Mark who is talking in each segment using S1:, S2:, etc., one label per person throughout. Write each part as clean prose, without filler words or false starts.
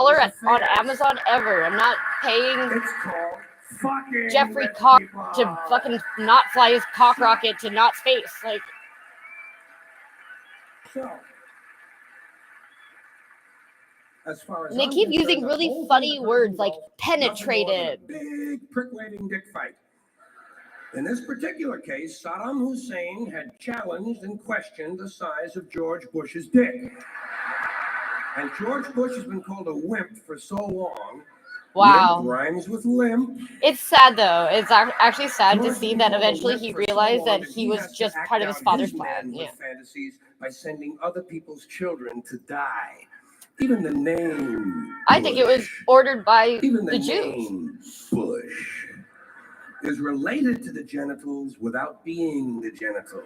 S1: on Amazon ever. I'm not paying
S2: It's called fucking
S1: Jeffrey
S2: with
S1: Cock
S2: people.
S1: to fucking not fly his cock rocket to not space. Like,
S2: So, as far as
S1: and they
S2: I'm
S1: keep
S2: concerned,
S1: using
S2: the
S1: really
S2: whole
S1: funny
S2: thing
S1: words like
S2: involved nothing more than
S1: penetrated.
S2: a big prick-waiting dick fight. In this particular case, Saddam Hussein had challenged and questioned the size of George Bush's dick. And George Bush has been called a wimp for so long.
S1: Wow.
S2: Limp rhymes with limp.
S1: It's sad though. It's actually sad to
S2: George
S1: see
S2: has
S1: that
S2: been called a
S1: eventually
S2: wimp
S1: he
S2: for so
S1: realized
S2: long
S1: that he was
S2: has to
S1: just
S2: act
S1: part of his
S2: out
S1: father's
S2: his
S1: plan.
S2: manhood
S1: Yeah.
S2: fantasies by sending other people's children to die. Even the name
S1: I think it was
S2: Bush,
S1: ordered by
S2: even the
S1: the Jews.
S2: name Bush is related to the genitals without being the genitals.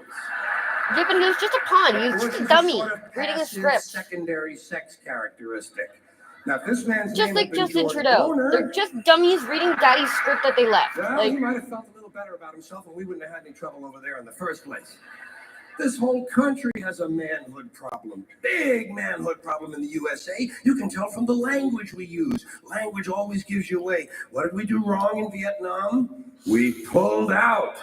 S1: Yeah, but he was just a pawn. He was
S2: Bush
S1: just a
S2: is
S1: dummy
S2: sort of
S1: reading a
S2: passive
S1: script.
S2: secondary sex characteristic. Now, if this man's
S1: Just
S2: name
S1: like
S2: had been
S1: Justin
S2: George
S1: Trudeau.
S2: Boner,
S1: They're just dummies reading daddy's script that they left.
S2: well,
S1: Like,
S2: he might have felt a little better about himself and we wouldn't have had any trouble over there in the first place. This whole country has a manhood problem. Big manhood problem in the USA. You can tell from the language we use. Language always gives you away. What did we do wrong in Vietnam? We pulled out.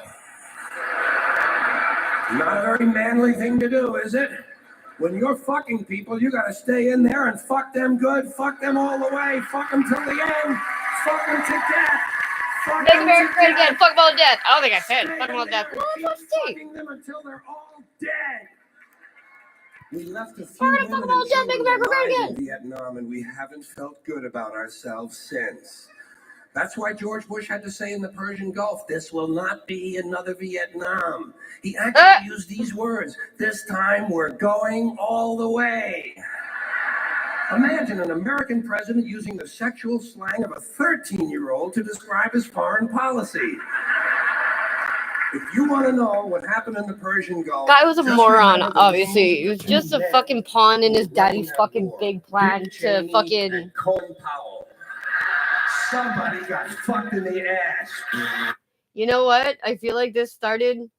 S2: Not a very manly thing to do, is it? When you're fucking people, you gotta stay in there and fuck them good, fuck them all the way, fuck them till the end, fuck them to death. Fuck
S1: make
S2: them
S1: America
S2: to
S1: great
S2: death.
S1: again. Fuck them all to death. I don't think I said
S2: Stay
S1: fuck them all
S2: in
S1: to death.
S2: there
S1: Well,
S2: and
S1: let's
S2: keep
S1: see.
S2: fucking them until they're all dead. We left a few
S1: All right, fuck
S2: women
S1: them all
S2: and
S1: to death. Make
S2: children
S1: America great
S2: alive in
S1: again.
S2: Vietnam, and we haven't felt good about ourselves since. That's why George Bush had to say in the Persian Gulf, this will not be another Vietnam. He actually used these words, this time we're going all the way. Imagine an American president using the sexual slang of a 13-year-old to describe his foreign policy. If you want to know what happened in the Persian Gulf,
S1: Guy was a
S2: just
S1: moron,
S2: remember the
S1: obviously.
S2: names
S1: He was
S2: of the two
S1: just a
S2: men
S1: fucking pawn in his
S2: who were running
S1: daddy's
S2: that
S1: fucking
S2: war.
S1: big plan
S2: Dick
S1: to
S2: Cheney
S1: fucking.
S2: and Colin Powell. Somebody got fucked in the ass.
S1: You know what? I feel like this started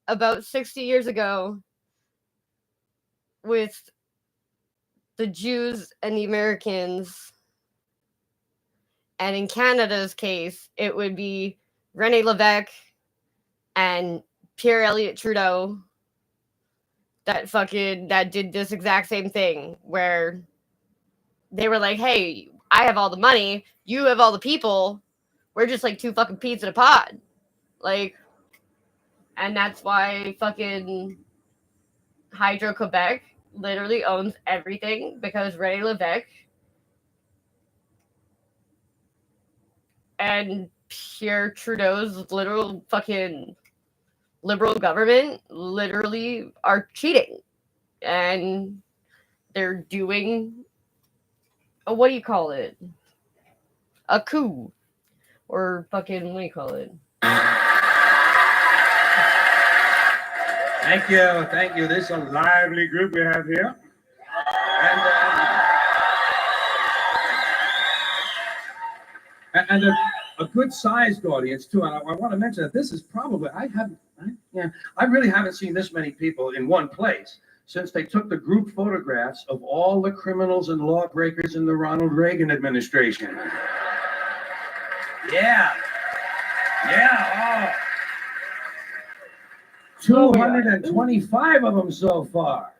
S1: about 60 years ago with the Jews and the Americans. And in Canada's case, it would be René Lévesque and Pierre Elliott Trudeau that did this exact same thing where they were like, hey, I have all the money, you have all the people, we're just like two fucking peas in a pod. Like, and that's why fucking Hydro-Quebec literally owns everything because René Lévesque and Pierre Trudeau's literal fucking liberal government literally are cheating. And they're doing what do you call it? A coup. Or fucking, what do you call it?
S3: Thank you. This is a lively group we have here. And a good-sized audience, too. And I want to mention that this is probably, I really haven't seen this many people in one place since they took the group photographs of all the criminals and lawbreakers in the Ronald Reagan administration. Yeah. 225 of them so far.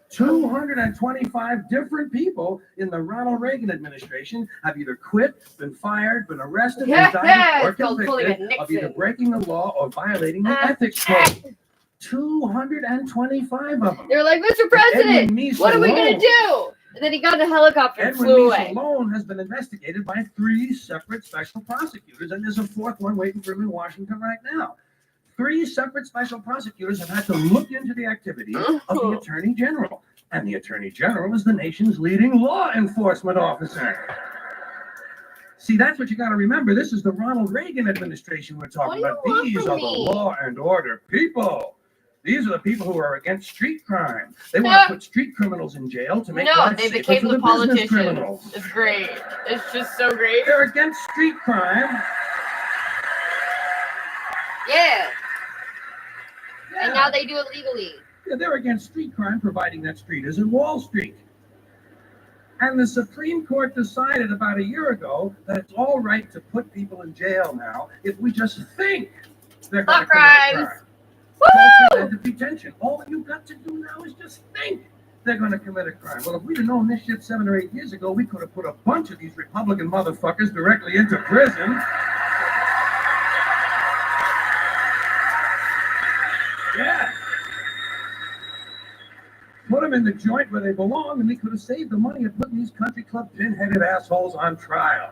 S3: 225 different people in the Ronald Reagan administration have either quit, been fired, been arrested, indicted, or convicted of either breaking the law or violating the ethics code. 225 of them.
S1: They were like, Mr. President, what are we going to do? And then he got in a helicopter and flew away.
S3: Edwin Meese alone has been investigated by 3 separate special prosecutors, and there's a 4th one waiting for him in Washington right now. 3 separate special prosecutors have had to look into the activities of the Attorney General. And the Attorney General is the nation's leading law enforcement officer. See, that's what you got to remember. This is the Ronald Reagan administration we're talking about. These are the law and order people. These are the people who are against street crime. They want to put street criminals in jail to make life
S1: they
S3: safer
S1: became
S3: for
S1: the
S3: the business
S1: politicians.
S3: criminals.
S1: It's great. It's just so great.
S3: They're against street crime.
S1: Yeah. And now they do it legally.
S3: Yeah, they're against street crime, providing that street is in Wall Street. And the Supreme Court decided about a year ago that it's all right to put people in jail now if we just think they're going to commit a crime. Called preventive detention. All you've got to do now is just think they're going to commit a crime. Well, if we'd have known this shit 7 or 8 years ago, we could have put a bunch of these Republican motherfuckers directly into prison. Yeah. Put them in the joint where they belong, and we could have saved the money of putting these country club pin-headed assholes on trial.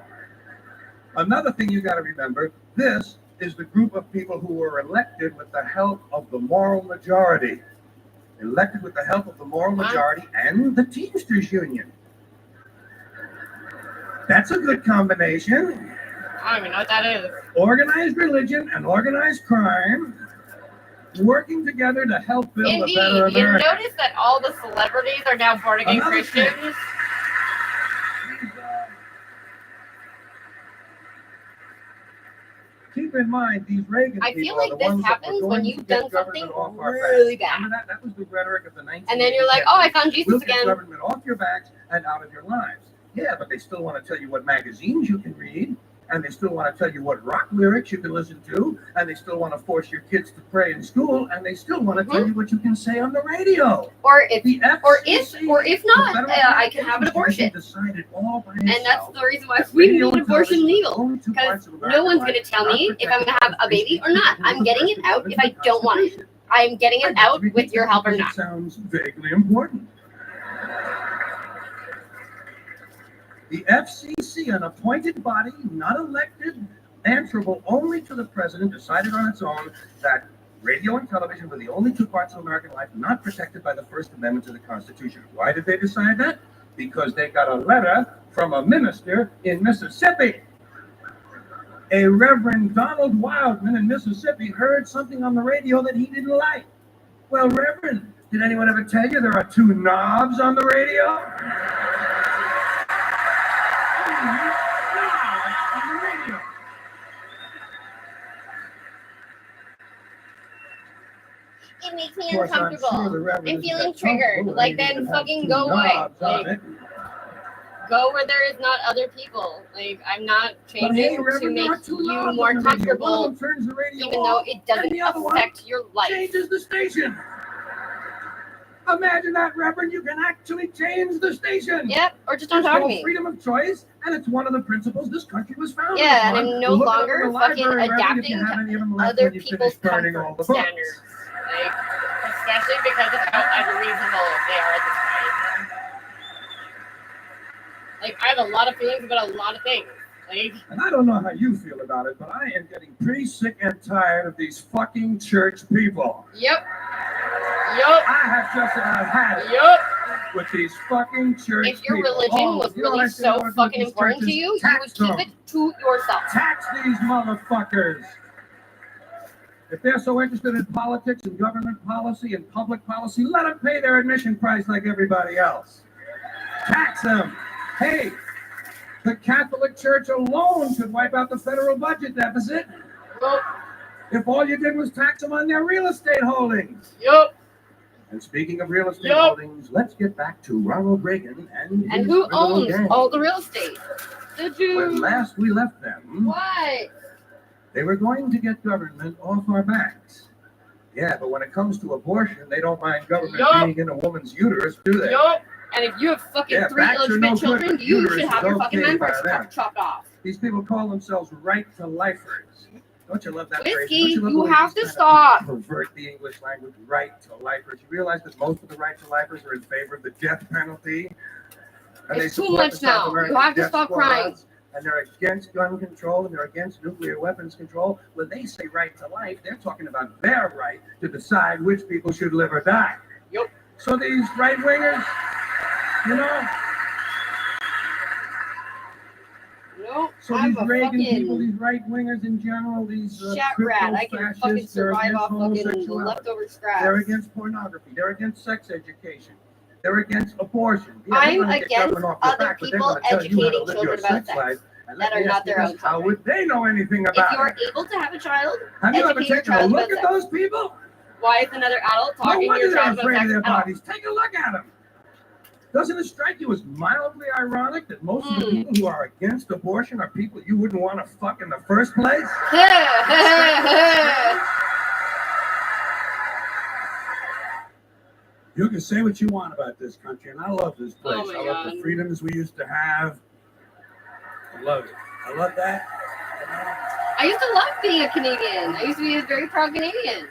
S3: Another thing you got to remember, this is the group of people who were elected with the help of the moral majority. Elected with the help of the moral majority and the Teamsters Union. That's a good combination.
S1: I don't even know what that is.
S3: Organized religion and organized crime working together to help build
S1: Indeed,
S3: a better
S1: you
S3: America.
S1: notice that all the celebrities are now born again
S3: Another thing.
S1: Christians?
S3: Keep in mind, these Reagan
S1: I
S3: people
S1: feel
S3: are
S1: like
S3: the
S1: this
S3: ones that were
S1: happens
S3: going
S1: when
S3: to
S1: you've
S3: get
S1: done
S3: government
S1: something
S3: off our
S1: really
S3: backs.
S1: bad.
S3: Remember that? That was the rhetoric of the 1980s.
S1: And then you're like, oh, I found Jesus
S3: We'll get
S1: again.
S3: government off your backs and out of your lives. Yeah, but they still want to tell you what magazines you can read, and they still want to tell you what rock lyrics you can listen to, and they still want to force your kids to pray in school, and they still want to tell you what you can say on the radio.
S1: Or if
S3: The
S1: if not, I can have an abortion.
S3: Decided all by
S1: And that's
S3: itself
S1: the reason why
S3: that
S1: we
S3: radio
S1: made
S3: and
S1: abortion
S3: television
S1: legal.
S3: are the only two
S1: Because
S3: parts of
S1: no
S3: American
S1: one's
S3: life
S1: going to tell
S3: not
S1: me if I'm going to
S3: protected
S1: have
S3: by
S1: a baby
S3: free
S1: or not.
S3: speech
S1: I'm getting it
S3: and
S1: out if I don't want it.
S3: Constitution.
S1: I'm getting it out with your help or
S3: It
S1: not.
S3: sounds vaguely important. The FCC, an appointed body, not elected, answerable only to the president, decided on its own that radio and television were the only two parts of American life not protected by the First Amendment to the Constitution. Why did they decide that? Because they got a letter from a minister in Mississippi. A Reverend Donald Wildman in Mississippi heard something on the radio that he didn't like. Well, Reverend, did anyone ever tell you there are two knobs on the radio?
S1: It makes me
S3: Of course, I'm sure the
S1: uncomfortable.
S3: Reverend
S1: I'm
S3: isn't
S1: feeling
S3: that
S1: triggered.
S3: comfortable.
S1: Like,
S3: They
S1: then
S3: even have
S1: fucking
S3: two
S1: go away.
S3: knobs on
S1: Like,
S3: it.
S1: go where there is not other people. Like, I'm not
S3: But hey,
S1: changing to
S3: Reverend,
S1: make
S3: there are two
S1: you
S3: knobs
S1: more
S3: on the radio. One of
S1: comfortable,
S3: them turns the radio
S1: even though
S3: off,
S1: it
S3: and
S1: doesn't
S3: the other one
S1: affect your life.
S3: changes the station. Imagine that, Reverend. You can actually change the station.
S1: Yep, or just don't
S3: It's
S1: talk to
S3: called
S1: me.
S3: freedom of choice, and it's one of the principles this country was founded
S1: Yeah, and
S3: upon.
S1: I'm no
S3: Look it up in
S1: longer
S3: the
S1: fucking
S3: library, Reverend, if you
S1: adapting
S3: have
S1: to
S3: any of them left
S1: other
S3: when you
S1: people's
S3: finish burning all the
S1: comfort
S3: books.
S1: standards. Like, especially because of how unreasonable they are at this point. Like, I have a lot of feelings about a lot of things. Like,
S3: And I don't know how you feel about it, but I am getting pretty sick and tired of these fucking church people.
S1: yep.
S3: I have just about had it
S1: Yup.
S3: with these fucking church
S1: If your
S3: people.
S1: religion
S3: Oh,
S1: was
S3: you know what
S1: really
S3: I say
S1: so
S3: about these
S1: fucking important to
S3: churches?
S1: you, you would
S3: Tax
S1: keep
S3: them.
S1: it to yourself.
S3: Tax these motherfuckers. If they're so interested in politics and government policy and public policy, let them pay their admission price like everybody else. Tax them. Hey, the Catholic Church alone could wipe out the federal budget deficit
S1: Yup.
S3: if all you did was tax them on their real estate holdings.
S1: Yup.
S3: And speaking of real estate
S1: Yup.
S3: holdings, let's get back to Ronald Reagan and
S1: And
S3: his
S1: who
S3: little
S1: owns
S3: gang.
S1: all the real estate? The
S3: When
S1: Jews.
S3: last we left them,
S1: What?
S3: they were going to get government off our backs. Yeah, but when it comes to abortion, they don't mind government
S1: Yup.
S3: being in a woman's uterus, do they?
S1: Yup. And if you have fucking
S3: Yeah,
S1: 3
S3: facts are no
S1: illegitimate
S3: good,
S1: children,
S3: but
S1: you
S3: uterus
S1: should have
S3: is
S1: your fucking
S3: okay
S1: members
S3: by them.
S1: chopped off.
S3: These people call themselves right-to-lifers. Don't you love that phrase?
S1: Whiskey,
S3: Don't you love
S1: you
S3: the way
S1: have
S3: these
S1: to
S3: kind of
S1: stop.
S3: pervert the English language, right-to-lifers. You realize that most of the right-to-lifers are in favor of the death penalty? And they
S1: It's too
S3: support
S1: much
S3: the South
S1: now. You
S3: American
S1: have to
S3: death
S1: stop crying.
S3: squads, and they're against gun control, and they're against nuclear weapons control. When they say right to life, they're talking about their right to decide which people should live or die.
S1: Yup.
S3: So these right-wingers, you know,
S1: Nope.
S3: so
S1: I'm
S3: these
S1: a
S3: Reagan people,
S1: fucking
S3: these right-wingers in general, these
S1: chat rat. I can fucking
S3: crypto-fascists, they're
S1: survive
S3: against
S1: off fucking
S3: homosexuality.
S1: leftover
S3: They're
S1: scraps.
S3: against pornography. They're against sex education. They're against abortion. Yeah,
S1: I'm
S3: they're gonna get
S1: against
S3: government off your
S1: other
S3: back, but they're
S1: people
S3: gonna tell you how to
S1: educating
S3: live your
S1: children about
S3: sex
S1: sex
S3: life. And
S1: that
S3: let me
S1: are not
S3: ask you
S1: their
S3: this,
S1: own
S3: how
S1: children.
S3: would they know anything
S1: If
S3: about
S1: you are
S3: it?
S1: able to have a child,
S3: Have you ever
S1: educate your
S3: taken a
S1: child
S3: look
S1: about
S3: at
S1: sex.
S3: those people?
S1: Why is another adult
S3: No
S1: talking to
S3: wonder
S1: your
S3: they're
S1: child about
S3: afraid of
S1: sex
S3: their
S1: at all?
S3: bodies. Take a look at them. Doesn't it strike you as mildly ironic that most of the people who are against abortion are people you wouldn't want to fuck in the first place? You can say what you want about this country, and I love this place.
S1: Oh my
S3: I love
S1: God.
S3: the freedoms we used to have. I love it. I love that.
S1: I used to love being a Canadian. I used to be a very proud Canadian.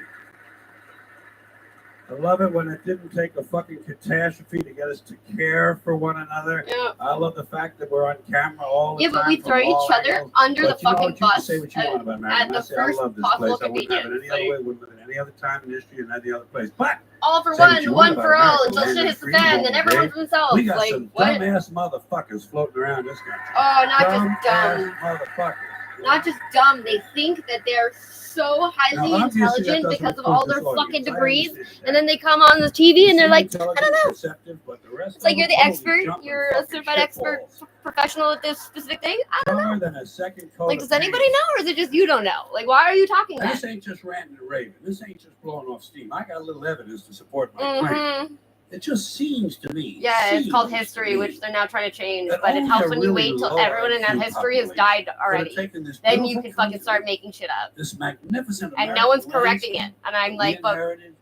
S3: I love it when it didn't take a fucking catastrophe to get us to care for one another.
S1: Yeah.
S3: I love the fact that we're on camera all the
S1: Yeah,
S3: time.
S1: but we
S3: from
S1: throw
S3: all
S1: each other
S3: angles.
S1: under the
S3: But you know
S1: fucking
S3: what? You can
S1: bus
S3: say what you want about
S1: at
S3: America.
S1: the
S3: I say I
S1: first
S3: love this
S1: possible
S3: place. I wouldn't have it
S1: convenience.
S3: any other way. Wouldn't live it any other time in history and any other place. But
S1: All for
S3: say what
S1: one,
S3: you
S1: one
S3: want
S1: for
S3: about
S1: all,
S3: America,
S1: until
S3: land
S1: shit
S3: of
S1: hits the
S3: freedom
S1: fan,
S3: all
S1: then
S3: day.
S1: everyone for themselves.
S3: we got
S1: Like,
S3: some
S1: what?
S3: dumbass motherfuckers floating around this country.
S1: Oh, not just dumb.
S3: Dumbass motherfuckers.
S1: Not just dumb. They think that they're so highly
S3: Now, obviously, that
S1: intelligent
S3: doesn't
S1: because of
S3: include
S1: all their
S3: this audience.
S1: fucking
S3: I
S1: degrees,
S3: understand that.
S1: and then they come on the TV and they're like, I don't know.
S3: Deceptive, but the rest
S1: It's like
S3: of
S1: you're
S3: them
S1: the
S3: totally
S1: expert.
S3: jumping
S1: You're a
S3: fucking
S1: certified expert
S3: shitballs.
S1: professional at this specific thing. I don't know.
S3: Dumber than a second coat
S1: Like,
S3: of
S1: does anybody
S3: paint.
S1: know, or is it just you don't know? Like, why are you talking
S3: And
S1: that?
S3: this ain't just ranting and raving. This ain't just blowing off steam. I got a little evidence to support my claim.
S1: Mm-hmm.
S3: It just seems to me.
S1: Yeah, it's called
S3: seems
S1: history,
S3: to
S1: which
S3: me
S1: they're now trying to change.
S3: that
S1: But it
S3: only
S1: helps
S3: a
S1: when you
S3: really
S1: wait till
S3: low
S1: everyone in that
S3: IQ
S1: history has
S3: population
S1: died
S3: that have
S1: already.
S3: taken this
S1: Then you
S3: beautiful
S1: can fucking
S3: country,
S1: start making shit up.
S3: this magnificent
S1: And no one's
S3: American
S1: correcting it.
S3: landscape
S1: And I'm
S3: we
S1: like, but
S3: inherited.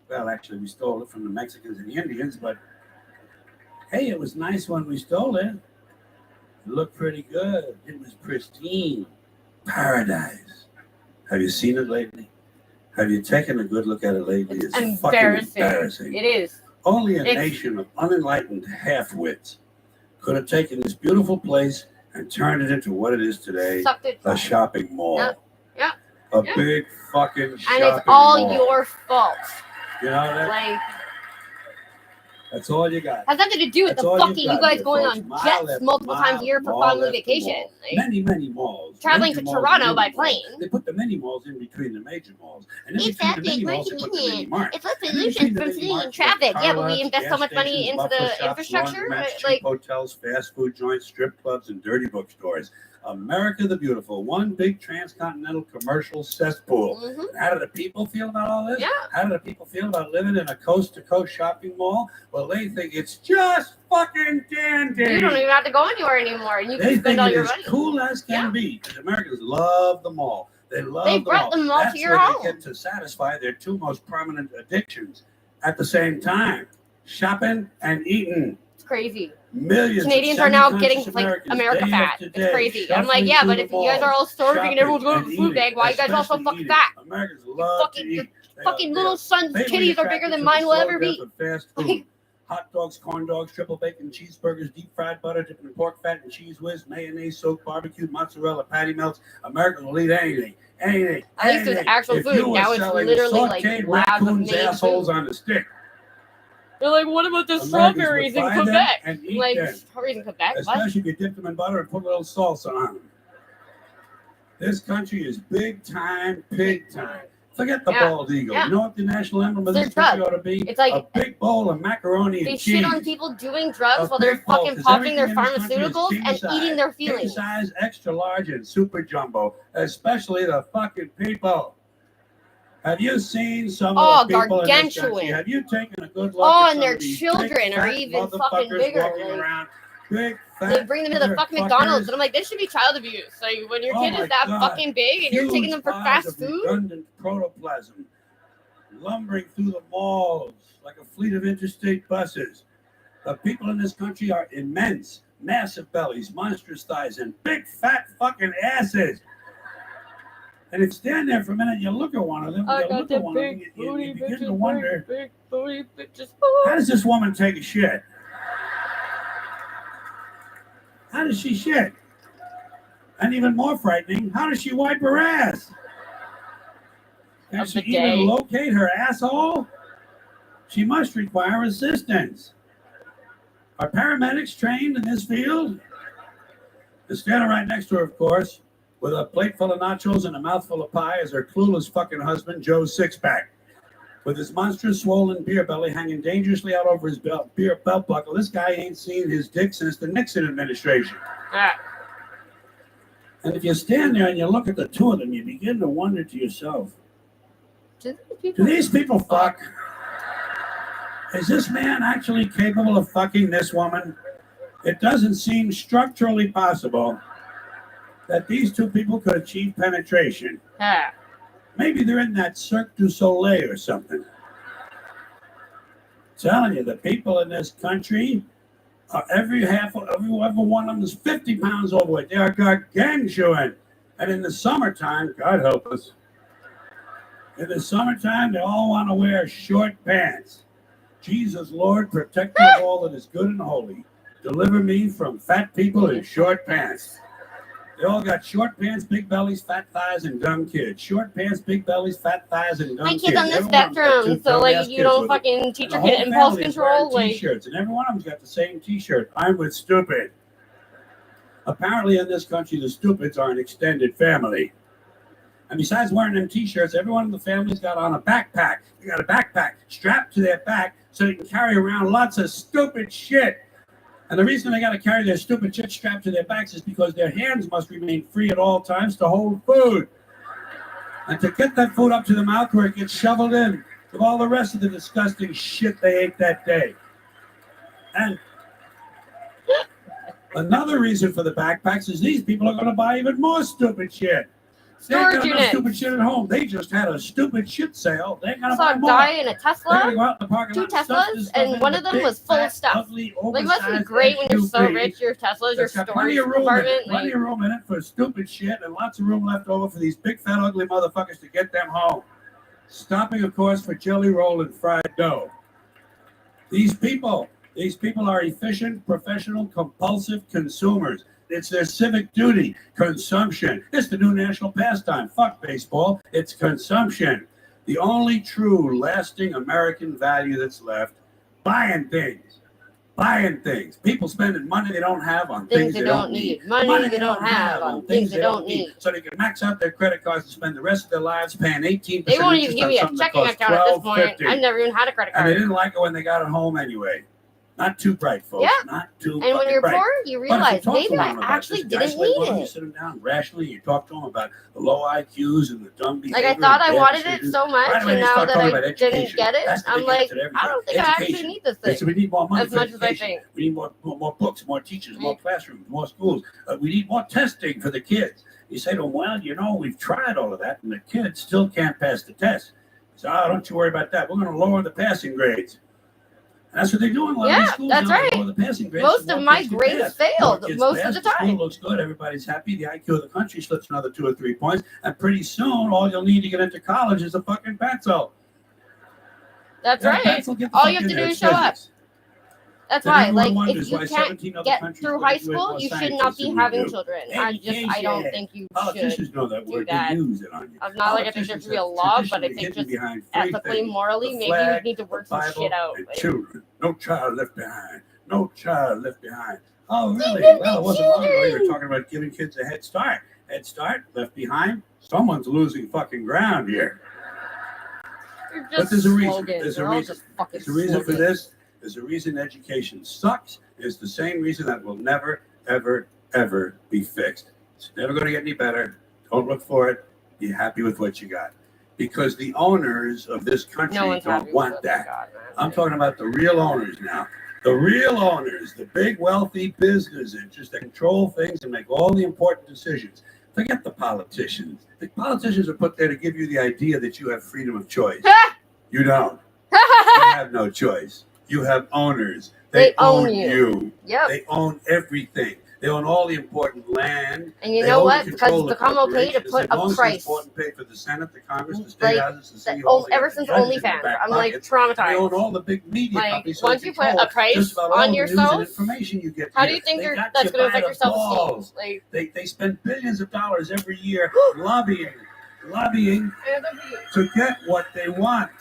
S3: Well, actually, we stole it from the Mexicans and the Indians, but hey, it was nice when we stole it. It looked pretty good. It was pristine. Paradise. Have you seen it lately? Have you taken a good look at it lately? It's fucking embarrassing.
S1: It is.
S3: Only a
S1: It's-
S3: nation of unenlightened half-wits could have taken this beautiful place and turned it into what it is today,
S1: Sucked it.
S3: a shopping mall.
S1: Yep. Yep.
S3: A
S1: Yep.
S3: big fucking shopping
S1: And it's all
S3: mall.
S1: your fault.
S3: You know that?
S1: Like,
S3: That's all you got.
S1: has nothing to do with
S3: That's
S1: the
S3: all you've
S1: fucking
S3: got
S1: you guys
S3: here,
S1: going
S3: folks.
S1: on
S3: Mile
S1: jets
S3: after
S1: multiple times
S3: mile,
S1: a year for
S3: mall
S1: family
S3: after
S1: vacation.
S3: mall.
S1: Like,
S3: Many malls.
S1: Traveling
S3: Major
S1: to
S3: malls
S1: Toronto
S3: and
S1: by
S3: mini malls.
S1: plane.
S3: They put the mini malls in between the major malls. And in
S1: It's
S3: between
S1: that
S3: the mini
S1: big, more
S3: malls, they put the mini
S1: convenient.
S3: marts.
S1: It's less
S3: And in
S1: pollution
S3: between the
S1: from
S3: mini
S1: sitting in
S3: marts, you got
S1: traffic. Yeah, but we
S3: car
S1: invest
S3: lots,
S1: so much
S3: gas
S1: money
S3: stations,
S1: into
S3: buffer
S1: the
S3: shops,
S1: infrastructure.
S3: laundromats, cheap
S1: Like,
S3: hotels, fast food joints, strip clubs, and dirty bookstores. America the Beautiful, one big transcontinental commercial cesspool.
S1: mhm.
S3: How do the people feel about all this?
S1: Yeah.
S3: How do the people feel about living in a coast-to-coast shopping mall? Well, they think it's just fucking dandy.
S1: You don't even have to go anywhere anymore, and you
S3: They
S1: can spend
S3: think
S1: all
S3: it
S1: your
S3: is
S1: money.
S3: cool as can
S1: Yeah.
S3: be. Because Americans love the mall. They love
S1: They
S3: the
S1: brought
S3: mall.
S1: the mall to
S3: That's
S1: your
S3: where
S1: home.
S3: they get to satisfy their two most prominent addictions at the same time: shopping and eating.
S1: It's crazy.
S3: Millions
S1: Canadians
S3: of
S1: are now
S3: semi-conscious
S1: getting like
S3: Americans,
S1: America
S3: day
S1: fat.
S3: after
S1: It's
S3: day,
S1: crazy. I'm like,
S3: shuffling
S1: yeah,
S3: through
S1: but
S3: the
S1: if you guys are
S3: malls,
S1: all starving and everyone's going to
S3: shopping
S1: the food
S3: and
S1: bank, why are you guys all so
S3: especially
S1: fucking
S3: eating.
S1: fat?
S3: Americans love
S1: fucking-
S3: to eat. They
S1: Fucking
S3: are-
S1: little son's
S3: Fatally
S1: titties are bigger
S3: attracted
S1: than
S3: to
S1: mine
S3: the
S1: will
S3: slow
S1: ever
S3: death
S1: be.
S3: of fast food. Hot dogs, corn dogs, triple bacon, cheeseburgers, deep fried butter, dipped in pork fat and cheese whiz, mayonnaise, soaked barbecue, mozzarella, patty melts. Americans will eat anything. Anything.
S1: At least there's
S3: anything.
S1: actual
S3: If
S1: food.
S3: you were
S1: Now it's
S3: selling
S1: literally, like,
S3: sauteed
S1: labs of
S3: raccoons'
S1: made
S3: assholes
S1: food.
S3: on the stick.
S1: They're like, what about the
S3: Americans
S1: strawberries
S3: would
S1: in
S3: find them
S1: Quebec?
S3: and eat
S1: Like,
S3: them.
S1: strawberries in Quebec? What?
S3: Especially if you dip them in butter and put a little salsa on them. This country is big time, pig time. Forget the
S1: Yeah.
S3: bald eagle.
S1: Yeah.
S3: You know what the national emblem of
S1: They're
S3: this country
S1: drugs.
S3: ought to be?
S1: It's like-
S3: a big bowl of macaroni
S1: They
S3: and
S1: shit
S3: cheese.
S1: on people doing drugs
S3: A
S1: while they're
S3: big bowl,
S1: fucking
S3: 'cause
S1: popping their
S3: everything in this country is
S1: pharmaceuticals
S3: king
S1: and
S3: size,
S1: eating their
S3: king
S1: feelings.
S3: size, extra large, and super jumbo. Especially the fucking people. Have you seen some
S1: Oh,
S3: of the people in this country?
S1: gargantuan.
S3: Have you taken a good look
S1: Oh,
S3: at
S1: and
S3: some
S1: their
S3: of these
S1: children
S3: big,
S1: are
S3: fat
S1: even fucking
S3: motherfuckers
S1: bigger,
S3: walking
S1: like-
S3: around? Big, fat
S1: They bring them to the fucking
S3: motherfuckers.
S1: McDonald's, and I'm like, this should be child abuse. Like, when your
S3: Oh
S1: kid
S3: my
S1: is that
S3: God.
S1: fucking big and you're taking
S3: Huge
S1: them for
S3: piles
S1: fast
S3: of
S1: food?
S3: redundant protoplasm lumbering through the malls like a fleet of interstate buses. The people in this country are immense, massive bellies, monstrous thighs, and big fat fucking asses. And if you stand there for a minute, and you look at one of them,
S1: I
S3: you
S1: got
S3: look
S1: the
S3: at one of them,
S1: big
S3: you
S1: booty
S3: begin to
S1: bitches,
S3: wonder,
S1: big booty bitches.
S3: how does this woman take a shit? How does she shit? And even more frightening, how does she wipe her ass? Can
S1: Of
S3: she
S1: the day.
S3: even locate her asshole? She must require assistance. Are paramedics trained in this field? They're standing right next to her, of course, with a plate full of nachos and a mouthful of pie is her clueless fucking husband, Joe Sixpack. With his monstrous swollen beer belly hanging dangerously out over his belt buckle, this guy ain't seen his dick since the Nixon administration.
S1: Ah,
S3: And if you stand there and you look at the two of them, you begin to wonder to yourself,
S1: do these
S3: do
S1: people-
S3: these people fuck?
S4: Is this man actually capable of fucking this woman? It doesn't seem structurally possible that these two people could achieve penetration.
S1: Yeah.
S4: Maybe they're in that Cirque du Soleil or something. Telling you, the people in this country are every one of them is 50 pounds overweight. They are gargantuan. And in the summertime, God help us, in the summertime, they all want to wear short pants. Jesus, Lord, protect me of all that is good and holy. Deliver me from fat people in short pants. They all got short pants, big bellies, fat thighs, and dumb kids. Short pants, big bellies, fat thighs, and dumb
S1: My
S4: kids.
S1: kid's on the
S4: Every one of them got
S1: spectrum,
S4: two
S1: so
S4: dumbass
S1: like you
S4: kids
S1: don't
S4: with them.
S1: fucking teach
S4: And
S1: your
S4: the
S1: kid
S4: whole
S1: impulse
S4: family is wearing
S1: control. Like,
S4: T-shirts, and every one of them's got the same T-shirt. I'm with stupid. Apparently, in this country, the stupids are an extended family. And besides wearing them T-shirts, every one of the families got on a backpack. They got a backpack strapped to their back so they can carry around lots of stupid shit. And the reason they got to carry their stupid shit strapped to their backs is because their hands must remain free at all times to hold food. And to get that food up to the mouth where it gets shoveled in with all the rest of the disgusting shit they ate that day. And another reason for the backpacks is these people are going to buy even more stupid shit. They ain't
S1: storage
S4: got enough
S1: unit.
S4: stupid shit at home. They just had a stupid shit sale. They ain't
S1: I
S4: gonna
S1: saw
S4: buy
S1: a
S4: more.
S1: guy in a
S4: They're gonna
S1: Tesla.
S4: go out in the parking
S1: Two
S4: lot and stuff
S1: Teslas,
S4: this stuff
S1: and
S4: in
S1: one
S4: the
S1: of them
S4: big,
S1: was full of
S4: fat,
S1: stuff.
S4: ugly,
S1: Like, it must be
S4: oversized
S1: great when you're so
S4: SUV
S1: rich. Your Tesla's your
S4: that's got
S1: storage
S4: plenty of room in it,
S1: compartment.
S4: plenty
S1: Like,
S4: of room in it for stupid shit, and lots of room left over for these big, fat, ugly motherfuckers to get them home. Stopping, of course, for jelly roll and fried dough. These people are efficient, professional, compulsive consumers. It's their civic duty. Consumption. It's the new national pastime. Fuck baseball. It's consumption. The only true, lasting American value that's left. Buying things. Buying things. People spending money they don't have on things they don't need.
S1: Money they don't have on things they don't need.
S4: So they can max out their credit cards and spend the rest of their lives paying 18%
S1: They won't even
S4: interest
S1: give
S4: on
S1: me a
S4: something that
S1: checking
S4: costs
S1: account at this point.
S4: $12.50.
S1: I've never even had a credit
S4: And they
S1: card.
S4: didn't like it when they got it home anyway. Not too bright, folks.
S1: Yeah.
S4: Not too
S1: And when
S4: fucking
S1: you're
S4: bright.
S1: poor, you
S4: But if
S1: realize
S4: talk to
S1: maybe I
S4: them about
S1: actually
S4: this,
S1: didn't
S4: guys like,
S1: need
S4: why don't you
S1: it.
S4: sit them down rationally, you talk to them about the low IQs and the dumb behavior.
S1: Like, I thought
S4: and
S1: I
S4: bad
S1: wanted it
S4: decisions.
S1: so much,
S4: Right away,
S1: and
S4: they
S1: now
S4: start
S1: that
S4: talking
S1: I
S4: about
S1: didn't
S4: education.
S1: get it,
S4: That's the
S1: I'm
S4: big
S1: like,
S4: answer to everything.
S1: I don't think I actually
S4: Education.
S1: need this
S4: They said
S1: thing.
S4: we need more money
S1: As
S4: for
S1: much as I
S4: education.
S1: think.
S4: We need more books, more teachers, more classrooms, more schools. We need more testing for the kids. You say to them, well, we've tried all of that, and the kids still can't pass the test. So don't you worry about that. We're going to lower the passing grades. And that's what they do in a lot of these
S1: Yeah,
S4: schools.
S1: that's
S4: now. They
S1: right.
S4: lower the passing grades.
S1: Most
S4: so
S1: of
S4: more
S1: my
S4: kids can
S1: grades
S4: pass.
S1: failed
S4: More kids
S1: most of
S4: pass,
S1: the
S4: school
S1: time.
S4: looks good. Everybody's happy. The IQ of the country slips another 2 or 3 points. And pretty soon, all you'll need to get into college is a fucking pencil.
S1: That's
S4: Yeah,
S1: right.
S4: pencil, get the
S1: All
S4: fuck
S1: you have
S4: in
S1: to
S4: there.
S1: do
S4: It's
S1: is show up.
S4: physics.
S1: That's
S4: Then
S1: why,
S4: everyone
S1: like, if
S4: wonders
S1: you
S4: why
S1: can't
S4: 17 other
S1: get
S4: countries
S1: through high
S4: graduate
S1: school,
S4: more
S1: you should
S4: scientists
S1: not be
S4: than we
S1: having
S4: do.
S1: children. I don't think you should
S4: Politicians know that
S1: do
S4: word. They
S1: that.
S4: use it on you.
S1: I'm not like I think there should be a law, but I think just ethically, morally, maybe you need to work some shit out.
S4: And
S1: Like,
S4: children. No child left behind. No child left behind. Oh, really?
S1: Even
S4: Well,
S1: the
S4: it wasn't long ago you were
S1: children.
S4: talking about giving kids a head start. Head start, left behind. Someone's losing fucking ground here.
S1: you're
S4: But
S1: just
S4: there's a reason.
S1: slogans.
S4: There's a
S1: They're all
S4: reason.
S1: just fucking
S4: There's a reason for
S1: slogans.
S4: this. There's a reason education sucks. It's the same reason that will never, ever, ever be fixed. It's never going to get any better. Don't look for it. Be happy with what you got. Because the owners of this country
S1: No one's happy
S4: don't
S1: with
S4: want
S1: what
S4: that.
S1: they got, man.
S4: I'm talking about the real owners now. The real owners, the big wealthy business interests that control things and make all the important decisions. Forget the politicians. The politicians are put there to give you the idea that you have freedom of choice. You don't. You have no choice. You have owners.
S1: They
S4: own
S1: own
S4: you.
S1: Yep.
S4: They own everything. They own all the important land.
S1: And you
S4: They
S1: know
S4: own
S1: what?
S4: and
S1: Because
S4: control
S1: it's
S4: the
S1: become okay to
S4: corporations.
S1: put
S4: As long
S1: a
S4: as
S1: price.
S4: it's bought and paid for the Senate, the Congress, the state
S1: Like,
S4: houses, the city halls. they
S1: ever
S4: got
S1: since
S4: the judges in their
S1: OnlyFans,
S4: back
S1: I'm like
S4: pockets. They own
S1: traumatized.
S4: all the big media
S1: Like,
S4: companies. So
S1: once
S4: they
S1: you put
S4: control
S1: a price
S4: just about
S1: on
S4: all the
S1: your
S4: news and
S1: self,
S4: information you get
S1: how do
S4: here.
S1: you think
S4: They got
S1: that's
S4: you
S1: going to
S4: by
S1: affect
S4: the
S1: your self-esteem?
S4: balls.
S1: Like,
S4: They spend billions of dollars every year lobbying to get what they want.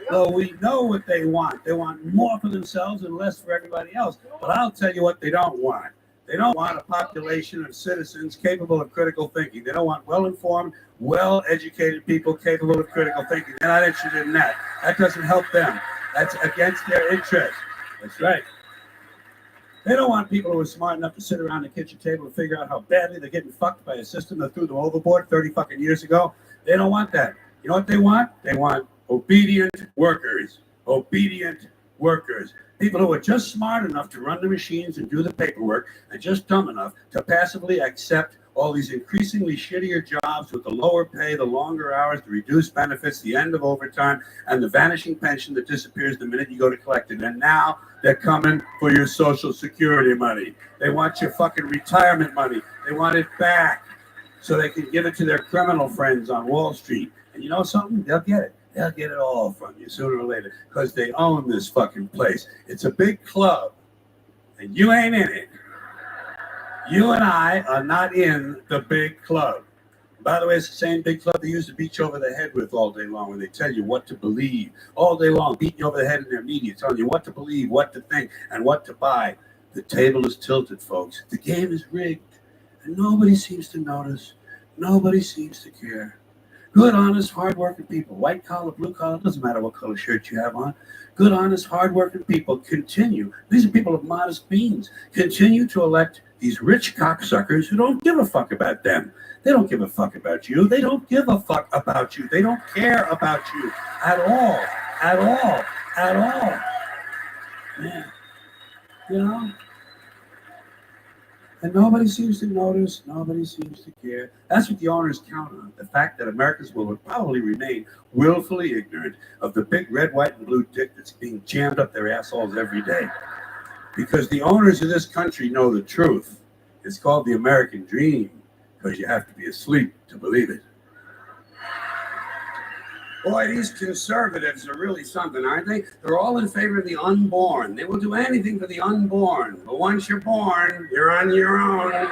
S4: Well, we know what they want. They want more for themselves and less for everybody else. But I'll tell you what they don't want. They don't want a population of citizens capable of critical thinking. They don't want well-informed, well-educated people capable of critical thinking. They're not interested in that. That doesn't help them. That's against their interest. That's right. They don't want people who are smart enough to sit around the kitchen table and figure out how badly they're getting fucked by a system that threw them overboard 30 fucking years ago. They don't want that. You know what they want? They want obedient workers. Obedient workers. People who are just smart enough to run the machines and do the paperwork and just dumb enough to passively accept all these increasingly shittier jobs with the lower pay, the longer hours, the reduced benefits, the end of overtime, and the vanishing pension that disappears the minute you go to collect it. And now they're coming for your Social Security money. They want your fucking retirement money. They want it back so they can give it to their criminal friends on Wall Street. And you know something? They'll get it. They'll get it all from you sooner or later because they own this fucking place. It's a big club, and you ain't in it. You and I are not in the big club. By the way, it's the same big club they used to beat you over the head with all day long when they tell you what to believe. All day long, beating you over the head in their media, telling you what to believe, what to think, and what to buy. The table is tilted, folks. The game is rigged, and nobody seems to notice. Nobody seems to care. Good, honest, hardworking people, white collar, blue collar, doesn't matter what color shirt you have on. Good, honest, hardworking people continue. These are people of modest means. Continue to elect these rich cocksuckers who don't give a fuck about them. They don't give a fuck about you. They don't give a fuck about you. They don't care about you at all. At all. At all. Man. You know? And nobody seems to notice. Nobody seems to care. That's what the owners count on. The fact that Americans will probably remain willfully ignorant of the big red, white, and blue dick that's being jammed up their assholes every day. Because the owners of this country know the truth. It's called the American dream, because you have to be asleep to believe it. Boy, these conservatives are really something, aren't they? They're all in favor of the unborn. They will do anything for the unborn. But once you're born, you're on your own.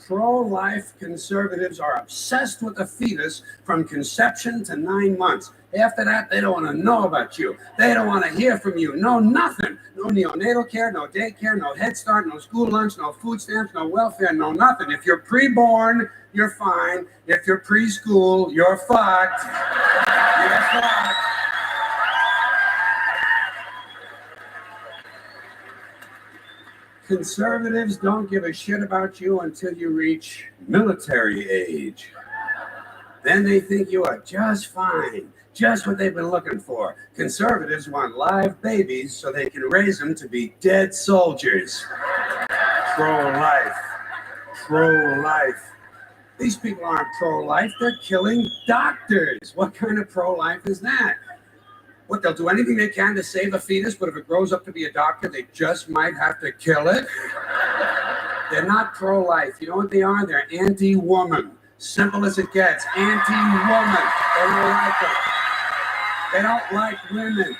S4: Pro-life conservatives are obsessed with the fetus from conception to 9 months. After that, they don't want to know about you. They don't want to hear from you. No, nothing. No neonatal care, no daycare, no Head Start, no school lunch, no food stamps, no welfare, no nothing. If you're pre-born, you're fine. If you're preschool, you're fucked. You're fucked. Conservatives don't give a shit about you until you reach military age. Then they think you are just fine, just what they've been looking for. Conservatives want live babies so they can raise them to be dead soldiers. Pro-life. Pro-life. These people aren't pro-life, they're killing doctors. What kind of pro-life is that? What, they'll do anything they can to save a fetus, but if it grows up to be a doctor, they just might have to kill it? They're not pro-life. You know what they are? They're anti-woman. Simple as it gets. Anti-woman. They don't like them. They don't like women.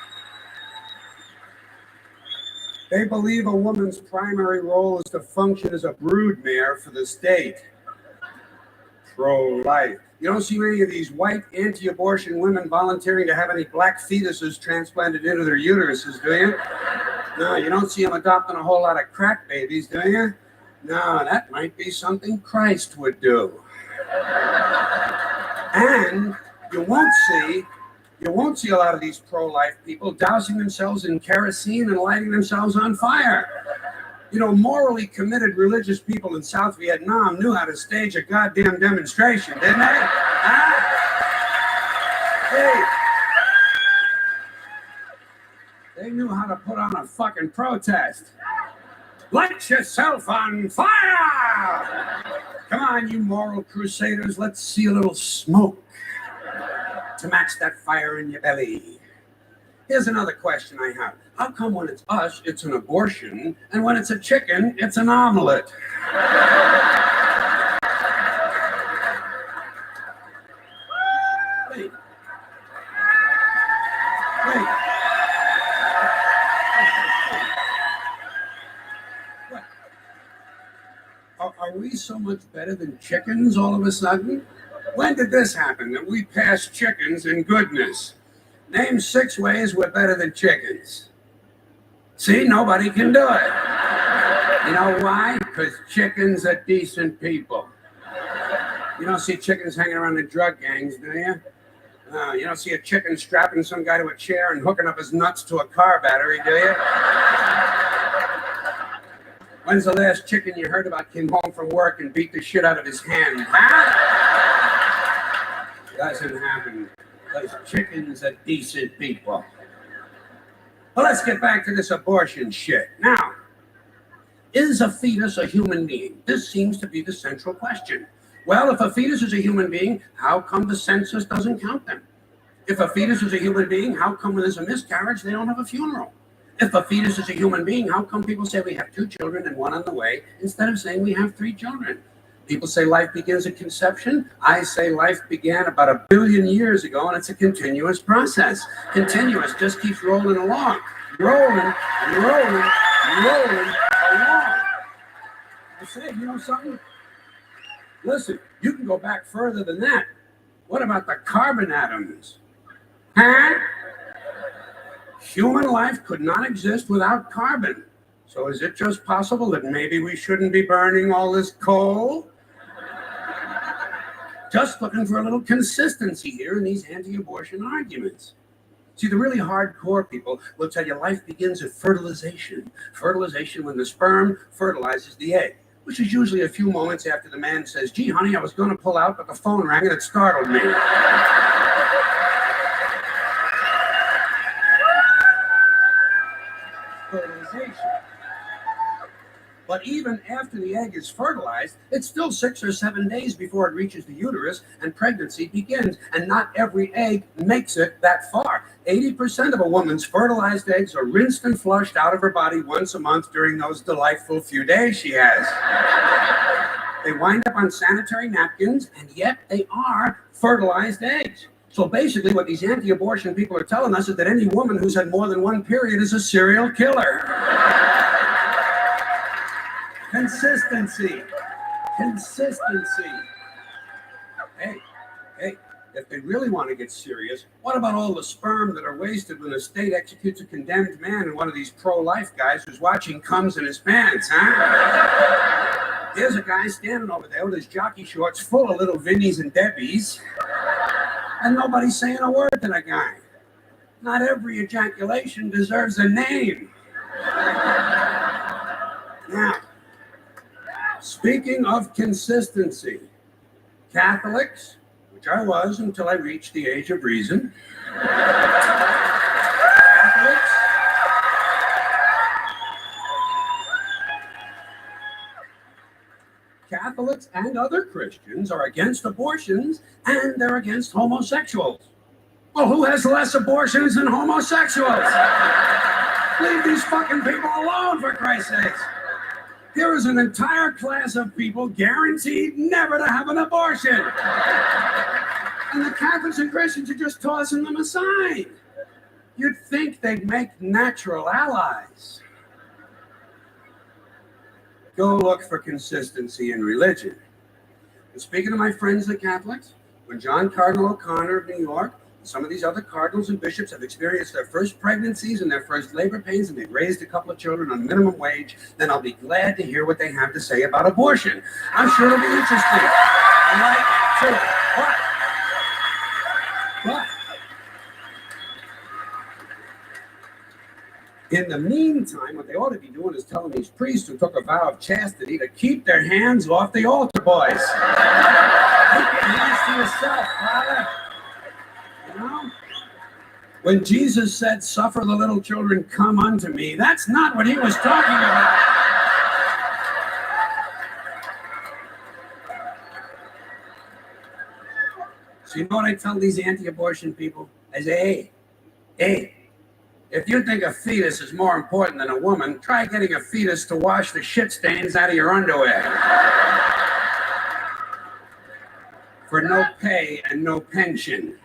S4: They believe a woman's primary role is to function as a broodmare for the state. Pro-life. You don't see many of these white anti-abortion women volunteering to have any black fetuses transplanted into their uteruses, do you? No, you don't see them adopting a whole lot of crack babies, do you? No, that might be something Christ would do. And you won't see a lot of these pro-life people dousing themselves in kerosene and lighting themselves on fire. You know, morally committed religious people in South Vietnam knew how to stage a goddamn demonstration, didn't they? Huh? Hey. They knew how to put on a fucking protest. Light yourself on fire! Come on, you moral crusaders, let's see a little smoke to match that fire in your belly. Here's another question I have. How come when it's us, it's an abortion, and when it's a chicken, it's an omelet? Wait. What? Are we so much better than chickens all of a sudden? When did this happen, that we passed chickens in goodness? Name 6 ways we're better than chickens. See, nobody can do it. You know why? Because chickens are decent people. You don't see chickens hanging around the drug gangs, do you? You don't see a chicken strapping some guy to a chair and hooking up his nuts to a car battery, do you? When's the last chicken you heard about came home from work and beat the shit out of his hand? Huh? Doesn't happen. Those chickens are decent people. Well, let's get back to this abortion shit. Now, is a fetus a human being? This seems to be the central question. Well, if a fetus is a human being, how come the census doesn't count them? If a fetus is a human being, how come when there's a miscarriage, they don't have a funeral? If a fetus is a human being, how come people say we have 2 children and 1 on the way instead of saying we have 3 children? People say life begins at conception. I say life began about 1 billion years ago, and it's a continuous process. Continuous, just keeps rolling along. Rolling and rolling and rolling along. I say, you know something? Listen, you can go back further than that. What about the carbon atoms? Huh? Human life could not exist without carbon. So is it just possible that maybe we shouldn't be burning all this coal? Just looking for a little consistency here in these anti-abortion arguments. See, the really hardcore people will tell you life begins at fertilization. Fertilization when the sperm fertilizes the egg, which is usually a few moments after the man says, gee, honey, I was going to pull out, but the phone rang and it startled me. Fertilization. But even after the egg is fertilized, it's still 6 or 7 days before it reaches the uterus and pregnancy begins. And not every egg makes it that far. 80% of a woman's fertilized eggs are rinsed and flushed out of her body once a month during those delightful few days she has. They wind up on sanitary napkins, and yet they are fertilized eggs. So basically what these anti-abortion people are telling us is that any woman who's had more than 1 period is a serial killer. Consistency. Consistency. Hey, if they really want to get serious, what about all the sperm that are wasted when the state executes a condemned man and one of these pro-life guys who's watching comes in his pants, huh? There's a guy standing over there with his jockey shorts full of little Vinnies and Debbies, and nobody's saying a word to the guy. Not every ejaculation deserves a name. Now, speaking of consistency, Catholics, which I was until I reached the age of reason, Catholics and other Christians are against abortions, and they're against homosexuals. Well, who has less abortions than homosexuals? Leave these fucking people alone, for Christ's sakes. There is an entire class of people guaranteed never to have an abortion. And the Catholics and Christians are just tossing them aside. You'd think they'd make natural allies. Go look for consistency in religion. And speaking of my friends, the Catholics, when John Cardinal O'Connor of New York, and some of these other cardinals and bishops have experienced their first pregnancies and their first labor pains, and they've raised a couple of children on minimum wage, then I'll be glad to hear what they have to say about abortion. I'm sure it'll be interesting. I might too. But in the meantime, what they ought to be doing is telling these priests who took a vow of chastity to keep their hands off the altar boys. Keep your hands to yourself, Father. You know? When Jesus said, suffer the little children come unto me, that's not what he was talking about. So you know what I tell these anti-abortion people? I say, hey, if you think a fetus is more important than a woman, try getting a fetus to wash the shit stains out of your underwear. For no pay and no pension.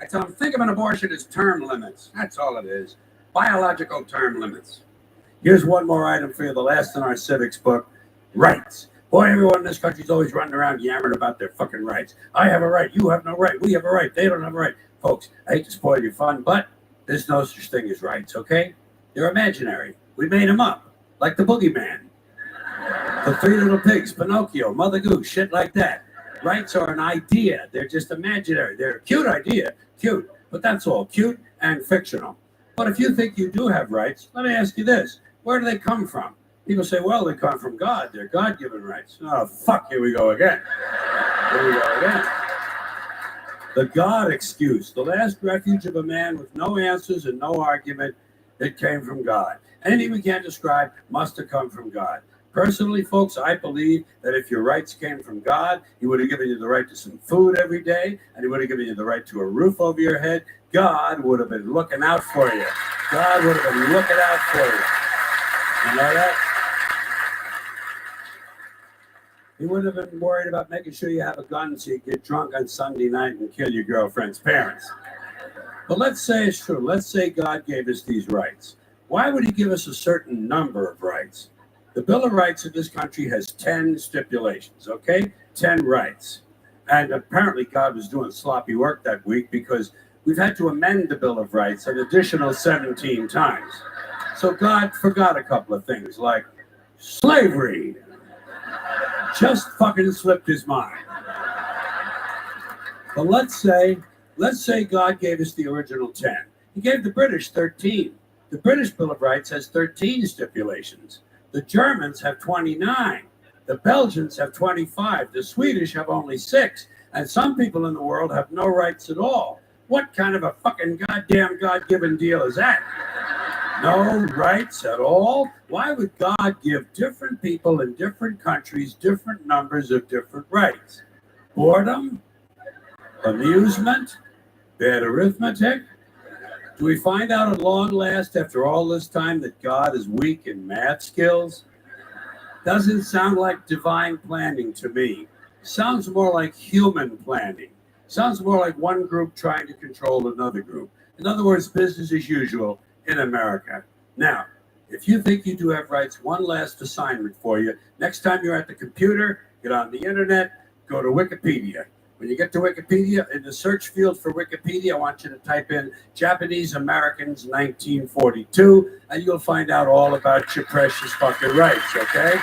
S4: I tell them, think of an abortion as term limits. That's all it is. Biological term limits. Here's one more item for you, the last in our civics book. Rights. Boy, everyone in this country is always running around yammering about their fucking rights. I have a right. You have no right. We have a right. They don't have a right. Folks, I hate to spoil your fun, but there's no such thing as rights, okay? They're imaginary. We made them up, like the Boogeyman, the Three Little Pigs, Pinocchio, Mother Goose, shit like that. Rights are an idea. They're just imaginary. They're a cute idea, cute, but that's all, cute and fictional. But if you think you do have rights, let me ask you this. Where do they come from? People say, well, they come from God. They're God-given rights. Oh, fuck, here we go again. Here we go again. The God excuse, the last refuge of a man with no answers and no argument. It came from God. Anything we can't describe must have come from God. Personally, folks, I believe that if your rights came from God, He would have given you the right to some food every day, and He would have given you the right to a roof over your head. God would have been looking out for you. God would have been looking out for you. You know that? He wouldn't have been worried about making sure you have a gun so you get drunk on Sunday night and kill your girlfriend's parents. But let's say it's true. Let's say God gave us these rights. Why would He give us a certain number of rights? The Bill of Rights of this country has 10 stipulations, okay? 10 rights. And apparently God was doing sloppy work that week because we've had to amend the Bill of Rights an additional 17 times. So God forgot a couple of things like slavery. Just fucking slipped His mind. But let's say God gave us the original 10. He gave the British 13. The British Bill of Rights has 13 stipulations. The Germans have 29. The Belgians have 25. The Swedish have only 6. And some people in the world have no rights at all. What kind of a fucking goddamn God-given deal is that? No rights at all? Why would God give different people in different countries different numbers of different rights? Boredom? Amusement? Bad arithmetic? Do we find out at long last after all this time that God is weak in math skills? Doesn't sound like divine planning to me. Sounds more like human planning. Sounds more like one group trying to control another group. In other words, business as usual in America. Now, if you think you do have rights, one last assignment for you. Next time you're at the computer, get on the internet, go to Wikipedia. When you get to Wikipedia, in the search field for Wikipedia, I want you to type in Japanese Americans 1942, and you'll find out all about your precious fucking rights, okay?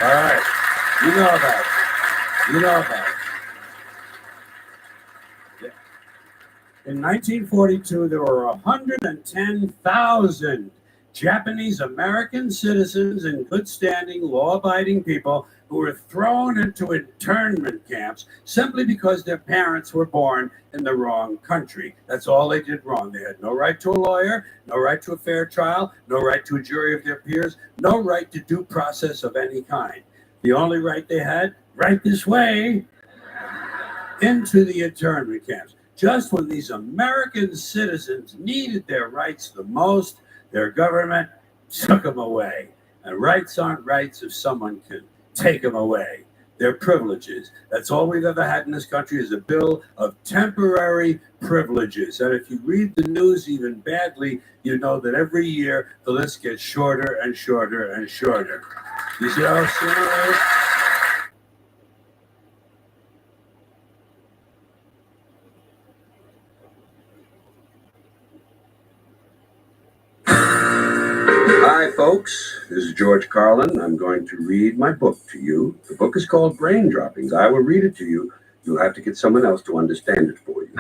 S4: All right. You know about it. You know about it. Yeah. In 1942, there were 110,000 Japanese American citizens and good standing, law-abiding people who were thrown into internment camps simply because their parents were born in the wrong country. That's all they did wrong. They had no right to a lawyer, no right to a fair trial, no right to a jury of their peers, no right to due process of any kind. The only right they had, right this way, into the internment camps. Just when these American citizens needed their rights the most, their government took them away. And rights aren't rights if someone can take them away. They're privileges. That's all we've ever had in this country is a bill of temporary privileges. And if you read the news even badly, you know that every year the list gets shorter and shorter and shorter. You see how similar it is?
S2: Hi, folks. This is George Carlin. I'm going to read my book to you. The book is called Brain Droppings. I will read it to you. You'll have to get someone else to understand it for you.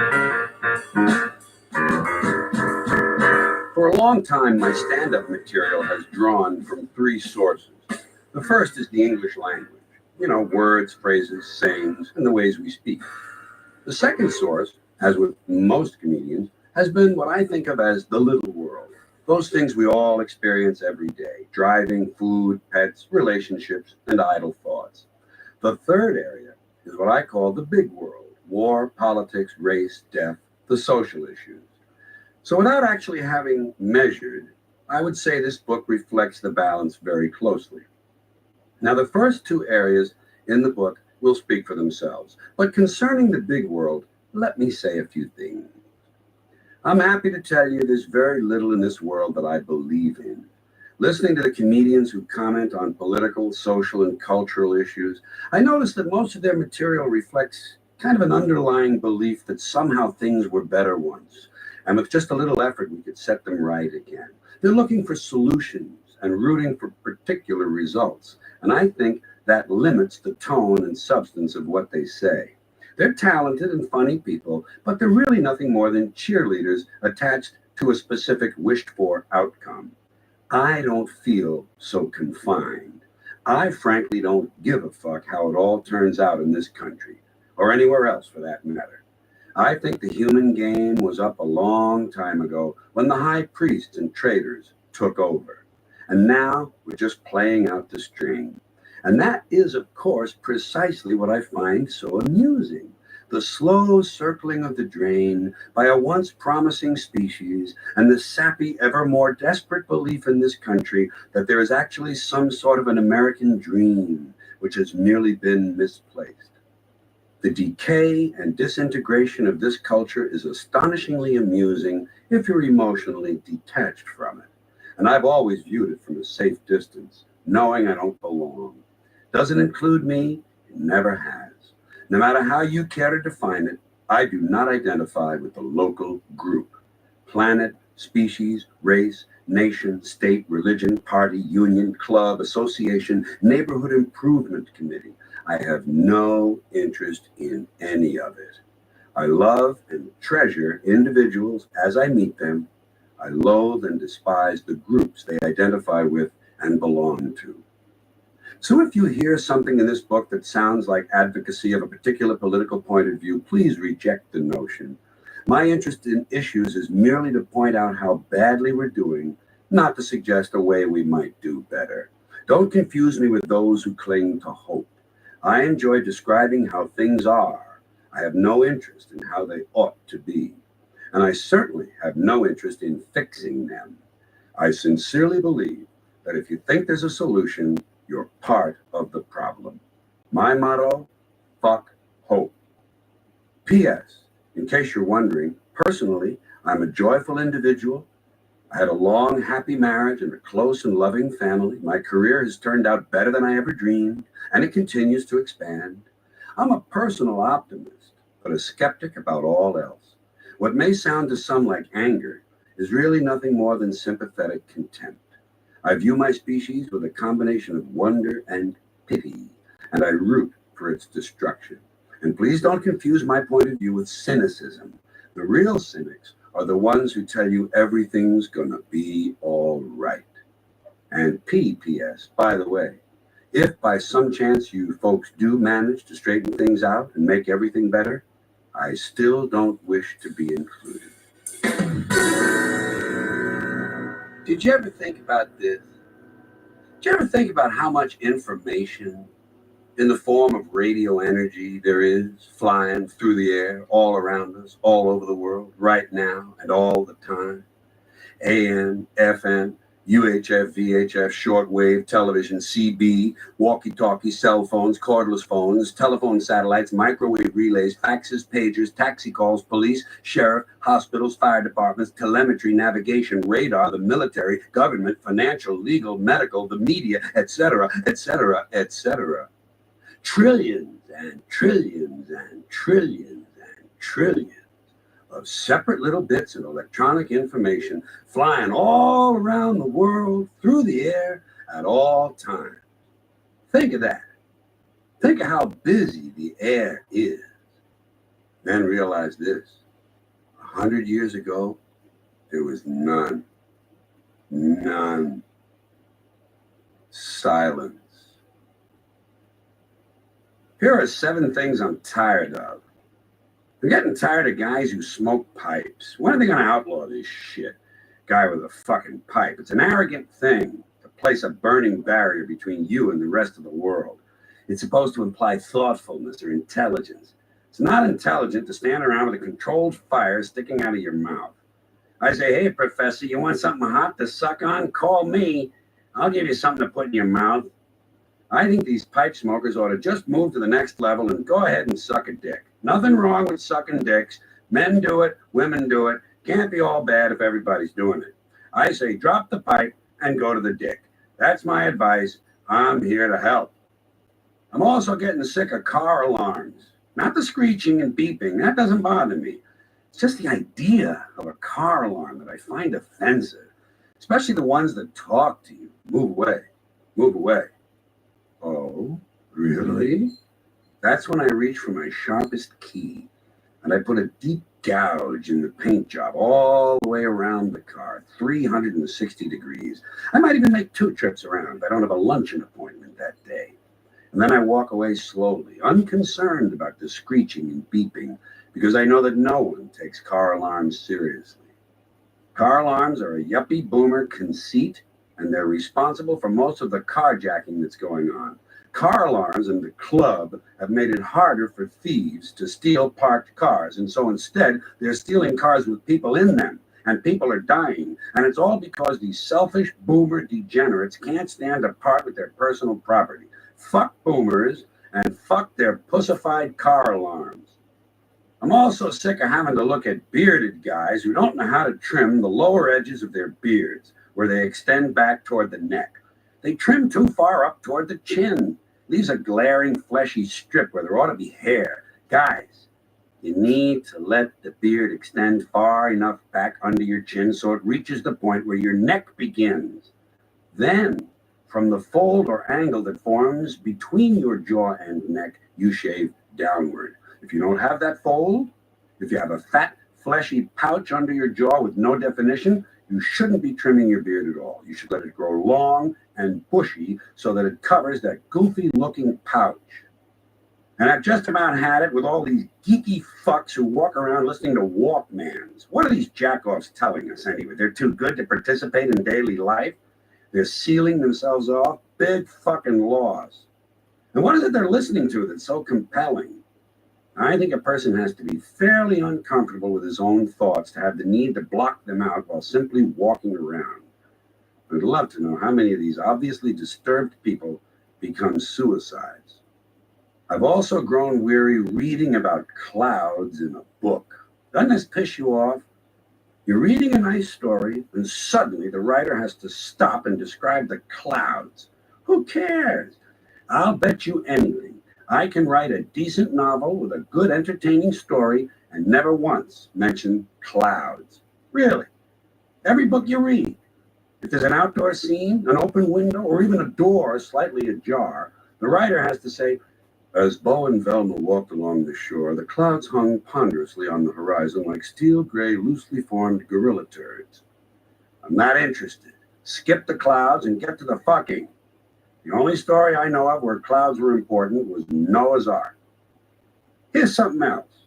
S2: For a long time, my stand-up material has drawn from 3 sources. The first is the English language. You know, words, phrases, sayings, and the ways we speak. The second source, as with most comedians, has been what I think of as the little world. Those things we all experience every day: driving, food, pets, relationships, and idle thoughts. The third area is what I call the big world: war, politics, race, death, the social issues. So without actually having measured, I would say this book reflects the balance very closely. Now, the first 2 areas in the book will speak for themselves. But concerning the big world, let me say a few things. I'm happy to tell you there's very little in this world that I believe in. Listening to the comedians who comment on political, social, and cultural issues, I notice that most of their material reflects kind of an underlying belief that somehow things were better once, and with just a little effort, we could set them right again. They're looking for solutions and rooting for particular results, and I think that limits the tone and substance of what they say. They're talented and funny people, but they're really nothing more than cheerleaders attached to a specific wished-for outcome. I don't feel so confined. I frankly don't give a fuck how it all turns out in this country, or anywhere else for that matter.
S5: I think the human game was up a long time ago when the high priests and traders took over. And now we're just playing out the string. And that is, of course, precisely what I find so amusing. The slow circling of the drain by a once promising species and the sappy, ever more desperate belief in this country that there is actually some sort of an American dream which has merely been misplaced. The decay and disintegration of this culture is astonishingly amusing if you're emotionally detached from it. And I've always viewed it from a safe distance, knowing I don't belong. Doesn't include me, it never has. No matter how you care to define it, I do not identify with the local group. Planet, species, race, nation, state, religion, party, union, club, association, neighborhood improvement committee. I have no interest in any of it. I love and treasure individuals as I meet them. I loathe and despise the groups they identify with and belong to. So if you hear something in this book that sounds like advocacy of a particular political point of view, please reject the notion. My interest in issues is merely to point out how badly we're doing, not to suggest a way we might do better. Don't confuse me with those who cling to hope. I enjoy describing how things are. I have no interest in how they ought to be. And I certainly have no interest in fixing them. I sincerely believe that if you think there's a solution, you're part of the problem. My motto, fuck hope. P.S. In case you're wondering, personally, I'm a joyful individual. I had a long, happy marriage and a close and loving family. My career has turned out better than I ever dreamed, and it continues to expand. I'm a personal optimist, but a skeptic about all else. What may sound to some like anger is really nothing more than sympathetic contempt. I view my species with a combination of wonder and pity, and I root for its destruction. And please don't confuse my point of view with cynicism. The real cynics are the ones who tell you everything's gonna be all right. And P.S., by the way, if by some chance you folks do manage to straighten things out and make everything better, I still don't wish to be included. Did you ever think about this? Did you ever think about how much information in the form of radio energy there is flying through the air all around us, all over the world, right now and all the time? AM, FM, UHF, VHF, shortwave, television, CB, walkie-talkie, cell phones, cordless phones, telephone satellites, microwave relays, faxes, pagers, taxi calls, police, sheriff, hospitals, fire departments, telemetry, navigation, radar, the military, government, financial, legal, medical, the media, etc., etc., etc. Trillions and trillions and trillions and trillions of separate little bits of electronic information flying all around the world through the air at all times. Think of that. Think of how busy the air is. Then realize this. 100 years ago, there was none. None. Silence. Here are 7 things I'm tired of. I'm getting tired of guys who smoke pipes. When are they going to outlaw this shit? Guy with a fucking pipe. It's an arrogant thing to place a burning barrier between you and the rest of the world. It's supposed to imply thoughtfulness or intelligence. It's not intelligent to stand around with a controlled fire sticking out of your mouth. I say, hey, Professor, you want something hot to suck on? Call me. I'll give you something to put in your mouth. I think these pipe smokers ought to just move to the next level and go ahead and suck a dick. Nothing wrong with sucking dicks. Men do it, women do it. Can't be all bad if everybody's doing it. I say drop the pipe and go to the dick. That's my advice. I'm here to help. I'm also getting sick of car alarms. Not the screeching and beeping. That doesn't bother me. It's just the idea of a car alarm that I find offensive, especially the ones that talk to you. Move away. Move away. Oh, really? That's when I reach for my sharpest key and I put a deep gouge in the paint job all the way around the car, 360 degrees. I might even make 2 trips around. I don't have a luncheon appointment that day. And then I walk away slowly, unconcerned about the screeching and beeping, because I know that no one takes car alarms seriously. Car alarms are a yuppie boomer conceit, and they're responsible for most of the carjacking that's going on. Car alarms and the club have made it harder for thieves to steal parked cars, and so instead they're stealing cars with people in them, and people are dying. And it's all because these selfish boomer degenerates can't stand to part with their personal property. Fuck boomers and fuck their pussified car alarms. I'm also sick of having to look at bearded guys who don't know how to trim the lower edges of their beards, where they extend back toward the neck. They trim too far up toward the chin. Leaves a glaring, fleshy strip where there ought to be hair. Guys, you need to let the beard extend far enough back under your chin so it reaches the point where your neck begins. Then, from the fold or angle that forms between your jaw and neck, you shave downward. If you don't have that fold, if you have a fat, fleshy pouch under your jaw with no definition, you shouldn't be trimming your beard at all. You should let it grow long and bushy so that it covers that goofy-looking pouch. And I've just about had it with all these geeky fucks who walk around listening to Walkmans. What are these jackoffs telling us anyway? They're too good to participate in daily life? They're sealing themselves off? Big fucking loss. And what is it they're listening to that's so compelling? I think a person has to be fairly uncomfortable with his own thoughts to have the need to block them out while simply walking around. I'd love to know how many of these obviously disturbed people become suicides. I've also grown weary reading about clouds in a book. Doesn't this piss you off? You're reading a nice story, and suddenly the writer has to stop and describe the clouds. Who cares? I'll bet you anything I can write a decent novel with a good, entertaining story and never once mention clouds. Really. Every book you read, if there's an outdoor scene, an open window, or even a door slightly ajar, the writer has to say, as Bo and Velma walked along the shore, the clouds hung ponderously on the horizon like steel gray, loosely formed gorilla turds. I'm not interested. Skip the clouds and get to the fucking. The only story I know of where clouds were important was Noah's Ark. Here's something else.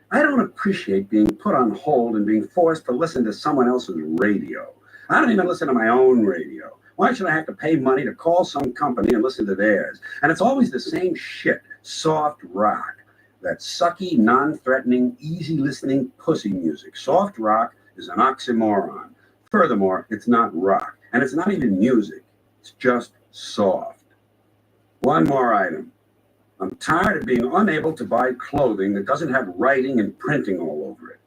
S5: I don't appreciate being put on hold and being forced to listen to someone else's radio. I don't even listen to my own radio. Why should I have to pay money to call some company and listen to theirs? And it's always the same shit, soft rock. That sucky, non-threatening, easy-listening pussy music. Soft rock is an oxymoron. Furthermore, it's not rock. And it's not even music. It's just soft. One more item. I'm tired of being unable to buy clothing that doesn't have writing and printing all over it.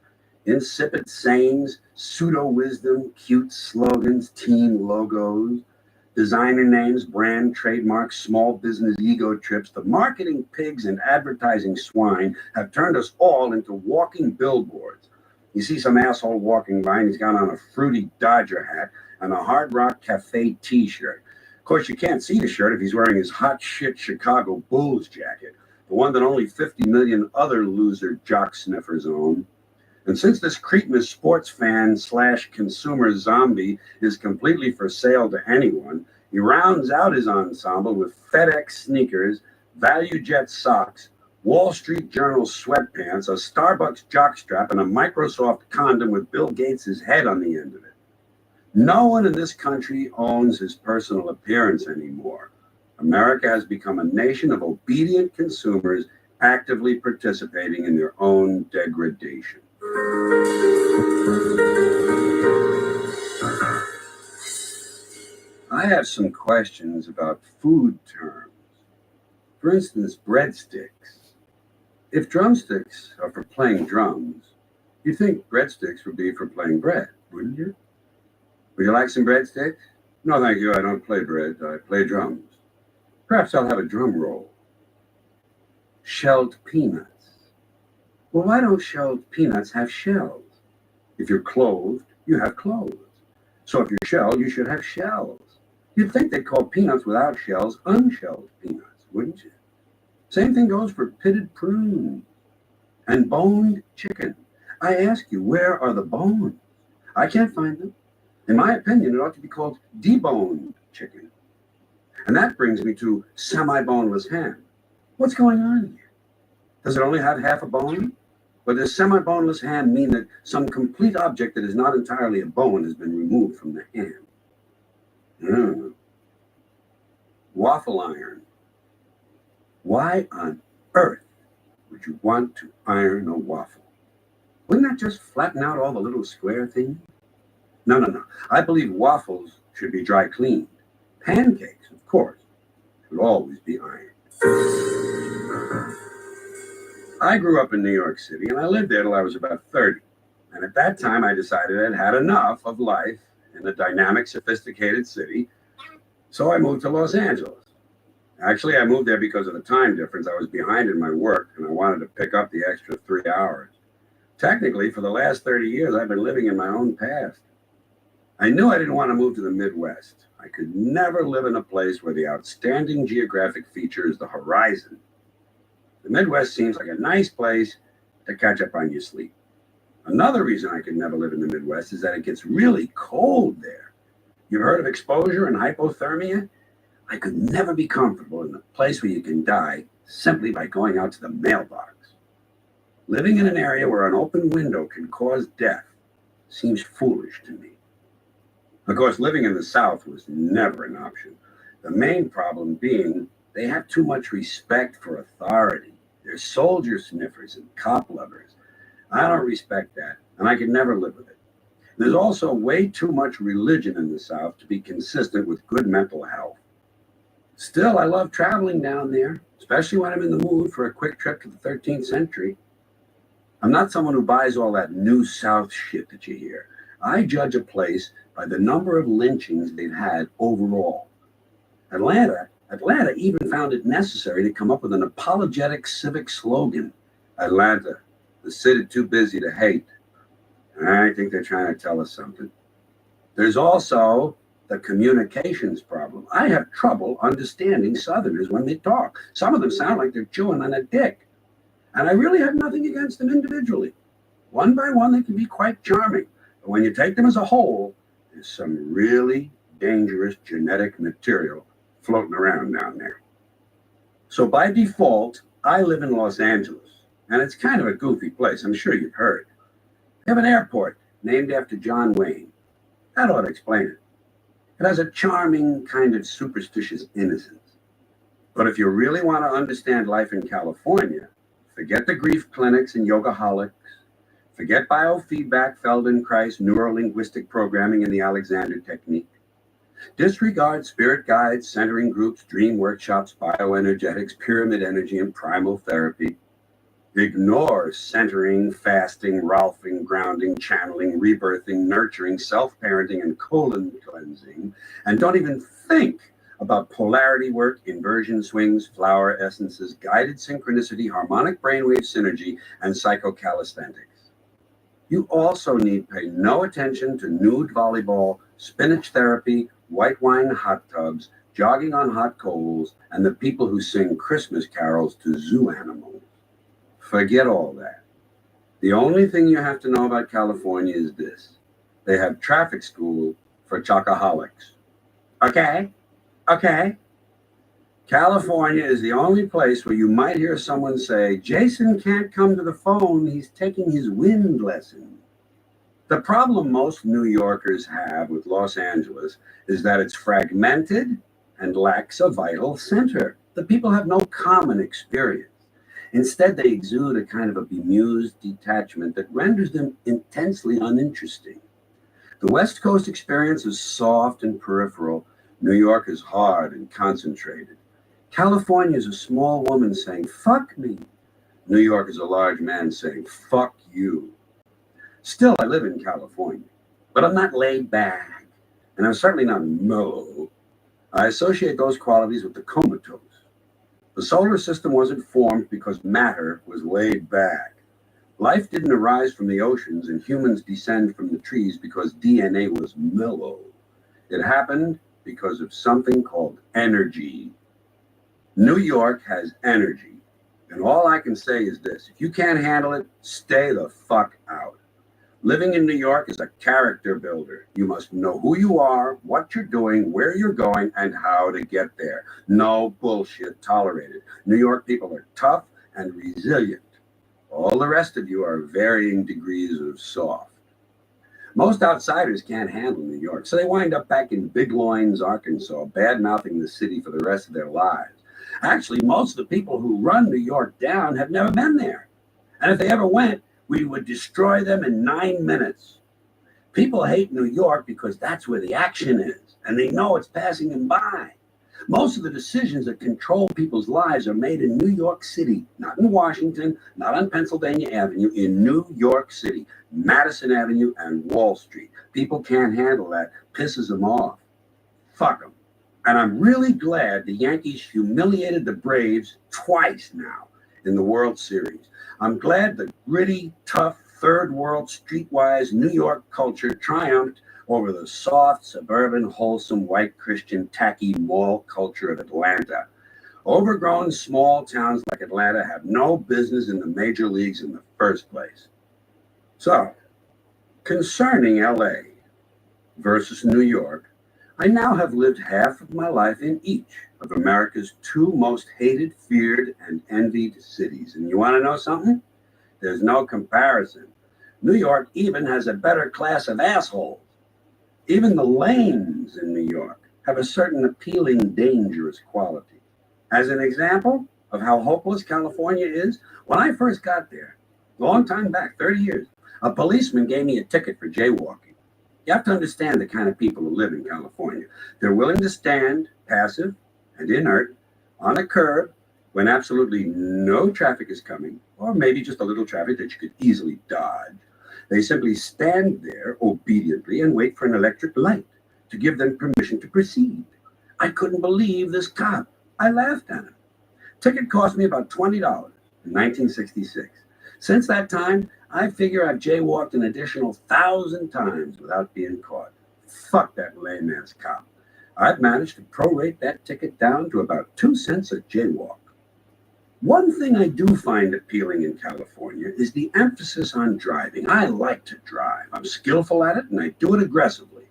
S5: Insipid sayings, pseudo-wisdom, cute slogans, teen logos, designer names, brand trademarks, small business ego trips. The marketing pigs and advertising swine have turned us all into walking billboards. You see some asshole walking by and he's got on a fruity Dodger hat and a Hard Rock Cafe t-shirt. Of course, you can't see the shirt if he's wearing his hot shit Chicago Bulls jacket, the one that only 50 million other loser jock sniffers own. And since this cretinous sports fan / consumer zombie is completely for sale to anyone, he rounds out his ensemble with FedEx sneakers, ValueJet socks, Wall Street Journal sweatpants, a Starbucks jockstrap, and a Microsoft condom with Bill Gates' head on the end of it. No one in this country owns his personal appearance anymore. America has become a nation of obedient consumers actively participating in their own degradation. I have some questions about food terms. For instance, breadsticks. If drumsticks are for playing drums, you'd think breadsticks would be for playing bread, wouldn't you? Would you like some breadsticks? No, thank you. I don't play bread. I play drums. Perhaps I'll have a drum roll. Shelled peanuts. Well, why don't shelled peanuts have shells? If you're clothed, you have clothes. So if you're shelled, you should have shells. You'd think they'd call peanuts without shells unshelled peanuts, wouldn't you? Same thing goes for pitted prunes and boned chicken. I ask you, where are the bones? I can't find them. In my opinion, it ought to be called deboned chicken. And that brings me to semi-boneless ham. What's going on here? Does it only have half a bone? But does semi-boneless ham mean that some complete object that is not entirely a bone has been removed from the ham? Waffle iron. Why on earth would you want to iron a waffle? Wouldn't that just flatten out all the little square things? No. I believe waffles should be dry cleaned. Pancakes, of course, should always be ironed. I grew up in New York City, and I lived there till I was about 30. And at that time, I decided I'd had enough of life in a dynamic, sophisticated city, so I moved to Los Angeles. Actually, I moved there because of the time difference. I was behind in my work, and I wanted to pick up the extra 3 hours. Technically, for the last 30 years, I've been living in my own past. I knew I didn't want to move to the Midwest. I could never live in a place where the outstanding geographic feature is the horizon. The Midwest seems like a nice place to catch up on your sleep. Another reason I could never live in the Midwest is that it gets really cold there. You've heard of exposure and hypothermia? I could never be comfortable in a place where you can die simply by going out to the mailbox. Living in an area where an open window can cause death seems foolish to me. Of course, living in the South was never an option. The main problem being they have too much respect for authority. They're soldier sniffers and cop lovers. I don't respect that, and I could never live with it. There's also way too much religion in the South to be consistent with good mental health. Still, I love traveling down there, especially when I'm in the mood for a quick trip to the 13th century. I'm not someone who buys all that New South shit that you hear. I judge a place by the number of lynchings they've had overall. Atlanta even found it necessary to come up with an apologetic civic slogan. Atlanta, the city too busy to hate. I think they're trying to tell us something. There's also the communications problem. I have trouble understanding Southerners when they talk. Some of them sound like they're chewing on a dick. And I really have nothing against them individually. One by one, they can be quite charming. But when you take them as a whole, there's some really dangerous genetic material floating around down there. So by default, I live in Los Angeles. And it's kind of a goofy place. I'm sure you've heard. They have an airport named after John Wayne. That ought to explain it. It has a charming kind of superstitious innocence. But if you really want to understand life in California, forget the grief clinics and yogaholics. Forget biofeedback, Feldenkrais, neurolinguistic programming, and the Alexander technique. Disregard spirit guides, centering groups, dream workshops, bioenergetics, pyramid energy, and primal therapy. Ignore centering, fasting, Rolfing, grounding, channeling, rebirthing, nurturing, self-parenting, and colon cleansing. And don't even think about polarity work, inversion swings, flower essences, guided synchronicity, harmonic brainwave synergy, and psychocalisthenics. You also need pay no attention to nude volleyball, spinach therapy, white wine hot tubs, jogging on hot coals, and the people who sing Christmas carols to zoo animals. Forget all that. The only thing you have to know about California is this. They have traffic school for chocoholics. Okay? California is the only place where you might hear someone say, Jason can't come to the phone, he's taking his wind lesson. The problem most New Yorkers have with Los Angeles is that it's fragmented and lacks a vital center. The people have no common experience. Instead, they exude a kind of a bemused detachment that renders them intensely uninteresting. The West Coast experience is soft and peripheral. New York is hard and concentrated. California is a small woman saying, fuck me. New York is a large man saying, fuck you. Still, I live in California, but I'm not laid back, and I'm certainly not mellow. I associate those qualities with the comatose. The solar system wasn't formed because matter was laid back. Life didn't arise from the oceans and humans descend from the trees because DNA was mellow. It happened because of something called energy. New York has energy, and all I can say is this. If you can't handle it, stay the fuck out. Living in New York is a character builder. You must know who you are, what you're doing, where you're going, and how to get there. No bullshit tolerated. New York people are tough and resilient. All the rest of you are varying degrees of soft. Most outsiders can't handle New York, so they wind up back in Big Loins, Arkansas, bad-mouthing the city for the rest of their lives. Actually, most of the people who run New York down have never been there. And if they ever went, we would destroy them in 9 minutes. People hate New York because that's where the action is, and they know it's passing them by. Most of the decisions that control people's lives are made in New York City, not in Washington, not on Pennsylvania Avenue, in New York City, Madison Avenue and Wall Street. People can't handle that, pisses them off. Fuck them. And I'm really glad the Yankees humiliated the Braves twice now in the World Series. I'm glad the gritty, tough, third world, streetwise New York culture triumphed over the soft, suburban, wholesome, white Christian, tacky mall culture of Atlanta. Overgrown small towns like Atlanta have no business in the major leagues in the first place. So, concerning LA versus New York, I now have lived half of my life in each of America's two most hated, feared, and envied cities. And you want to know something? There's no comparison. New York even has a better class of assholes. Even the lanes in New York have a certain appealing, dangerous quality. As an example of how hopeless California is, when I first got there, a long time back, 30 years, a policeman gave me a ticket for jaywalking. You have to understand the kind of people who live in California. They're willing to stand passive and inert on a curb when absolutely no traffic is coming, or maybe just a little traffic that you could easily dodge. They simply stand there obediently and wait for an electric light to give them permission to proceed. I couldn't believe this cop. I laughed at him. Ticket cost me about $20 in 1966. Since that time, I figure I've jaywalked an additional 1,000 times without being caught. Fuck that lame-ass cop. I've managed to prorate that ticket down to about 2 cents a jaywalk. One thing I do find appealing in California is the emphasis on driving. I like to drive. I'm skillful at it, and I do it aggressively.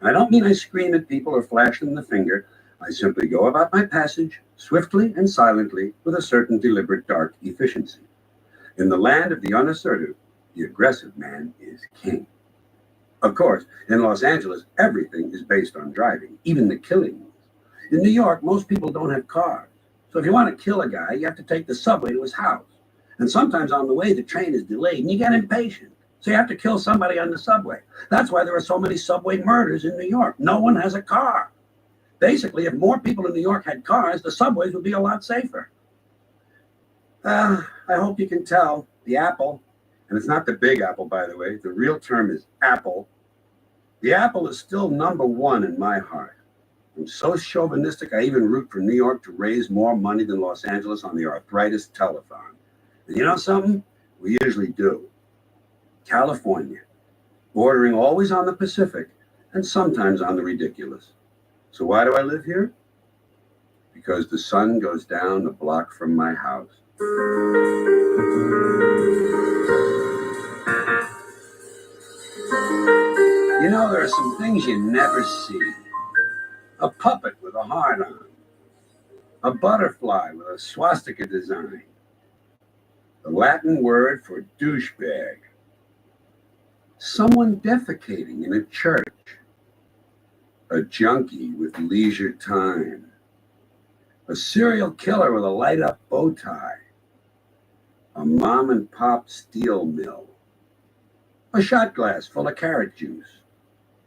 S5: And I don't mean I scream at people or flash them the finger. I simply go about my passage swiftly and silently with a certain deliberate dark efficiency. In the land of the unassertive, the aggressive man is king. Of course, in Los Angeles, everything is based on driving, even the killings. In New York, most people don't have cars. So if you want to kill a guy, you have to take the subway to his house. And sometimes on the way, the train is delayed and you get impatient. So you have to kill somebody on the subway. That's why there are so many subway murders in New York. No one has a car. Basically, if more people in New York had cars, the subways would be a lot safer. I hope you can tell the apple, and it's not the big apple, by the way. The real term is apple. The apple is still number one in my heart. I'm so chauvinistic, I even root for New York to raise more money than Los Angeles on the arthritis telethon. And you know something? We usually do. California, bordering always on the Pacific and sometimes on the ridiculous. So why do I live here? Because the sun goes down a block from my house. You know, there are some things you never see. A puppet with a heart on. A butterfly with a swastika design. The Latin word for douchebag. Someone defecating in a church. A junkie with leisure time. A serial killer with a light-up bow tie. A mom-and-pop steel mill. A shot glass full of carrot juice.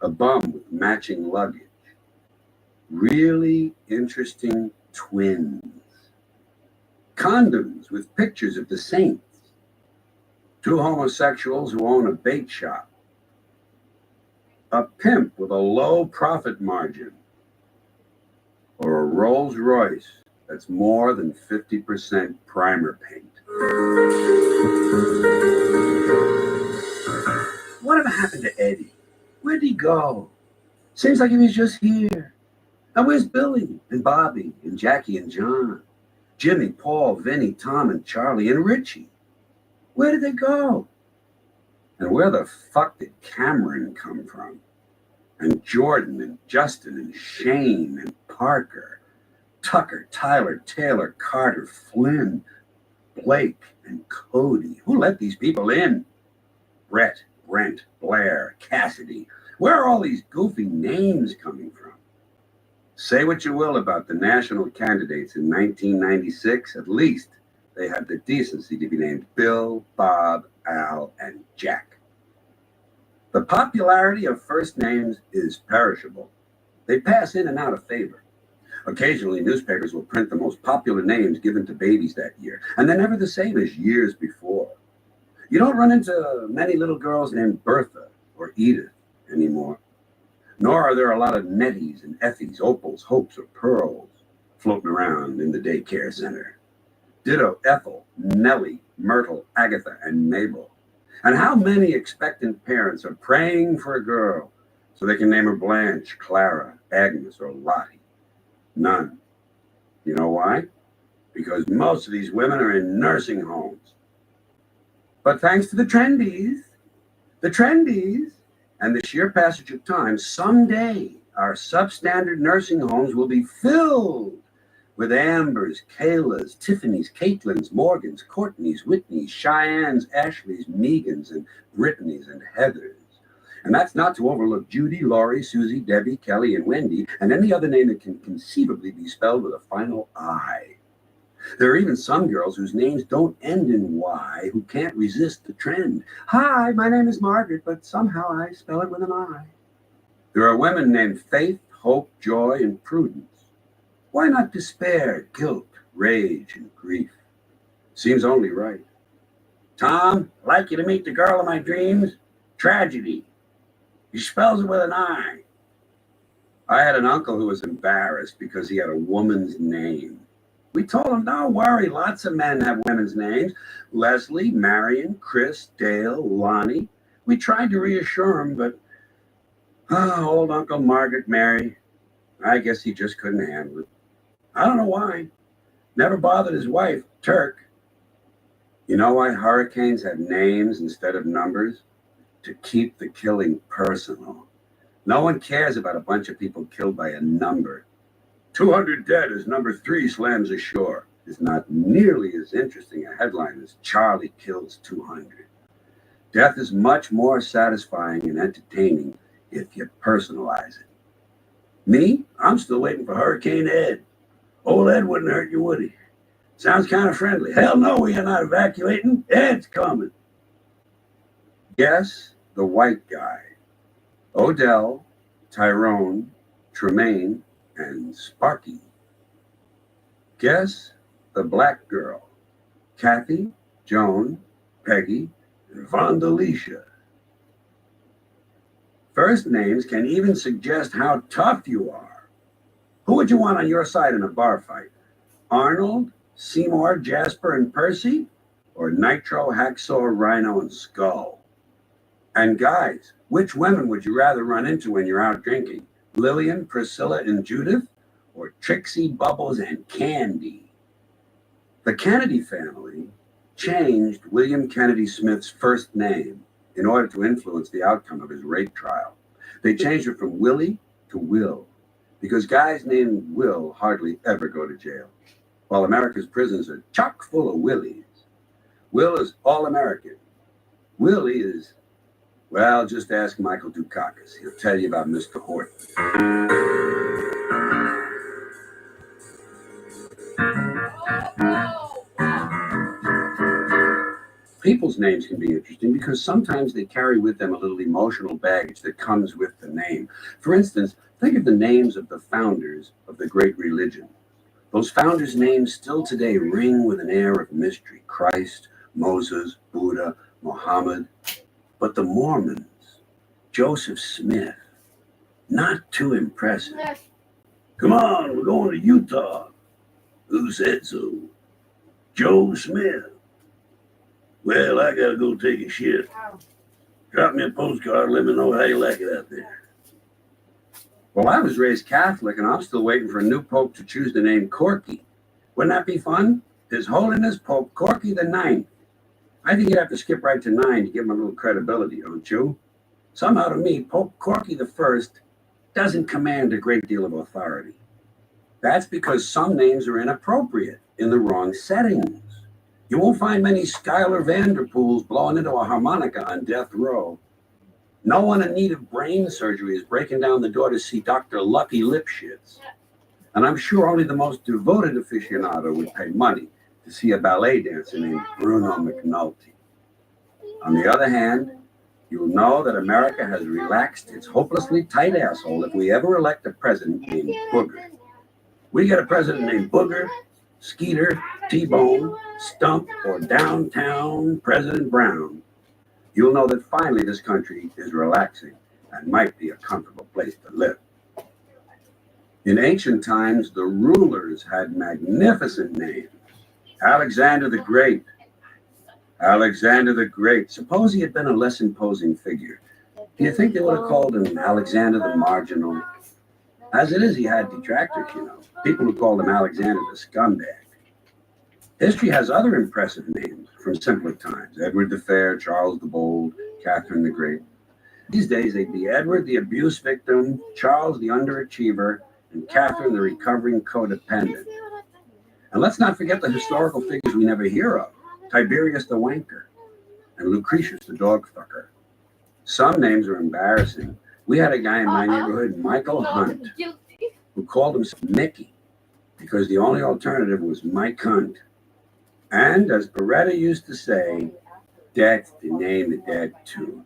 S5: A bum with matching luggage. Really interesting twins. Condoms with pictures of the saints. Two homosexuals who own a bait shop. A pimp with a low profit margin. Or a Rolls Royce that's more than 50% primer paint. Whatever happened to Eddie? Where'd he go? Seems like he was just here. And where's Billy and Bobby and Jackie and John? Jimmy, Paul, Vinny, Tom, and Charlie, and Richie? Where did they go? And where the fuck did Cameron come from? And Jordan, and Justin, and Shane, and Parker, Tucker, Tyler, Taylor, Carter, Flynn. Blake and Cody. Who let these people in? Brett, Brent, Blair, Cassidy. Where are all these goofy names coming from? Say what you will about the national candidates in 1996, at least they had the decency to be named Bill, Bob, Al, and Jack. The popularity of first names is perishable. They pass in and out of favor. Occasionally, newspapers will print the most popular names given to babies that year, and they're never the same as years before. You don't run into many little girls named Bertha or Edith anymore. Nor are there a lot of Netties and Effies, Opals, Hopes, or Pearls floating around in the daycare center. Ditto Ethel, Nellie, Myrtle, Agatha, and Mabel. And how many expectant parents are praying for a girl so they can name her Blanche, Clara, Agnes, or Lottie? None. You know why? Because most of these women are in nursing homes. But thanks to the trendies, and the sheer passage of time, someday our substandard nursing homes will be filled with Ambers, Kaylas, Tiffany's, Caitlins, Morgans, Courtneys, Whitneys, Cheyennes, Ashleys, Megans, and Brittany's, and Heathers. And that's not to overlook Judy, Laurie, Susie, Debbie, Kelly, and Wendy, and any other name that can conceivably be spelled with a final I. There are even some girls whose names don't end in Y who can't resist the trend. Hi, my name is Margaret, but somehow I spell it with an I. There are women named Faith, Hope, Joy, and Prudence. Why not despair, guilt, rage, and grief? Seems only right. Tom, I'd like you to meet the girl of my dreams. Tragedy. He spells it with an I. I had an uncle who was embarrassed because he had a woman's name. We told him, don't worry, lots of men have women's names. Leslie, Marion, Chris, Dale, Lonnie. We tried to reassure him, but old Uncle Margaret Mary, I guess he just couldn't handle it. I don't know why. Never bothered his wife, Turk. You know why hurricanes have names instead of numbers? To keep the killing personal. No one cares about a bunch of people killed by a number. 200 dead as number 3 slams ashore is not nearly as interesting a headline as Charlie kills 200. Death is much more satisfying and entertaining if you personalize it. Me? I'm still waiting for Hurricane Ed. Old Ed wouldn't hurt you, would he? Sounds kind of friendly. Hell no, we are not evacuating. Ed's coming. Guess the white guy. Odell, Tyrone, Tremaine, and Sparky. Guess the black girl. Kathy, Joan, Peggy, and Vondelicia. First names can even suggest how tough you are. Who would you want on your side in a bar fight? Arnold, Seymour, Jasper, and Percy? Or Nitro, Hacksaw, Rhino, and Skull? And guys, which women would you rather run into when you're out drinking? Lillian, Priscilla, and Judith? Or Trixie, Bubbles, and Candy? The Kennedy family changed William Kennedy Smith's first name in order to influence the outcome of his rape trial. They changed it from Willie to Will, because guys named Will hardly ever go to jail, while America's prisons are chock full of Willies. Will is all-American. Willie is, well, just ask Michael Dukakis. He'll tell you about Mr. Horton. People's names can be interesting because sometimes they carry with them a little emotional baggage that comes with the name. For instance, think of the names of the founders of the great religion. Those founders' names still today ring with an air of mystery. Christ, Moses, Buddha, Muhammad. But the Mormons, Joseph Smith, not too impressive. Come on, we're going to Utah. Who said so? Joe Smith. Well, I gotta go take a shit. Drop me a postcard, let me know how you like it out there. Well, I was raised Catholic, and I'm still waiting for a new pope to choose the name Corky. Wouldn't that be fun? His Holiness Pope Corky the Ninth. I think you'd have to skip right to 9 to give him a little credibility, don't you? Somehow to me, Pope Corky the First doesn't command a great deal of authority. That's because some names are inappropriate in the wrong settings. You won't find many Skylar Vanderpools blowing into a harmonica on death row. No one in need of brain surgery is breaking down the door to see Dr. Lucky Lipschitz. And I'm sure only the most devoted aficionado would pay money to see a ballet dancer named Bruno McNulty. On the other hand, you'll know that America has relaxed its hopelessly tight asshole if we ever elect a president named Booger. We get a president named Booger, Skeeter, T-Bone, Stump, or Downtown President Brown. You'll know that finally this country is relaxing and might be a comfortable place to live. In ancient times, the rulers had magnificent names. Alexander the Great. Alexander the Great. Suppose he had been a less imposing figure. Do you think they would have called him Alexander the Marginal? As it is, he had detractors, you know. People who called him Alexander the Scumbag. History has other impressive names from simpler times. Edward the Fair, Charles the Bold, Catherine the Great. These days, they'd be Edward the abuse victim, Charles the underachiever, and Catherine the recovering codependent. And let's not forget the historical figures we never hear of. Tiberius the wanker and Lucretius the dog fucker. Some names are embarrassing. We had a guy in my neighborhood, Michael Hunt, who called himself Mickey because the only alternative was Mike Hunt. And as Beretta used to say, that's the name of that too.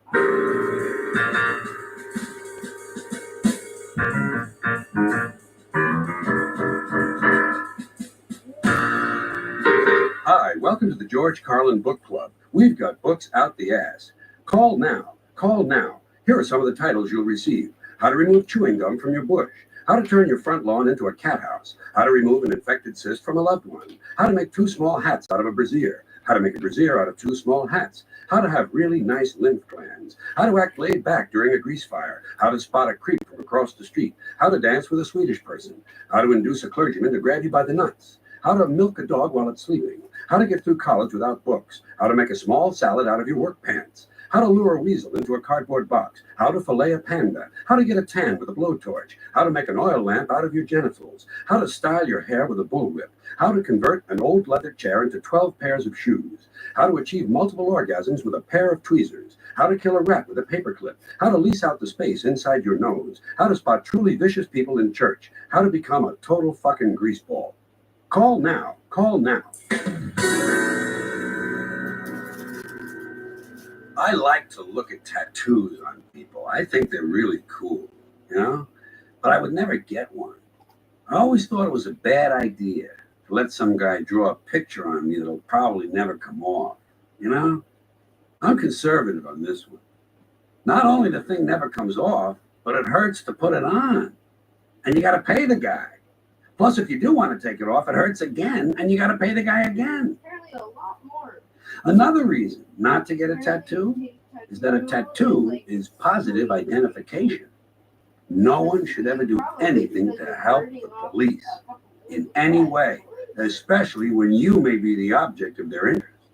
S5: Hi, welcome to the George Carlin Book Club. We've got books out the ass. Call now. Call now. Here are some of the titles you'll receive. How to remove chewing gum from your bush. How to turn your front lawn into a cat house. How to remove an infected cyst from a loved one. How to make 2 small hats out of a brassiere. How to make a brassiere out of 2 small hats. How to have really nice lymph glands. How to act laid back during a grease fire. How to spot a creep from across the street. How to dance with a Swedish person. How to induce a clergyman to grab you by the nuts. How to milk a dog while it's sleeping. How to get through college without books. How to make a small salad out of your work pants. How to lure a weasel into a cardboard box. How to fillet a panda. How to get a tan with a blowtorch. How to make an oil lamp out of your genitals. How to style your hair with a bullwhip. How to convert an old leather chair into 12 pairs of shoes. How to achieve multiple orgasms with a pair of tweezers. How to kill a rat with a paperclip. How to lease out the space inside your nose. How to spot truly vicious people in church. How to become a total fucking greaseball. Call now. Call now. I like to look at tattoos on people. I think they're really cool, you know? But I would never get one. I always thought it was a bad idea to let some guy draw a picture on me that'll probably never come off, you know? I'm conservative on this one. Not only the thing never comes off, but it hurts to put it on. And you got to pay the guy. Plus, if you do want to take it off, it hurts again, and you got to pay the guy again.
S1: Apparently a lot more.
S5: Another reason not to get a tattoo is that a tattoo is positive identification. No one should ever do anything to help the police in any way, especially when you may be the object of their interest.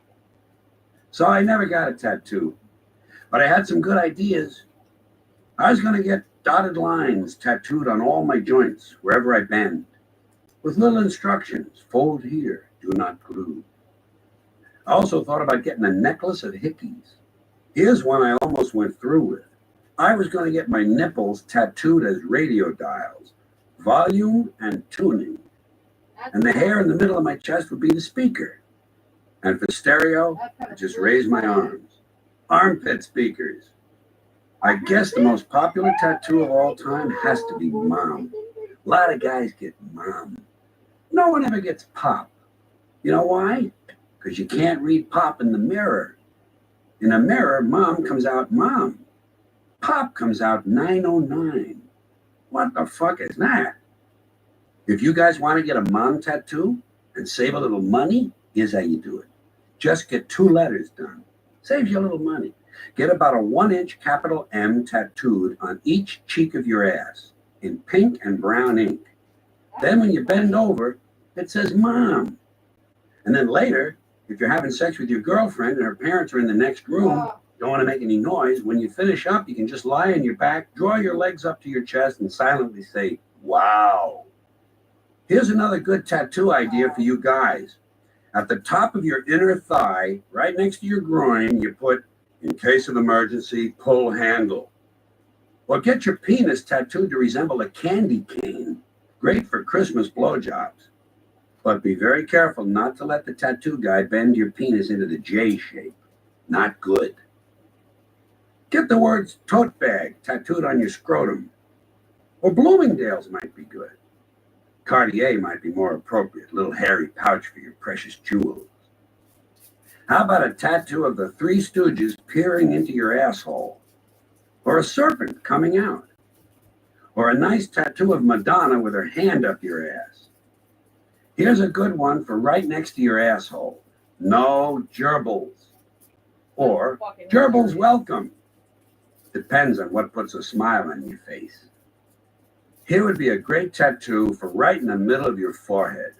S5: So I never got a tattoo, but I had some good ideas. I was going to get dotted lines tattooed on all my joints, wherever I bend, with little instructions: fold here, do not glue. I also thought about getting a necklace of hickeys. Here's one I almost went through with. I was going to get my nipples tattooed as radio dials, volume and tuning. And the hair in the middle of my chest would be the speaker. And for stereo, I just raised my arms. Armpit speakers. I guess the most popular tattoo of all time has to be Mom. A lot of guys get Mom. No one ever gets Pop. You know why? Because you can't read Pop in the mirror. In a mirror, Mom comes out Mom. Pop comes out 909. What the fuck is that? If you guys want to get a Mom tattoo and save a little money, here's how you do it. Just get 2 letters done. Saves you a little money. Get about a 1-inch capital M tattooed on each cheek of your ass in pink and brown ink. Then when you bend over, it says Mom. And then later, if you're having sex with your girlfriend and her parents are in the next room, don't want to make any noise, when you finish up, you can just lie on your back, draw your legs up to your chest, and silently say, wow. Here's another good tattoo idea for you guys. At the top of your inner thigh, right next to your groin, you put, in case of emergency, pull handle. Or get your penis tattooed to resemble a candy cane. Great for Christmas blowjobs. But be very careful not to let the tattoo guy bend your penis into the J shape. Not good. Get the words tote bag tattooed on your scrotum. Or Bloomingdale's might be good. Cartier might be more appropriate, a little hairy pouch for your precious jewels. How about a tattoo of the Three Stooges peering into your asshole? Or a serpent coming out? Or a nice tattoo of Madonna with her hand up your ass? Here's a good one for right next to your asshole. No gerbils. Or gerbils welcome. Depends on what puts a smile on your face. Here would be a great tattoo for right in the middle of your forehead.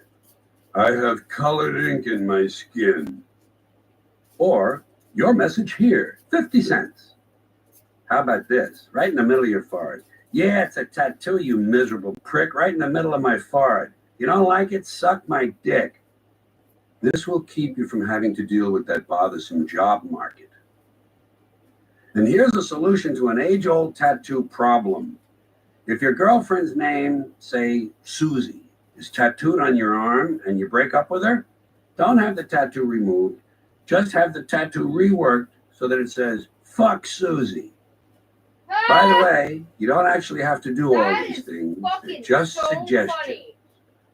S5: I have colored ink in my skin. Or your message here, 50 cents. How about this? Right in the middle of your forehead. Yeah, it's a tattoo, you miserable prick, right in the middle of my forehead. You don't like it? Suck my dick. This will keep you from having to deal with that bothersome job market. And here's a solution to an age-old tattoo problem. If your girlfriend's name, say Susie, is tattooed on your arm and you break up with her, don't have the tattoo removed. Just have the tattoo reworked so that it says, fuck Susie. By the way, you don't actually have to do all these things. They're just suggestions.
S1: Funny.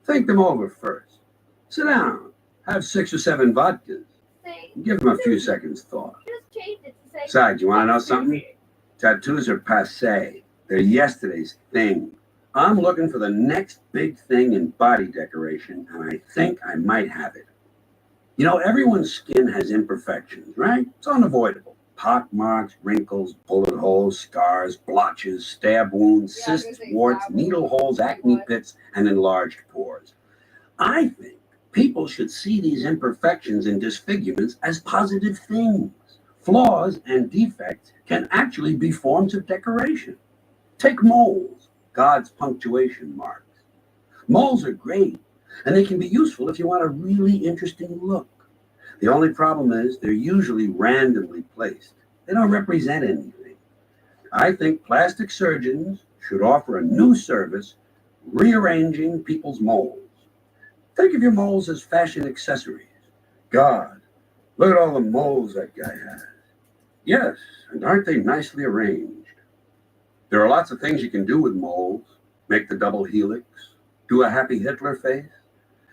S5: Think them over first. Sit down. Have 6 or 7 vodkas. Give them a few seconds thought. Besides, you want to know something? Tattoos are passé. They're yesterday's thing. I'm looking for the next big thing in body decoration, and I think I might have it. You know, everyone's skin has imperfections, right? It's unavoidable. Pock marks, wrinkles, bullet holes, scars, blotches, stab wounds, cysts, warts, needle holes, acne pits, and enlarged pores. I think people should see these imperfections and disfigurements as positive things. Flaws and defects can actually be forms of decoration. Take moles, God's punctuation marks. Moles are great, and they can be useful if you want a really interesting look. The only problem is they're usually randomly placed. They don't represent anything. I think plastic surgeons should offer a new service, rearranging people's moles. Think of your moles as fashion accessories. God, look at all the moles that guy has. Yes, and aren't they nicely arranged? There are lots of things you can do with moles. Make the double helix, do a happy Hitler face,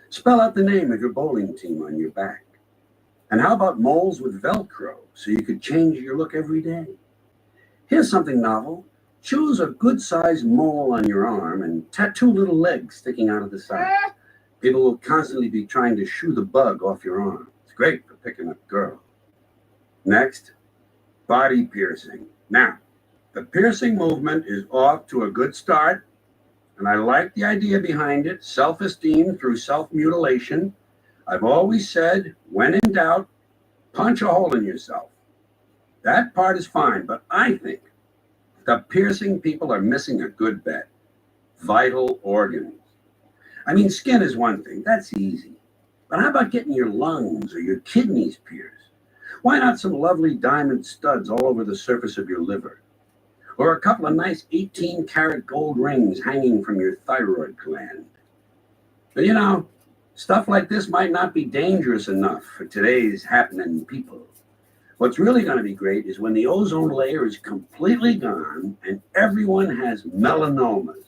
S5: spell out the name of your bowling team on your back. And how about moles with Velcro so you could change your look every day? Here's something novel. Choose a good-sized mole on your arm and tattoo little legs sticking out of the side. People will constantly be trying to shoo the bug off your arm. It's great for picking up girls. Next, body piercing. Now, the piercing movement is off to a good start, and I like the idea behind it, self-esteem through self-mutilation. I've always said, when in doubt, punch a hole in yourself. That part is fine, but I think the piercing people are missing a good bet. Vital organs. I mean, skin is one thing, that's easy. But how about getting your lungs or your kidneys pierced? Why not some lovely diamond studs all over the surface of your liver? Or a couple of nice 18-karat gold rings hanging from your thyroid gland? But you know, stuff like this might not be dangerous enough for today's happening people. What's really going to be great is when the ozone layer is completely gone and everyone has melanomas.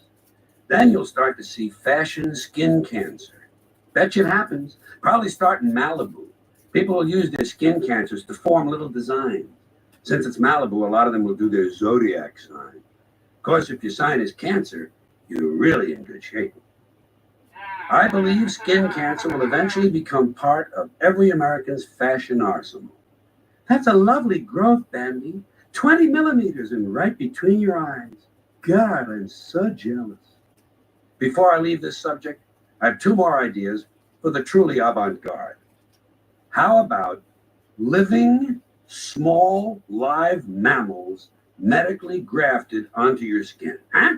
S5: Then you'll start to see fashion skin cancer. Bet you it happens. Probably start in Malibu. People will use their skin cancers to form little designs. Since it's Malibu, a lot of them will do their zodiac sign. Of course, if your sign is Cancer, you're really in good shape. I believe skin cancer will eventually become part of every American's fashion arsenal. That's a lovely growth, Bambi. 20 millimeters and right between your eyes. God, I'm so jealous. Before I leave this subject, I have 2 more ideas for the truly avant-garde. How about living, small, live mammals medically grafted onto your skin? Huh?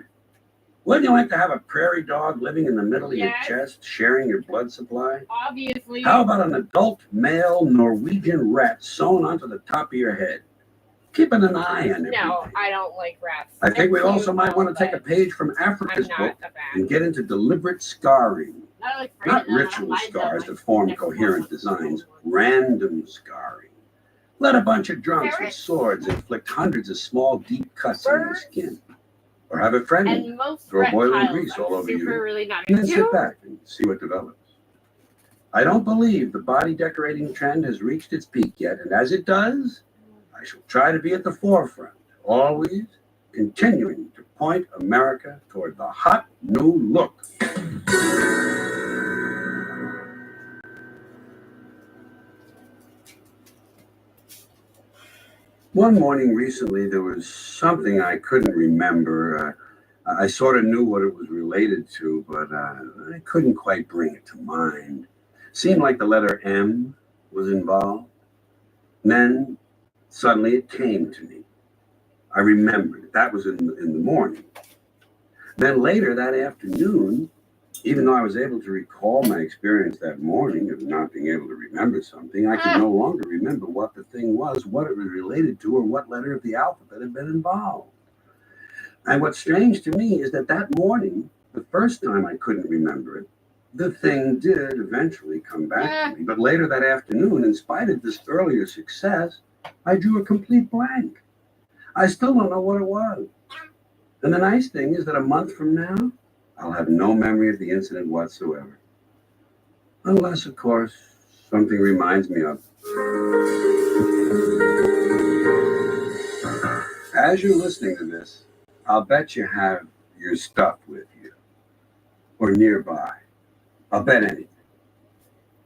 S5: Wouldn't you like to have a prairie dog living in the middle of
S1: Yes.
S5: your chest, sharing your blood supply?
S1: Obviously.
S5: How about an adult male Norwegian rat sewn onto the top of your head? Keeping an eye on everything.
S1: No, I don't like rats.
S5: I think we
S1: They're
S5: also
S1: cute,
S5: might want to
S1: but
S5: take a page from
S1: I'm
S5: Africa's
S1: not
S5: book
S1: a fan.
S5: and get into deliberate scarring.
S1: I like
S5: Not
S1: Freddy,
S5: ritual
S1: I like
S5: scars
S1: them.
S5: that form
S1: Next
S5: coherent
S1: one.
S5: designs, random scarring. Let a bunch of drunks with
S1: Ferrets.
S5: swords inflict hundreds of small, deep cuts on your
S1: Birds.
S5: skin. Or have a friend
S1: And most
S5: throw boiling
S1: reptiles
S5: grease
S1: are
S5: all over
S1: super
S5: you.
S1: really not
S5: and then
S1: into.
S5: sit back and see what develops. I don't believe the body decorating trend has reached its peak yet, and as it does, I shall try to be at the forefront, always continuing to point America toward the hot new look. One morning recently, there was something I couldn't remember. I sort of knew what it was related to, but I couldn't quite bring it to mind. Seemed like the letter M was involved. And then suddenly it came to me. I remembered. That was in the morning. Then later that afternoon, even though I was able to recall my experience that morning of not being able to remember something, I could no longer remember what the thing was, what it was related to, or what letter of the alphabet had been involved. And what's strange to me is that that morning, the first time I couldn't remember it, the thing did eventually come back to me. But later that afternoon, in spite of this earlier success, I drew a complete blank. I still don't know what it was. And the nice thing is that a month from now, I'll have no memory of the incident whatsoever. Unless, of course, something reminds me of it. As you're listening to this, I'll bet you have your stuff with you or nearby. I'll bet anything.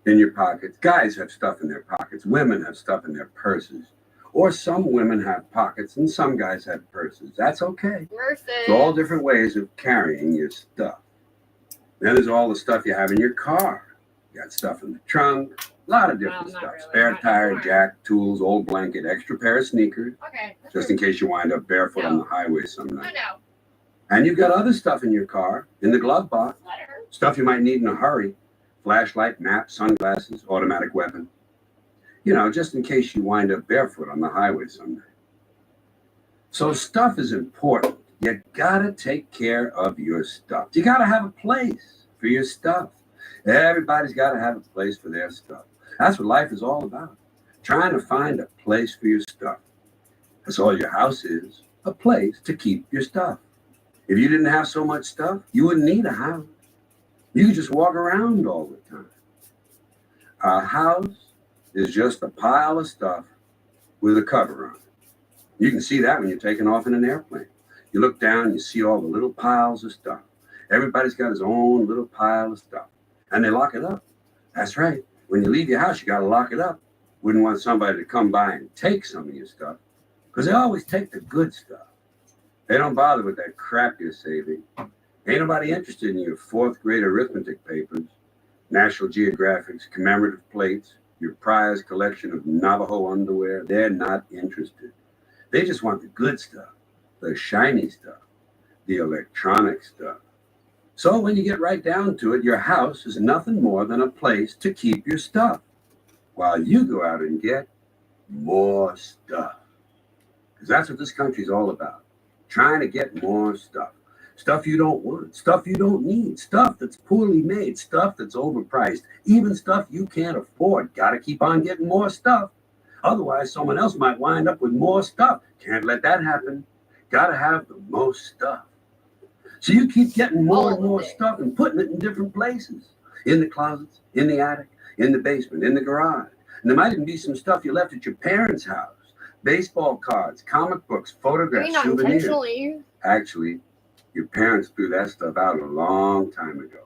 S5: In your pockets. Guys have stuff in their pockets. Women have stuff in their purses. Or some women have pockets and some guys have purses. That's okay.
S1: Versus.
S5: It's all different ways of carrying your stuff. Then there's all the stuff you have in your car. You got stuff in the trunk. A lot of different
S1: Well, not
S5: stuff.
S1: really.
S5: Spare
S1: Not
S5: tire,
S1: anymore.
S5: jack, tools, old blanket, extra pair of sneakers.
S1: Okay.
S5: Just in case you wind up barefoot on
S1: No.
S5: the highway some
S1: No,
S5: night.
S1: no.
S5: And you've got other stuff in your car, in the glove box.
S1: Letter.
S5: Stuff you might need in a hurry. Flashlight, map, sunglasses, automatic weapon. You know, just in case you wind up barefoot on the highway someday. So stuff is important. You gotta take care of your stuff. You gotta have a place for your stuff. Everybody's gotta have a place for their stuff. That's what life is all about. Trying to find a place for your stuff. That's all your house is, a place to keep your stuff. If you didn't have so much stuff, you wouldn't need a house. You could just walk around all the time. A house is just a pile of stuff with a cover on it. You can see that when you're taking off in an airplane. You look down and you see all the little piles of stuff. Everybody's got his own little pile of stuff. And they lock it up. That's right. When you leave your house, you got to lock it up. Wouldn't want somebody to come by and take some of your stuff. Because they always take the good stuff. They don't bother with that crap you're saving. Ain't nobody interested in your fourth grade arithmetic papers, National Geographic's commemorative plates, your prized collection of Navajo underwear. They're not interested. They just want the good stuff, the shiny stuff, the electronic stuff. So when you get right down to it, your house is nothing more than a place to keep your stuff while you go out and get more stuff. Because that's what this country's all about. Trying to get more stuff. Stuff you don't want, stuff you don't need, stuff that's poorly made, stuff that's overpriced, even stuff you can't afford. Got to keep on getting more stuff. Otherwise, someone else might wind up with more stuff. Can't let that happen. Got to have the most stuff. So you keep getting more and more stuff and putting it in different places. In the closets, in the attic, in the basement, in the garage. And there might even be some stuff you left at your parents' house. Baseball cards, comic books, photographs,
S1: Maybe not
S5: souvenirs.
S1: intentionally.
S5: Actually, your parents threw that stuff out a long time ago.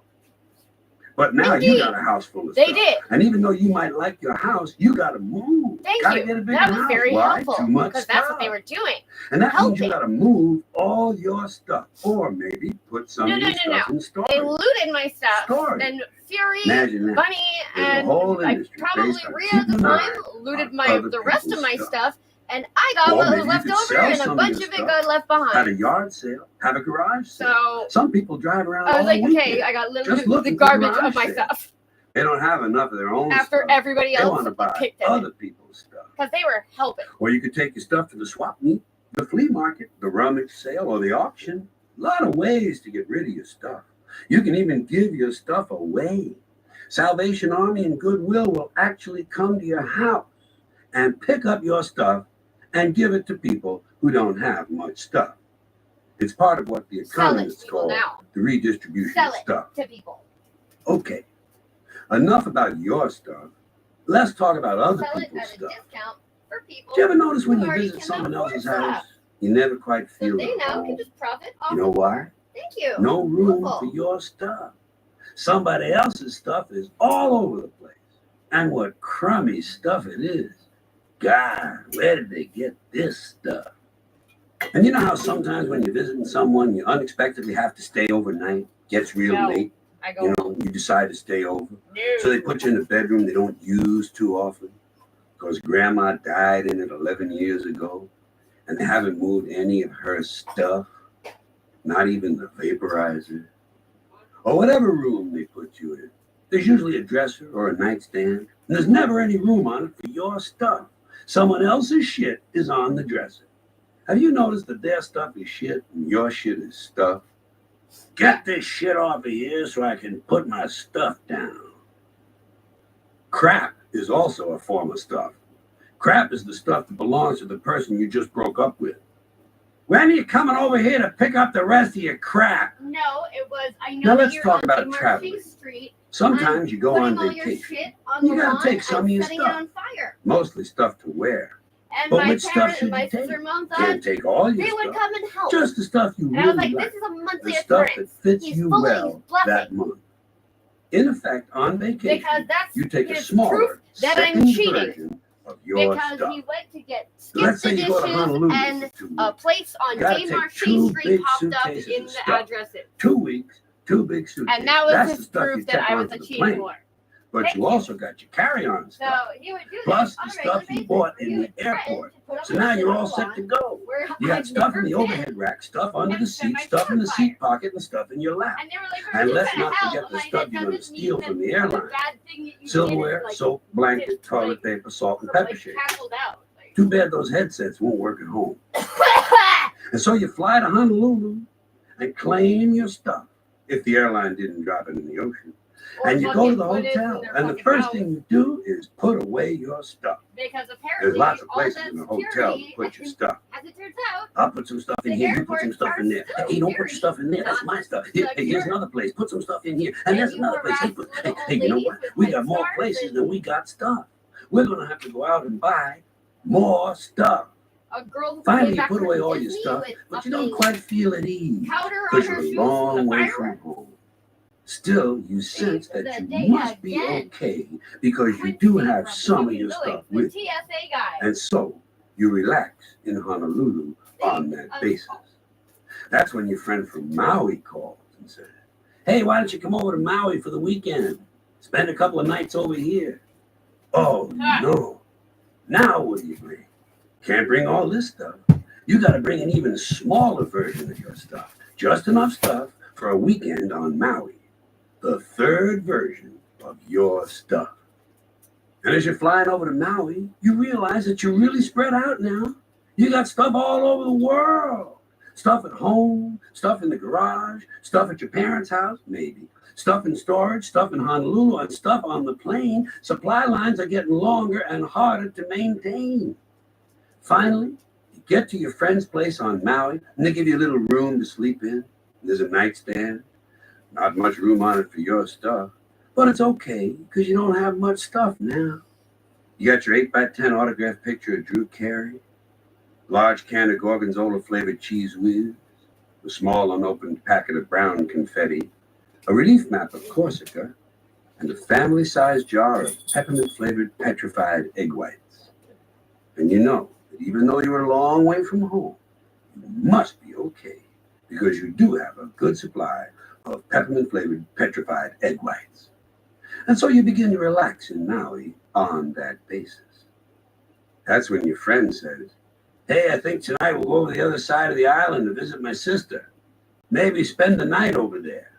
S5: But now
S1: Indeed.
S5: you got a house full of
S1: They
S5: stuff.
S1: did.
S5: And even though you might like your house, you got to move.
S1: Thank
S5: Gotta
S1: you.
S5: Get a bigger
S1: That was
S5: house.
S1: very
S5: Why?
S1: helpful
S5: Too much
S1: because
S5: stuff.
S1: that's what they were doing.
S5: And that means you
S1: helping.
S5: got to move all your stuff, or maybe put some
S1: No,
S5: of
S1: no,
S5: your
S1: no,
S5: stuff
S1: no.
S5: in storage.
S1: They looted my stuff.
S5: Storage.
S1: Then Fury,
S5: Imagine that.
S1: Bunny,
S5: There's a
S1: and
S5: whole
S1: I
S5: industry
S1: probably
S5: based on
S1: Rhea at the
S5: keeping an
S1: time
S5: eye
S1: looted
S5: on
S1: my
S5: other
S1: the rest of
S5: people's
S1: my
S5: stuff.
S1: stuff. And I got
S5: Or
S1: what was
S5: maybe you
S1: left
S5: could
S1: over,
S5: sell
S1: and a
S5: some of
S1: bunch
S5: your
S1: of it
S5: stuff.
S1: got left
S5: Have a
S1: behind.
S5: yard sale, have a garage sale.
S1: So
S5: Some people drive around
S1: I was
S5: all
S1: like,
S5: weekend.
S1: okay, I got
S5: Just
S1: literally the
S5: looking for
S1: garbage
S5: garage
S1: of my
S5: sales.
S1: stuff
S5: They don't have enough of their own
S1: after
S5: stuff.
S1: everybody
S5: They
S1: else
S5: want to buy
S1: picked at
S5: other
S1: it
S5: people's stuff.
S1: because they were helping.
S5: Or you could take your stuff to the swap meet, the flea market, the rummage sale, or the auction. A lot of ways to get rid of your stuff. You can even give your stuff away. Salvation Army and Goodwill will actually come to your house and pick up your stuff and give it to people who don't have much stuff. It's part of what the
S1: Sell it to
S5: economists
S1: people
S5: call
S1: now.
S5: the redistribution
S1: Sell
S5: of
S1: it
S5: stuff.
S1: to people.
S5: Okay, enough about your stuff. Let's talk about other
S1: Sell it
S5: people's
S1: at a
S5: stuff.
S1: discount for people.
S5: Do you ever notice when
S1: who
S5: you
S1: already
S5: visit
S1: cannot
S5: someone else's
S1: afford
S5: house,
S1: stuff.
S5: you never quite
S1: So
S5: feel
S1: they
S5: at
S1: now can
S5: home?
S1: just profit off
S5: You know
S1: of it.
S5: why?
S1: Thank you.
S5: No room
S1: Beautiful.
S5: for your stuff. Somebody else's stuff is all over the place. And what crummy stuff it is. God, where did they get this stuff? And you know how sometimes when you're visiting someone, you unexpectedly have to stay overnight? Gets real
S1: No.
S5: late.
S1: I go,
S5: You know, you decide to stay over.
S1: no.
S5: So they put you in a bedroom they don't use too often because grandma died in it 11 years ago and they haven't moved any of her stuff, not even the vaporizer, or whatever room they put you in. There's usually a dresser or a nightstand, and there's never any room on it for your stuff. Someone else's shit is on the dresser. Have you noticed that their stuff is shit and your shit is stuff? Get this shit off of here so I can put my stuff down. Crap is also a form of stuff. Crap is the stuff that belongs to the person you just broke up with. When are you coming over here to pick up the rest of your crap?
S1: No, it was, I
S5: Now
S1: know that
S5: let's
S1: you're
S5: talk
S1: on
S5: about
S1: St.
S5: traveling.
S1: Martin's Street,
S5: Sometimes you go on
S1: putting all your
S5: vacation.
S1: shit on
S5: You
S1: the
S5: gotta
S1: lawn
S5: take some of
S1: and
S5: your
S1: setting
S5: stuff.
S1: it on fire.
S5: Mostly stuff to wear.
S1: And
S5: But
S1: my
S5: which stuff
S1: parents
S5: should
S1: and my
S5: you take?
S1: sister-in-law thought
S5: Can't take all your
S1: they would
S5: stuff.
S1: come and help.
S5: Just the stuff you
S1: And I was
S5: really
S1: like,
S5: like.
S1: this is a monthly
S5: The stuff that
S1: occurrence.
S5: fits
S1: He's
S5: you
S1: fully
S5: well
S1: blessing.
S5: that month. In effect, on vacation,
S1: Because that's
S5: you take a
S1: his
S5: smaller,
S1: proof that I'm
S5: second
S1: cheating.
S5: version of your
S1: Because
S5: stuff.
S1: he went to get
S5: Let's
S1: skip
S5: say
S1: the
S5: you go to
S1: dishes
S5: Honolulu
S1: and
S5: for 2
S1: a
S5: weeks.
S1: place on
S5: Gotta
S1: St.
S5: take
S1: Martin
S5: 2
S1: Street
S5: big
S1: popped up
S5: suitcases
S1: in
S5: of
S1: the
S5: stuff.
S1: addresses.
S5: 2 weeks, 2 big suitcases.
S1: And that was
S5: That's
S1: his
S5: the stuff you
S1: proof that
S5: check
S1: I was
S5: onto
S1: a
S5: the
S1: cheating
S5: plane.
S1: whore.
S5: But
S1: Thank
S5: you
S1: you.
S5: also got your carry-on
S1: So
S5: stuff.
S1: he would do
S5: Plus
S1: this on
S5: the
S1: a regular
S5: stuff you
S1: basis.
S5: bought
S1: He
S5: in the
S1: would threaten
S5: airport.
S1: to put up
S5: So
S1: my
S5: now
S1: shit
S5: you're
S1: on
S5: all
S1: the
S5: set
S1: lawn
S5: to go.
S1: where
S5: You got
S1: I'd
S5: stuff in
S1: never
S5: the
S1: been.
S5: overhead rack, stuff under
S1: And
S5: the
S1: set my
S5: seat, stuff in the
S1: shit on
S5: seat pocket, and stuff in your lap.
S1: And they were like,
S5: And
S1: "We're
S5: let's
S1: just gonna
S5: not
S1: help."
S5: forget the
S1: And I
S5: stuff
S1: said,
S5: you're going to
S1: "Doesn't
S5: steal
S1: mean
S5: from
S1: that
S5: the airline.
S1: bad thing that you
S5: Silverware,
S1: did is, like,
S5: soap, blankets,
S1: just,
S5: toilet
S1: like,
S5: paper, salt, and
S1: like,
S5: pepper shakes.
S1: canceled out. Like,
S5: Too bad those headsets won't work at home. And so you fly to Honolulu and claim your stuff if the airline didn't drop it in the ocean.
S1: or
S5: And you go to
S1: fucking
S5: the
S1: put it in
S5: hotel,
S1: their
S5: and the
S1: fucking
S5: first
S1: house.
S5: thing you do is put away your stuff.
S1: Because
S5: There's
S1: apparently
S5: lots of
S1: all
S5: places
S1: that
S5: in the hotel to
S1: security,
S5: put your stuff.
S1: as it turns out,
S5: I'll put some stuff in
S1: The
S5: here. You put some
S1: airports
S5: stuff in there.
S1: are
S5: Hey, don't put your
S1: so
S5: stuff in there. That's my stuff. Hey, here's another place. Put some stuff in here. And
S1: And
S5: there's
S1: you
S5: another place. Hey,
S1: harass
S5: put,
S1: little
S5: hey, you know
S1: ladies
S5: what?
S1: with
S5: We
S1: red
S5: got more
S1: scarves
S5: places
S1: and-
S5: than we got stuff. We're gonna have to go out and buy more stuff.
S1: a girl who
S5: Finally,
S1: came
S5: you
S1: back
S5: put
S1: from
S5: away all your
S1: Disney
S5: stuff,
S1: with
S5: but you don't
S1: fucking
S5: quite feel at ease
S1: powder on
S5: because
S1: her
S5: you're a
S1: shoes
S5: long
S1: from the
S5: way from
S1: fireworks.
S5: home. Still, you sense
S1: for
S5: that
S1: the
S5: you
S1: day
S5: must be
S1: again.
S5: okay because you
S1: Quincy
S5: do
S1: from
S5: have some of
S1: fucking
S5: your
S1: Louis,
S5: stuff
S1: the
S5: with you.
S1: TSA guy.
S5: And so you relax in Honolulu on that basis. That's when your friend from Maui calls and says, "Hey, why don't you come over to Maui for the weekend? Spend a couple of nights over here." Oh, no. Now what do you bring? Can't bring all this stuff. You got to bring an even smaller version of your stuff. Just enough stuff for a weekend on Maui. The third version of your stuff. And as you're flying over to Maui, you realize that you're really spread out now. You got stuff all over the world. Stuff at home, stuff in the garage, stuff at your parents' house, maybe. Stuff in storage, stuff in Honolulu, and stuff on the plane. Supply lines are getting longer and harder to maintain. Finally, you get to your friend's place on Maui, and they give you a little room to sleep in. There's a nightstand. Not much room on it for your stuff. But it's okay, because you don't have much stuff now. You got your 8x10 autographed picture of Drew Carey, large can of Gorgonzola-flavored cheese whiz, a small unopened packet of brown confetti, a relief map of Corsica, and a family-sized jar of peppermint-flavored petrified egg whites. And you know that even though you're a long way from home, you must be okay, because you do have a good supply of peppermint-flavored petrified egg whites. And so you begin to relax in Maui on that basis. That's when your friend says, "Hey, I think tonight we'll go over the other side of the island to visit my sister. Maybe spend the night over there."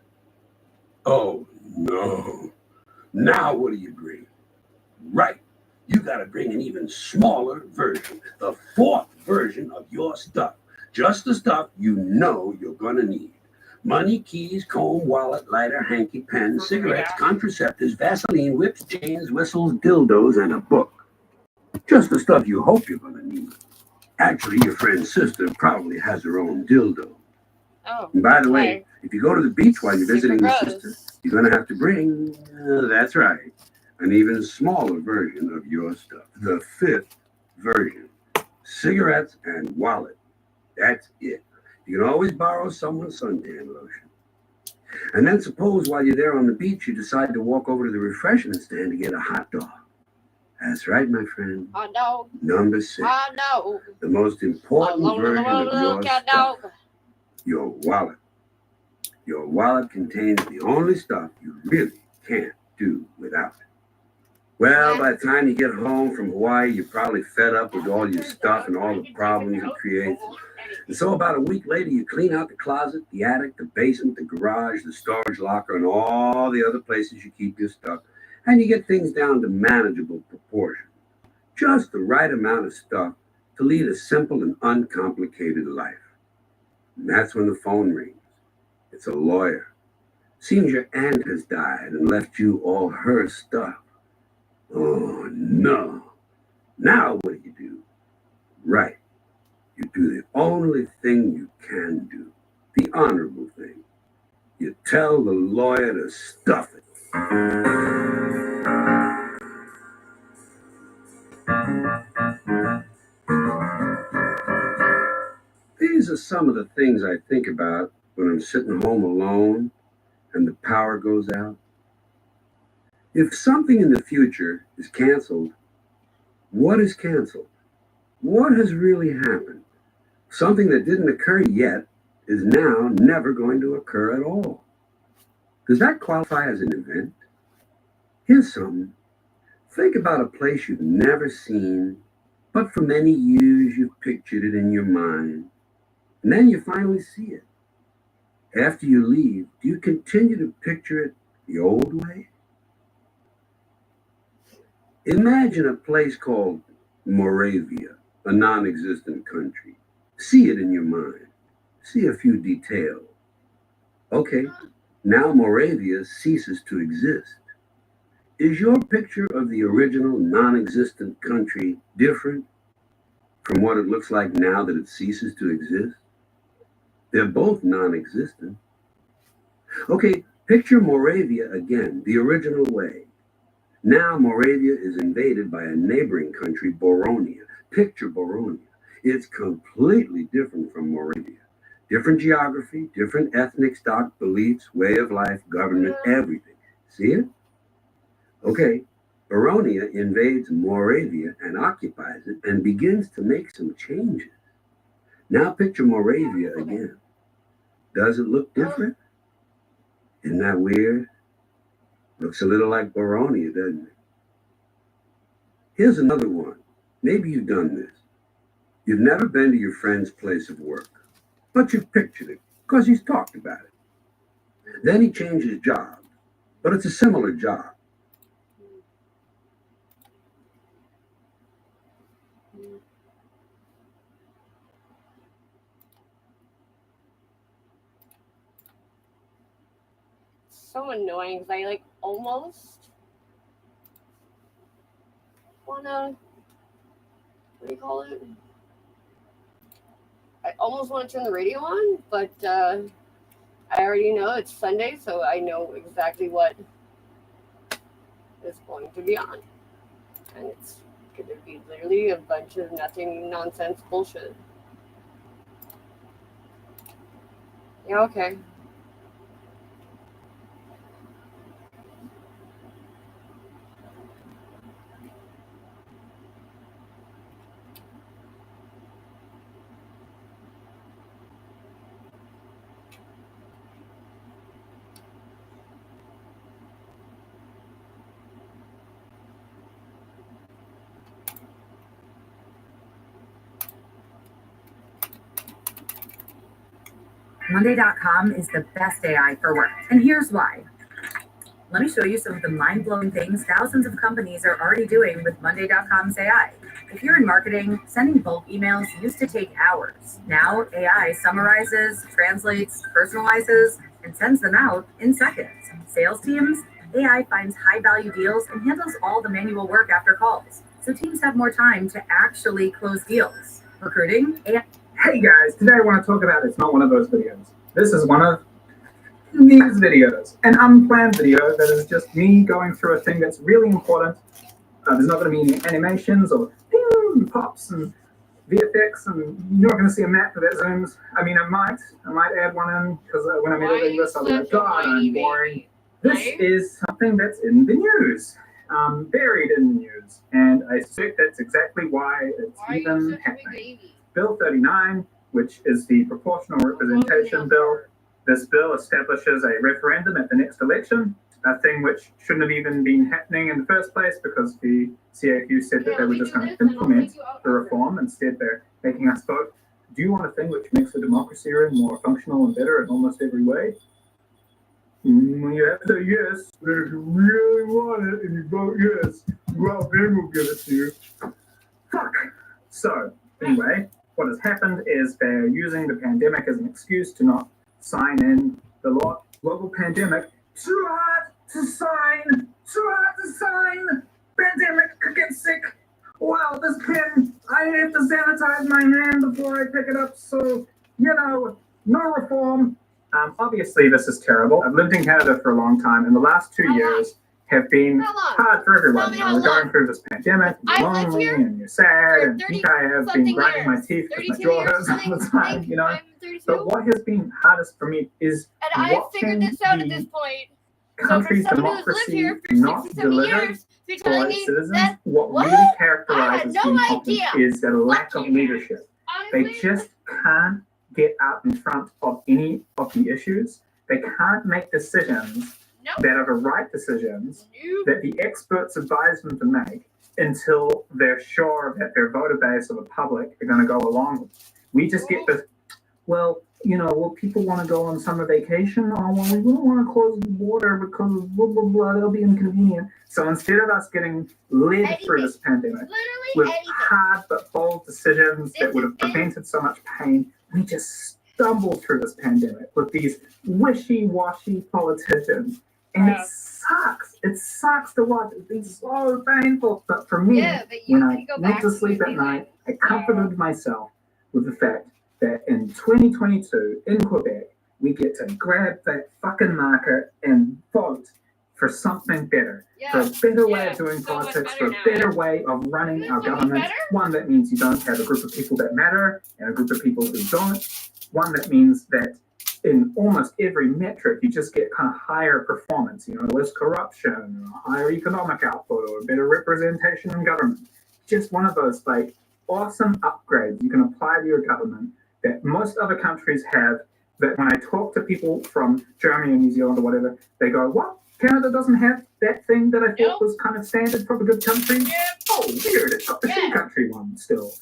S5: Oh, no. Now what do you bring? Right. You got to bring an even smaller version, the fourth version of your stuff. Just the stuff you know you're going to need. Money, keys, comb, wallet, lighter, hanky, pen, cigarettes, contraceptives, Vaseline, whips, chains, whistles, dildos, and a book. Just the stuff you hope you're going to need. Actually, your friend's sister probably has her own dildo.
S1: Oh.
S5: And by the way,
S1: okay.
S5: if you go to the beach while you're visiting
S1: Super
S5: your
S1: gross.
S5: sister, you're going to have to bring, that's right, an even smaller version of your stuff. The fifth version. Cigarettes and wallet. That's it. You can always borrow someone's suntan lotion. And then suppose while you're there on the beach, you decide to walk over to the refreshment stand to get a hot dog. That's right, my friend.
S1: Hot dog.
S5: Number 6.
S1: Hot dog.
S5: The most important version of your
S1: cat
S5: stuff.
S1: dog.
S5: Your wallet. Your wallet contains the only stuff you really can't do without. Well, by the time you get home from Hawaii, you're probably fed up with all your stuff and all the problems it creates. And so about a week later, you clean out the closet, the attic, the basement, the garage, the storage locker, and all the other places you keep your stuff. And you get things down to manageable proportions. Just the right amount of stuff to lead a simple and uncomplicated life. And that's when the phone rings. It's a lawyer. Seems your aunt has died and left you all her stuff. Oh, no. Now what do? Right. You do the only thing you can do. The honorable thing. You tell the lawyer to stuff it. These are some of the things I think about when I'm sitting home alone and the power goes out. If something in the future is canceled, what is canceled? What has really happened? Something that didn't occur yet is now never going to occur at all. Does that qualify as an event? Here's something. Think about a place you've never seen, but for many years you've pictured it in your mind, and then you finally see it. After you leave, do you continue to picture it the old way? Imagine a place called Moravia, a non-existent country. See it in your mind. See a few details. Okay, now Moravia ceases to exist. Is your picture of the original non-existent country different from what it looks like now that it ceases to exist? They're both non-existent. Okay, picture Moravia again, the original way. Now Moravia is invaded by a neighboring country, Boronia. Picture Boronia. It's completely different from Moravia. Different geography, different ethnic stock, beliefs, way of life, government, everything. See it? Okay, Boronia invades Moravia and occupies it and begins to make some changes. Now picture Moravia again. Does it look different? Isn't that weird? Looks a little like Boronia, doesn't it? Here's another one. Maybe you've done this. You've never been to your friend's place of work, but you've pictured it because he's talked about it. Then he changed his job, but it's a similar job.
S1: So annoying because I almost wanna, what do you call it? I almost want to turn the radio on, but I already know it's Sunday, so I know exactly what is going to be on. And it's going to be literally a bunch of nothing nonsense bullshit. Yeah, okay.
S6: Monday.com is the best AI for work, and here's why. Let me show you some of the mind-blowing things thousands of companies are already doing with Monday.com's AI. If you're in marketing, sending bulk emails used to take hours. Now, AI summarizes, translates, personalizes, and sends them out in seconds. Sales teams, AI finds high-value deals and handles all the manual work after calls, so teams have more time to actually close deals. Recruiting, AI.
S7: Hey guys, today I want to talk about It's Not One of Those videos. This is one of these videos, an unplanned video that is just me going through a thing that's really important. There's not going to be any animations or ping, pops and VFX, and you're not going to see a map that zooms. I mean, I might add one in, because when I'm editing this, I'll be like, God, I'm boring. This is something that's in the news, buried in the news, and I suspect that's exactly why it's even happening. Bill 39, which is the proportional representation bill. This bill establishes a referendum at the next election, a thing which shouldn't have even been happening in the first place because the CAQ said that they were just going to implement the reform. Instead, they're making us vote. Do you want a thing which makes the democracy more functional and better in almost every way? You have to say yes, but if you really want it and you vote yes, well, then we'll give it to you. Fuck. So, anyway, what has happened is they're using the pandemic as an excuse to not sign in the global pandemic. Too hard to sign. Pandemic could get sick. Wow, this pen, I have to sanitize my hand before I pick it up. So, no reform. Obviously, this is terrible. I've lived in Canada for a long time, and the last 2 years have been hard for everyone. We're going through this pandemic, you're lonely and you're sad, and I think I have been grinding my teeth because my jaw hurts all the time, But what has been hardest for me is watching the country's democracy not deliver for its citizens. What really characterizes the incompetence is a lack of leadership. They just can't get out in front of any of the issues. They can't make decisions that are the right decisions that the experts advise them to make until they're sure that their voter base or the public are going to go along with it. We just get this, well, people want to go on summer vacation. Oh, well, we don't want to close the border because blah, blah, blah, that'll be inconvenient. So instead of us getting led through this pandemic with hard but bold decisions that would have prevented so much pain, we just stumble through this pandemic with these wishy-washy politicians. And it sucks. It sucks to watch. It's been so painful. But for me, when I went to sleep at night, I comforted myself with the fact that in 2022, in Quebec, we get to grab that fucking marker and vote for something better. For a better way of doing politics, for a better way of running our government. One that means you don't have a group of people that matter and a group of people who don't. One that means that in almost every metric, you just get kind of higher performance, less corruption, or higher economic output, or better representation in government. Just one of those awesome upgrades you can apply to your government that most other countries have, that when I talk to people from Germany or New Zealand or whatever, they go, what? Canada doesn't have that thing that I thought was kind of standard for a good country? Oh, weird. It's got the two country one still.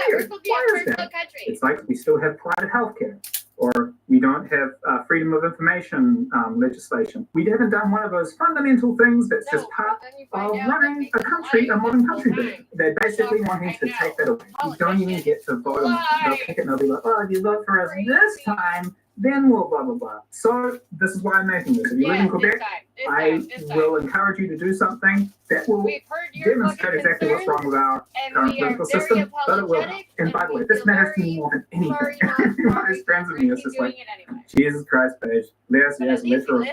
S1: We're supposed to be a first world country.
S7: It's like we still have private healthcare, or we don't have freedom of information legislation. We haven't done one of those fundamental things that's just part of running a country, a modern country. They're basically wanting to take that away. You don't even get to vote on it. They'll pick it and they'll be like, oh, if you vote for us this time, then we'll blah, blah, blah. So this is why I'm making this. If you live in Quebec, I will encourage you to do something that will demonstrate exactly what's wrong with our current political system, but it will. And by the way, this matters to me more than anything. Everyone who's friends with me is just like, Jesus Christ, Paige, let's reform.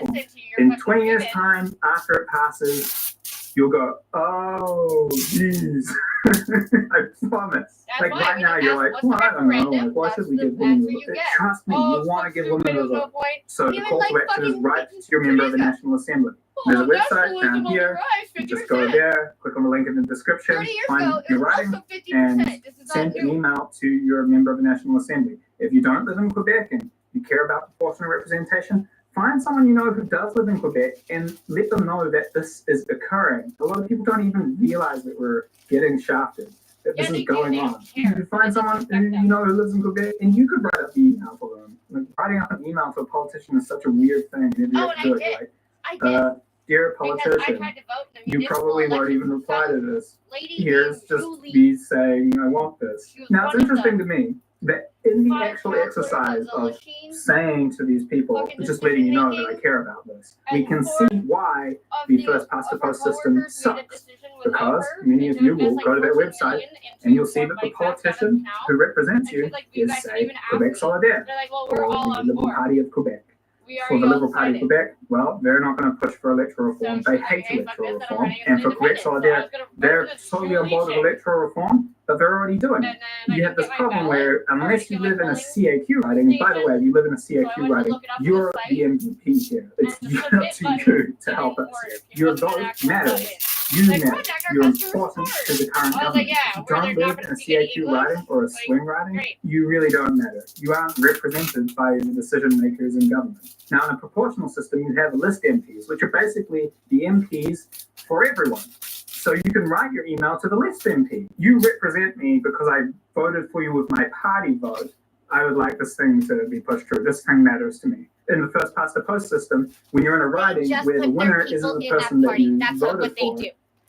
S7: In 20 years' time, after it passes, you'll go, oh, geez. I promise. Right now, you're like, well, I don't know. Why should we give women a vote? Trust me, you want to give women a vote. So the call to action is write to your member of the National Assembly. There's a website down here. You just go there, click on the link in the description, find your writing, and send an email to your member of the National Assembly. If you don't live in Quebec and you care about proportional representation, find someone you know who does live in Quebec and let them know that this is occurring. A lot of people don't even realize that we're getting shafted. that this
S1: Yeah, they
S7: is
S1: do.
S7: going
S1: They
S7: on.
S1: don't care.
S7: You could find
S1: It doesn't
S7: someone
S1: affect
S7: who,
S1: them.
S7: you know, who lives in Quebec, and you could write up the email for them. Like, writing up an email to a politician is such a weird thing. You
S1: Oh,
S7: have to
S1: and
S7: do
S1: I
S7: it,
S1: did.
S7: like,
S1: I did.
S7: dear
S1: Because I
S7: politician,
S1: tried to vote in the
S7: you
S1: municipal
S7: probably won't
S1: election.
S7: even reply to this.
S1: Lady
S7: Here's
S1: named
S7: just
S1: Julie.
S7: me saying I want this.
S1: She was
S7: Now it's
S1: one of
S7: interesting
S1: the
S7: to me that in the
S1: 5
S7: actual
S1: counselors
S7: exercise
S1: the
S7: of
S1: machine
S7: saying to these people,
S1: fucking
S7: just letting you know that I
S1: decision-making,
S7: care about this, we
S1: and
S7: can
S1: 4
S7: see why
S1: of
S7: the
S1: the
S7: first past the
S1: of her
S7: post system
S1: coworkers made a
S7: sucks.
S1: decision without
S7: Because
S1: her,
S7: many
S1: and
S7: of
S1: to
S7: you will
S1: invest, like,
S7: go to that
S1: 14
S7: website
S1: million into
S7: and you'll see that the
S1: bike racks out of
S7: politician
S1: town.
S7: who represents
S1: And
S7: you
S1: she's like, you
S7: is,
S1: guys didn't
S7: say,
S1: even ask
S7: Quebec
S1: me.
S7: Solidaire,
S1: They're like, well,
S7: or
S1: we're all
S7: the
S1: on
S7: Liberal
S1: board.
S7: Party of Quebec.
S1: We
S7: For
S1: already
S7: the
S1: all
S7: Liberal Party of
S1: decided.
S7: Quebec, well, they're not going to push for electoral
S1: So
S7: reform.
S1: she's
S7: They
S1: like,
S7: hate
S1: hey, fuck
S7: electoral
S1: this, I'm
S7: reform.
S1: running as
S7: And
S1: an
S7: for Quebec
S1: independent, so I
S7: Solidaire,
S1: was gonna vote
S7: they're
S1: for this
S7: solely on
S1: Julie
S7: board with
S1: chick.
S7: electoral reform, but they're already doing it.
S1: And then
S7: You
S1: I
S7: have this
S1: get my
S7: problem
S1: ballot,
S7: where,
S1: or I
S7: unless you
S1: get my
S7: live in a
S1: polling
S7: CAQ riding, and by the
S1: station,
S7: way, if you live in a
S1: so I
S7: CAQ
S1: went to
S7: riding,
S1: look it up on
S7: you're
S1: the site,
S7: the MVP here. It's
S1: and the
S7: up
S1: submit
S7: to
S1: button
S7: you to help
S1: didn't
S7: us
S1: work.
S7: here.
S1: It
S7: Your
S1: wasn't an
S7: vote
S1: actual
S7: matters.
S1: button.
S7: You
S1: Like,
S7: matter.
S1: contact our
S7: You're
S1: customer
S7: important
S1: support.
S7: to the current
S1: I was like,
S7: government.
S1: yeah,
S7: If you
S1: where
S7: don't
S1: they're
S7: live
S1: not
S7: in
S1: gonna
S7: a
S1: speak any
S7: CAQ
S1: English.
S7: riding or a
S1: Like,
S7: swing riding,
S1: great.
S7: you really don't matter. You aren't represented by the decision makers in government. Now, in a proportional system, you have list MPs, which are basically the MPs for everyone. So you can write your email to the list MP. You represent me because I voted for you with my party vote. I would like this thing to be pushed through. This thing matters to me. In the first past the post system, when you're in a
S1: They
S7: riding
S1: just
S7: where the
S1: put their
S7: winner
S1: people
S7: isn't the
S1: in that
S7: person that
S1: party.
S7: you
S1: That's
S7: voted
S1: what they
S7: for,
S1: do.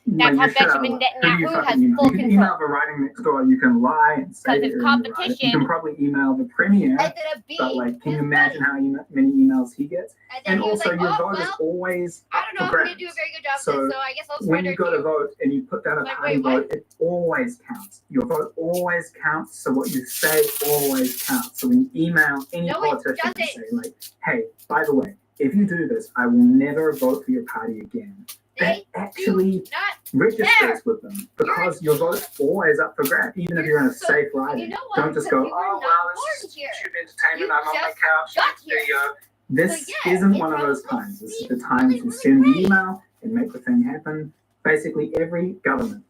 S7: well,
S1: That's how
S7: you shut
S1: Benjamin
S7: up. Who do you
S1: Netanyahu
S7: fucking
S1: has
S7: email?
S1: full
S7: You can email
S1: control.
S7: the riding next door. You can lie and say
S1: Because
S7: that
S1: it's
S7: you're in the riding. You
S1: competition.
S7: can probably email the premier,
S1: Ended up
S7: but
S1: being
S7: like, can you
S1: his
S7: imagine
S1: buddy.
S7: how many emails he gets?
S1: And then
S7: And
S1: he was
S7: also,
S1: like,
S7: your
S1: oh,
S7: vote is
S1: well,
S7: always
S1: I
S7: up
S1: don't
S7: for
S1: know if I'm going to do a
S7: grabs.
S1: very good job
S7: So
S1: of this, so I guess I'll
S7: when
S1: surrender
S7: you go
S1: to
S7: to vote and you put down a
S1: Like,
S7: party
S1: wait, what?
S7: vote, it always counts. Your vote always counts. So what you say always counts. So when you email any
S1: No, it
S7: politician and
S1: doesn't.
S7: say, like, hey, by the way, if you do this, I will never vote for your party again. That
S1: They
S7: actually
S1: do not.
S7: registers with them because your vote's always up for grabs, even if you're in a
S1: So-
S7: safe
S1: You
S7: riding.
S1: know what?
S7: Don't just
S1: Because
S7: go,
S1: you were
S7: oh,
S1: not
S7: well,
S1: born
S7: this is
S1: here.
S7: YouTube entertainment.
S1: You
S7: I'm on my
S1: just
S7: couch.
S1: got
S7: There you
S1: here.
S7: go. This
S1: So, yeah,
S7: isn't
S1: it
S7: one of those
S1: probably
S7: times. This is
S1: seems
S7: the time
S1: really,
S7: to
S1: really
S7: send the
S1: great.
S7: email and make the thing happen. Basically, every government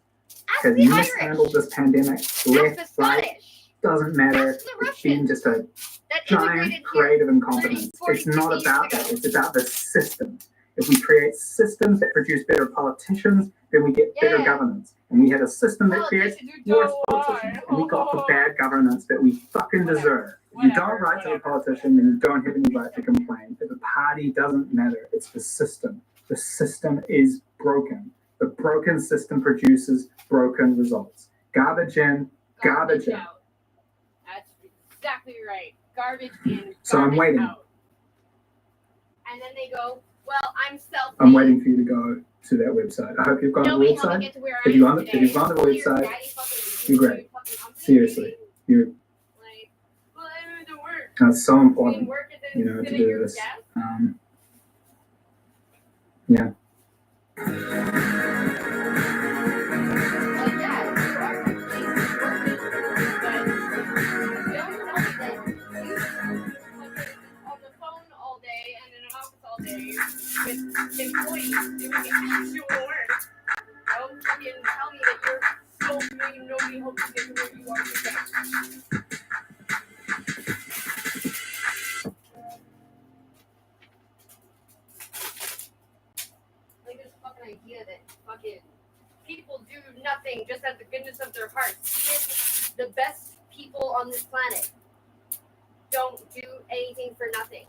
S1: Ask
S7: has
S1: the
S7: mishandled
S1: Irish.
S7: this pandemic.
S1: Ask the
S7: Left, right,
S1: Scottish.
S7: doesn't matter.
S1: Ask the
S7: It's been
S1: Russians.
S7: just a
S1: That
S7: giant
S1: immigrated here.
S7: creative incompetence.
S1: 30, 40,
S7: It's not
S1: 50
S7: about
S1: years
S7: that.
S1: ago.
S7: It's about the system. If we create systems that produce better politicians, then we get better
S1: Yeah.
S7: governance. And we had a system that creates
S1: Politicians who
S7: worse
S1: don't
S7: politicians.
S1: lie.
S7: And we got the bad governance that we fucking
S1: Whatever.
S7: deserve. If you don't
S1: Whatever,
S7: write to the
S1: whatever.
S7: politician, then you don't have any right to complain. If the party doesn't matter, it's the system. The system is broken. The broken system produces broken results. Garbage in, garbage out.
S1: out. That's exactly right. Garbage in.
S7: So I'm
S1: garbage
S7: waiting.
S1: Out. And then they go, well, I'm self.
S7: I'm waiting for you to go to that website. I hope you've gone to the
S1: Nobody helped me
S7: website.
S1: get to where
S7: If
S1: I
S7: you
S1: am
S7: gone to-
S1: today.
S7: if you've gone to the
S1: Your
S7: website,
S1: daddy fucking-
S7: you're great.
S1: fucking company,
S7: Seriously. You're,
S1: Like, well, I do the work.
S7: that's so
S1: I mean,
S7: important.
S1: work and
S7: you
S1: then
S7: know,
S1: sit
S7: to
S1: at
S7: do
S1: your
S7: this.
S1: desk.
S7: Yeah.
S1: Well, yeah, you are technically working, but don't tell me that you fucking on the phone all day and in an office all day with employees doing actual work. Don't fucking tell me that you're so maybe nobody hopes to get to where you are today. Like this fucking idea that fucking people do nothing just out of the goodness of their hearts. Even the best people on this planet don't do anything for nothing.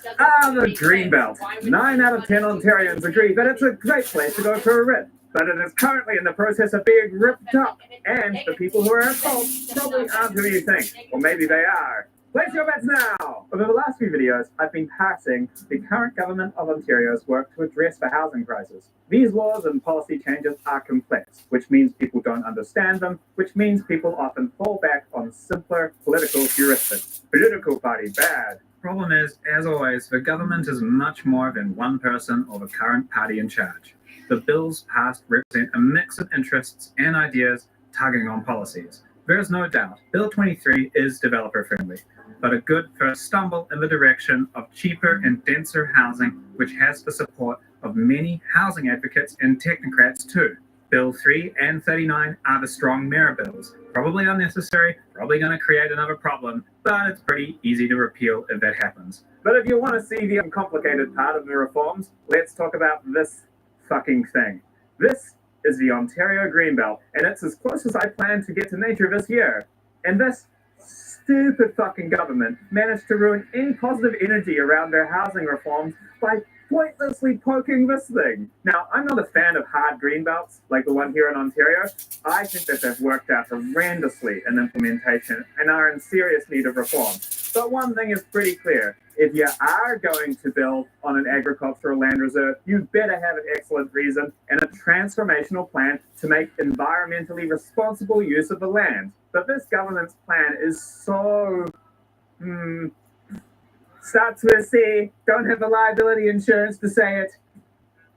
S8: The Greenbelt. 9 out of 10 Ontarians agree that it's a great place to go for a rip, but it is currently in the process of being ripped up, and the people who are at fault probably aren't who you think. Or maybe they are. Place your bets now! Over the last few videos, I've been parsing the current government of Ontario's work to address the housing crisis. These laws and policy changes are complex, which means people don't understand them, which means people often fall back on simpler political heuristics. Political party bad.
S7: Problem is, as always, the government is much more than one person or the current party in charge. The bills passed represent a mix of interests and ideas tugging on policies. There is no doubt, Bill 23 is developer-friendly, but a good first stumble in the direction of cheaper and denser housing, which has the support of many housing advocates and technocrats too. Bill 3 and 39 are the strong mirror bills. Probably unnecessary, probably going to create another problem, but it's pretty easy to repeal if that happens.
S8: But if you want to see the uncomplicated part of the reforms, let's talk about this fucking thing. This is the Ontario Greenbelt, and it's as close as I plan to get to nature this year. And this stupid fucking government managed to ruin any positive energy around their housing reforms by pointlessly poking this thing. Now, I'm not a fan of hard greenbelts like the one here in Ontario. I think that they've worked out horrendously in implementation and are in serious need of reform. But one thing is pretty clear. If you are going to build on an agricultural land reserve, you better have an excellent reason and a transformational plan to make environmentally responsible use of the land. But this government's plan is so... starts with a C, don't have the liability insurance to say it,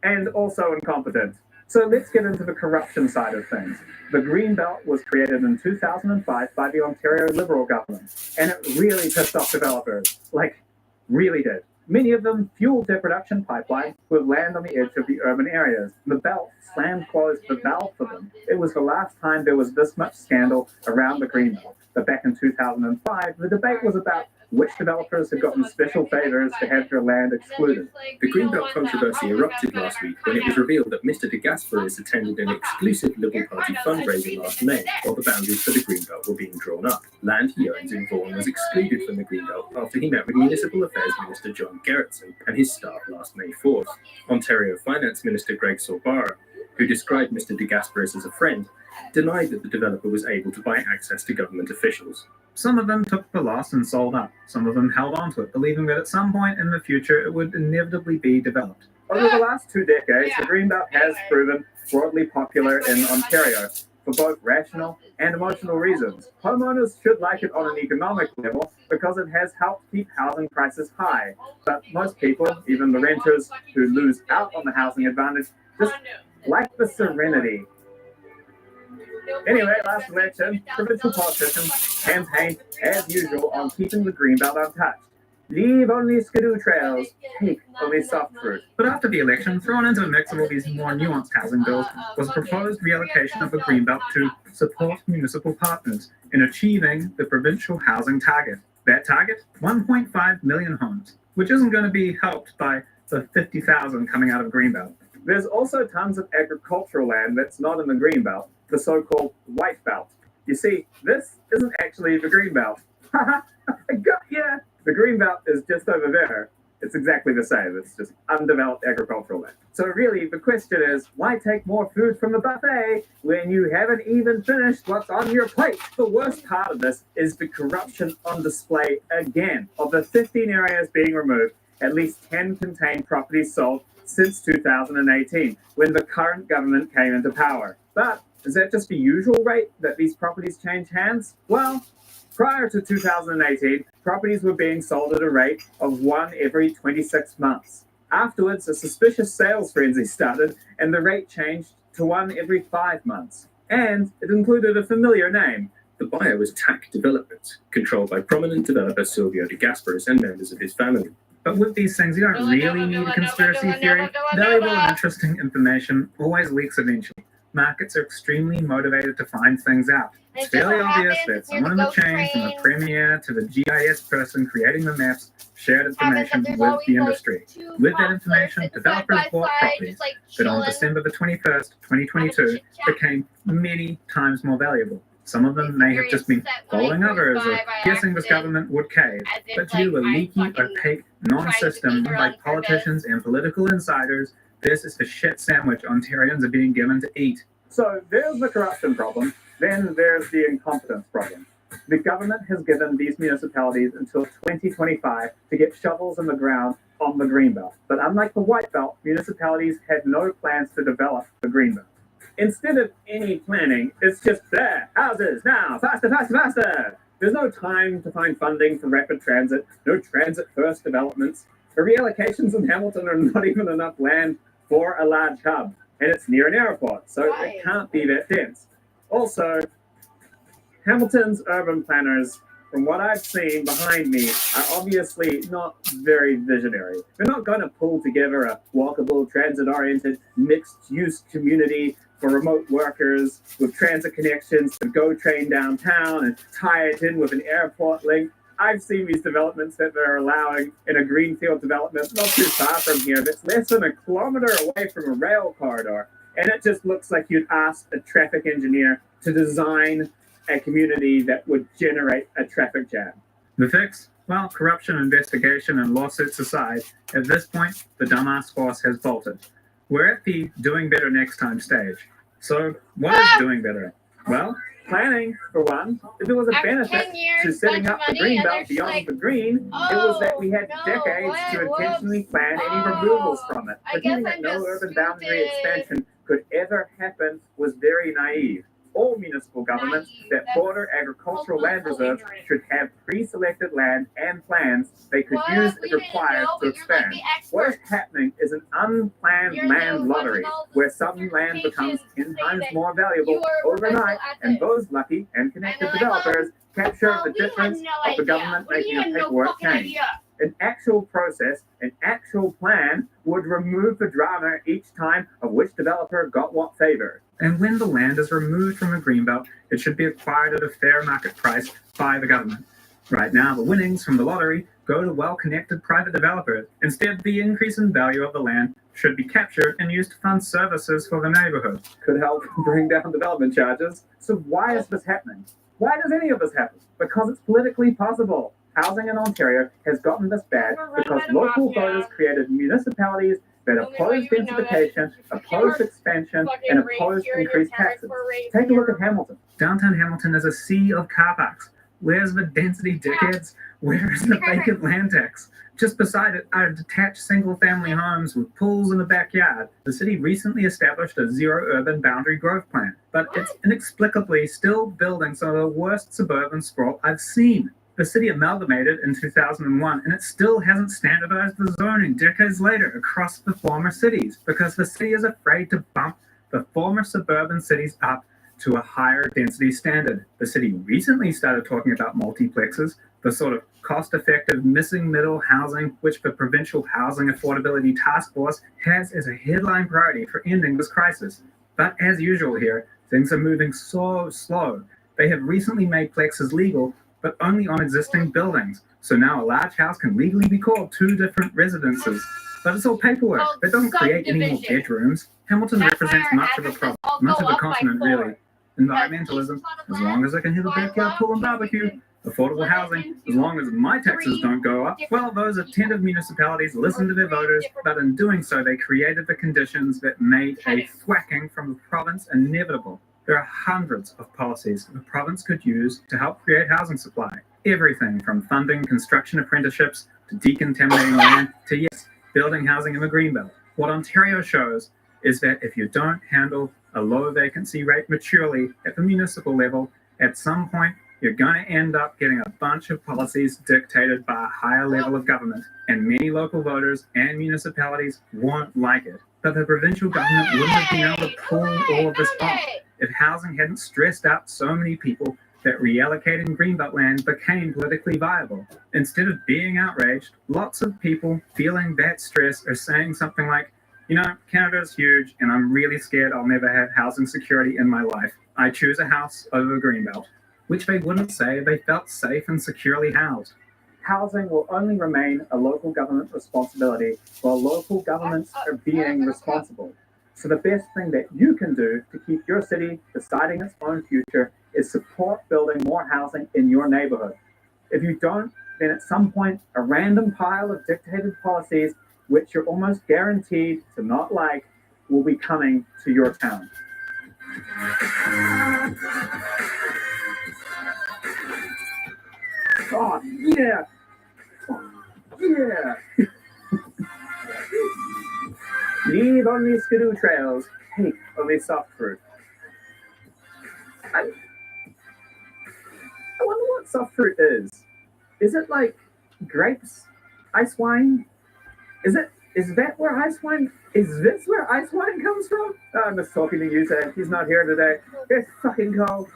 S8: and also incompetent. So let's get into the corruption side of things. The Greenbelt was created in 2005 by the Ontario Liberal government, and it really pissed off developers. Like, really did. Many of them fueled their production pipeline with land on the edge of the urban areas. The belt slammed closed the valve for them. It was the last time there was this much scandal around the Greenbelt. But back in 2005, the debate was about which developers had gotten special favors to have their land excluded.
S9: The Greenbelt controversy erupted last week when it was revealed that Mr. de Gasperis attended an exclusive Liberal Party fundraiser last May while the boundaries for the Greenbelt were being drawn up. Land he owns in Vaughan was excluded from the Greenbelt after he met with Municipal Affairs Minister John Gerritsen and his staff last May 4th. Ontario Finance Minister Greg Sorbara, who described Mr. de Gasperis as a friend, denied that the developer was able to buy access to government officials.
S7: Some of them took the loss and sold up. Some of them held on to it, believing that at some point in the future it would inevitably be developed.
S8: Over the last 2 decades, the Greenbelt has proven broadly popular in Ontario for both rational and emotional reasons. Homeowners should like it on an economic level because it has helped keep housing prices high. But most people, even the renters who lose out on the housing advantage, just like the serenity. Anyway, last election, provincial politicians campaigned as usual on keeping the Greenbelt untouched. Leave only skidoo trails, take only soft fruit.
S7: But after the election, thrown into the mix of all these more nuanced housing bills was a proposed reallocation of the Greenbelt to support municipal partners in achieving the provincial housing target. That target? 1.5 million homes, which isn't going to be helped by the 50,000 coming out of Greenbelt.
S8: There's also tons of agricultural land that's not in the Greenbelt, the so-called White Belt. You see, this isn't actually the Greenbelt. Haha, I got ya! The Greenbelt is just over there. It's exactly the same. It's just undeveloped agricultural land. So really, the question is, why take more food from the buffet when you haven't even finished what's on your plate? The worst part of this is the corruption on display again. Of the 15 areas being removed, at least 10 contain properties sold since 2018, when the current government came into power. But is that just the usual rate that these properties change hands? Well, prior to 2018, properties were being sold at a rate of 1 every 26 months. Afterwards, a suspicious sales frenzy started, and the rate changed to 1 every 5 months. And it included a familiar name.
S9: The buyer was TAC Development, controlled by prominent developer Silvio de Gasperis and members of his family.
S7: But with these things, you don't really need a conspiracy theory. Valuable and interesting information always leaks eventually. Markets are extremely motivated to find things out. It's fairly obvious that someone in the chain, from the premier to the GIS person creating the maps, shared information with the industry. With that information, developers bought properties that on December the 21st, 2022, became many times more valuable. Some of them may have just been following others or guessing this government would cave, but due to a leaky, opaque, non-system by politicians and political insiders, this is the shit sandwich Ontarians are being given to eat.
S8: So there's the corruption problem, then there's the incompetence problem. The government has given these municipalities until 2025 to get shovels in the ground on the Greenbelt. But unlike the White Belt, municipalities had no plans to develop the Greenbelt. Instead of any planning, it's just there, houses, now, faster, faster, faster. There's no time to find funding for rapid transit, no transit-first developments. The reallocations in Hamilton are not even enough land for a large hub, and it's near an airport, so it can't be that dense. Also, Hamilton's urban planners, from what I've seen behind me, are obviously not very visionary. They're not going to pull together a walkable, transit-oriented, mixed-use community for remote workers with transit connections to GO train downtown and tie it in with an airport link. I've seen these developments that they're allowing in a greenfield development not too far from here that's less than a kilometer away from a rail corridor. And it just looks like you'd ask a traffic engineer to design a community that would generate a traffic jam. The fix? Well, corruption, investigation, and lawsuits aside, at this point, the dumbass force has bolted. We're at the doing better next time stage. So, what is doing better? Well, planning, for one. If there was a
S1: After
S8: benefit
S1: 10 years,
S8: to setting
S1: bunch
S8: up
S1: of
S8: the
S1: money,
S8: green
S1: and
S8: belt
S1: they're just
S8: beyond
S1: like,
S8: the green, it was that we had
S1: "Oh,
S8: decades
S1: no,
S8: to
S1: what?
S8: intentionally plan any
S1: Oh,
S8: removals from it.
S1: I
S8: Pretending
S1: guess
S8: that
S1: I'm
S8: no
S1: just
S8: urban boundary
S1: stupid.
S8: expansion could ever happen was very naive. All municipal governments
S1: Naive,
S8: that
S1: that's
S8: border agricultural land
S1: hopelessly
S8: reserves
S1: ignorant.
S8: should have pre-selected land and plans they could
S1: What?
S8: use
S1: We
S8: if
S1: didn't
S8: required
S1: know,
S8: to
S1: but you're like
S8: expand.
S1: the
S8: What is
S1: expert.
S8: happening is an unplanned
S1: You're
S8: land
S1: the
S8: lottery
S1: one with all the
S8: where some land becomes
S1: certifications
S8: 10
S1: to say
S8: times
S1: that
S8: more
S1: you
S8: valuable
S1: are a
S8: overnight,
S1: professional at
S8: and
S1: this.
S8: those lucky and connected
S1: And they're like,
S8: developers capture
S1: Well,
S8: the
S1: we had
S8: difference
S1: no
S8: of the
S1: idea.
S8: government
S1: We
S8: making a
S1: had no
S8: paperwork
S1: fucking
S8: change.
S1: idea.
S8: An actual process, an actual plan would remove the drama each time of which developer got what favor. And when the land is removed from a greenbelt, it should be acquired at a fair market price by the government. Right now, the winnings from the lottery go to well-connected private developers. Instead, the increase in value of the land should be captured and used to fund services for the neighborhood. Could help bring down development charges. So why is this happening? Why does any of this happen? Because it's politically possible. Housing in Ontario has gotten this bad because local voters created municipalities that opposed densification, opposed expansion, and opposed increased taxes. Take a look at Hamilton. Downtown Hamilton is a sea of car parks. Where's the density, dickheads? Where's the vacant land tax? Just beside it are detached single-family homes with pools in the backyard. The city recently established a zero urban boundary growth plan, but it's inexplicably still building some of the worst suburban sprawl I've seen. The city amalgamated in 2001, and it still hasn't standardized the zoning decades later across the former cities because the city is afraid to bump the former suburban cities up to a higher density standard. The city recently started talking about multiplexes, the sort of cost-effective missing middle housing which the Provincial Housing Affordability Task Force has as a headline priority for ending this crisis. But as usual here, things are moving so slow. They have recently made plexes legal, but only on existing buildings. So now a large house can legally be called two different residences. But it's all paperwork. That doesn't create any more bedrooms. Hamilton represents much of a problem, much of the continent really. Environmentalism, as long as I can have a backyard pool and barbecue. Affordable housing, as long as my taxes don't go up. Well, those attentive municipalities listened to their voters, but in doing so, they created the conditions that made a thwacking from the province inevitable. There are hundreds of policies the province could use to help create housing supply. Everything from funding construction apprenticeships to decontaminating land to, yes, building housing in the Greenbelt. What Ontario shows is that if you don't handle a low vacancy rate maturely at the municipal level, at some point you're going to end up getting a bunch of policies dictated by a higher level of government, and many local voters and municipalities won't like it. But the provincial government wouldn't have been able to pull all of this off if housing hadn't stressed out so many people that reallocating Greenbelt land became politically viable. Instead of being outraged, lots of people feeling that stress are saying something like, you know, Canada's huge and I'm really scared I'll never have housing security in my life. I choose a house over Greenbelt, which they wouldn't say if they felt safe and securely housed. Housing will only remain a local government responsibility while local governments are being responsible. So the best thing that you can do to keep your city deciding its own future is support building more housing in your neighborhood. If you don't, then at some point, a random pile of dictated policies, which you're almost guaranteed to not like, will be coming to your town. Oh, yeah! Yeah! Leave on these skidoo trails, cake of a soft fruit. I wonder what soft fruit is. Is it like grapes? Ice wine? Is that where ice wine? Is this where ice wine comes from? Oh, I'm just talking to you, Zach. He's not here today. It's fucking cold.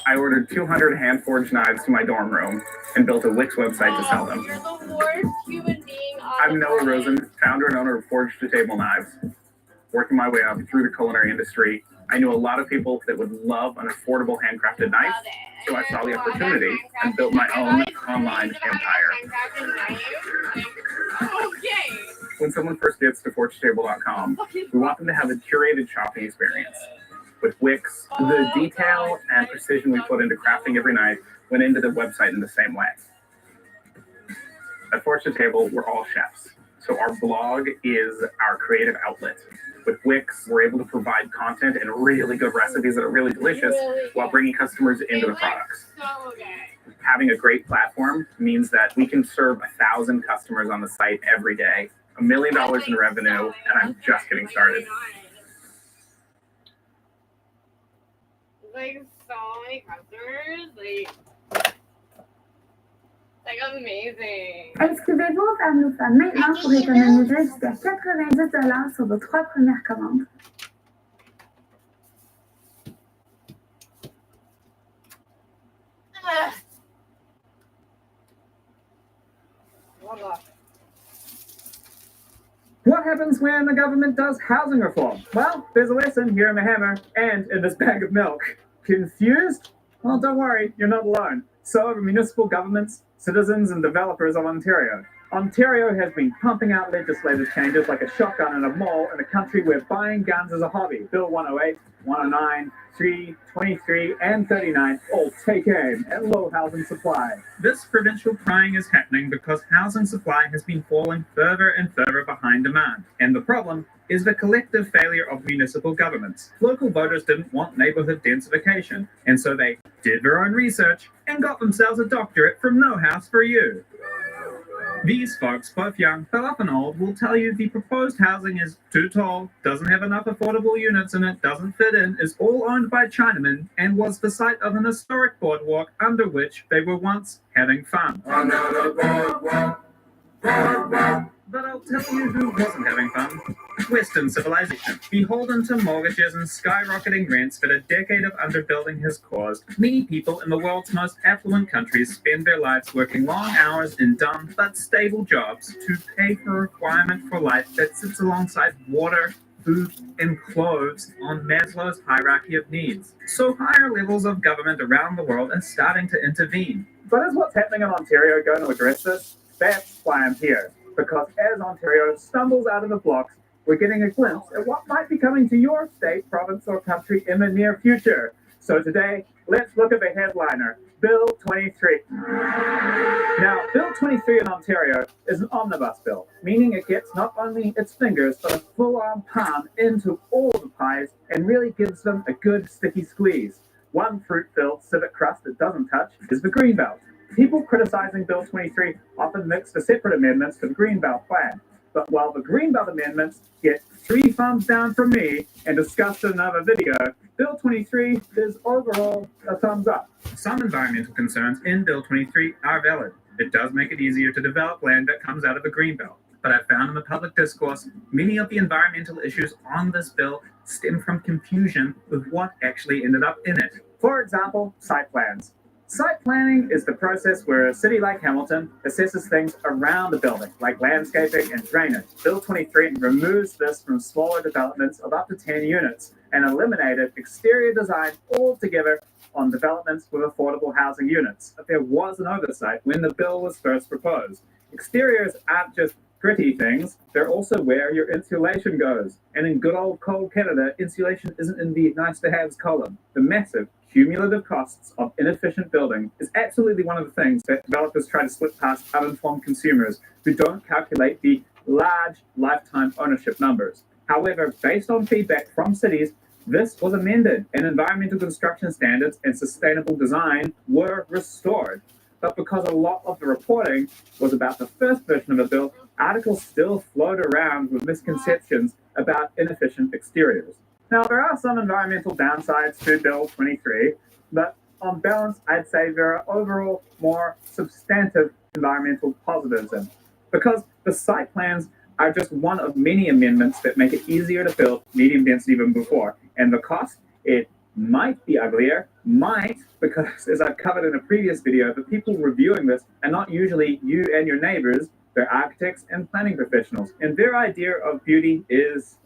S10: I ordered 200 hand-forged knives to my dorm room and built a Wix website to sell them.
S1: You're the worst human being on
S10: I'm
S1: the
S10: Noah
S1: planet.
S10: Rosen, founder and owner of Forged to Table Knives. Working my way up through the culinary industry, I knew a lot of people that would love an affordable handcrafted knife, so I saw the opportunity and built my own online empire.
S1: Okay.
S10: When someone first gets to FortuneTable.com, we want them to have a curated shopping experience. With Wix, the detail and precision we put into crafting every night went into the website in the same way. At Fortune Table, we're all chefs, so our blog is our creative outlet. With Wix, we're able to provide content and really good recipes that are really delicious while bringing customers into the products. Having a great platform means that we can serve 1,000 customers on the site every day, $1 million in revenue, and I'm just getting started.
S1: Like so many customers, like amazing.
S11: Inscrivez-vous vers nos femmes maintenant pour économiser jusqu'à 90 $ sur vos 3 premières commandes.
S8: What happens when the government does housing reform? Well, there's a lesson here in the hammer and in this bag of milk. Confused? Well, don't worry, you're not alone. So are municipal governments, citizens, and developers of Ontario. Ontario has been pumping out legislative changes like a shotgun in a mall in a country where buying guns is a hobby. Bill 108, 109, 3, 23, and 39 all take aim at low housing supply.
S12: This provincial crying is happening because housing supply has been falling further and further behind demand. And the problem is the collective failure of municipal governments. Local voters didn't want neighborhood densification, and so they did their own research and got themselves a doctorate from No House for You. These folks, both young but often old, will tell you the proposed housing is too tall, doesn't have enough affordable units in it, doesn't fit in, is all owned by Chinamen, and was the site of an historic boardwalk under which they were once having fun.
S2: Another boardwalk, boardwalk.
S12: But I'll tell you who wasn't having fun. Western civilization. Beholden to mortgages and skyrocketing rents that a decade of underbuilding has caused, many people in the world's most affluent countries spend their lives working long hours in dumb but stable jobs to pay for a requirement for life that sits alongside water, food, and clothes on Maslow's hierarchy of needs. So higher levels of government around the world are starting to intervene.
S8: But is what's happening in Ontario going to address this? That's why I'm here. Because as Ontario stumbles out of the blocks, we're getting a glimpse at what might be coming to your state, province, or country in the near future. So today, let's look at the headliner, Bill 23. Now, Bill 23 in Ontario is an omnibus bill, meaning it gets not only its fingers, but a full-on palm into all the pies and really gives them a good sticky squeeze. One fruit-filled civic crust it doesn't touch is the Greenbelt. People criticizing Bill 23 often mix the separate amendments to the Greenbelt plan. But while the Greenbelt amendments get 3 thumbs down from me and discussed in another video, Bill 23 is overall a thumbs up.
S12: Some environmental concerns in Bill 23 are valid. It does make it easier to develop land that comes out of the Greenbelt. But I found in the public discourse, many of the environmental issues on this bill stem from confusion with what actually ended up in it.
S8: For example, site plans. Site planning is the process where a city like Hamilton assesses things around the building, like landscaping and drainage. Bill 23 removes this from smaller developments of up to 10 units and eliminated exterior design altogether on developments with affordable housing units. But there was an oversight when the bill was first proposed. Exteriors aren't just pretty things, they're also where your insulation goes. And in good old cold Canada, insulation isn't in the nice-to-haves column. The massive cumulative costs of inefficient building is absolutely one of the things that developers try to slip past uninformed consumers who don't calculate the large lifetime ownership numbers. However, based on feedback from cities, this was amended and environmental construction standards and sustainable design were restored. But because a lot of the reporting was about the first version of the bill, articles still float around with misconceptions about inefficient exteriors. Now, there are some environmental downsides to Bill 23, but on balance, I'd say there are overall more substantive environmental positives in it. Because the site plans are just one of many amendments that make it easier to build medium density than before. And the cost, it might be uglier, because as I've covered in a previous video, the people reviewing this are not usually you and your neighbors, they're architects and planning professionals. And their idea of beauty is,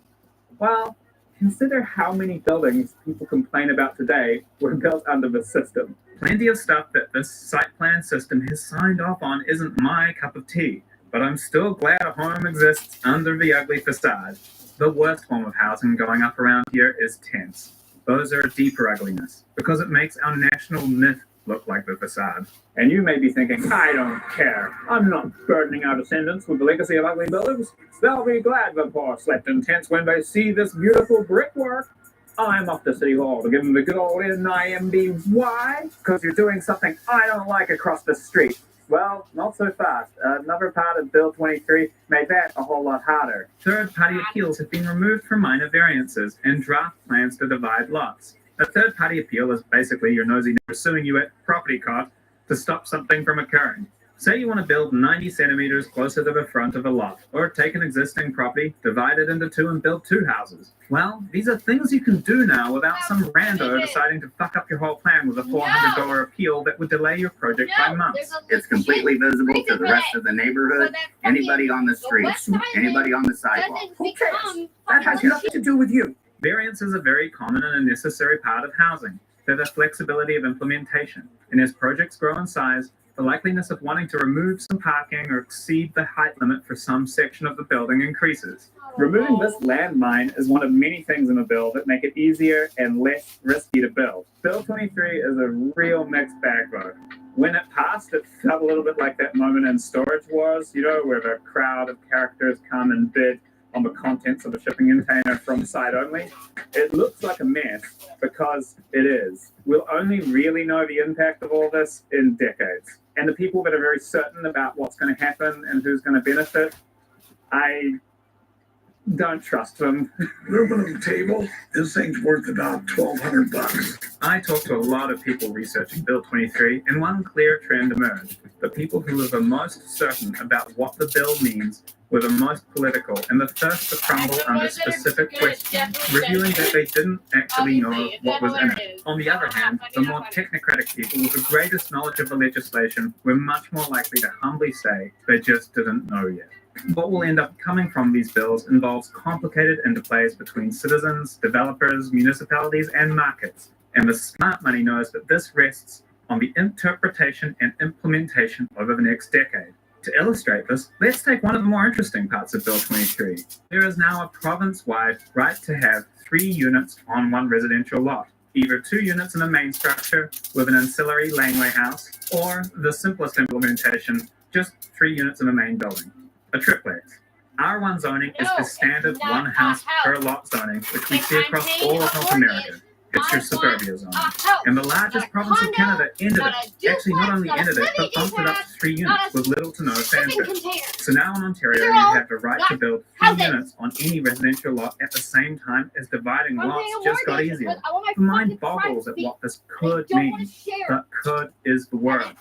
S8: well, consider how many buildings people complain about today were built under the system.
S12: Plenty of stuff that this site plan system has signed off on isn't my cup of tea. but I'm still glad a home exists under the ugly facade. The worst form of housing going up around here is tents. Those are a deeper ugliness, because it makes our national myth look like the facade.
S8: And you may be thinking, I don't care. I'm not burdening our descendants with the legacy of ugly buildings. They'll be glad the poor slept in tents when they see this beautiful brickwork. I'm off to City Hall to give them the good old NIMB. Why? Because you're doing something I don't like across the street. Well, not so fast. Another part of Bill 23 made that a whole lot harder.
S12: Third-party appeals have been removed from minor variances and draft plans to divide lots. A third-party appeal is basically your nosy neighbor suing you at property court to stop something from occurring. Say you want to build 90 centimeters closer to the front of a lot, or take an existing property, divide it into two, and build two houses. Well, these are things you can do now without some rando deciding to fuck up your whole plan with a $400 appeal that would delay your project by months.
S13: It's completely visible to the rest of the neighborhood, anybody on the streets, anybody on the sidewalk.
S8: Who cares? That has nothing to do with you.
S12: Variances are very common and a necessary part of housing. They're the flexibility of implementation. And as projects grow in size, the likeliness of wanting to remove some parking or exceed the height limit for some section of the building increases.
S8: Removing this landmine is one of many things in the bill that make it easier and less risky to build. Bill 23 is a real mixed bag, though. When it passed, it felt a little bit like that moment in Storage Wars, you know, where the crowd of characters come and bid on the contents of a shipping container from sight only. It looks like a mess because it is. We'll only really know the impact of all this in decades. And the people that are very certain about what's going to happen and who's going to benefit, I don't trust them.
S14: Aluminum table. This thing's worth about $1,200.
S12: I talked to a lot of people researching Bill 23, and one clear trend emerged. The people who were the most certain about what the bill means were the most political and the first to crumble under specific questions, revealing that they didn't actually know what was in it. On the other hand, the more technocratic people with the greatest knowledge of the legislation were much more likely to humbly say they just didn't know yet. What will end up coming from these bills involves complicated interplays between citizens, developers, municipalities, and markets. And the smart money knows that this rests on the interpretation and implementation over the next decade. To illustrate this, let's take one of the more interesting parts of Bill 23. There is now a province-wide right to have 3 units on one residential lot, either 2 units in a main structure with an ancillary laneway house, or the simplest implementation, just 3 units in a main building. A triplex. R1 zoning is the standard one house per lot zoning, which we see across all of North America. It's your suburbia zone. And the largest province of Canada ended it. Actually, not only ended it, but bumped it up to 3 units with little to no fanfare. So now in Ontario, you have the right to build 3 units on any residential lot at the same time as dividing lots just got easier. The mind boggles at what this could mean. But could is the word.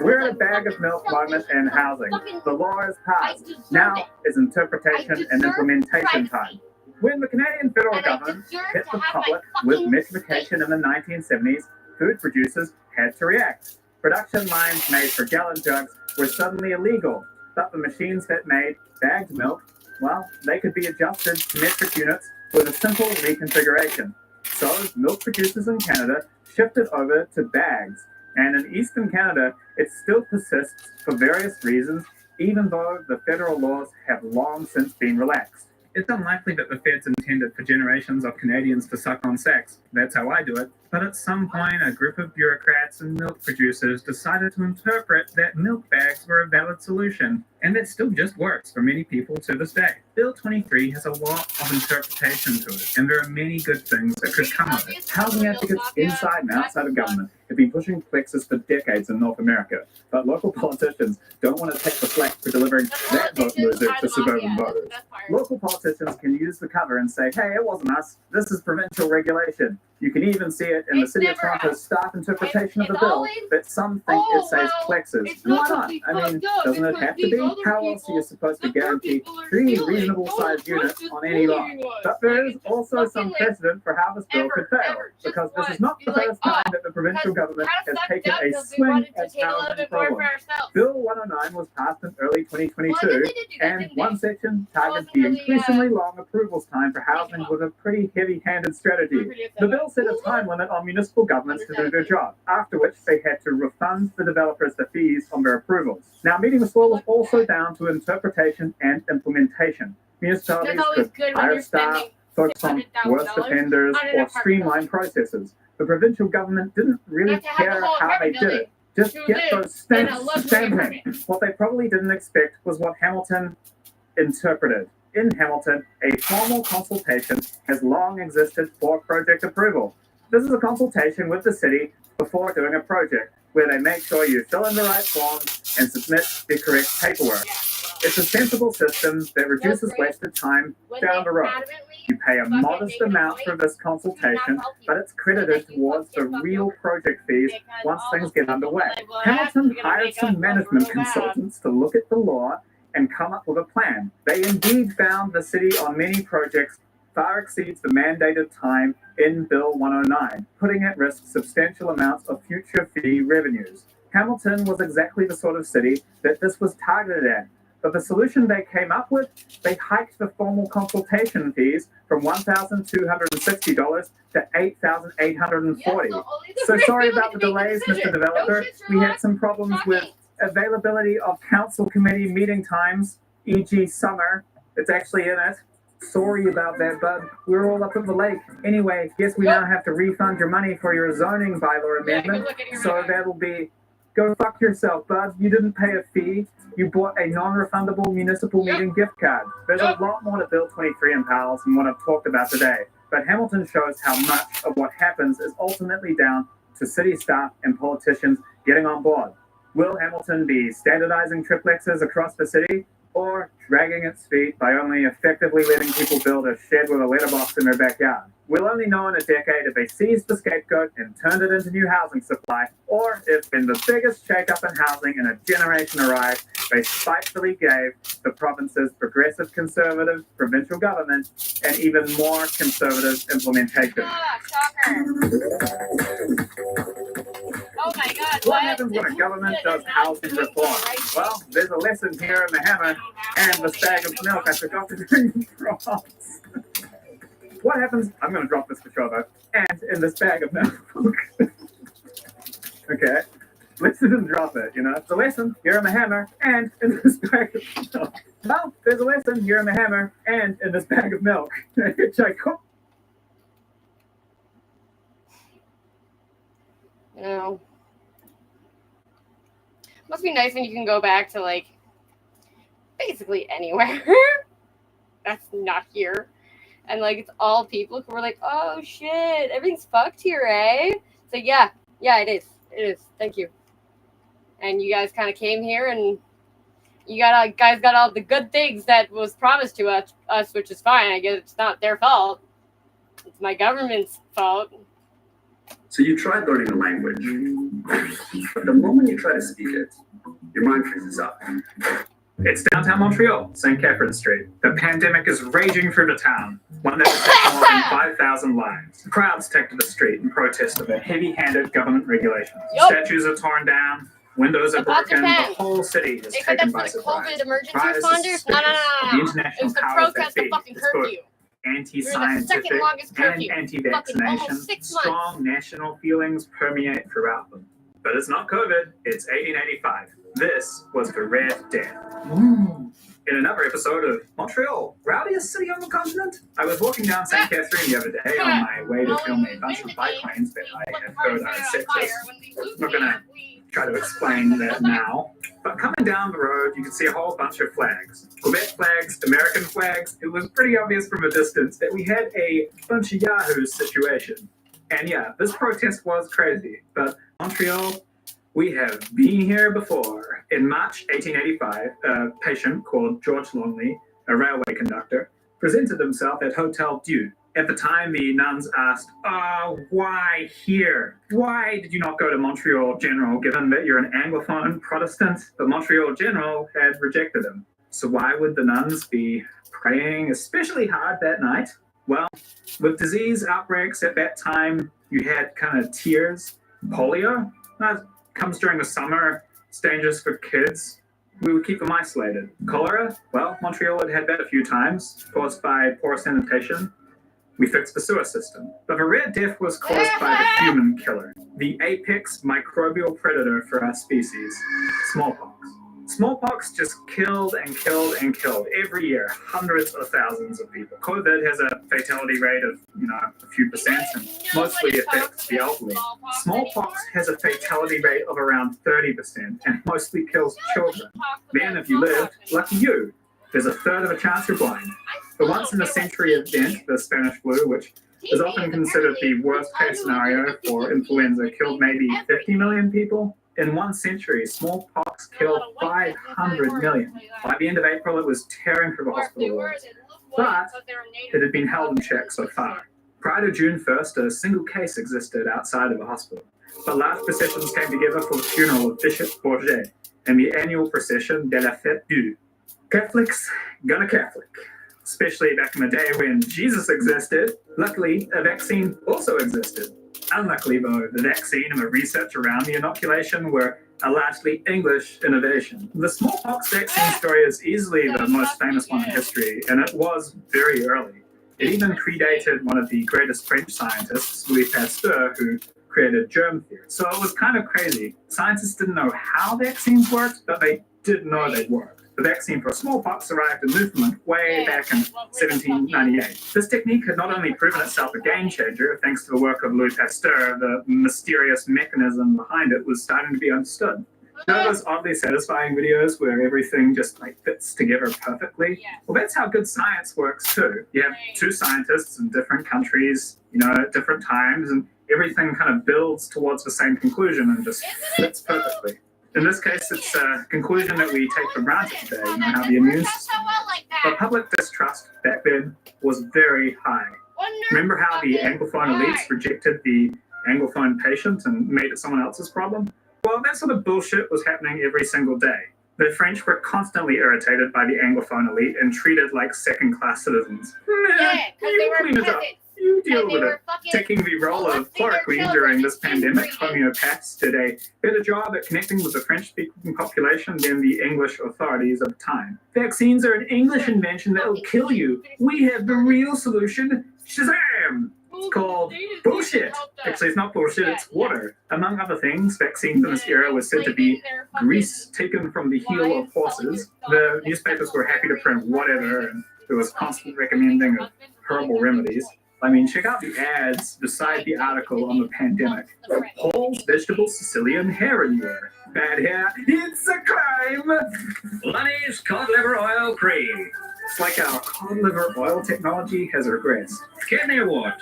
S8: We're in a bag of milk moment in housing. The law is passed. Now is interpretation and implementation time. When the Canadian federal government hit the public with metrification in the 1970s, food producers had to react. Production lines made for gallon jugs were suddenly illegal, but the machines that made bagged milk, well, they could be adjusted to metric units with a simple reconfiguration. So milk producers in Canada shifted over to bags, and in Eastern Canada, it still persists for various reasons, even though the federal laws have long since been relaxed.
S12: It's unlikely that the feds intended for generations of Canadians to suck on sex. That's how I do it. But at some point, a group of bureaucrats and milk producers decided to interpret that milk bags were a valid solution, and it still just works for many people to this day. Bill 23 has a lot of interpretation to it, and there are many good things that could come of it.
S8: Housing advocates inside and outside of government have been pushing plexus for decades in North America, but local politicians don't want to take the flak for delivering that vote loser to suburban voters. Local politicians can use the cover and say, hey, it wasn't us, this is provincial regulation. You can even see it in the City of Toronto's staff interpretation of the bill that some think it says plexus. And why not? I mean, doesn't it have to be? How else are you supposed to guarantee 3 reasonable-sized units on any lot? But there is also some precedent for how this bill could fail, because this is not the first time that the provincial government has taken a swing at housing problems. Bill 109 was passed in early 2022, and one section targets the increasingly long approvals time for housing with a pretty heavy-handed strategy. The bill set a time limit on municipal governments to do their job, after which they had to refund the developers the fees on their approvals. Now, meeting this law was also down to interpretation and implementation. Municipalities could hire staff, focus on worst offenders, or streamline processes. The provincial government didn't really care how they did it. Just get those stamps stamping. What they probably didn't expect was what Hamilton interpreted. In Hamilton, a formal consultation has long existed for project approval. This is a consultation with the city before doing a project, where they make sure you fill in the right forms and submit the correct paperwork. It's a sensible system that reduces wasted time down the road. You pay a modest amount for this consultation, but it's credited towards the real project fees once things get underway. Hamilton hired some management consultants to look at the law and come up with a plan. They indeed found the city on many projects far exceeds the mandated time in Bill 109, putting at risk substantial amounts of future fee revenues. Hamilton was exactly the sort of city that this was targeted at. But the solution they came up with, they hiked the formal consultation fees from $1,260 to $8,840. So sorry about the delays, Mr. Developer. We had some problems with availability of council committee meeting times, e.g. summer. It's actually in it. Sorry about that, bud. We're all up at the lake. Anyway, guess we now have to refund your money for your zoning bylaw amendment. So that'll be, go fuck yourself, bud. You didn't pay a fee. You bought a non-refundable municipal meeting gift card. There's a lot more to Bill 23 and pals than what I've talked about today. But Hamilton shows how much of what happens is ultimately down to city staff and politicians getting on board. Will Hamilton be standardizing triplexes across the city, or dragging its feet by only effectively letting people build a shed with a letterbox in their backyard? We'll only know in a decade if they seized the scapegoat and turned it into new housing supply, or if in the biggest shake-up in housing in a generation arrived, they spitefully gave the province's progressive conservative provincial government an even more conservative implementation.
S1: Oh my God!
S8: What happens when a government does housing reform? Well, there's a lesson here in the hammer and the bag of milk I forgot to bring across. What happens? I'm going to drop this for sure, and in this bag of milk. Okay, listen and drop it. You know, it's a lesson here in the hammer and in this bag of milk. Well, there's a lesson here in the hammer and in this bag of milk.
S1: You know, must be nice when you can go back to like basically anywhere that's not here, and like it's all people who are like, oh shit, everything's fucked here, eh? So yeah, it is. Thank you. And you guys kind of came here, and you guys got all the good things that was promised to us, which is fine. I guess it's not their fault. It's my government's fault.
S5: So you tried learning a language, but the moment you try to speak it, your mind freezes up.
S12: It's downtown Montreal, St. Catherine Street. The pandemic is raging through the town, one that has taken more than 5,000 lives. Crowds take to the street in protest of the heavy-handed government regulations.
S1: Yep.
S12: Statues are torn down, windows are broken, the whole city is taken by surprise.
S1: COVID emergency
S12: Pride is
S1: responders? No.
S12: the international
S1: It was the
S12: powers that
S1: protest of
S12: be.
S1: fucking
S12: It's both
S1: curfew.
S12: anti-scientific
S1: second longest
S12: and
S1: curfew.
S12: anti-vaccination.
S1: Fucking almost 6 months.
S12: Strong national feelings permeate throughout them. But it's not COVID, it's 1885. This was the Red Death. In another episode of Montreal, rowdiest city on the continent, I was walking down St. Catherine the other day on my way to film a bunch of bike lanes that I had heard are sexist. I'm not gonna try to explain that now. But coming down the road, you could see a whole bunch of flags. Quebec flags, American flags. It was pretty obvious from a distance that we had a bunch of yahoos situation. And yeah, this protest was crazy. But Montreal, we have been here before. In March 1885, a patient called George Longley, a railway conductor, presented himself at Hotel Dieu. At the time, the nuns asked, why here? Why did you not go to Montreal General, given that you're an Anglophone Protestant? But Montreal General had rejected him. So why would the nuns be praying especially hard that night? Well, with disease outbreaks at that time, you had kind of tears. Polio, that comes during the summer. It's dangerous for kids. We would keep them isolated. Cholera, well, Montreal had had that a few times, caused by poor sanitation. We fixed the sewer system. But the rare death was caused by the human killer, the apex microbial predator for our species, smallpox. Smallpox just killed and killed and killed every year, hundreds of thousands of people. COVID has a fatality rate of, a few percent and mostly affects the elderly. Smallpox has a fatality rate of around 30% and mostly kills children. Then if you lived, lucky you, there's a third of a chance you're blind. The once-in-a-century event, the Spanish flu, which is often considered the worst-case scenario for influenza, killed maybe 50 million people. In 1 century, smallpox killed 500 million. By the end of April, it was tearing through the hospital walls. But it had been held in check so far. Prior to June 1st, a single case existed outside of the hospital. But large processions came together for the funeral of Bishop Bourget and the annual procession de la Fête du. Catholics gonna Catholic. Especially back in the day when Jesus existed. Luckily, a vaccine also existed. Unluckily, though, the vaccine and the research around the inoculation were a largely English innovation. The smallpox vaccine story is easily the most famous one in history, and it was very early. It even predated one of the greatest French scientists, Louis Pasteur, who created germ theory. So it was kind of crazy. Scientists didn't know how vaccines worked, but they did know they worked. The vaccine for smallpox arrived in Newfoundland way back in 1798. This technique had not only proven itself a game changer, thanks to the work of Louis Pasteur, the mysterious mechanism behind it was starting to be understood. You know those oddly satisfying videos where everything just fits together perfectly? Well, that's how good science works too. You have two scientists in different countries, at different times, and everything kind of builds towards the same conclusion and just fits perfectly. In this case, it's a conclusion that we take for granted today, how the immune system works. But public distrust back then was very high. Remember how the Anglophone elites rejected the Anglophone patient and made it someone else's problem? Well, that sort of bullshit was happening every single day. The French were constantly irritated by the Anglophone elite and treated like second-class citizens. You clean it up. You deal with it. Taking the role of chloroquine during this pandemic, homeopaths did a better job at connecting with the French-speaking population than the English authorities of the time. Vaccines are an English invention that will kill you. We have the real solution. Shazam! It's called bullshit. Actually, it's not bullshit, it's water. Among other things, vaccines in this era were said to be grease taken from the heel of horses. The newspapers were happy to print whatever, and there was constant recommending of herbal remedies. I mean, check out the ads beside the article on the pandemic. Paul's Vegetable Sicilian Hair Renewer. Bad hair, it's a crime! Lenny's Cod Liver Oil Cream. It's like our cod liver oil technology has regressed. Kidney wart.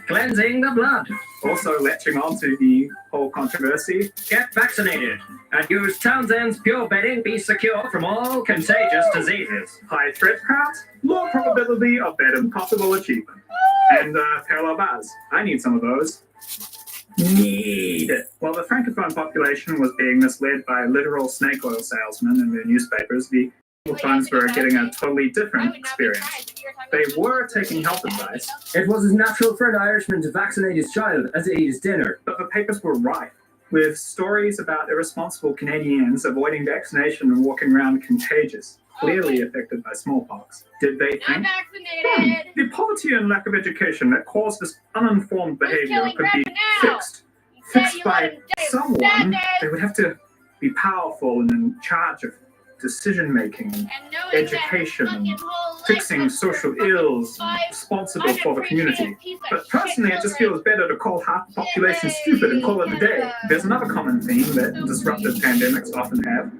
S12: Cleansing the blood. Also latching onto the whole controversy. Get vaccinated and use Townsend's Pure Bedding. Be secure from all contagious diseases. High threat count, low probability of that impossible achievement. And parallel bars. I need some of those. Need. While the francophone population was being misled by literal snake oil salesmen in their newspapers, the Anglophones were getting a totally different experience. They were taking health advice. It was as natural for an Irishman to vaccinate his child as to eat his dinner. But the papers were rife with stories about irresponsible Canadians avoiding vaccination and walking around contagious, clearly affected by smallpox. Did they think, the poverty and lack of education that caused this uninformed behavior could be fixed by someone? They would have to be powerful and in charge of decision-making, education, and fixing social ills, responsible for the community. But personally, it just feels better to call half the population stupid and call it a day. There's another common theme that disruptive pandemics often have: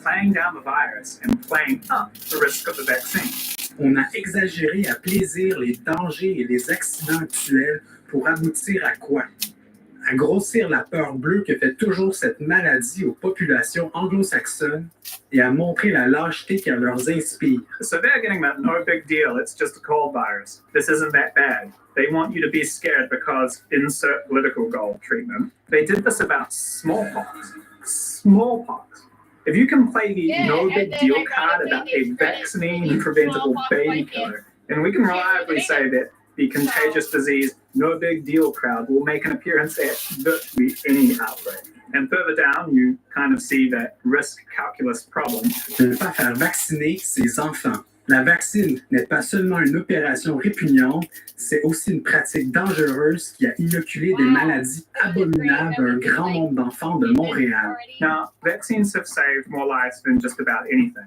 S12: playing down the virus and playing up the risk of the vaccine.
S15: On a exagéré à plaisir les dangers et les accidents actuels pour aboutir à quoi? À grossir la peur bleue que fait toujours cette maladie aux populations anglo-saxonnes et à montrer la lâcheté qu'elle leur inspire.
S12: So they're getting that no big deal, it's just a cold virus. This isn't that bad. They want you to be scared because insert political goal treatment. They did this about smallpox. Smallpox. If you can play the no big deal card about a vaccine-preventable baby killer, then we can reliably say that the contagious disease no big deal crowd will make an appearance at virtually any outbreak. And further down, you kind of see that risk calculus problem.
S15: Ne pas faire vacciner ses enfants. La vaccine n'est pas seulement une opération répugnante, c'est aussi une pratique dangereuse qui a inoculé des maladies abominables à un grand nombre d'enfants de Montréal.
S12: Now, vaccines have saved more lives than just about anything.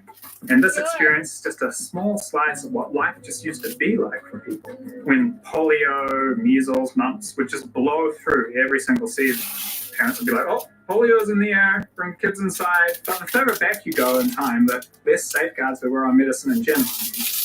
S12: And this experience is just a small slice of what life just used to be like for people. When polio, measles, mumps would just blow through every single season. Parents would be like, oh, polio's in the air, bring kids inside. But the further back you go in time, the less safeguards there were on medicine in general.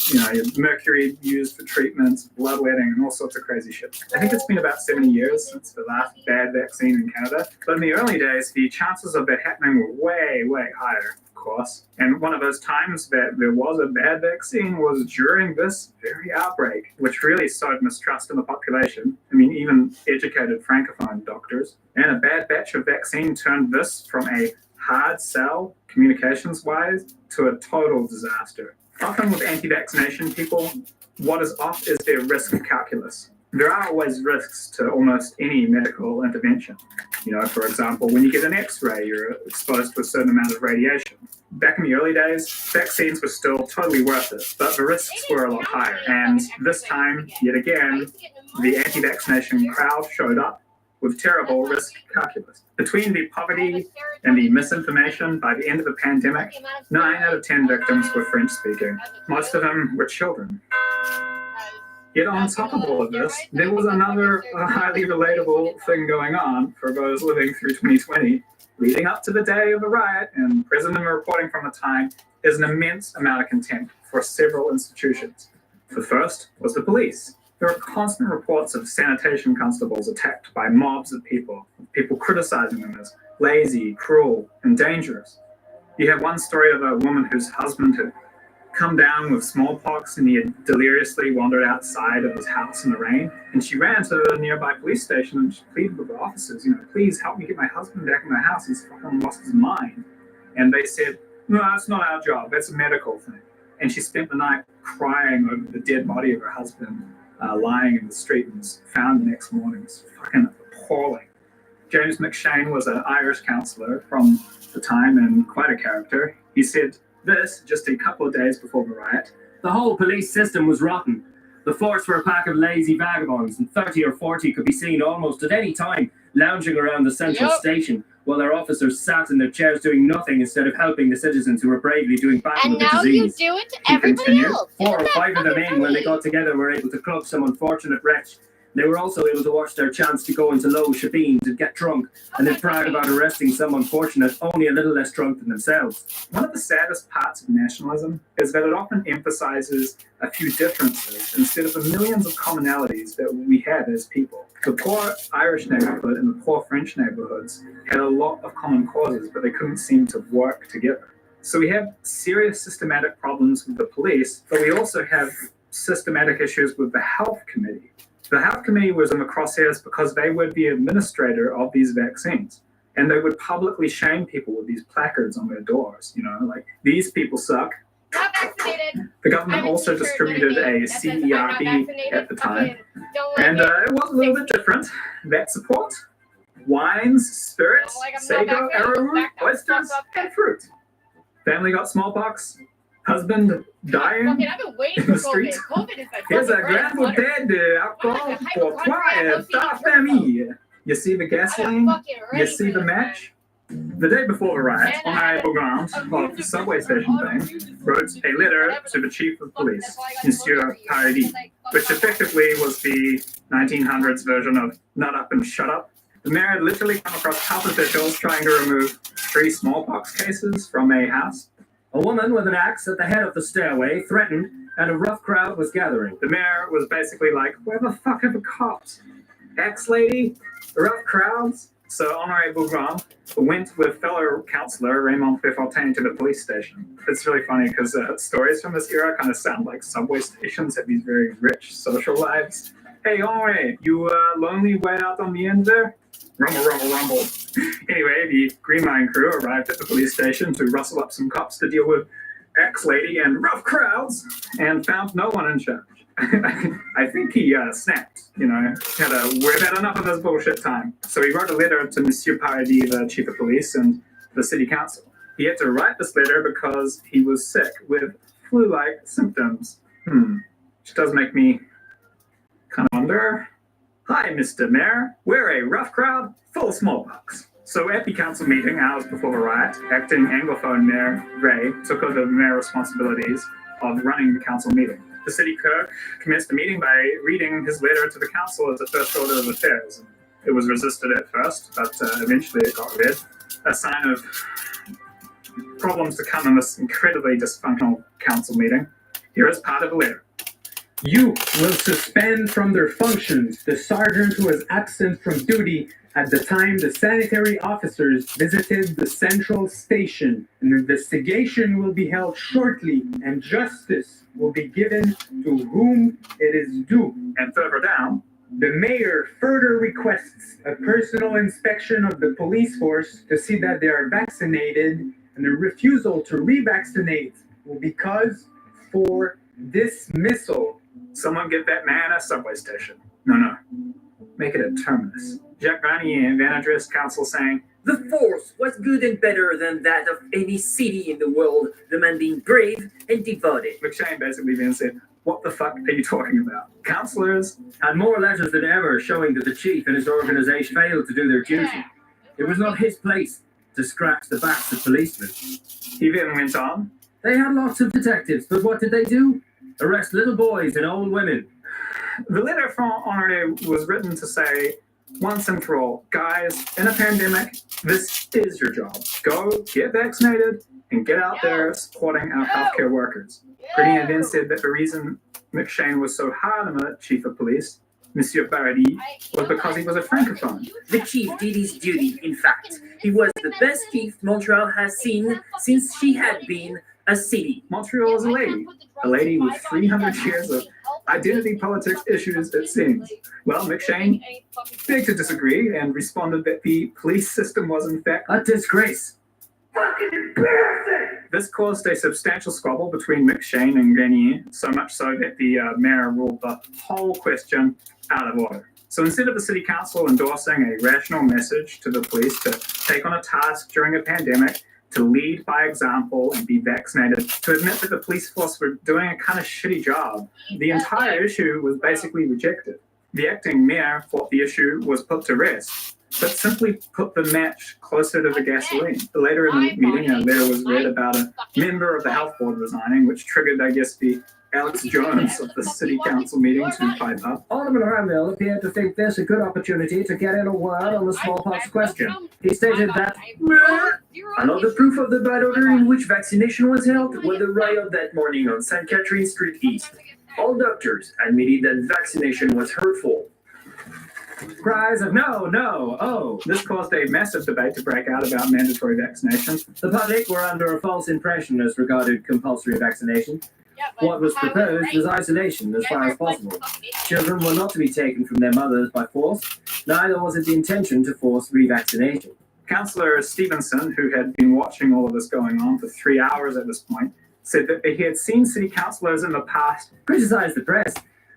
S12: You know, mercury used for treatments, bloodletting, and all sorts of crazy shit. I think it's been about 70 years since the last bad vaccine in Canada. But in the early days, the chances of that happening were way, way higher, of course. And one of those times that there was a bad vaccine was during this very outbreak, which really sowed mistrust in the population. I mean, even educated francophone doctors. And a bad batch of vaccine turned this from a hard sell, communications-wise, to a total disaster. Often with anti-vaccination people, what is off is their risk calculus. There are always risks to almost any medical intervention. You know, for example, when you get an X-ray, you're exposed to a certain amount of radiation. Back in the early days, vaccines were still totally worth it, but the risks were a lot higher. And this time, yet again, the anti-vaccination crowd showed up with terrible risk calculus. Between the poverty and the misinformation, by the end of the pandemic, 9 out of 10 victims were French-speaking. Most of them were children. Yet on top of all of this, there was another highly relatable thing going on for those living through 2020. Leading up to the day of the riot, and President reporting from the time, is an immense amount of contempt for several institutions. The first was the police. There are constant reports of sanitation constables attacked by mobs of people criticizing them as lazy, cruel, and dangerous. You have one story of a woman whose husband had come down with smallpox and he had deliriously wandered outside of his house in the rain. And she ran to the nearby police station and she pleaded with the officers, you know, please help me get my husband back in my house. He's fucking lost his mind. And they said, no, that's not our job. That's a medical thing. And she spent the night crying over the dead body of her husband lying in the street and was found the next morning. It's fucking appalling. James McShane was an Irish councillor from the time and quite a character. He said this just a couple of days before the riot.
S16: The whole police system was rotten. The force were a pack of lazy vagabonds, and 30 or 40 could be seen almost at any time lounging around the central station while their officers sat in their chairs doing nothing instead of helping the citizens who were bravely doing battle with the disease.
S1: And now you do it to everybody else.
S16: 4 or 5 of the men, when they got together, were able to club some unfortunate wretch. They were also able to watch their chance to go into low shebeens and get drunk, and then brag about arresting some unfortunate, only a little less drunk than themselves.
S12: One of the saddest parts of nationalism is that it often emphasizes a few differences instead of the millions of commonalities that we have as people. The poor Irish neighborhood and the poor French neighborhoods had a lot of common causes, but they couldn't seem to work together. So we have serious systematic problems with the police, but we also have systematic issues with the health committee. The health committee was in the crosshairs because they were the administrator of these vaccines. And they would publicly shame people with these placards on their doors, you know, like, these people suck.
S1: Not vaccinated.
S12: The government also distributed a CERB at the time. And it was a little bit different. Vet support, wines, spirits, sago, arrowroot, oysters, and fruit. Family got smallpox. Husband dying
S1: I've been waiting
S12: in the
S1: for
S12: street.
S1: COVID is like
S12: Here's a grand bouteille d'alcool pour toi et ta famille. You see the gasoline? You see the match? The day before the riot, Honoré Beaugrand of the subway station thing wrote a letter to the chief of police, Monsieur Paradis, which effectively was the 1900s version of nut up and shut up. The mayor had literally come across health officials trying to remove 3 smallpox cases from a house.
S16: A woman with an axe at the head of the stairway threatened, and a rough crowd was gathering.
S12: The mayor was basically like, where the fuck are the cops? Axe lady? Rough crowds? So Honoré Beaugrand went with fellow councillor Raymond Préfontaine to the police station. It's really funny because stories from this era kind of sound like subway stations have these very rich social lives. Hey, Honoré, you lonely way out on the end there? Rumble, rumble, rumble. Anyway, the Green Line crew arrived at the police station to rustle up some cops to deal with ex-lady and rough crowds, and found no one in charge. I think he snapped, you know, we've had enough of this bullshit time. So he wrote a letter to Monsieur Paradis, the chief of police, and the city council. He had to write this letter because he was sick with
S10: flu-like symptoms. Which does make me kind of wonder. Hi, Mr. Mayor. We're a rough crowd full of smallpox. So at the council meeting, hours before the riot, acting Anglophone Mayor Ray took over the mayor responsibilities of running the council meeting. The city clerk commenced the meeting by reading his letter to the council as the first order of affairs. It was resisted at first, but eventually it got read. A sign of problems to come in this incredibly dysfunctional council meeting. Here is part of the letter.
S15: You will suspend from their functions the sergeant who was absent from duty at the time the sanitary officers visited the central station. An investigation will be held shortly, and justice will be given to whom it is due.
S10: And further down,
S15: the mayor further requests a personal inspection of the police force to see that they are vaccinated, and a refusal to revaccinate will be cause for dismissal.
S10: Someone get that man a subway station. No. Make it a terminus. Jacques Granier then addressed council saying,
S17: "The force was good and better than that of any city in the world, the man being brave and devoted."
S10: McShane basically then said, what the fuck are you talking about? Councillors
S16: had more letters than ever showing that the chief and his organization failed to do their duty. It was not his place to scratch the backs of policemen.
S10: He then went on.
S16: They had lots of detectives, but what did they do? Arrest little boys and old women.
S10: The letter from Honoré was written to say, once and for all, guys, in a pandemic, this is your job. Go get vaccinated and get out there supporting our healthcare workers. Grenier then said that the reason McShane was so hard on the chief of police, Monsieur Paradis, was because he was a francophone.
S17: The chief did his duty, in fact. He was the best chief Montreal has seen since she had been a city.
S10: Montreal is a lady with 300 years of identity politics issues, it seems. Well, McShane begged to disagree and responded that the police system was in fact
S16: a disgrace.
S10: Fucking embarrassing! This caused a substantial squabble between McShane and Grenier, so much so that the mayor ruled the whole question out of order. So instead of the city council endorsing a rational message to the police to take on a task during a pandemic, to lead by example and be vaccinated, to admit that the police force were doing a kind of shitty job, the entire issue was basically rejected. The acting mayor thought the issue was put to rest, but simply put the match closer to the gasoline. Later in the meeting, there was read about a member of the health board resigning, which triggered, I guess, the Alex Jones of the city council meeting to pipe up.
S16: Alderman Harville appeared to think this a good opportunity to get in a word on the smallpox question. He stated that
S17: another proof of the bad order in which vaccination was held was the riot that morning on St. Catherine Street East. All doctors admitted that vaccination was hurtful.
S10: Cries of no, oh. This caused a massive debate to break out about mandatory vaccination.
S16: The public were under a false impression as regarded compulsory vaccination. What was proposed was isolation as far as possible. Children were not to be taken from their mothers by force, neither was it the intention to force revaccination.
S10: Councillor Stevenson, who had been watching all of this going on for 3 hours at this point, said that he had seen city councillors in the past
S16: criticize the press,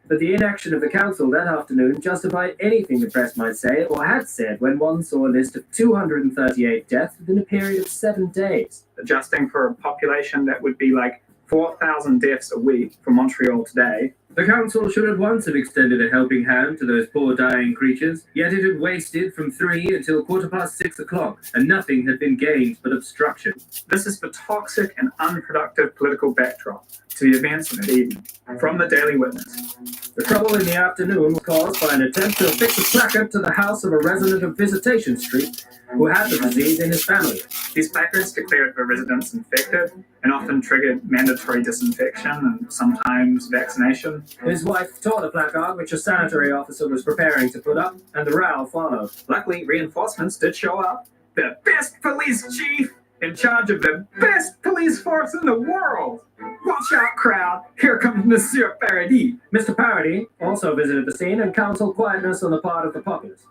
S16: but the inaction of the council that afternoon justified anything the press might say or had said when one saw a list of 238 deaths within a period of 7 days.
S10: Adjusting for a population that would be like 4,000 deaths a week for Montreal today.
S16: The council should at once have extended a helping hand to those poor dying creatures, yet it had wasted from 3 until 6:15 o'clock, and nothing had been gained but obstruction.
S10: This is the toxic and unproductive political backdrop to the events of the evening. From the Daily Witness.
S16: The trouble in the afternoon was caused by an attempt to affix a placard to the house of a resident of Visitation Street who had the disease in his family.
S10: These placards declared the residents infected and often triggered mandatory disinfection and sometimes vaccination.
S16: His wife tore the placard, which a sanitary officer was preparing to put up, and the row followed.
S10: Luckily, reinforcements did show up. The best police chief in charge of the best police force in the world. Watch out, crowd. Here comes Monsieur Paradis.
S16: Mr. Paradis also visited the scene and counseled quietness on the part of the populace.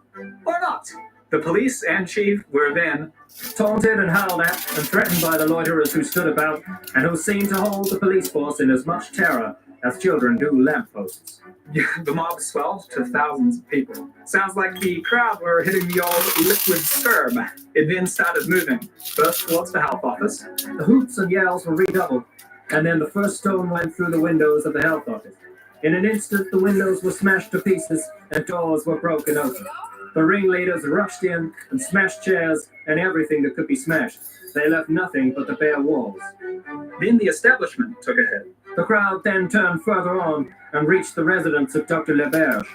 S10: Or not. The police and chief were then
S16: taunted and howled at and threatened by the loiterers who stood about and who seemed to hold the police force in as much terror as children do lampposts.
S10: The mob swelled to thousands of people. Sounds like the crowd were hitting the old liquid sperm. It then started moving, first towards the health office.
S16: The hoots and yells were redoubled. and then the first stone went through the windows of the health office. In an instant, the windows were smashed to pieces and doors were broken open. The ringleaders rushed in and smashed chairs and everything that could be smashed. They left nothing but the bare walls.
S12: Then the establishment took a hit.
S16: The crowd then turned further on and reached the residence of Dr. Leberge,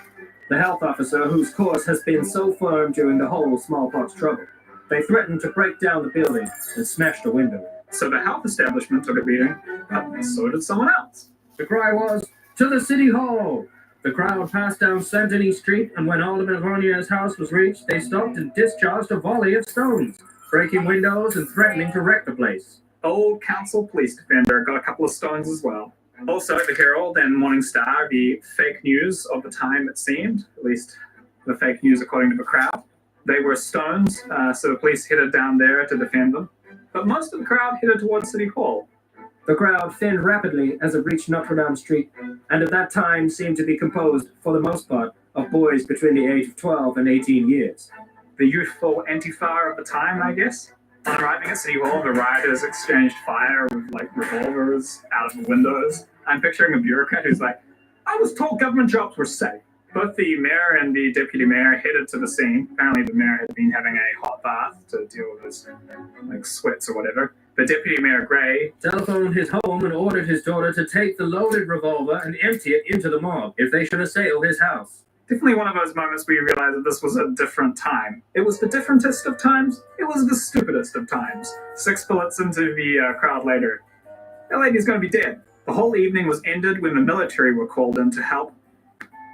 S16: the health officer whose course has been so firm during the whole smallpox trouble. They threatened to break down the building and smash the window.
S12: So the health establishment took a beating, but so did someone else.
S16: The cry was, "To the City Hall!" The crowd passed down Saint Denis Street, and when Alderman Ronier's house was reached, they stopped and discharged a volley of stones, breaking windows and threatening to wreck the place.
S12: Old council police defender got a couple of stones as well. Also, the Herald and Morning Star, the fake news of the time it seemed, at least the fake news according to the crowd. They were stones, so the police headed down there to defend them. But most of the crowd headed towards City Hall.
S16: The crowd thinned rapidly as it reached Notre Dame Street, and at that time seemed to be composed, for the most part, of boys between the age of 12 and 18 years.
S12: The youthful Antifa of the time, I guess. On arriving at City Hall, the rioters exchanged fire with, revolvers out of the windows. I'm picturing a bureaucrat who's like, "I was told government jobs were safe." Both the mayor and the deputy mayor headed to the scene. Apparently the mayor had been having a hot bath to deal with his sweats or whatever. The deputy mayor, Gray,
S16: telephoned his home and ordered his daughter to take the loaded revolver and empty it into the mob if they should assail his house.
S12: Definitely one of those moments where you realize that this was a different time. It was the differentest of times. It was the stupidest of times. 6 bullets into the crowd later. That lady's going to be dead. The whole evening was ended when the military were called in to help.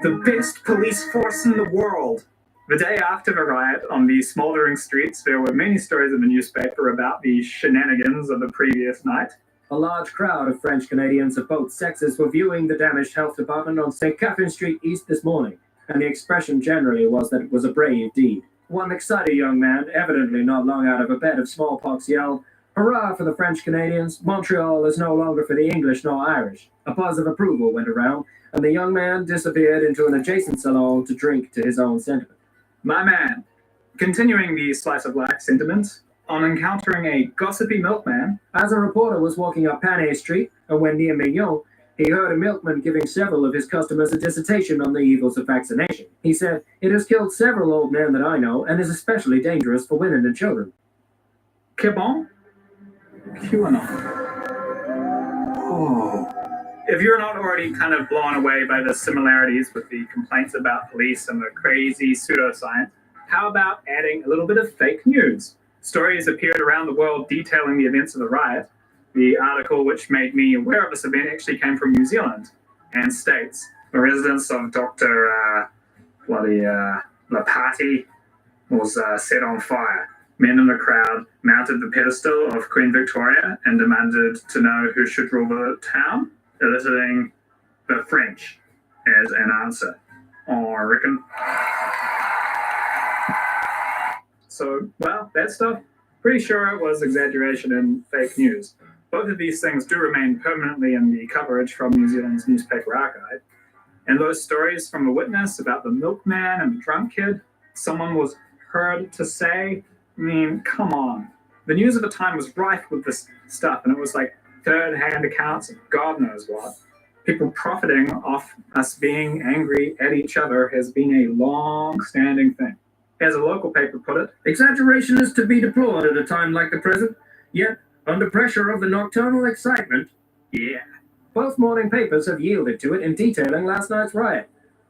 S12: The best police force in the world. The day after the riot on the smoldering streets, there were many stories in the newspaper about the shenanigans of the previous night.
S16: A large crowd of French Canadians of both sexes were viewing the damaged health department on St. Catherine Street East this morning, and the expression generally was that it was a brave deed. One excited young man, evidently not long out of a bed of smallpox, yelled, "Hurrah for the French Canadians! Montreal is no longer for the English nor Irish." A buzz of approval went around, and the young man disappeared into an adjacent salon to drink to his own sentiment.
S12: My man, continuing the slice of life sentiment, on encountering a gossipy milkman.
S16: As a reporter was walking up Panay Street, and when near Mignon, he heard a milkman giving several of his customers a dissertation on the evils of vaccination. He said, "It has killed several old men that I know, and is especially dangerous for women and children."
S12: Que bon? QAnon. Oh. If you're not already kind of blown away by the similarities with the complaints about police and the crazy pseudoscience, how about adding a little bit of fake news? Stories appeared around the world detailing the events of the riot. The article which made me aware of this event actually came from New Zealand and states the residence of Dr. Lapati was set on fire. Men in the crowd mounted the pedestal of Queen Victoria and demanded to know who should rule the town, eliciting the French as an answer. Oh, I reckon. So, well, that stuff, pretty sure it was exaggeration and fake news. Both of these things do remain permanently in the coverage from New Zealand's newspaper archive. And those stories from the witness about the milkman and the drunk kid, someone was heard to say, I mean, come on. The news of the time was rife with this stuff, and it was like third-hand accounts of God knows what. People profiting off us being angry at each other has been a long-standing thing. As a local paper put it,
S16: exaggeration is to be deplored at a time like the present, yet, under pressure of the nocturnal excitement,
S12: yeah.
S16: Both morning papers have yielded to it in detailing last night's riot.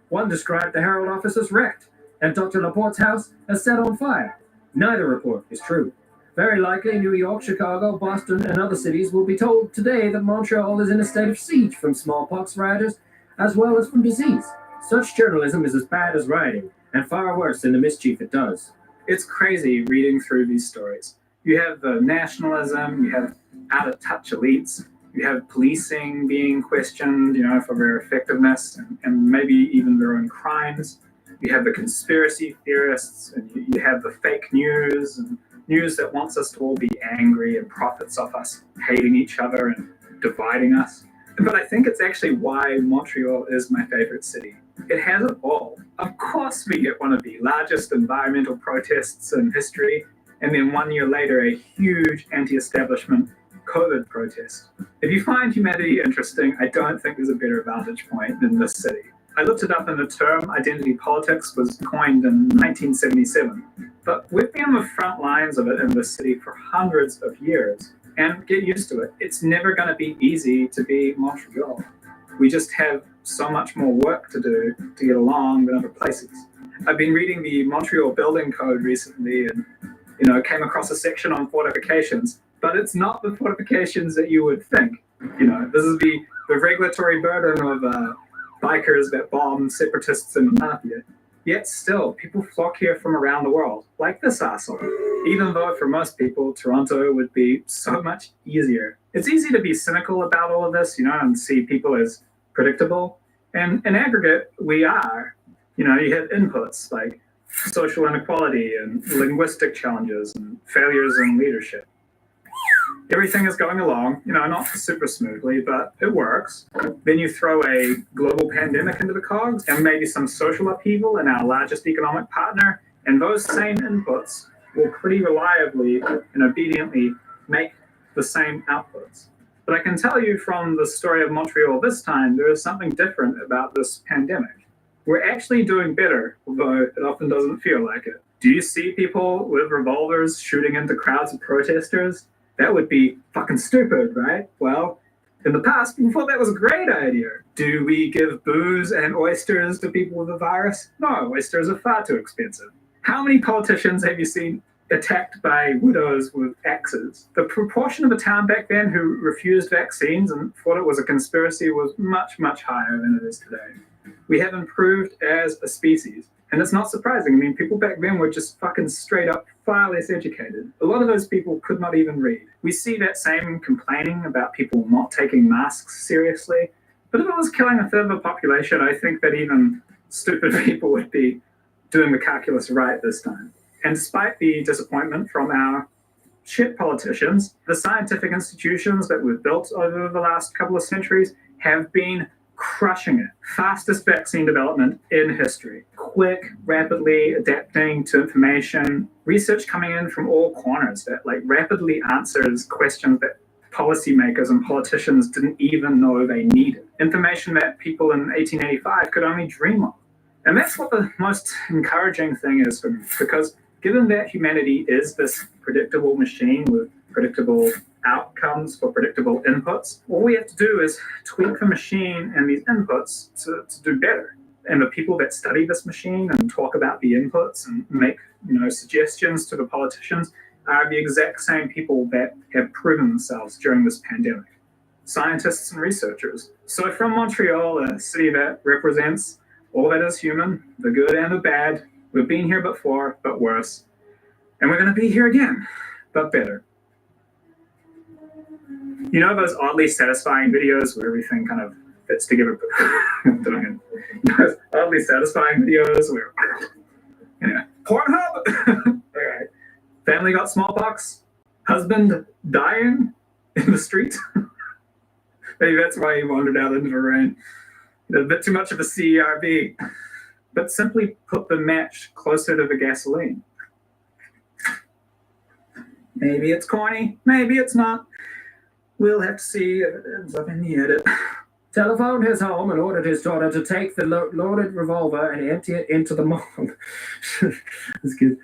S16: One described the Herald office as wrecked, and Dr. Laporte's house as set on fire. Neither report is true. Very likely New York, Chicago, Boston, and other cities will be told today that Montreal is in a state of siege from smallpox rioters, as well as from disease. Such journalism is as bad as rioting, and far worse in the mischief it does.
S12: It's crazy reading through these stories. You have the nationalism, you have out-of-touch elites, you have policing being questioned, for their effectiveness and maybe even their own crimes. You have the conspiracy theorists, and you have the fake news, and news that wants us to all be angry and profits off us hating each other and dividing us. But I think it's actually why Montreal is my favorite city. It has it all. Of course we get one of the largest environmental protests in history, and then 1 year later a huge anti-establishment COVID protest. If you find humanity interesting, I don't think there's a better vantage point than this city. I looked it up, and the term identity politics was coined in 1977. But we've been on the front lines of it in this city for hundreds of years. And get used to it. It's never going to be easy to be Montreal. We just have so much more work to do to get along than other places. I've been reading the Montreal Building Code recently and, came across a section on fortifications. But it's not the fortifications that you would think. This is the regulatory burden of bikers that bomb separatists in the mafia. Yet still, people flock here from around the world, like this asshole. Even though for most people, Toronto would be so much easier. It's easy to be cynical about all of this, and see people as predictable. And in aggregate, we are. You have inputs like social inequality and linguistic challenges and failures in leadership. Everything is going along, not super smoothly, but it works. Then you throw a global pandemic into the cogs and maybe some social upheaval in our largest economic partner, and those same inputs will pretty reliably and obediently make the same outputs. But I can tell you from the story of Montreal this time, there is something different about this pandemic. We're actually doing better, although it often doesn't feel like it. Do you see people with revolvers shooting into crowds of protesters? That would be fucking stupid, right? Well, in the past, people thought that was a great idea. Do we give booze and oysters to people with a virus? No, oysters are far too expensive. How many politicians have you seen attacked by widows with axes? The proportion of the town back then who refused vaccines and thought it was a conspiracy was much, much higher than it is today. We have improved as a species. And it's not surprising. I mean, people back then were just fucking straight up far less educated. A lot of those people could not even read. We see that same complaining about people not taking masks seriously. But if it was killing a third of the population, I think that even stupid people would be doing the calculus right this time. And despite the disappointment from our shit politicians, the scientific institutions that we've built over the last couple of centuries have been crushing it. Fastest vaccine development in history. Quick, rapidly adapting to information. Research coming in from all corners that rapidly answers questions that policymakers and politicians didn't even know they needed. Information that people in 1885 could only dream of. And that's what the most encouraging thing is for me, because given that humanity is this predictable machine with predictable outcomes for predictable inputs, all we have to do is tweak the machine and these inputs to do better. And the people that study this machine and talk about the inputs and make suggestions to the politicians are the exact same people that have proven themselves during this pandemic. Scientists and researchers. So from Montreal, a city that represents all that is human, the good and the bad, we've been here before, but worse. And we're going to be here again, but better. Those oddly satisfying videos where everything kind of fits together? Those oddly satisfying videos where, Pornhub! All right. Family got smallpox. Husband dying in the street. Maybe that's why he wandered out into the rain. A bit too much of a CERB. But simply put the match closer to the gasoline. Maybe it's corny. Maybe it's not. We'll have to see if it ends up in the edit.
S16: Telephoned his home and ordered his daughter to take the loaded revolver and empty it into the mold. That's good.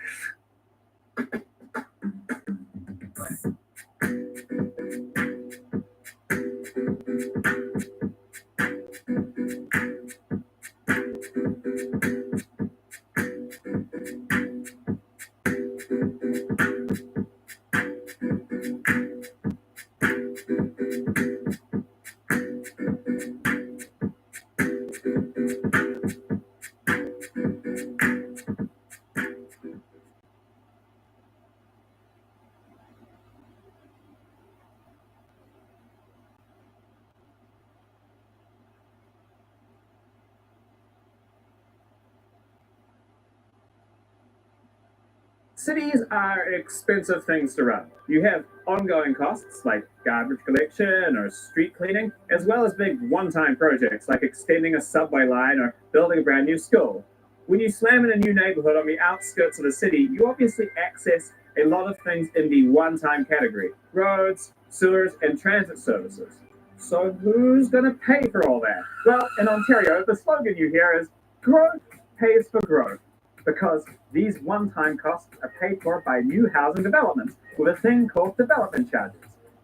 S12: Cities are expensive things to run. You have ongoing costs like garbage collection or street cleaning, as well as big one-time projects like extending a subway line or building a brand new school. When you slam in a new neighborhood on the outskirts of the city, you obviously access a lot of things in the one-time category. Roads,
S8: sewers, and transit services. So who's going to pay for all that? Well, in Ontario, the slogan you hear is growth pays for growth, because these one-time costs are paid for by new housing developments with a thing called development charges.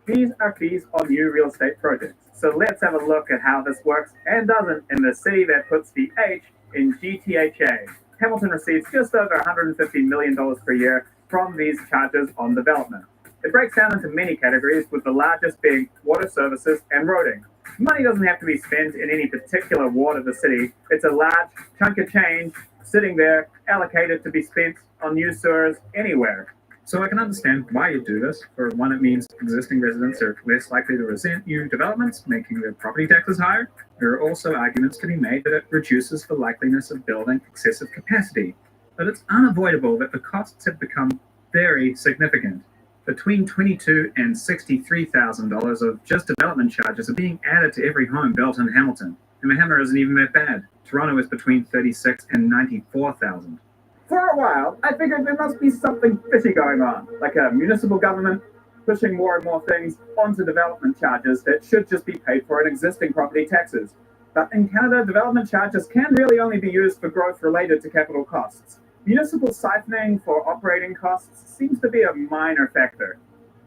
S8: These are fees on new real estate projects. So let's have a look at how this works and doesn't in the city that puts the H in GTHA. Hamilton receives just over $150 million per year from these charges on development. It breaks down into many categories, with the largest being water services and roading. Money doesn't have to be spent in any particular ward of the city. It's a large chunk of change sitting there, allocated to be spent on new sewers anywhere.
S12: So I can understand why you do this. For one, it means existing residents are less likely to resent new developments, making their property taxes higher. There are also arguments to be made that it reduces the likeliness of building excessive capacity. But it's unavoidable that the costs have become very significant. Between $22,000 and $63,000 of just development charges are being added to every home built in Hamilton. And Mahama isn't even that bad. Toronto is between $36,000 and $94,000.
S8: For a while, I figured there must be something fishy going on, like a municipal government pushing more and more things onto development charges that should just be paid for in existing property taxes. But in Canada, development charges can really only be used for growth related to capital costs. Municipal siphoning for operating costs seems to be a minor factor.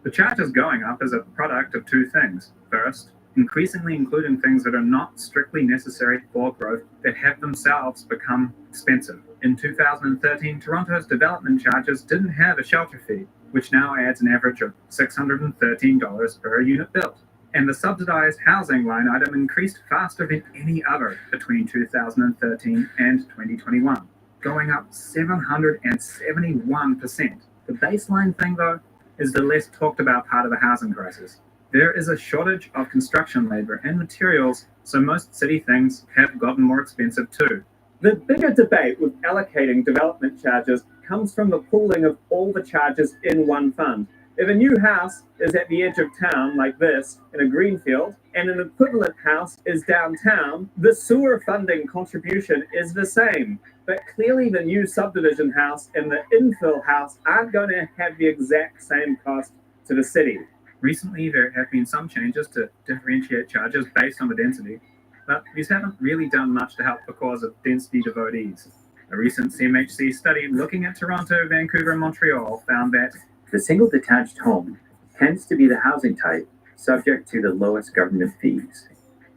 S12: The charges going up is a product of two things. First, increasingly including things that are not strictly necessary for growth that have themselves become expensive. In 2013, Toronto's development charges didn't have a shelter fee, which now adds an average of $613 per unit built. And the subsidized housing line item increased faster than any other between 2013 and 2021, going up 771%. The baseline thing, though, is the less talked about part of the housing crisis. There is a shortage of construction labor and materials, so most city things have gotten more expensive too.
S8: The bigger debate with allocating development charges comes from the pooling of all the charges in one fund. If a new house is at the edge of town, like this, in a greenfield, and an equivalent house is downtown, the sewer funding contribution is the same. But clearly the new subdivision house and the infill house aren't going to have the exact same cost to the city.
S12: Recently, there have been some changes to differentiate charges based on the density, but these haven't really done much to help the cause of density devotees. A recent CMHC study looking at Toronto, Vancouver, and Montreal found that
S18: the single detached home tends to be the housing type subject to the lowest government fees.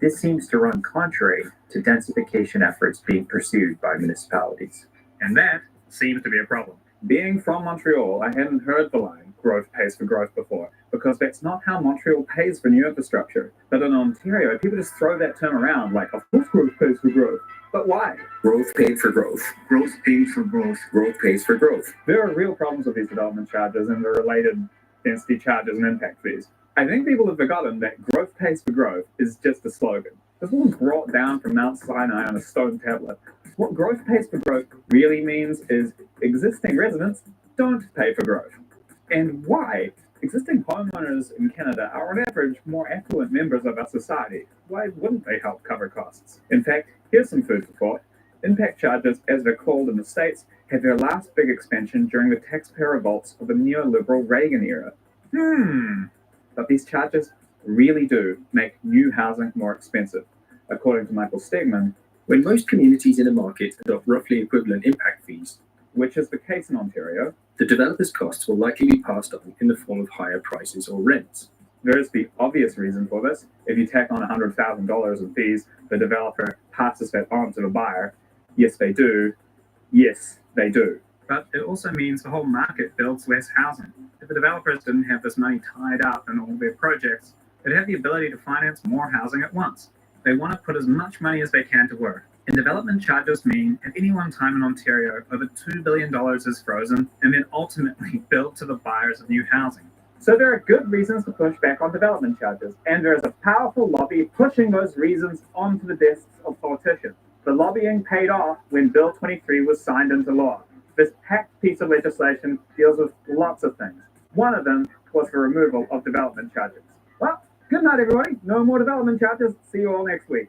S18: This seems to run contrary to densification efforts being pursued by municipalities.
S12: And that seems to be a problem.
S8: Being from Montreal, I hadn't heard the line, growth pays for growth before, because that's not how Montreal pays for new infrastructure. But in Ontario, people just throw that term around like, of course growth pays for growth. But why?
S13: Growth paid for growth. Growth pays for growth. Growth pays for growth.
S8: There are real problems with these development charges and the related density charges and impact fees. I think people have forgotten that growth pays for growth is just a slogan. This wasn't brought down from Mount Sinai on a stone tablet. What growth pays for growth really means is existing residents don't pay for growth. And why? Existing homeowners in Canada are on average more affluent members of our society. Why wouldn't they help cover costs? In fact, here's some food for thought. Impact charges, as they're called in the States, had their last big expansion during the taxpayer revolts of the neoliberal Reagan era. But these charges really do make new housing more expensive. According to Michael Stegman,
S9: when most communities in a market adopt roughly equivalent impact fees,
S8: which is the case in Ontario,
S9: the developer's costs will likely be passed on in the form of higher prices or rents.
S8: There is the obvious reason for this. If you tack on $100,000 in fees, the developer passes that on to the buyer. Yes, they do. Yes, they do.
S12: But it also means the whole market builds less housing. If the developers didn't have this money tied up in all their projects, they'd have the ability to finance more housing at once. They want to put as much money as they can to work. And development charges mean at any one time in Ontario, over $2 billion is frozen and then ultimately billed to the buyers of new housing.
S8: So there are good reasons to push back on development charges, and there is a powerful lobby pushing those reasons onto the desks of politicians. The lobbying paid off when Bill 23 was signed into law. This packed piece of legislation deals with lots of things. One of them was the removal of development charges. Well, good night, everybody. No more development charges. See you all next week.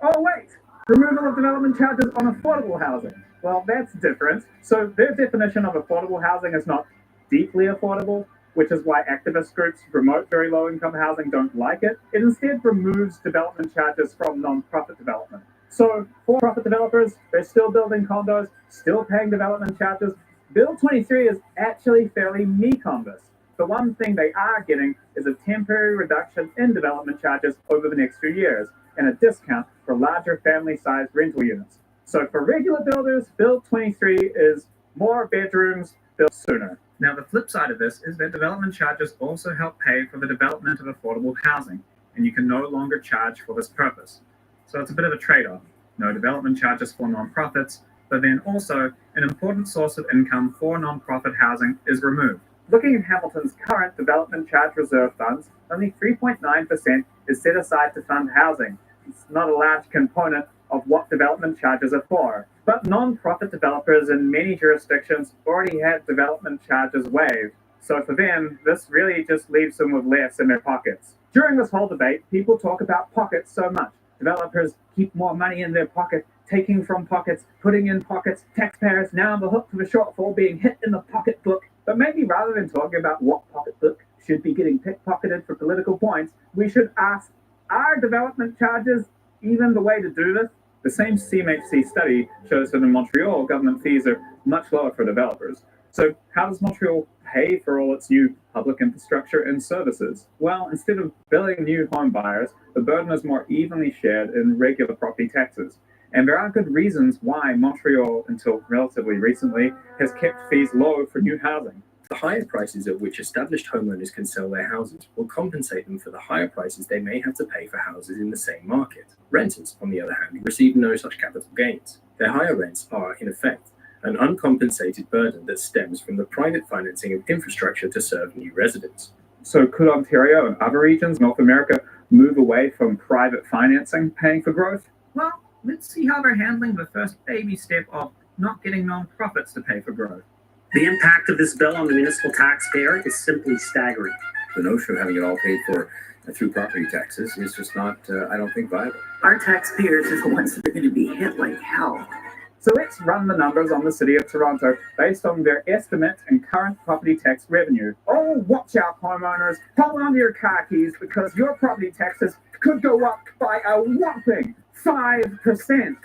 S8: Oh, wait. Removal of development charges on affordable housing. Well, that's different. So their definition of affordable housing is not deeply affordable,
S12: which is why activist groups who promote very low-income housing don't like it. It instead removes development charges from non-profit development. So for-profit developers, they're still building condos, still paying development charges. Bill 23 is actually fairly meek on this. The one thing they are getting is a temporary reduction in development charges over the next few years and a discount for larger family-sized rental units. So for regular builders, Bill 23 is more bedrooms built sooner. Now, the flip side of this is that development charges also help pay for the development of affordable housing, and you can no longer charge for this purpose. So it's a bit of a trade-off. No development charges for nonprofits, but then also an important source of income for nonprofit housing is removed. Looking at Hamilton's current development charge reserve funds, only 3.9% is set aside to fund housing. It's not a large component of what development charges are for. But non-profit developers in many jurisdictions already had development charges waived. So for them, this really just leaves them with less in their pockets. During this whole debate, people talk about pockets so much. Developers keep more money in their pocket, taking from pockets, putting in pockets, taxpayers now on the hook for the shortfall being hit in the pocketbook. But maybe rather than talking about what pocketbook should be getting pickpocketed for political points, we should ask, are development charges even the way to do this? The same CMHC study shows that in Montreal, government fees are much lower for developers. So how does Montreal pay for all its new public infrastructure and services? Well, instead of billing new home buyers, the burden is more evenly shared in regular property taxes. And there are good reasons why Montreal, until relatively recently, has kept fees low for new housing.
S9: The higher prices at which established homeowners can sell their houses will compensate them for the higher prices they may have to pay for houses in the same market. Renters, on the other hand, receive no such capital gains. Their higher rents are, in effect, an uncompensated burden that stems from the private financing of infrastructure to serve new residents.
S12: So could Ontario and other regions, North America, move away from private financing paying for growth? Well, let's see how they're handling the first baby step of not getting nonprofits to pay for growth.
S19: The impact of this bill on the municipal taxpayer is simply staggering.
S9: The notion of having it all paid for through property taxes is just not, I don't think, viable.
S19: Our taxpayers are the ones that are going to be hit like hell.
S12: So let's run the numbers on the City of Toronto based on their estimate and current property tax revenue. Oh, watch out, homeowners. Hold on to your car keys because your property taxes could go up by a whopping 5%.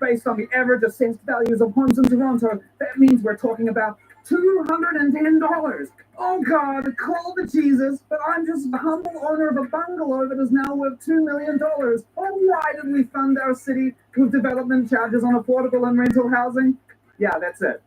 S12: Based on the average assessed values of homes in Toronto, that means we're talking about $210. Oh God, call the Jesus, but I'm just the humble owner of a bungalow that is now worth $2 million. Oh, why did we fund our city with development charges on affordable and rental housing? Yeah, that's it.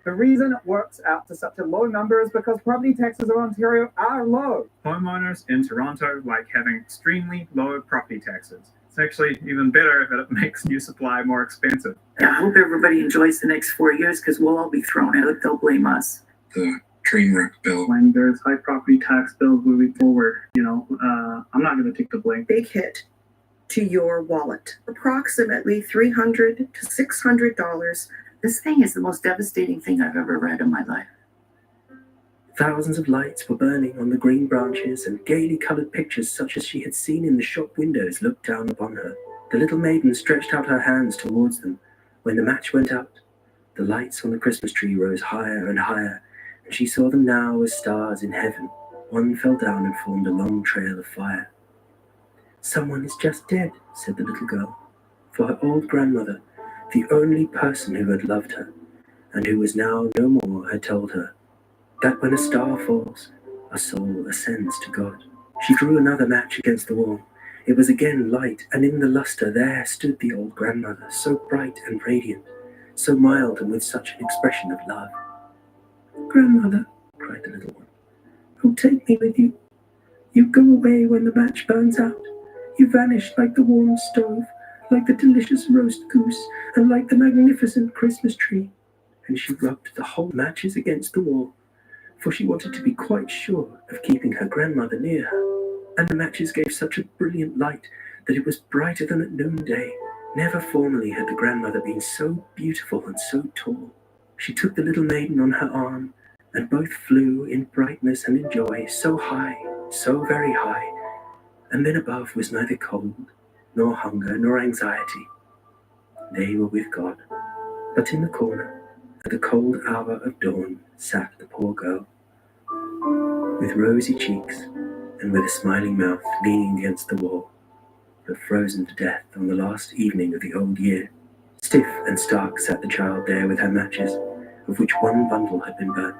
S12: The reason it works out to such a low number is because property taxes in Ontario are low. Homeowners in Toronto like having extremely low property taxes. It's actually even better that it makes new supply more expensive.
S19: I hope everybody enjoys the next 4 years because we'll all be thrown out. They'll blame us.
S14: The train wreck bill.
S7: When there's high property tax bills moving forward, I'm not going to take the blame.
S20: Big hit to your wallet. Approximately $300 to $600.
S19: This thing is the most devastating thing I've ever read in my life.
S9: Thousands of lights were burning on the green branches, and gaily coloured pictures such as she had seen in the shop windows looked down upon her. The little maiden stretched out her hands towards them. When the match went out, the lights on the Christmas tree rose higher and higher, and she saw them now as stars in heaven. One fell down and formed a long trail of fire. "Someone is just dead," said the little girl, for her old grandmother, the only person who had loved her, and who was now no more, had told her that when a star falls, a soul ascends to God. She drew another match against the wall. It was again light, and in the lustre there stood the old grandmother, so bright and radiant, so mild and with such an expression of love. "Grandmother," cried the little one, "oh, take me with you. You go away when the match burns out. You vanish like the warm stove, like the delicious roast goose, and like the magnificent Christmas tree." And she rubbed the whole matches against the wall, for she wanted to be quite sure of keeping her grandmother near her. And the matches gave such a brilliant light that it was brighter than at noonday. Never formerly had the grandmother been so beautiful and so tall. She took the little maiden on her arm, and both flew in brightness and in joy, so high, so very high, and then above was neither cold, nor hunger, nor anxiety. They were with God. But in the corner, at the cold hour of dawn, sat the poor girl, with rosy cheeks and with a smiling mouth leaning against the wall, but frozen to death on the last evening of the old year. Stiff and stark sat the child there with her matches, of which one bundle had been burnt.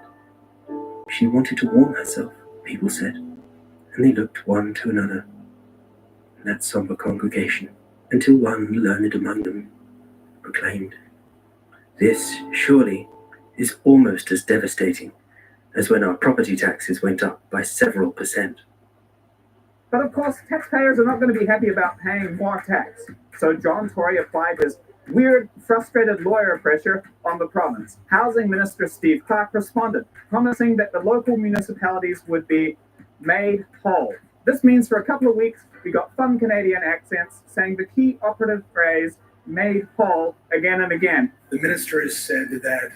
S9: She wanted to warm herself, people said, and they looked one to another in that somber congregation, until one learned among them proclaimed, "This, surely, is almost as devastating as when our property taxes went up by several %."
S8: But of course, taxpayers are not going to be happy about paying more tax. So John Tory applied his weird, frustrated lawyer pressure on the province. Housing Minister Steve Clark responded, promising that the local municipalities would be made whole. This means for a couple of weeks, we got fun Canadian accents saying the key operative phrase, made whole, again and again.
S14: The minister has said that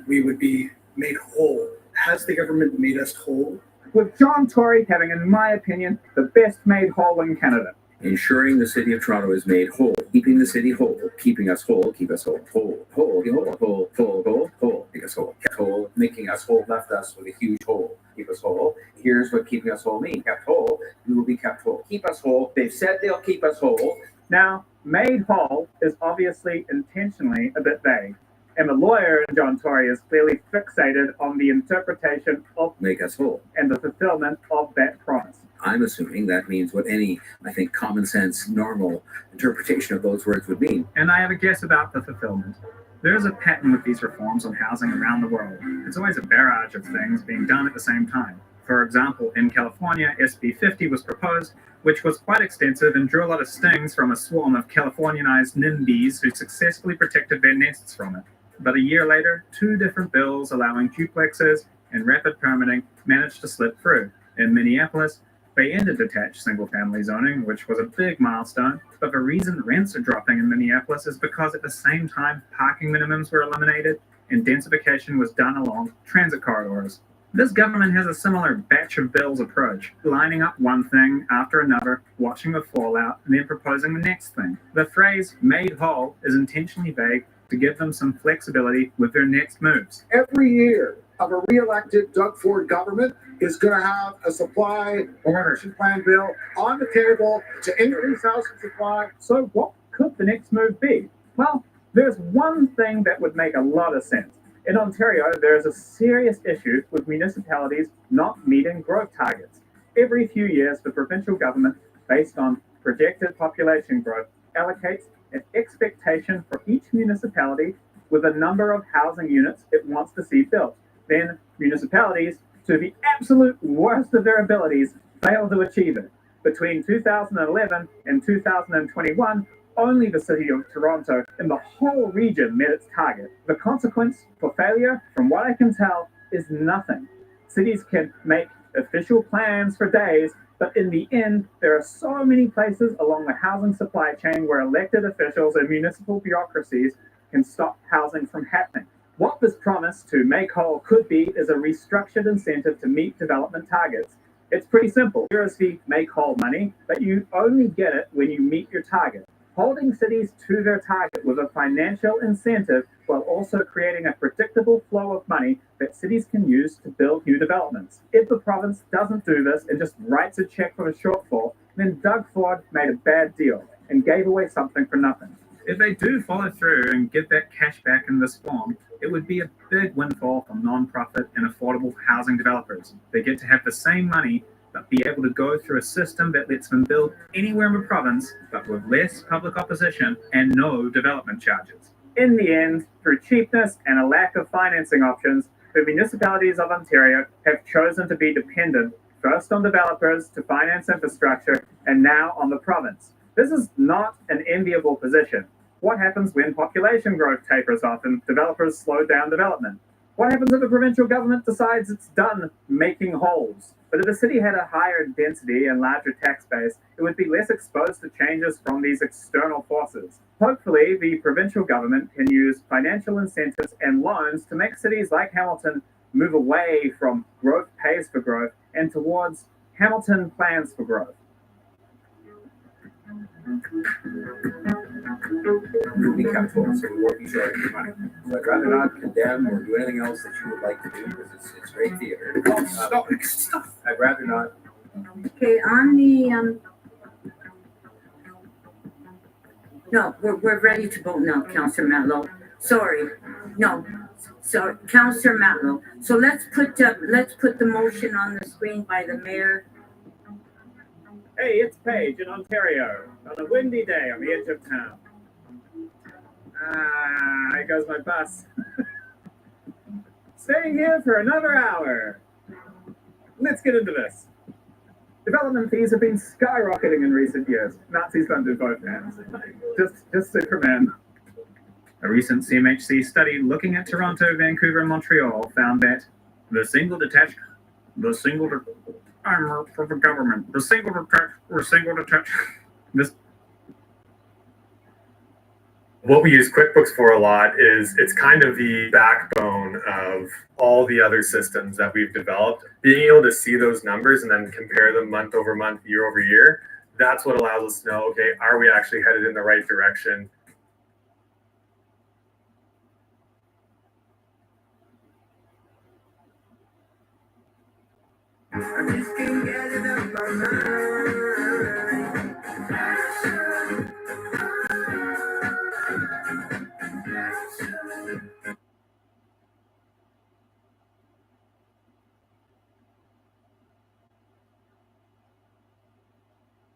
S14: we would be made whole. Has the government made us whole?
S8: With John Tory having, in my opinion, the best made whole in Canada.
S21: Ensuring the city of Toronto is made whole, keeping the city whole, keeping us whole, keep us whole, whole, whole, whole, whole, whole, whole, whole, make us whole, kept whole, making us whole, left us with a huge hole, keep us whole. Here's what keeping us whole means: kept whole, we will be kept whole. Keep us whole. They've said they'll keep us whole.
S8: Now, made whole is obviously intentionally a bit vague, and the lawyer in John Tory is clearly fixated on the interpretation of
S21: make us whole
S8: and the fulfillment of that promise.
S21: I'm assuming that means what any, I think, common sense, normal interpretation of those words would mean.
S12: And I have a guess about the fulfillment. There's a pattern with these reforms on housing around the world. It's always a barrage of things being done at the same time. For example, in California, SB 50 was proposed, which was quite extensive and drew a lot of stings from a swarm of Californianized NIMBYs who successfully protected their nests from it. But a year later, 2 different bills allowing duplexes and rapid permitting managed to slip through. In Minneapolis, they ended detached single-family zoning, which was a big milestone, but the reason rents are dropping in Minneapolis is because at the same time parking minimums were eliminated and densification was done along transit corridors. This government has a similar batch of bills approach, lining up one thing after another, watching the fallout, and then proposing the next thing. The phrase made whole is intentionally vague to give them some flexibility with their next moves.
S22: Every year of a re-elected Doug Ford government is going to have a supply ownership plan bill on the table to increase housing supply.
S8: So what could the next move be? Well, there's one thing that would make a lot of sense. In Ontario, there is a serious issue with municipalities not meeting growth targets. Every few years, the provincial government, based on projected population growth, allocates an expectation for each municipality with a number of housing units it wants to see built. Then municipalities, to the absolute worst of their abilities, fail to achieve it. Between 2011 and 2021, only the city of Toronto in the whole region met its target. The consequence for failure, from what I can tell, is nothing. Cities can make official plans for days, but in the end, there are so many places along the housing supply chain where elected officials and municipal bureaucracies can stop housing from happening. What this promise to make whole could be is a restructured incentive to meet development targets. It's pretty simple. Here is the make whole money, but you only get it when you meet your target. Holding cities to their target with a financial incentive while also creating a predictable flow of money that cities can use to build new developments. If the province doesn't do this and just writes a check for the shortfall, then Doug Ford made a bad deal and gave away something for nothing.
S12: If they do follow through and get that cash back in this form, it would be a big windfall for non-profit and affordable housing developers. They get to have the same money, but be able to go through a system that lets them build anywhere in the province, but with less public opposition and no development charges.
S8: In the end, through cheapness and a lack of financing options, the municipalities of Ontario have chosen to be dependent first on developers to finance infrastructure and now on the province. This is not an enviable position. What happens when population growth tapers off and developers slow down development? What happens if the provincial government decides it's done making holes? But if a city had a higher density and larger tax base, it would be less exposed to changes from these external forces. Hopefully, the provincial government can use financial incentives and loans to make cities like Hamilton move away from growth pays for growth and towards Hamilton plans for growth.
S21: You'll be kept whole, so we won't be shorting your money. So I'd rather not condemn or do anything else that you would like to do, because it's great theater. Stop. I'd rather not.
S6: Okay, on the, no, we're ready to vote now, Councillor Matlow. Sorry, no, sorry, Councillor Matlow. So let's put the motion on the screen by the mayor.
S12: Hey, it's Paige in Ontario on a windy day on the edge of town. Here goes my bus. Staying here for another hour. Let's get into this. Development fees have been skyrocketing in recent years. Nazis don't do both hands. Just Superman. A recent CMHC study looking at Toronto, Vancouver, and Montreal found that this.
S3: What we use QuickBooks for a lot is it's kind of the backbone of all the other systems that we've developed. Being able to see those numbers and then compare them month over month, year over year, that's what allows us to know, okay, are we actually headed in the right direction?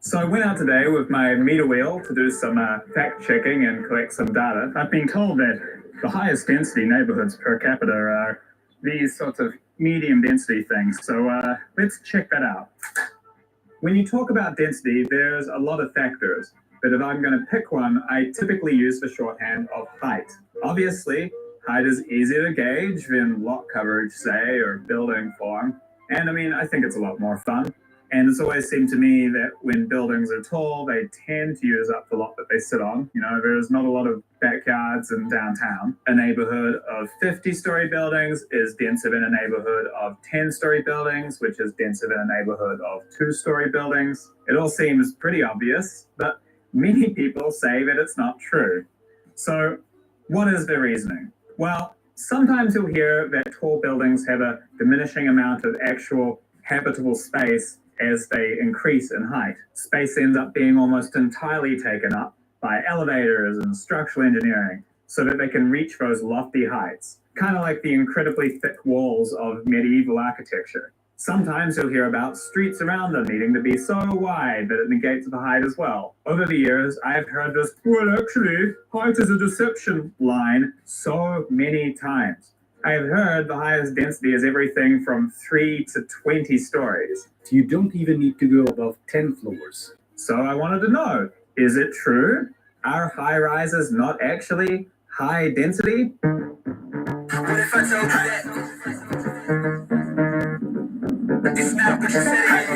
S12: So I went out today with my meter wheel to do some fact checking and collect some data. I've been told that the highest density neighborhoods per capita are these sorts of medium density things. So let's check that out. When you talk about density, there's a lot of factors. But if I'm going to pick one, I typically use the shorthand of height. Obviously, height is easier to gauge than lot coverage, say, or building form. And I mean, I think it's a lot more fun. And it's always seemed to me that when buildings are tall, they tend to use up the lot that they sit on. You know, there's not a lot of backyards in downtown. A neighborhood of 50-story buildings is denser than a neighborhood of 10-story buildings, which is denser than a neighborhood of 2-story buildings. It all seems pretty obvious, but many people say that it's not true. So what is the reasoning? Well, sometimes you'll hear that tall buildings have a diminishing amount of actual habitable space as they increase in height. Space ends up being almost entirely taken up by elevators and structural engineering so that they can reach those lofty heights, kind of like the incredibly thick walls of medieval architecture. Sometimes you'll hear about streets around them needing to be so wide that it negates the height as well. Over the years, I've heard this, well, actually, height is a deception line so many times. I have heard the highest density is everything from 3 to 20 stories.
S21: You don't even need to go above 10 floors.
S12: So I wanted to know, is it true? Are high rises not actually high density?
S2: What if I told you that? It's not what you said it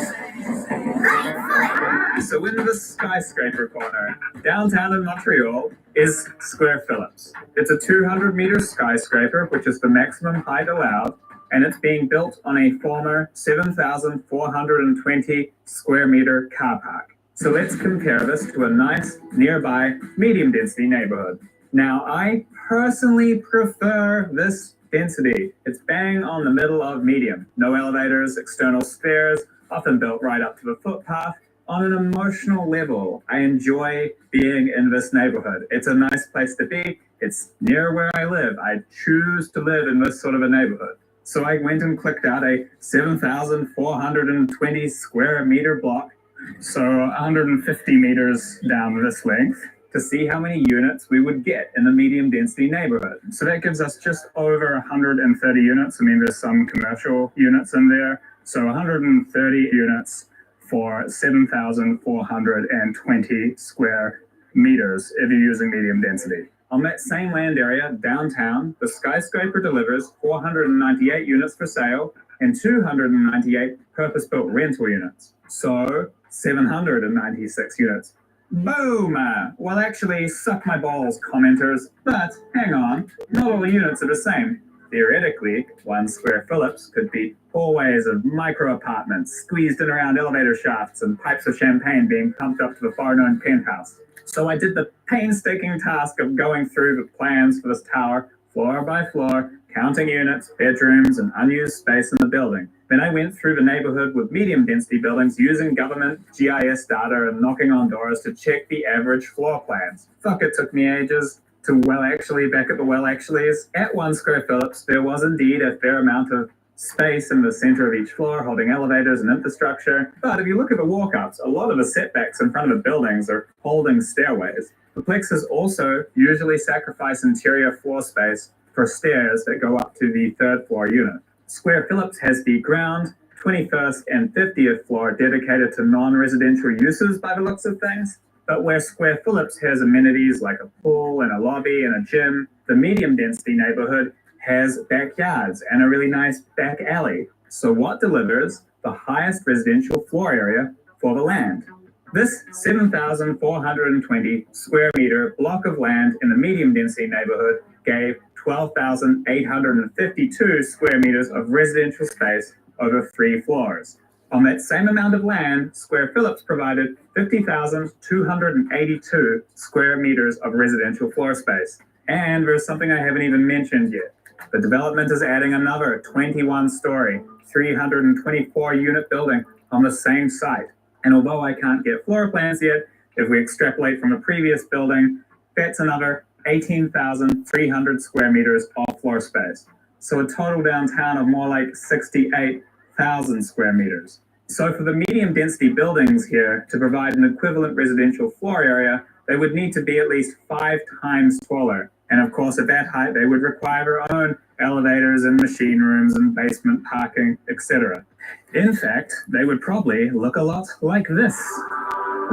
S2: is.
S12: So in the skyscraper corner, downtown in Montreal, is Square Phillips. It's a 200-meter skyscraper, which is the maximum height allowed, and it's being built on a former 7,420 square meter car park. So let's compare this to a nice, nearby, medium-density neighborhood. Now, I personally prefer this density. It's bang on the middle of medium. No elevators, external stairs, often built right up to the footpath. On an emotional level, I enjoy being in this neighborhood. It's a nice place to be. It's near where I live. I choose to live in this sort of a neighborhood. So I went and clicked out a 7,420 square meter block, so 150 meters down this length, to see how many units we would get in the medium density neighborhood. So that gives us just over 130 units. I mean, there's some commercial units in there. So 130 units for 7,420 square meters if you're using medium density. On that same land area, downtown, the skyscraper delivers 498 units for sale and 298 purpose-built rental units. So 796 units. Boom! Well, actually, suck my balls, commenters. But hang on, not all the units are the same. Theoretically, 1 square Phillips could be hallways of micro-apartments squeezed in around elevator shafts and pipes of champagne being pumped up to the far-known penthouse. So I did the painstaking task of going through the plans for this tower, floor by floor, counting units, bedrooms, and unused space in the building. Then I went through the neighborhood with medium-density buildings using government GIS data and knocking on doors to check the average floor plans. Fuck, it took me ages to back at the well-actuallys. At 1 square Phillips, there was indeed a fair amount of space in the center of each floor holding elevators and infrastructure. But if you look at the walk-ups, a lot of the setbacks in front of the buildings are holding stairways. The plexes also usually sacrifice interior floor space for stairs that go up to the 3rd floor unit. Square Phillips has the ground, 21st and 50th floor dedicated to non-residential uses by the looks of things. But where Square Phillips has amenities like a pool and a lobby and a gym, the medium-density neighborhood has backyards and a really nice back alley. So what delivers the highest residential floor area for the land? This 7,420 square meter block of land in the medium-density neighborhood gave 12,852 square meters of residential space over 3 floors. On that same amount of land, Square Phillips provided 50,282 square meters of residential floor space. And there's something I haven't even mentioned yet. The development is adding another 21-story, 324-unit building on the same site. And although I can't get floor plans yet, if we extrapolate from the previous building, that's another 18,300 square meters of floor space. So a total downtown of more like 68,000 square meters. So for the medium density buildings here to provide an equivalent residential floor area, they would need to be at least 5 times taller. And of course, at that height, they would require their own elevators and machine rooms and basement parking, etc. In fact, they would probably look a lot like this.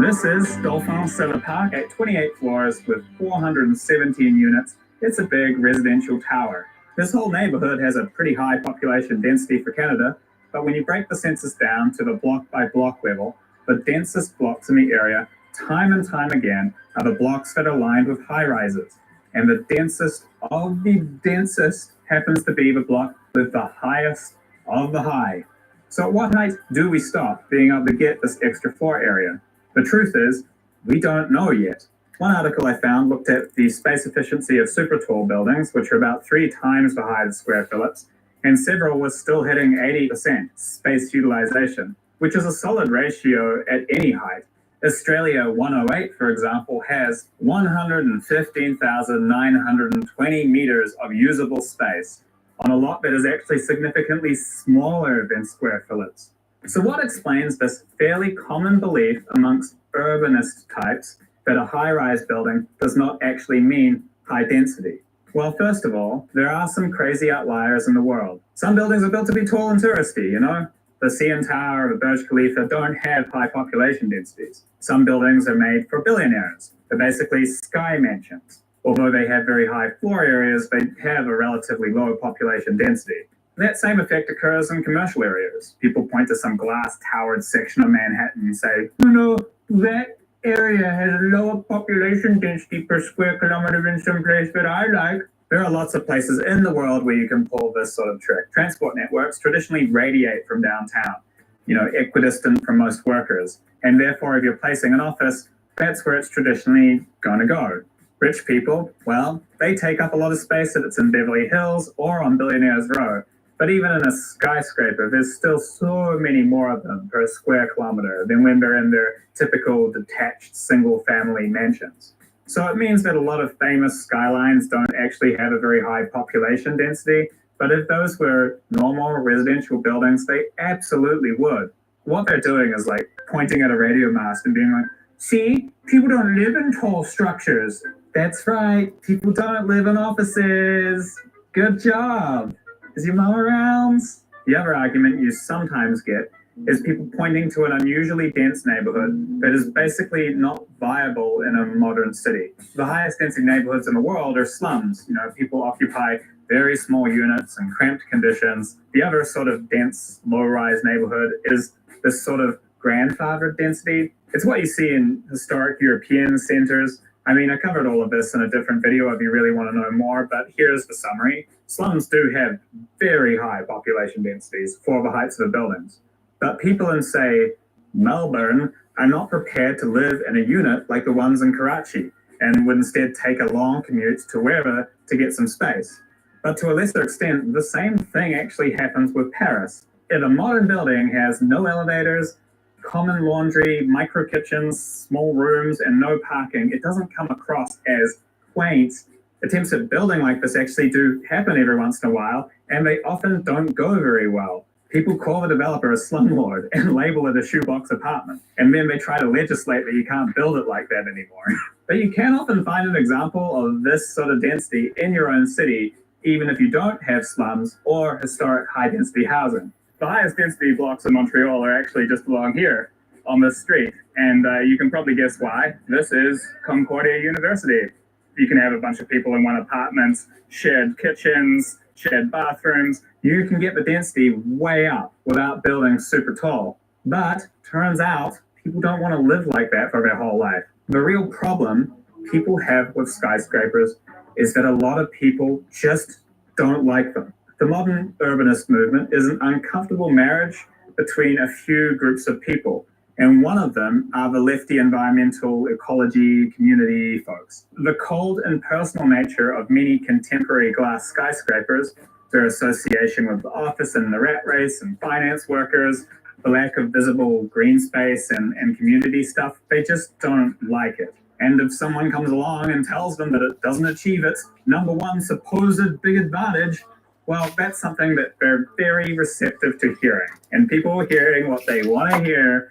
S12: This is Dolphin Center Park at 28 floors with 417 units. It's a big residential tower. This whole neighborhood has a pretty high population density for Canada, but when you break the census down to the block by block level, the densest blocks in the area, time and time again, are the blocks that are lined with high rises. And the densest of the densest happens to be the block with the highest of the high. So at what height do we stop being able to get this extra floor area? The truth is, we don't know yet. One article I found looked at the space efficiency of super tall buildings, which are about 3 times the height of Square Phillips, and several were still hitting 80% space utilization, which is a solid ratio at any height. Australia 108, for example, has 115,920 meters of usable space on a lot that is actually significantly smaller than Square Phillips. So what explains this fairly common belief amongst urbanist types that a high-rise building does not actually mean high density? Well, first of all, there are some crazy outliers in the world. Some buildings are built to be tall and touristy, you know? The CN Tower or the Burj Khalifa don't have high population densities. Some buildings are made for billionaires. They're basically sky mansions. Although they have very high floor areas, they have a relatively low population density. That same effect occurs in commercial areas. People point to some glass-towered section of Manhattan and say, no, that area has a lower population density per square kilometer than some place that I like. There are lots of places in the world where you can pull this sort of trick. Transport networks traditionally radiate from downtown, equidistant from most workers. And therefore, if you're placing an office, that's where it's traditionally going to go. Rich people, well, they take up a lot of space if it's in Beverly Hills or on Billionaires Row. But even in a skyscraper, there's still so many more of them per square kilometer than when they're in their typical detached single-family mansions. So it means that a lot of famous skylines don't actually have a very high population density, but if those were normal residential buildings, they absolutely would. What they're doing is like pointing at a radio mast and being like, see, people don't live in tall structures. That's right, people don't live in offices. Good job. Is your mom around? The other argument you sometimes get is people pointing to an unusually dense neighborhood that is basically not viable in a modern city. The highest density neighborhoods in the world are slums. People occupy very small units in cramped conditions. The other sort of dense, low-rise neighborhood is this sort of grandfathered density. It's what you see in historic European centers I mean, I covered all of this in a different video if you really want to know more, but here's the summary. Slums do have very high population densities for the heights of the buildings, but people in, say, Melbourne are not prepared to live in a unit like the ones in Karachi and would instead take a long commute to wherever to get some space. But to a lesser extent, the same thing actually happens with Paris. If a modern building has no elevators, common laundry, micro kitchens, small rooms, and no parking, it doesn't come across as quaint. Attempts at building like this actually do happen every once in a while, and they often don't go very well. People call the developer a slumlord and label it a shoebox apartment, and then they try to legislate that you can't build it like that anymore. But you can often find an example of this sort of density in your own city, even if you don't have slums or historic high-density housing. The highest density blocks in Montreal are actually just along here on this street. And you can probably guess why. This is Concordia University. You can have a bunch of people in one apartment, shared kitchens, shared bathrooms. You can get the density way up without building super tall. But turns out people don't want to live like that for their whole life. The real problem people have with skyscrapers is that a lot of people just don't like them. The modern urbanist movement is an uncomfortable marriage between a few groups of people, and one of them are the lefty environmental ecology community folks. The cold and personal nature of many contemporary glass skyscrapers, their association with the office and the rat race and finance workers, the lack of visible green space and community stuff, they just don't like it. And if someone comes along and tells them that it doesn't achieve its number one supposed big advantage, well, that's something that they're very receptive to hearing. And people hearing what they want to hear,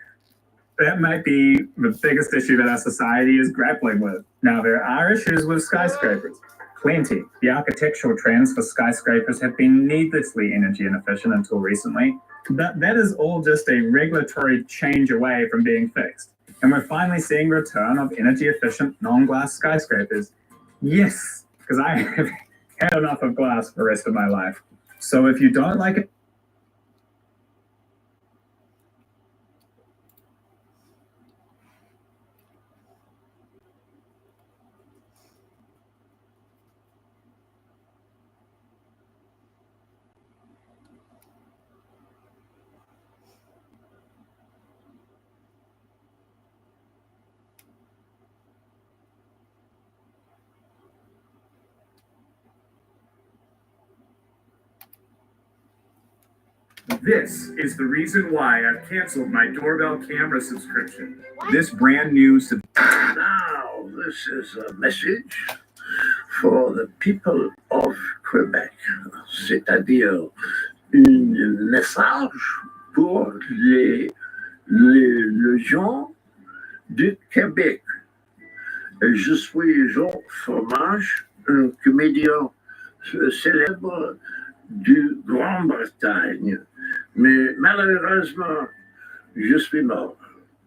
S12: that might be the biggest issue that our society is grappling with. Now, there are issues with skyscrapers. Plenty. The architectural trends for skyscrapers have been needlessly energy inefficient until recently. But that is all just a regulatory change away from being fixed. And we're finally seeing the return of energy efficient non-glass skyscrapers. Yes, because I have had enough of glass for the rest of my life. So if you don't like it,
S4: This is the reason why I've canceled my doorbell camera subscription. This brand new
S11: Now, this is a message for the people of Quebec, c'est-à-dire un message pour les gens du Québec. Je suis Jean Fromage, un comédien célèbre du Grande-Bretagne. Mais malheureusement, je suis mort.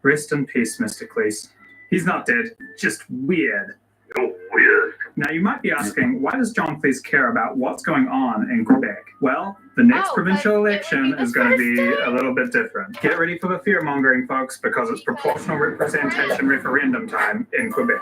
S12: Rest in peace, Mr. Cleese. He's not dead, just weird.
S11: Oh, weird.
S12: Now, you might be asking, why does John Cleese care about what's going on in Quebec? Well, the next provincial election is going to be a little bit different. Get ready for the fear-mongering, folks, because it's proportional representation referendum time in Quebec.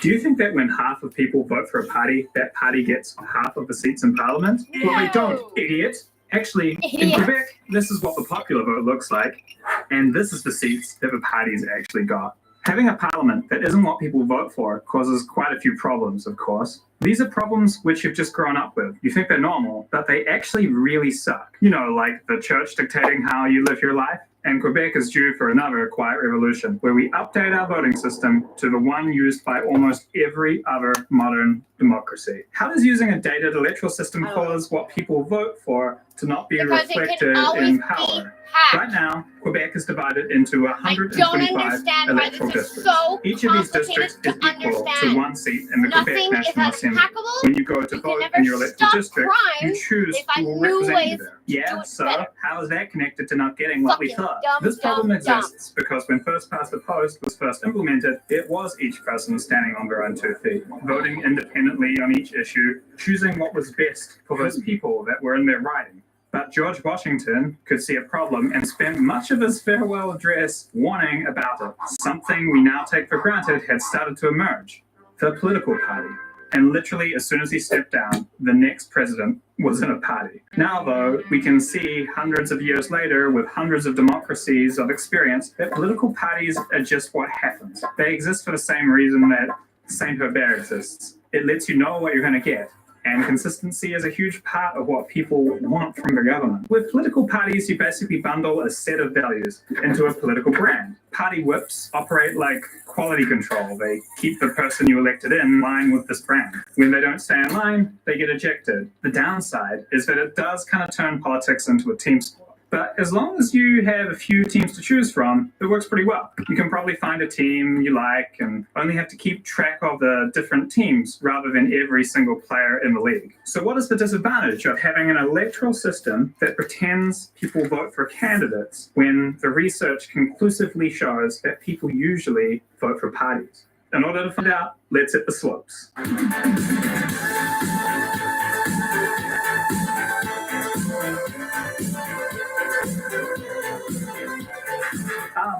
S12: Do you think that when half of people vote for a party, that party gets half of the seats in Parliament? Well, they don't, idiot. Actually, in Quebec, this is what the popular vote looks like, and this is the seats that the parties actually got. Having a parliament that isn't what people vote for causes quite a few problems, of course. These are problems which you've just grown up with. You think they're normal, but they actually really suck. You know, like the church dictating how you live your life. And Quebec is due for another quiet revolution, where we update our voting system to the one used by almost every other modern democracy. How does using a dated electoral system cause what people vote for to not be reflected in power? Right now, Quebec is divided into 125 electoral districts. Each of these districts is equal to one seat in the Quebec National Assembly. When you go to vote in your electoral district, you choose who will represent you there. Yeah, so how is that connected to not getting what we thought? This problem exists because when First Past the Post was first implemented, it was each person standing on their own 2 feet, voting independently on each issue, choosing what was best for those people that were in their riding. But George Washington could see a problem and spent much of his farewell address warning about it. Something we now take for granted had started to emerge: the political party. And literally, as soon as he stepped down, the next president was in a party. Now, though, we can see hundreds of years later, with hundreds of democracies of experience, that political parties are just what happens. They exist for the same reason that Saint Hubert exists. It lets you know what you're going to get. And consistency is a huge part of what people want from the government. With political parties, you basically bundle a set of values into a political brand. Party whips operate like quality control. They keep the person you elected in line with this brand. When they don't stay in line, they get ejected. The downside is that it does kind of turn politics into a team sport. But as long as you have a few teams to choose from, it works pretty well. You can probably find a team you like and only have to keep track of the different teams rather than every single player in the league. So what is the disadvantage of having an electoral system that pretends people vote for candidates when the research conclusively shows that people usually vote for parties? In order to find out, let's hit the slopes.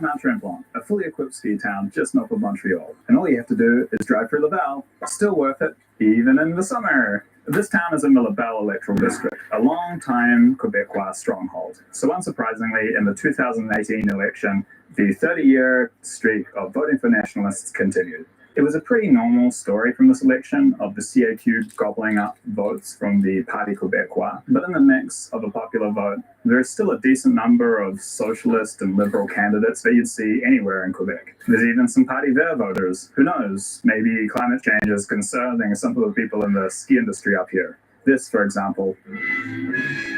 S12: Mount Tremblant, a fully equipped ski town just north of Montreal. And all you have to do is drive through Laval. Still worth it, even in the summer. This town is in the Laval electoral district, a long-time Quebecois stronghold. So unsurprisingly, in the 2018 election, the 30-year streak of voting for nationalists continued. It was a pretty normal story from this election of the CAQ gobbling up votes from the Parti Québécois. But in the mix of a popular vote, there's still a decent number of socialist and liberal candidates that you'd see anywhere in Quebec. There's even some Parti Vert voters. Who knows? Maybe climate change is concerning some of the people in the ski industry up here. This, for example,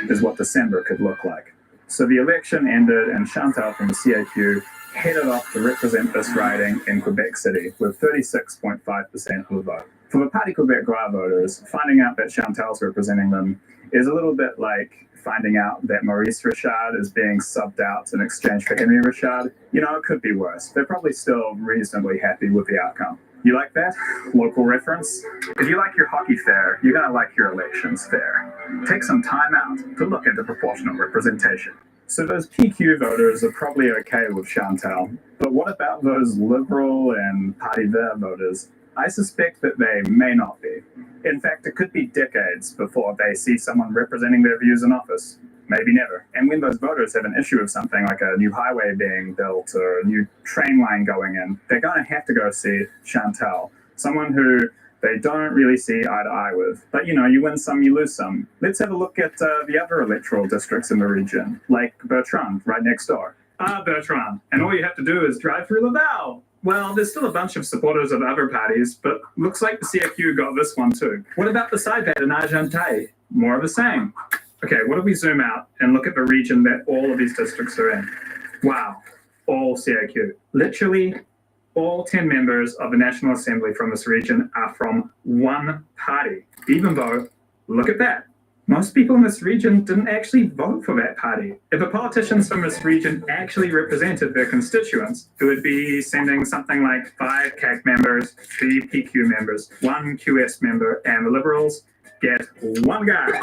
S12: is what December could look like. So the election ended and Chantal from the CAQ headed off to represent this riding in Quebec City with 36.5% of the vote. For the Parti Québécois voters, finding out that Chantal's representing them is a little bit like finding out that Maurice Richard is being subbed out in exchange for Henry Richard. You know, it could be worse. They're probably still reasonably happy with the outcome. You like that? Local reference? If you like your hockey fair, you're going to like your elections fair. Take some time out to look at the proportional representation. So those PQ voters are probably okay with Chantal, but what about those Liberal and Parti Vert voters? I suspect that they may not be. In fact, it could be decades before they see someone representing their views in office. Maybe never. And when those voters have an issue with something like a new highway being built or a new train line going in, they're going to have to go see Chantal, someone who they don't really see eye to eye with. But you know, you win some, you lose some. Let's have a look at the other electoral districts in the region, like Bertrand, right next door. Bertrand. And all you have to do is drive through Laval. Well, there's still a bunch of supporters of other parties, but looks like the CAQ got this one too. What about the side bet in Argenteuil? More of the same. Okay, what if we zoom out and look at the region that all of these districts are in? Wow, all CAQ. Literally, all 10 members of the National Assembly from this region are from one party, even though, look at that, most people in this region didn't actually vote for that party. If the politicians from this region actually represented their constituents, it would be sending something like 5 CAC members, 3 PQ members, 1 QS member, and the Liberals get 1 guy.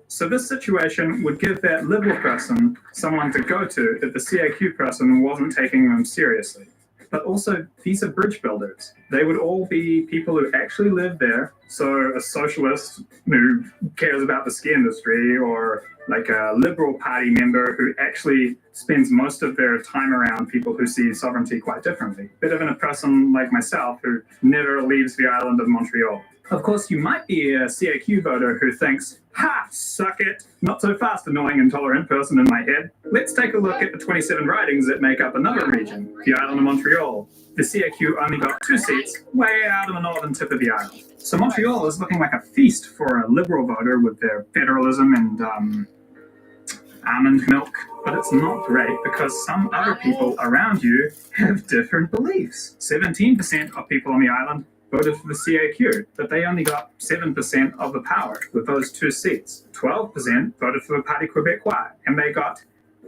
S12: So this situation would give that Liberal person someone to go to if the CAQ person wasn't taking them seriously. But also, these are bridge builders. They would all be people who actually live there. So a socialist who cares about the ski industry, or like a Liberal Party member who actually spends most of their time around people who see sovereignty quite differently. Better than a person like myself who never leaves the island of Montreal. Of course, you might be a CAQ voter who thinks, ha, suck it, not so fast, annoying, intolerant person in my head. Let's take a look at the 27 ridings that make up another region, the island of Montreal. The CAQ only got 2 seats, way out of the northern tip of the island. So Montreal is looking like a feast for a Liberal voter with their federalism and almond milk. But it's not great because some other people around you have different beliefs. 17% of people on the island voted for the CAQ, but they only got 7% of the power with those 2 seats. 12% voted for the Parti Québécois, and they got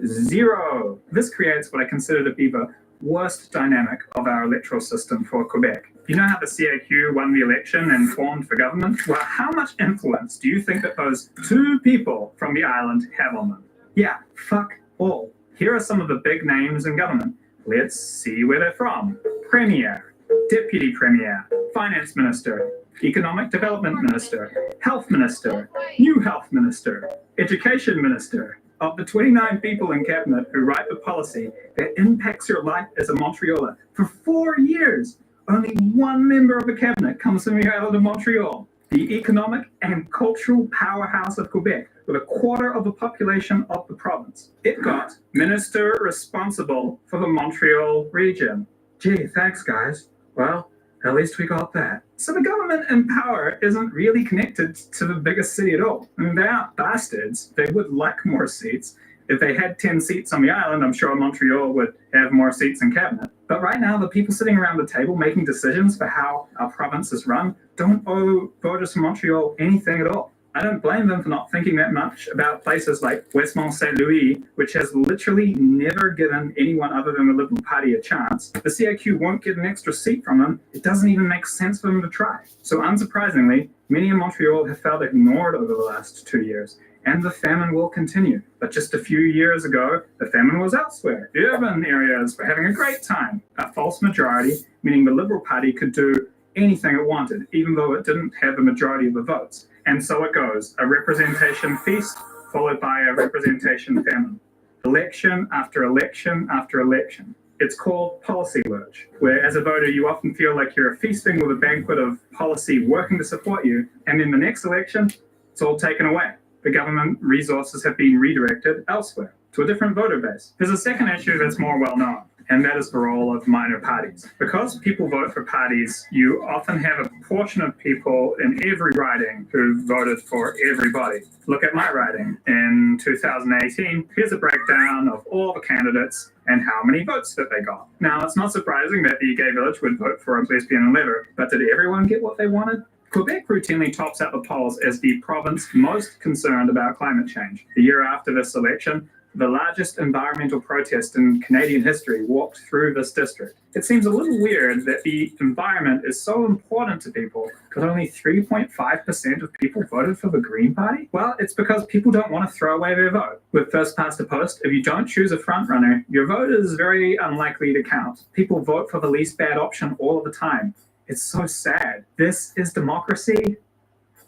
S12: 0. This creates what I consider to be the worst dynamic of our electoral system for Quebec. You know how the CAQ won the election and formed the government? Well, how much influence do you think that those two people from the island have on them? Yeah, fuck all. Here are some of the big names in government. Let's see where they're from. Premier, Deputy Premier, Finance Minister, Economic Development Minister, Health Minister, New Health Minister, Education Minister. Of the 29 people in cabinet who write the policy that impacts your life as a Montrealer for 4 years, only one member of the cabinet comes from the island of Montreal, the economic and cultural powerhouse of Quebec, with a quarter of the population of the province. It got minister responsible for the Montreal region. Gee, thanks, guys. Well, at least we got that. So the government in power isn't really connected to the biggest city at all. I mean, they aren't bastards. They would like more seats. If they had 10 seats on the island, I'm sure Montreal would have more seats in cabinet. But right now, the people sitting around the table making decisions for how our province is run don't owe voters from Montreal anything at all. I don't blame them for not thinking that much about places like Westmont St. Louis, which has literally never given anyone other than the Liberal Party a chance. The CAQ won't get an extra seat from them. It doesn't even make sense for them to try. So unsurprisingly, many in Montreal have felt ignored over the last 2 years. And the famine will continue. But just a few years ago, the famine was elsewhere. The urban areas were having a great time. A false majority, meaning the Liberal Party could do anything it wanted, even though it didn't have the majority of the votes. And so it goes, a representation feast followed by a representation famine. Election after election after election. It's called policy lurch, where as a voter you often feel like you're feasting with a banquet of policy working to support you, and in the next election, it's all taken away. The government resources have been redirected elsewhere, to a different voter base. There's a second issue that's more well known, and that is the role of minor parties. Because people vote for parties, you often have a portion of people in every riding who voted for everybody. Look at my riding. In 2018, here's a breakdown of all the candidates and how many votes that they got. Now, it's not surprising that the Gay Village would vote for a lesbian and liver, but did everyone get what they wanted? Quebec routinely tops out the polls as the province most concerned about climate change. The year after this election, the largest environmental protest in Canadian history walked through this district. It seems a little weird that the environment is so important to people, but only 3.5% of people voted for the Green Party? Well, it's because people don't want to throw away their vote. With first past the post, if you don't choose a frontrunner, your vote is very unlikely to count. People vote for the least bad option all of the time. It's so sad. This is democracy.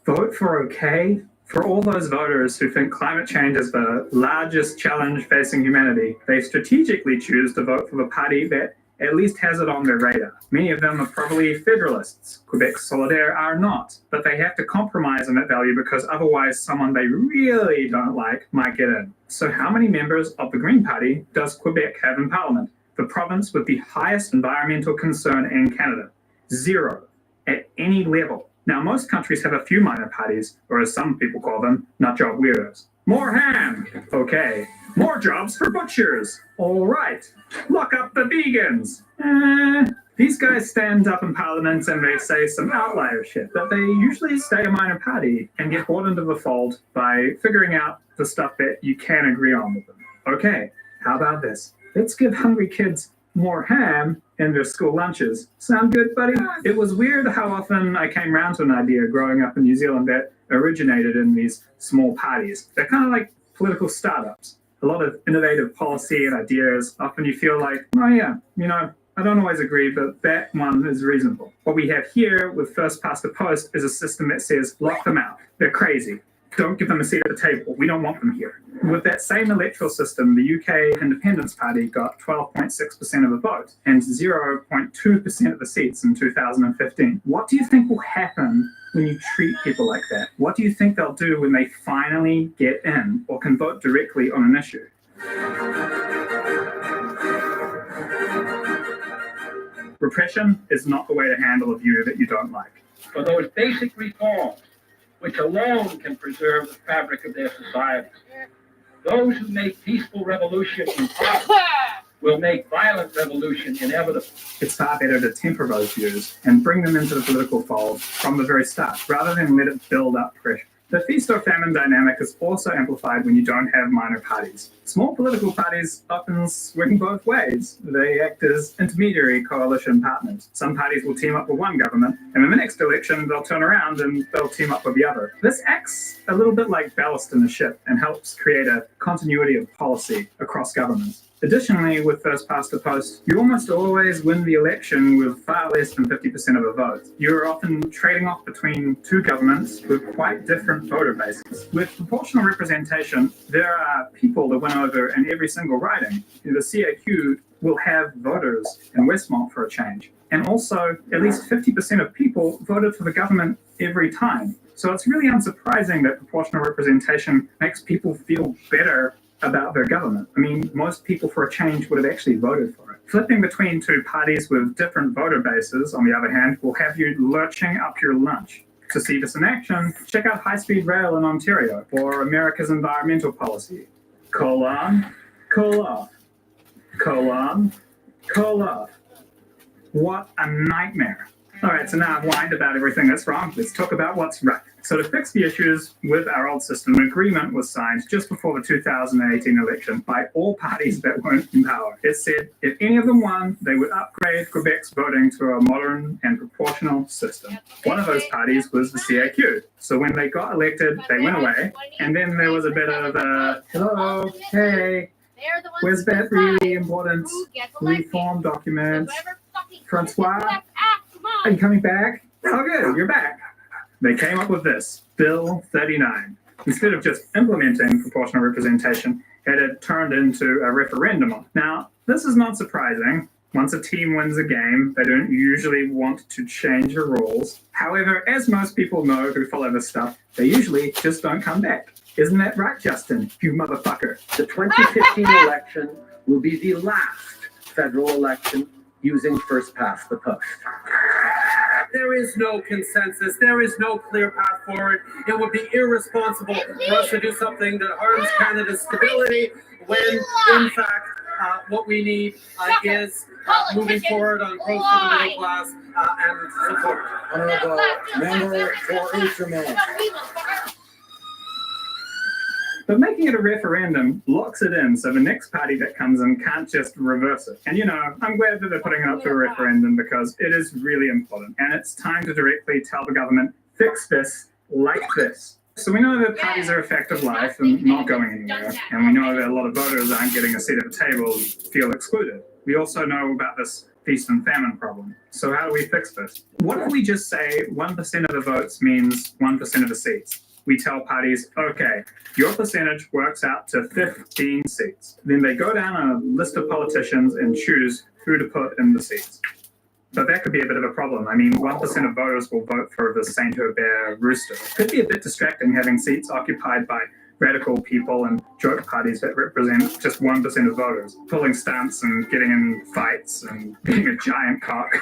S12: Vote for okay. For all those voters who think climate change is the largest challenge facing humanity, they strategically choose to vote for the party that at least has it on their radar. Many of them are probably federalists. Quebec Solidaire are not, but they have to compromise on that value because otherwise someone they really don't like might get in. So how many members of the Green Party does Quebec have in Parliament? The province with the highest environmental concern in Canada. 0 at any level. Now, most countries have a few minor parties, or as some people call them, nut job weirdos. More ham! Okay. More jobs for butchers! All right. Lock up the vegans! These guys stand up in Parliament and they say some outlier shit, but they usually stay a minor party and get brought into the fold by figuring out the stuff that you can agree on with them. Okay, how about this? Let's give hungry kids more ham in their school lunches. Sound good, buddy? It was weird how often I came around to an idea growing up in New Zealand that originated in these small parties. They're kind of like political startups. A lot of innovative policy and ideas. Often you feel like, oh yeah, I don't always agree, but that one is reasonable. What we have here with first past the post is a system that says, lock them out. They're crazy. Don't give them a seat at the table. We don't want them here. With that same electoral system, the UK Independence Party got 12.6% of the vote and 0.2% of the seats in 2015. What do you think will happen when you treat people like that? What do you think they'll do when they finally get in or can vote directly on an issue? Repression is not the way to handle a view that you don't like.
S1: For those basic reforms which alone can preserve the fabric of their societies. Those who make peaceful revolution impossible will make violent revolution inevitable.
S12: It's far better to temper those views and bring them into the political fold from the very start, rather than let it build up pressure. The feast or famine dynamic is also amplified when you don't have minor parties. Small political parties often swing both ways. They act as intermediary coalition partners. Some parties will team up with one government, and in the next election they'll turn around and they'll team up with the other. This acts a little bit like ballast in a ship and helps create a continuity of policy across governments. Additionally, with first past the post, you almost always win the election with far less than 50% of the vote. You're often trading off between two governments with quite different voter bases. With proportional representation, there are people that win over in every single riding. The CAQ will have voters in Westmont for a change. And also, at least 50% of people voted for the government every time. So it's really unsurprising that proportional representation makes people feel better about their government. I mean, most people for a change would have actually voted for it. Flipping between two parties with different voter bases, on the other hand, will have you lurching up your lunch. To see this in action, check out high-speed rail in Ontario or America's environmental policy. Coal on, coal off. Coal on, coal off. What a nightmare. All right, so now I've whined about everything that's wrong. Let's talk about what's right. So to fix the issues with our old system, an agreement was signed just before the 2018 election by all parties that weren't in power. It said if any of them won, they would upgrade Quebec's voting to a modern and proportional system. One of those parties was the CAQ. So when they got elected, they went away. And then there was a bit of a, hello, hey, where's that really important reform document? Francois? Are you coming back? Oh, good, you're back. They came up with this, Bill 39. Instead of just implementing proportional representation, it had turned into a referendum. Now, this is not surprising. Once a team wins a game, they don't usually want to change the rules. However, as most people know who follow this stuff, they usually just don't come back. Isn't that right, Justin, you motherfucker?
S2: The 2015 election will be the last federal election using first past the post. There is no consensus. There is no clear path forward. It would be irresponsible for us to do something that harms Canada's stability when, in fact, what we need is moving forward on growth for the middle class and support.
S5: Honorable member for Instrument.
S12: But making it a referendum locks it in, so the next party that comes in can't just reverse it. And I'm glad that they're putting it up to a referendum because it is really important. And it's time to directly tell the government, fix this like this. So we know that parties are a fact of life and not going anywhere. And we know that a lot of voters aren't getting a seat at the table and feel excluded. We also know about this feast and famine problem. So how do we fix this? What if we just say 1% of the votes means 1% of the seats? We tell parties, okay, your percentage works out to 15 seats. Then they go down a list of politicians and choose who to put in the seats. But that could be a bit of a problem. I mean, 1% of voters will vote for the Saint-Hubert Rooster. Could be a bit distracting having seats occupied by radical people and joke parties that represent just 1% of voters, pulling stunts and getting in fights and being a giant cock.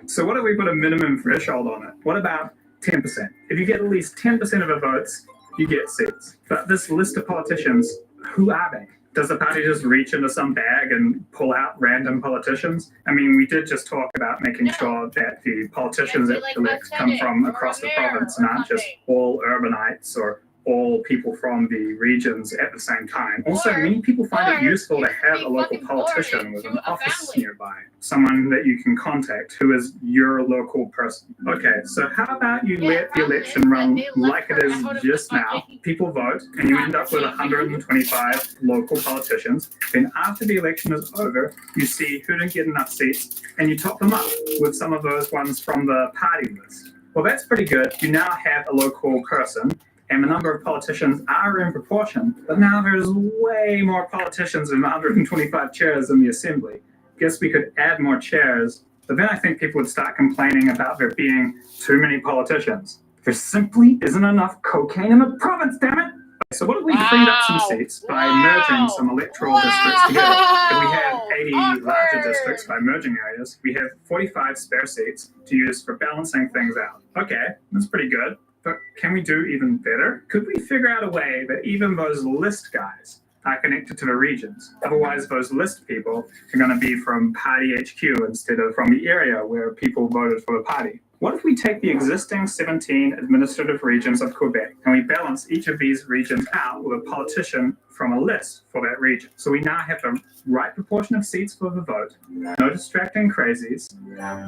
S12: So what if we put a minimum threshold on it? What about 10%? If you get at least 10% of the votes, you get seats. But this list of politicians, who are they? Does the party just reach into some bag and pull out random politicians? I mean, we did just talk about making sure that the politicians that elect come from across the province and aren't just all urbanites or all people from the regions at the same time. Also, many people find it useful to have a local politician with an office nearby, someone that you can contact who is your local person. Okay, so how about you let the election run like it is just now? People vote, and you end up with 125 local politicians. Then after the election is over, you see who didn't get enough seats, and you top them up with some of those ones from the party list. Well, that's pretty good. You now have a local person, and the number of politicians are in proportion, but now there's way more politicians than 125 chairs in the assembly. Guess we could add more chairs, but then I think people would start complaining about there being too many politicians. There simply isn't enough cocaine in the province, damn it! So what if we freed up some seats by merging some electoral districts together? If we have 80 larger districts by merging areas, we have 45 spare seats to use for balancing things out. Okay, that's pretty good. But can we do even better? Could we figure out a way that even those list guys are connected to the regions? Otherwise, those list people are going to be from party HQ instead of from the area where people voted for the party. What if we take the existing 17 administrative regions of Quebec and we balance each of these regions out with a politician from a list for that region? So we now have the right proportion of seats for the vote, no distracting crazies,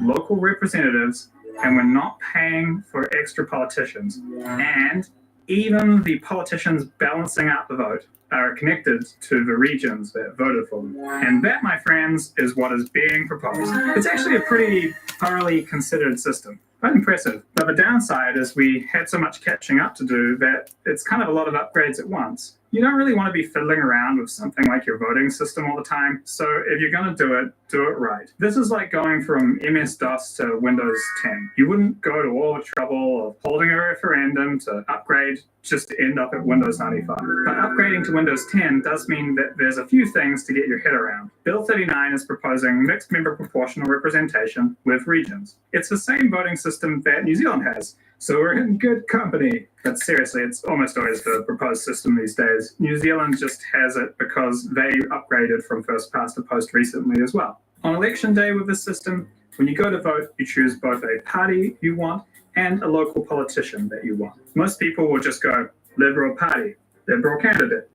S12: local representatives, and we're not paying for extra politicians. And even the politicians balancing out the vote are connected to the regions that voted for them. And that, my friends, is what is being proposed. It's actually a pretty thoroughly considered system. Quite impressive. But the downside is we had so much catching up to do that it's kind of a lot of upgrades at once. You don't really want to be fiddling around with something like your voting system all the time. So if you're going to do it right. This is like going from MS-DOS to Windows 10. You wouldn't go to all the trouble of holding a referendum to upgrade just to end up at Windows 95. But upgrading to Windows 10 does mean that there's a few things to get your head around. Bill 39 is proposing mixed member proportional representation with regions. It's the same voting system that New Zealand has. So we're in good company. But seriously, it's almost always the proposed system these days. New Zealand just has it because they upgraded from first past to post recently as well. On election day with this system, when you go to vote, you choose both a party you want and a local politician that you want. Most people will just go Liberal Party, Liberal candidate,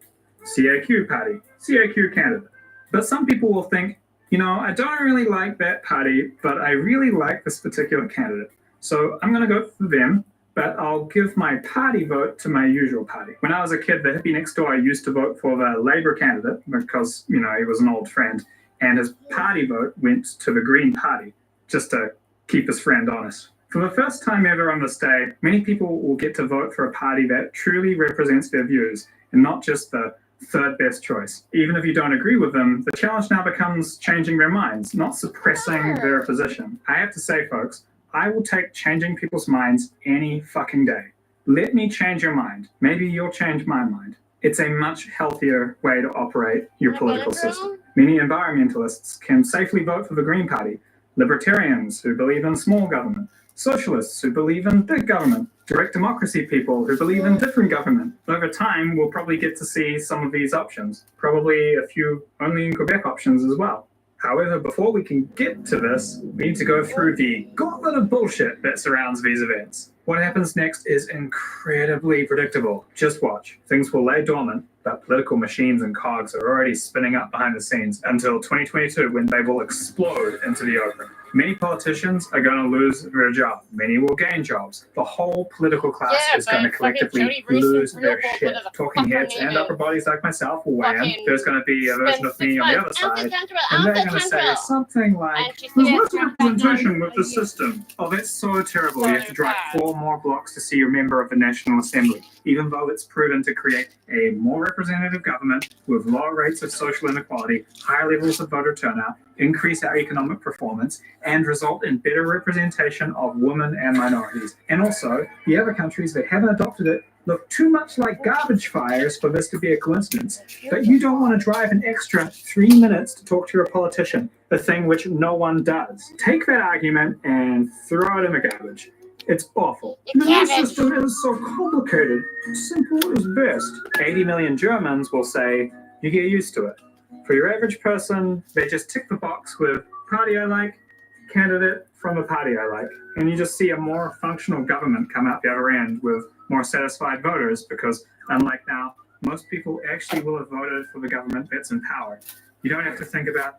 S12: CAQ Party, CAQ candidate. But some people will think, you know, I don't really like that party, but I really like this particular candidate. So I'm going to go for them, but I'll give my party vote to my usual party. When I was a kid, the hippie next door used to vote for the Labour candidate because, you know, he was an old friend, and his party vote went to the Green Party just to keep his friend honest. For the first time ever on this day, many people will get to vote for a party that truly represents their views and not just the third best choice. Even if you don't agree with them, the challenge now becomes changing their minds, not suppressing their position. I have to say, folks, I will take changing people's minds any fucking day. Let me change your mind. Maybe you'll change my mind. It's a much healthier way to operate your political system. Many environmentalists can safely vote for the Green Party. Libertarians who believe in small government. Socialists who believe in big government. Direct democracy people who believe in different government. Over time, we'll probably get to see some of these options. Probably a few only in Quebec options as well. However, before we can get to this, we need to go through the gauntlet of bullshit that surrounds these events. What happens next is incredibly predictable. Just watch. Things will lay dormant, but political machines and cogs are already spinning up behind the scenes until 2022 when they will explode into the open. Many politicians are going to lose their job. Many will gain jobs. The whole political class is going to collectively lose their shit. Talking heads and upper bodies like myself will weigh in. There's going to be a version of me on the other side, and they're going to say something like, "There's less representation with the system." Oh, that's so terrible. You have to drive 4 more blocks to see a member of the National Assembly, even though it's proven to create a more representative government with lower rates of social inequality, higher levels of voter turnout, increase our economic performance, and result in better representation of women and minorities. And also, the other countries that haven't adopted it look too much like garbage fires for this to be a coincidence. But you don't want to drive an extra 3 minutes to talk to your politician, a thing which no one does. Take that argument and throw it in the garbage. It's awful. The system is so complicated. Simple is best. 80 million Germans will say, you get used to it. For your average person, they just tick the box with party I like, candidate from a party I like. And you just see a more functional government come out the other end with more satisfied voters because, unlike now, most people actually will have voted for the government that's in power. You don't have to think about,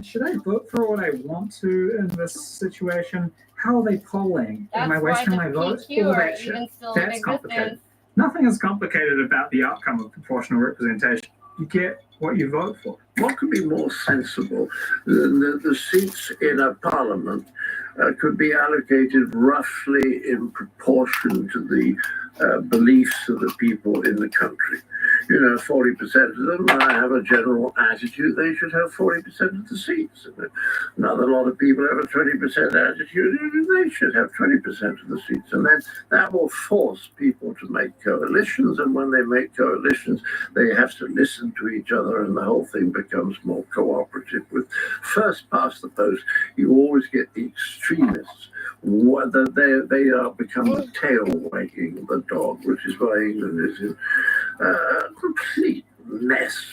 S12: should I vote for what I want to in this situation? How are they polling? Am I wasting my vote? All that shit. That's complicated. Nothing is complicated about the outcome of proportional representation. You get what you vote for.
S11: What could be more sensible than the seats in a parliament could be allocated roughly in proportion to the beliefs of the people in the country? You know, 40% of them have a general attitude they should have 40% of the seats. Another lot of people have a 20% attitude they should have 20% of the seats. And then that will force people to make coalitions. And when they make coalitions, they have to listen to each other and the whole thing becomes more cooperative. With first past the post, you always get the extremists. Whether they become the tail wagging the dog, which is why England is in a complete mess.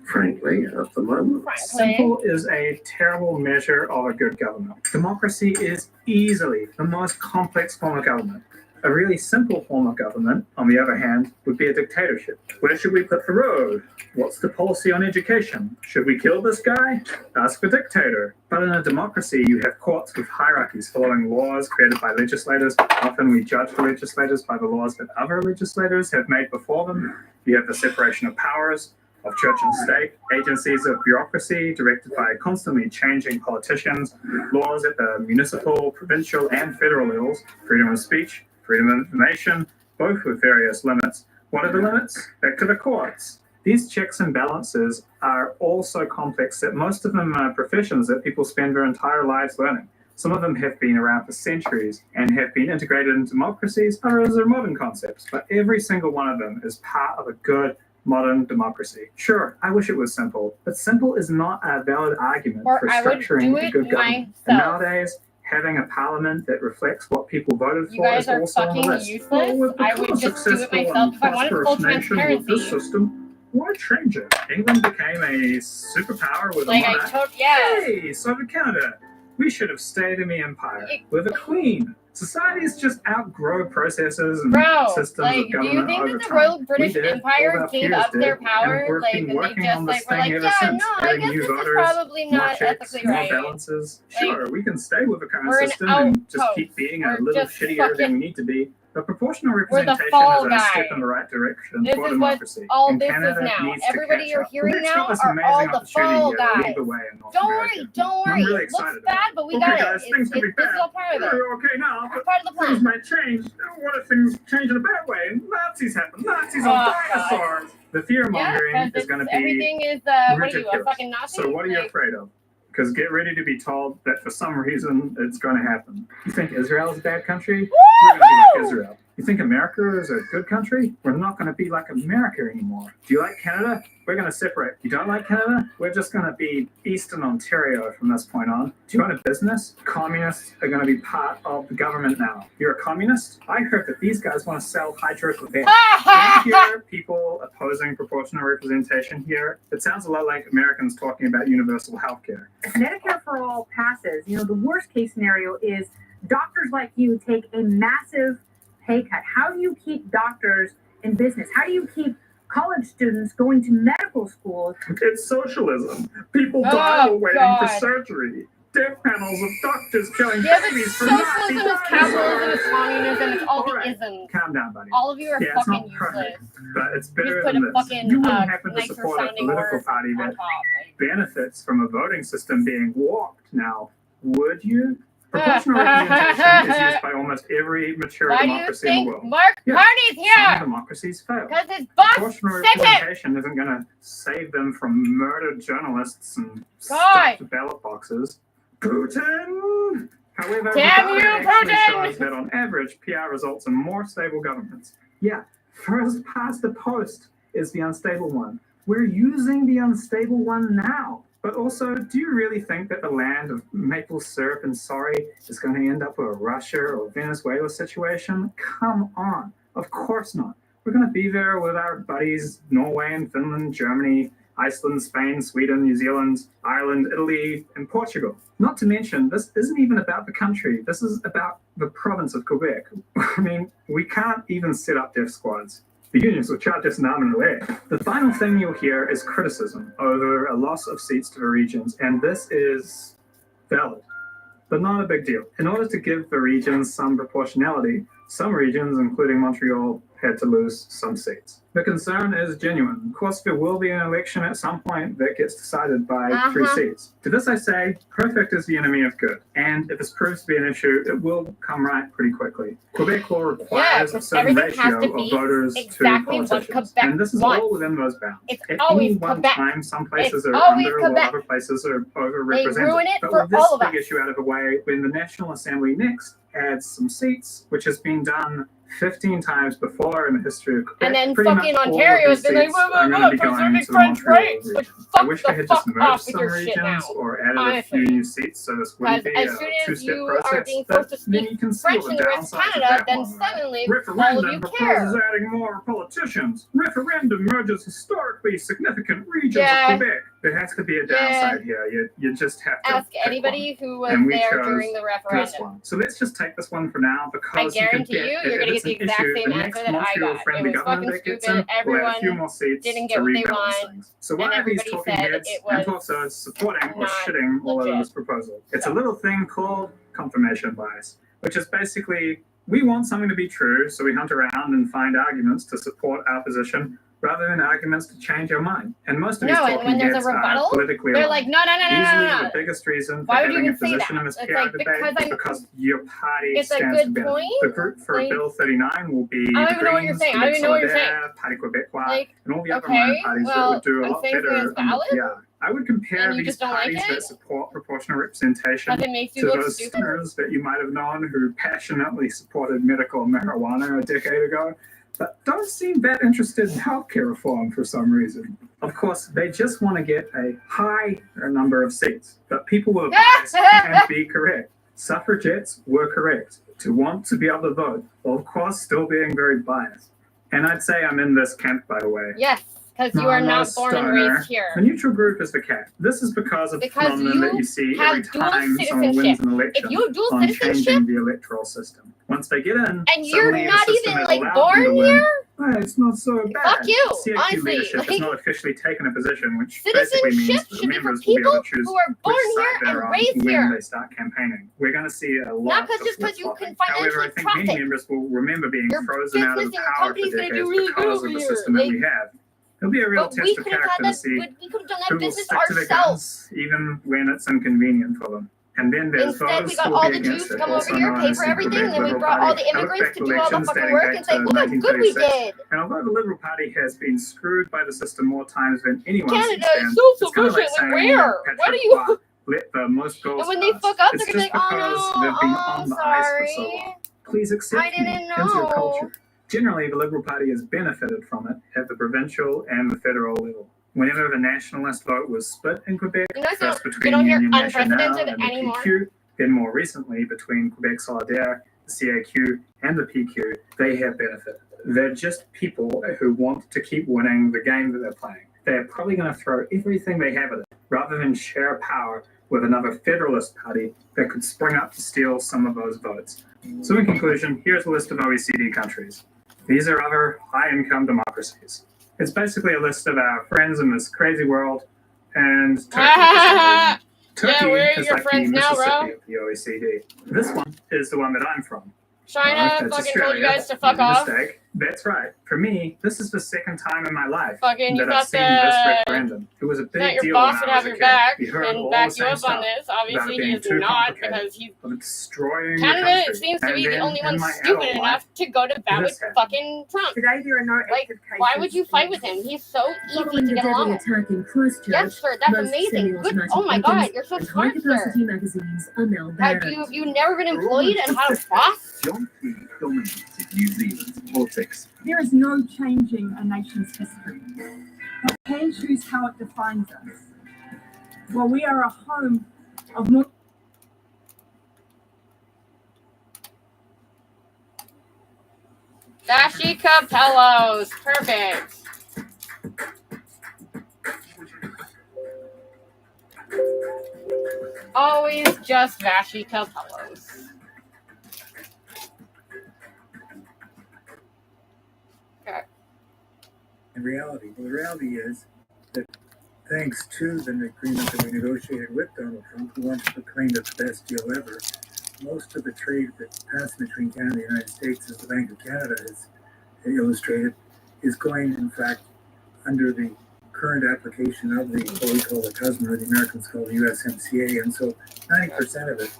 S11: frankly, at the moment.
S8: Simple is a terrible measure of a good government. Democracy is easily the most complex form of government. A really simple form of government, on the other hand, would be a dictatorship. Where should we put the road? What's the policy on education? Should we kill this guy? Ask the dictator. But in a democracy, you have courts with hierarchies following laws created by legislators. Often we judge the legislators by the laws that other legislators have made before them. You have the separation of powers, of church and state, agencies of bureaucracy directed by constantly changing politicians, laws at the municipal, provincial, and federal levels, freedom of speech, freedom of information, both with various limits. What are the limits? Back to the courts. These checks and balances are all so complex that most of them are professions that people spend their entire lives learning. Some of them have been around for centuries and have been integrated into democracies, others are modern concepts, but every single one of them is part of a good modern democracy. Sure, I wish it was simple, but simple is not a valid argument for structuring a good government. And nowadays, having a parliament that reflects what people voted for is also on the list.
S15: Useless.
S8: Well,
S15: I would just do it myself if I wanted full transparency.
S8: This system, why change it? England became a superpower with a
S15: Like I
S8: monarch.
S15: told, yeah.
S8: Hey, so did Canada. We should have stayed in the empire with a queen. Societies just outgrow processes and systems
S15: like,
S8: of
S15: do
S8: government
S15: you think
S8: over
S15: that the
S8: time.
S15: Royal
S8: We
S15: British
S8: did, all
S15: Empire
S8: our
S15: gave
S8: peers
S15: up their
S8: did,
S15: power?
S8: and we've
S15: Like,
S8: been
S15: and they
S8: working
S15: just
S8: on
S15: like
S8: this
S15: were
S8: thing
S15: like,
S8: ever
S15: yeah,
S8: since.
S15: no, I
S8: Adding
S15: guess
S8: new
S15: this is
S8: voters,
S15: probably
S8: more
S15: not
S8: checks,
S15: ethically
S8: more
S15: right.
S8: balances.
S15: Like,
S8: Sure, we can stay with the current
S15: we're an
S8: system and just
S15: outpost.
S8: keep being a
S15: We're
S8: little
S15: just
S8: shittier than
S15: fucking-
S8: we need to be. But proportional
S15: We're the
S8: representation
S15: fall
S8: is a step
S15: guy.
S8: in the right direction
S15: This
S8: for
S15: is what
S8: democracy.
S15: all
S8: and
S15: this
S8: Canada
S15: is now.
S8: needs to
S15: Everybody
S8: catch
S15: you're
S8: up.
S15: hearing
S8: We've
S15: now
S8: got this
S15: are
S8: amazing
S15: all the
S8: opportunity
S15: fall
S8: here to lead
S15: guys.
S8: the way in North
S15: Don't
S8: America.
S15: worry, don't
S8: I'm
S15: worry.
S8: really
S15: It looks
S8: excited about
S15: bad,
S8: it.
S15: but we
S8: Okay,
S15: got
S8: guys,
S15: it.
S8: things could be
S15: This is
S8: bad.
S15: all part of it.
S8: We're okay now, but
S15: Part of the
S8: things
S15: plan.
S8: might change. What if things change in a bad way? Nazis happen. Nazis
S15: Oh,
S8: are
S15: God.
S8: dinosaurs. The fear mongering
S15: Yeah,
S8: is going to be
S15: everything is, what are you, a
S8: ridiculous.
S15: fucking Nazi?
S8: So what are you
S15: Like-
S8: afraid of? Because get ready to be told that for some reason it's going to happen. You think Israel is a bad country? We're going to be like Israel. You think America is a good country? We're not going to be like America anymore. Do you like Canada? We're going to separate. You don't like Canada? We're just going to be Eastern Ontario from this point on. Do you own a business? Communists are going to be part of the government now. You're a communist? I heard that these guys want to sell Hydro-Quebec. I hear people opposing proportional representation here. It sounds a lot like Americans talking about universal health care.
S6: If Medicare for All passes, the worst case scenario is doctors like you take a massive pay cut. How do you keep doctors in business? How do you keep college students going to medical schools?
S8: It's socialism. People
S15: Oh,
S8: die while waiting
S15: God.
S8: for surgery. Death panels of doctors killing
S15: Yeah, but
S8: babies for Nazi
S15: socialism is
S8: dinosaurs.
S15: capitalism, is communism, it's all the
S8: Alright,
S15: isms.
S8: calm down, buddy.
S15: All of you are
S8: Yeah, it's
S15: fucking
S8: not perfect,
S15: useless.
S8: but it's
S15: You
S8: better
S15: just put
S8: than
S15: a
S8: this.
S15: fucking
S8: You wouldn't happen to
S15: nicer
S8: support a
S15: sounding
S8: political
S15: word
S8: party
S15: on
S8: that
S15: top.
S8: benefits from a voting system being warped now, would you? Proportional representation is used by almost every mature
S15: Why do you
S8: democracy in the
S15: think
S8: world.
S15: Mark
S8: Yeah,
S15: Carney's
S8: some
S15: here?
S8: democracies fail.
S15: Because his boss
S8: Proportional
S15: sent him.
S8: representation isn't going to save them from murdered journalists and
S15: God.
S8: stuffed ballot boxes. Putin! However,
S15: Damn
S8: the
S15: you,
S8: data actually
S15: Putin!
S8: shows that on average, PR results in more stable governments. Yeah, first past the post is the unstable one. We're using the unstable one now. But also, do you really think that the land of maple syrup and sorry is going to end up with a Russia or Venezuela situation? Come on. Of course not. We're going to be there with our buddies, Norway and Finland, Germany, Iceland, Spain, Sweden, New Zealand, Ireland, Italy, and Portugal. Not to mention, this isn't even about the country. This is about the province of Quebec. I mean, we can't even set up death squads. The unions will charge us an arm and a leg. The final thing you'll hear is criticism over a loss of seats to the regions, and this is valid, but not a big deal. In order to give the regions some proportionality, some regions, including Montreal, had to lose some seats. The concern is genuine. Of course, there will be an election at some point that gets decided by 3 seats. To this I say, perfect is the enemy of good. And if this proves to be an issue, it will come right pretty quickly. Quebec law requires a certain
S15: everything has
S8: ratio
S15: to be
S8: of voters to
S15: exactly what
S8: politicians.
S15: Quebec
S8: And this is
S15: wants.
S8: all within those bounds.
S15: It's
S8: At
S15: always
S8: any one
S15: Quebec.
S8: time, some places
S15: It's
S8: are
S15: always
S8: under, while
S15: Quebec.
S8: other places are
S15: They
S8: overrepresented.
S15: ruin it
S8: but
S15: for
S8: with this
S15: all of
S8: big
S15: us.
S8: issue out of the way, when the National Assembly next adds some seats, which has been done 15 times before in the history of Quebec.
S15: And then
S8: Pretty
S15: fucking
S8: much all of
S15: Ontario
S8: these
S15: has been like,
S8: seats are going to be going
S15: preserving
S8: to the
S15: French
S8: Montreal
S15: rights.
S8: region.
S15: Like,
S8: I
S15: fuck
S8: wish
S15: the
S8: they had
S15: fuck
S8: just
S15: off
S8: merged
S15: with
S8: some
S15: your shit
S8: regions
S15: now.
S8: or added
S15: Honestly.
S8: a few new seats so this wouldn't
S15: Because
S8: be
S15: as
S8: a
S15: soon as
S8: two-step
S15: you
S8: process.
S15: are being
S8: But
S15: forced to
S8: then
S15: speak
S8: you can see
S15: French
S8: the
S15: in the rest of
S8: downsides of
S15: Canada,
S8: that
S15: then
S8: one, right?
S15: suddenly all of
S8: Referendum
S15: you
S8: proposes
S15: care.
S8: adding more politicians. Referendum merges historically significant regions
S15: Yeah.
S8: of Quebec. There has to be a downside here. You just have to
S15: Ask
S8: pick
S15: anybody
S8: one.
S15: who was
S8: And we
S15: there
S8: chose
S15: during the
S8: this
S15: referendum.
S8: one. So let's just take this one for now
S15: I
S8: because you can
S15: guarantee
S8: get
S15: you,
S8: if
S15: you're gonna
S8: it's
S15: get the
S8: an
S15: exact
S8: issue,
S15: same
S8: the
S15: answer
S8: next
S15: that I got. It
S8: Montreal-friendly
S15: was
S8: government
S15: fucking
S8: that gets
S15: stupid.
S8: in will add a
S15: Everyone
S8: few more seats
S15: didn't
S8: to
S15: get what they
S8: rebalance
S15: want,
S8: things. So
S15: and
S8: why are these
S15: everybody
S8: talking
S15: said
S8: heads
S15: it
S8: and
S15: was
S8: talks supporting or
S15: not
S8: shitting all over
S15: legit.
S8: this proposal? It's a little thing called confirmation bias, which is basically we want something to be true, so we hunt around and find arguments to support our position rather than arguments to change our mind. And most of these
S15: No, and
S8: talking
S15: when there's a
S8: heads are
S15: rebuttal,
S8: politically
S15: they're
S8: aligned.
S15: like, no, no, no, no,
S8: Usually
S15: no, no.
S8: the biggest reason for
S15: Why would you
S8: having a
S15: even say
S8: position
S15: that?
S8: in this
S15: It's
S8: PR
S15: like,
S8: debate
S15: because
S8: is
S15: I'm-
S8: because your party
S15: It's a
S8: stands
S15: good
S8: to benefit.
S15: point,
S8: The group for
S15: like-
S8: Bill 39 will be
S15: I don't
S8: the
S15: even know what you're
S8: Greens,
S15: saying. I don't
S8: Quebec
S15: even know what you're saying.
S8: Solidaire, Parti Québécois,
S15: Like,
S8: and all the other
S15: okay,
S8: minor parties that
S15: well,
S8: would do a
S15: I'm
S8: lot
S15: saying
S8: better
S15: it's
S8: on the
S15: valid,
S8: PR. I would compare
S15: and you
S8: these
S15: just don't like
S8: parties
S15: it?
S8: that support proportional representation
S15: Because it makes you
S8: to
S15: look
S8: those
S15: stupid?
S8: sinners that you might have known who passionately supported medical marijuana a decade ago, but don't seem that interested in healthcare reform for some reason. Of course, they just want to get a higher number of seats, but people with a bias can be correct. Suffragettes were correct to want to be able to vote, while of course still being very biased. And I'd say I'm in this camp, by the way.
S15: Yes, because you
S8: No,
S15: are
S8: I'm
S15: not
S8: a
S15: born and
S8: stoner.
S15: raised here.
S8: The neutral group is the cat. This is because of the
S15: Because
S8: phenomenon that
S15: you
S8: you see
S15: have
S8: every
S15: dual
S8: time someone wins
S15: citizenship.
S8: an election
S15: If you have dual
S8: on
S15: citizenship,
S8: changing the electoral system. Once they get in,
S15: and you're
S8: suddenly
S15: not
S8: the system
S15: even
S8: is
S15: like
S8: allowed
S15: born
S8: them to win.
S15: here,
S8: Well, it's not so bad.
S15: fuck you,
S8: CAQ
S15: honestly,
S8: leadership
S15: like-
S8: has not officially taken a position, which basically
S15: citizenship
S8: means that the
S15: should be for
S8: members will be able
S15: people
S8: to choose
S15: who are born
S8: which side
S15: here
S8: they're
S15: and
S8: on
S15: raised
S8: when
S15: here.
S8: they start campaigning. We're going to see a lot
S15: Not
S8: of
S15: because just because you
S8: flip-flopping.
S15: can
S8: However, I
S15: financially
S8: think many
S15: profit.
S8: members will remember being
S15: Your
S8: frozen out of
S15: business and your
S8: power for
S15: company's gonna do
S8: decades
S15: really good
S8: because
S15: over
S8: of the
S15: here.
S8: system that
S15: Like,
S8: we have. It'll be a real
S15: but we
S8: test of
S15: could have
S8: character
S15: had
S8: to
S15: that.
S8: see
S15: We could have done
S8: who
S15: that
S8: will
S15: business
S8: stick to their
S15: ourselves.
S8: guns even when it's inconvenient for them. And then there's
S15: Instead, we
S8: those
S15: got
S8: who will
S15: all
S8: be
S15: the
S8: against
S15: Jews to
S8: it,
S15: come over
S8: also
S15: here,
S8: known
S15: pay
S8: as
S15: for
S8: the
S15: everything,
S8: Quebec
S15: and then we
S8: Liberal
S15: brought all
S8: Party.
S15: the
S8: I look
S15: immigrants
S8: back
S15: to do all the
S8: elections
S15: fucking
S8: dating
S15: work
S8: back
S15: and say,
S8: to
S15: look how good we
S8: 1936.
S15: did.
S8: And although the Liberal Party has been screwed by the system more times than anyone
S15: Canada
S8: since then,
S15: is so
S8: it's kind of like
S15: sufficient.
S8: saying
S15: Like, where?
S8: Patrick
S15: Why do you?
S8: Roy let the most goals
S15: And when they
S8: pass.
S15: fuck up,
S8: It's
S15: they're gonna
S8: just
S15: be like,
S8: because
S15: oh
S8: they've been
S15: no,
S8: on the ice for so
S15: sorry.
S8: long. Please accept
S15: I
S8: me
S15: didn't
S8: into your
S15: know.
S8: culture. Generally, the Liberal Party has benefited from it at the provincial and the federal level. Whenever the nationalist vote was split in Quebec,
S15: You know, so
S8: first
S15: you
S8: between
S15: don't hear
S8: Union Nationale
S15: unprecedented
S8: and the
S15: anymore.
S8: PQ, then more recently between Quebec Solidaire, the CAQ, and the PQ, they have benefited. They're just people who want to keep winning the game that they're playing. They're probably going to throw everything they have at it, rather than share power with another federalist party that could spring up to steal some of those votes. So in conclusion, here's a list of OECD countries. These are other high-income democracies. It's basically a list of our friends in this crazy world, and Turkey
S15: we're
S8: is
S15: your
S8: like
S15: friends
S8: the
S15: now,
S8: Mississippi
S15: bro.
S8: of the OECD. This one is the one that I'm from.
S15: China
S8: That's
S15: fucking told you
S8: Australia.
S15: guys to fuck off.
S8: Mistake. That's right. For me, this is the second time in my life
S15: Fucking, you
S8: that I've
S15: thought
S8: seen this
S15: that
S8: referendum. It was a
S15: that
S8: big
S15: your
S8: deal
S15: boss
S8: when
S15: would
S8: I
S15: have
S8: was a
S15: your
S8: kid.
S15: back
S8: We heard
S15: and
S8: all
S15: back
S8: the
S15: you
S8: same
S15: up
S8: stuff
S15: on this.
S8: about
S15: Obviously,
S8: it
S15: he
S8: being
S15: is
S8: too
S15: not
S8: complicated,
S15: because he's
S8: of destroying the
S15: Canada
S8: country.
S15: seems to
S8: And
S15: be the
S8: then
S15: only
S8: in
S15: one
S8: my
S15: stupid
S8: adult
S15: enough to go to bat with
S8: this happened.
S15: fucking Trump.
S20: Today there are no
S15: Like,
S20: active cases.
S15: why would you fight with him? He's so easy
S20: Following
S15: to
S20: the
S15: get along
S20: deadly
S15: with.
S20: attack in Christchurch,
S15: Yes, sir. That's
S20: most
S15: amazing. Good.
S20: semi-automatic
S15: Oh my God,
S20: weapons
S15: you're so
S20: and
S15: smart, sir.
S20: high-capacity magazines are now
S15: Have
S20: banned.
S15: you never been employed and had a boss?
S21: John Key dominated New Zealand's politics.
S10: There is no changing a nation's history. We can choose how it defines us. Well, we are a home of more.
S15: Dashi Capellos. Perfect. Always just Vashi Capellos. Okay.
S5: In reality, the reality is that thanks to the agreement that we negotiated with Donald Trump, who wants to proclaim it the best deal ever, most of the trade that's passing between Canada and the United States, as the Bank of Canada has illustrated, is going, in fact, under the current application of the, what we call the CUSMA, the Americans call the USMCA, and so 90% of it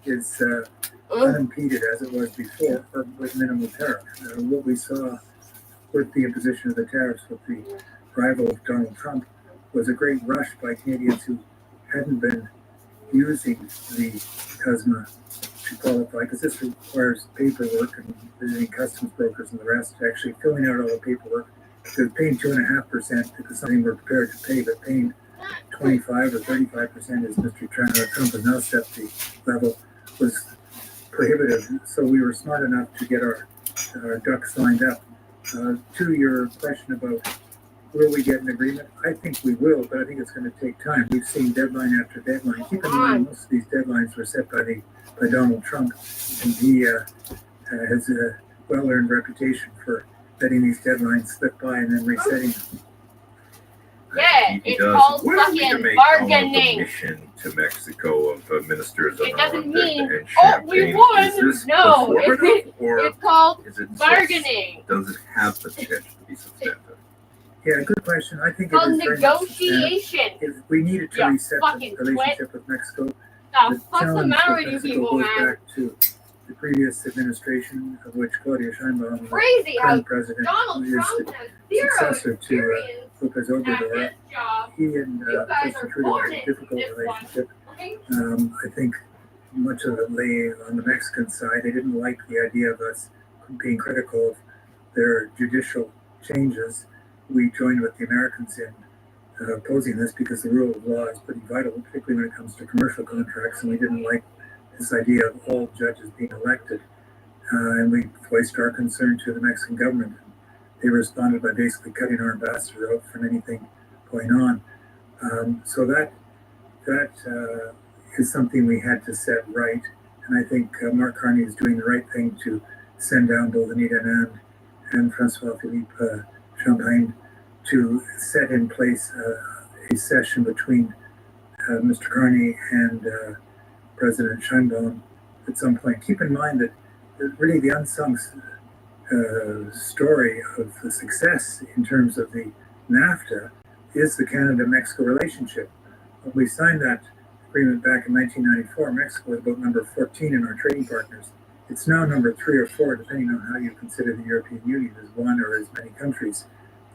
S5: is unimpeded as it was before, or with minimal tariff. What we saw with the imposition of the tariffs with the arrival of Donald Trump was a great rush by Canadians who hadn't been using the CUSMA to qualify, because this requires paperwork and visiting customs brokers and the rest, actually filling out all the paperwork. Because paying 2.5% because something we're prepared to pay, but paying 25 or 35%, as Mr. Trump has now set the level, was prohibitive. So we were smart enough to get our ducks lined up. To your question about will we get an agreement, I think we will, but I think it's going to take time. We've seen deadline after deadline. Keep in mind, most of these deadlines were set by Donald Trump, and he has a well-earned reputation for letting these deadlines slip by and then resetting them.
S15: Yeah,
S16: He
S15: it's
S16: does.
S15: called
S16: What are we to
S15: fucking
S16: make out of the
S15: bargaining.
S16: mission to Mexico of ministers
S15: It
S16: of
S15: doesn't mean,
S16: and
S15: oh, we
S16: Champagne?
S15: won.
S16: Is this
S15: No,
S16: performative, or
S15: it's called
S16: is it
S15: bargaining.
S16: Does it have the potential to be substantive?
S5: Yeah, good question. I think it
S15: Called
S5: is very much
S15: negotiation.
S5: if we needed to
S15: You
S5: reset the
S15: fucking
S5: relationship with Mexico.
S15: The fuck's the
S5: challenge
S15: matter
S5: with
S15: with you
S5: Mexico
S15: people,
S5: goes
S15: man?
S5: back to the previous administration, of which Claudia Sheinbaum, the
S15: Crazy how
S5: current president,
S15: Donald
S5: is
S15: Trump
S5: the
S15: has zero
S5: successor to
S15: experience
S5: Lopez
S15: at
S5: Obrador.
S15: this job.
S5: He and
S15: You guys
S5: Justin
S15: are
S5: Trudeau
S15: born
S5: had a
S15: in
S5: difficult
S15: this
S5: relationship.
S15: one.
S5: I think much of it lay on the Mexican side. They didn't like the idea of us being critical of their judicial changes. We joined with the Americans in opposing this because the rule of law is pretty vital, particularly when it comes to commercial contracts, and we didn't like this idea of all judges being elected. And we voiced our concern to the Mexican government. They responded by basically cutting our ambassador out from anything going on. So that is something we had to set right. And I think Mark Carney is doing the right thing to send down both Anita Anand and Francois Philippe Champagne to set in place a session between Mr. Carney and President Sheinbaum at some point. Keep in mind that really the unsung story of the success in terms of the NAFTA is the Canada-Mexico relationship. When we signed that agreement back in 1994, Mexico was about number 14 in our trading partners. It's now number 3 or 4, depending on how you consider the European Union as one or as many countries.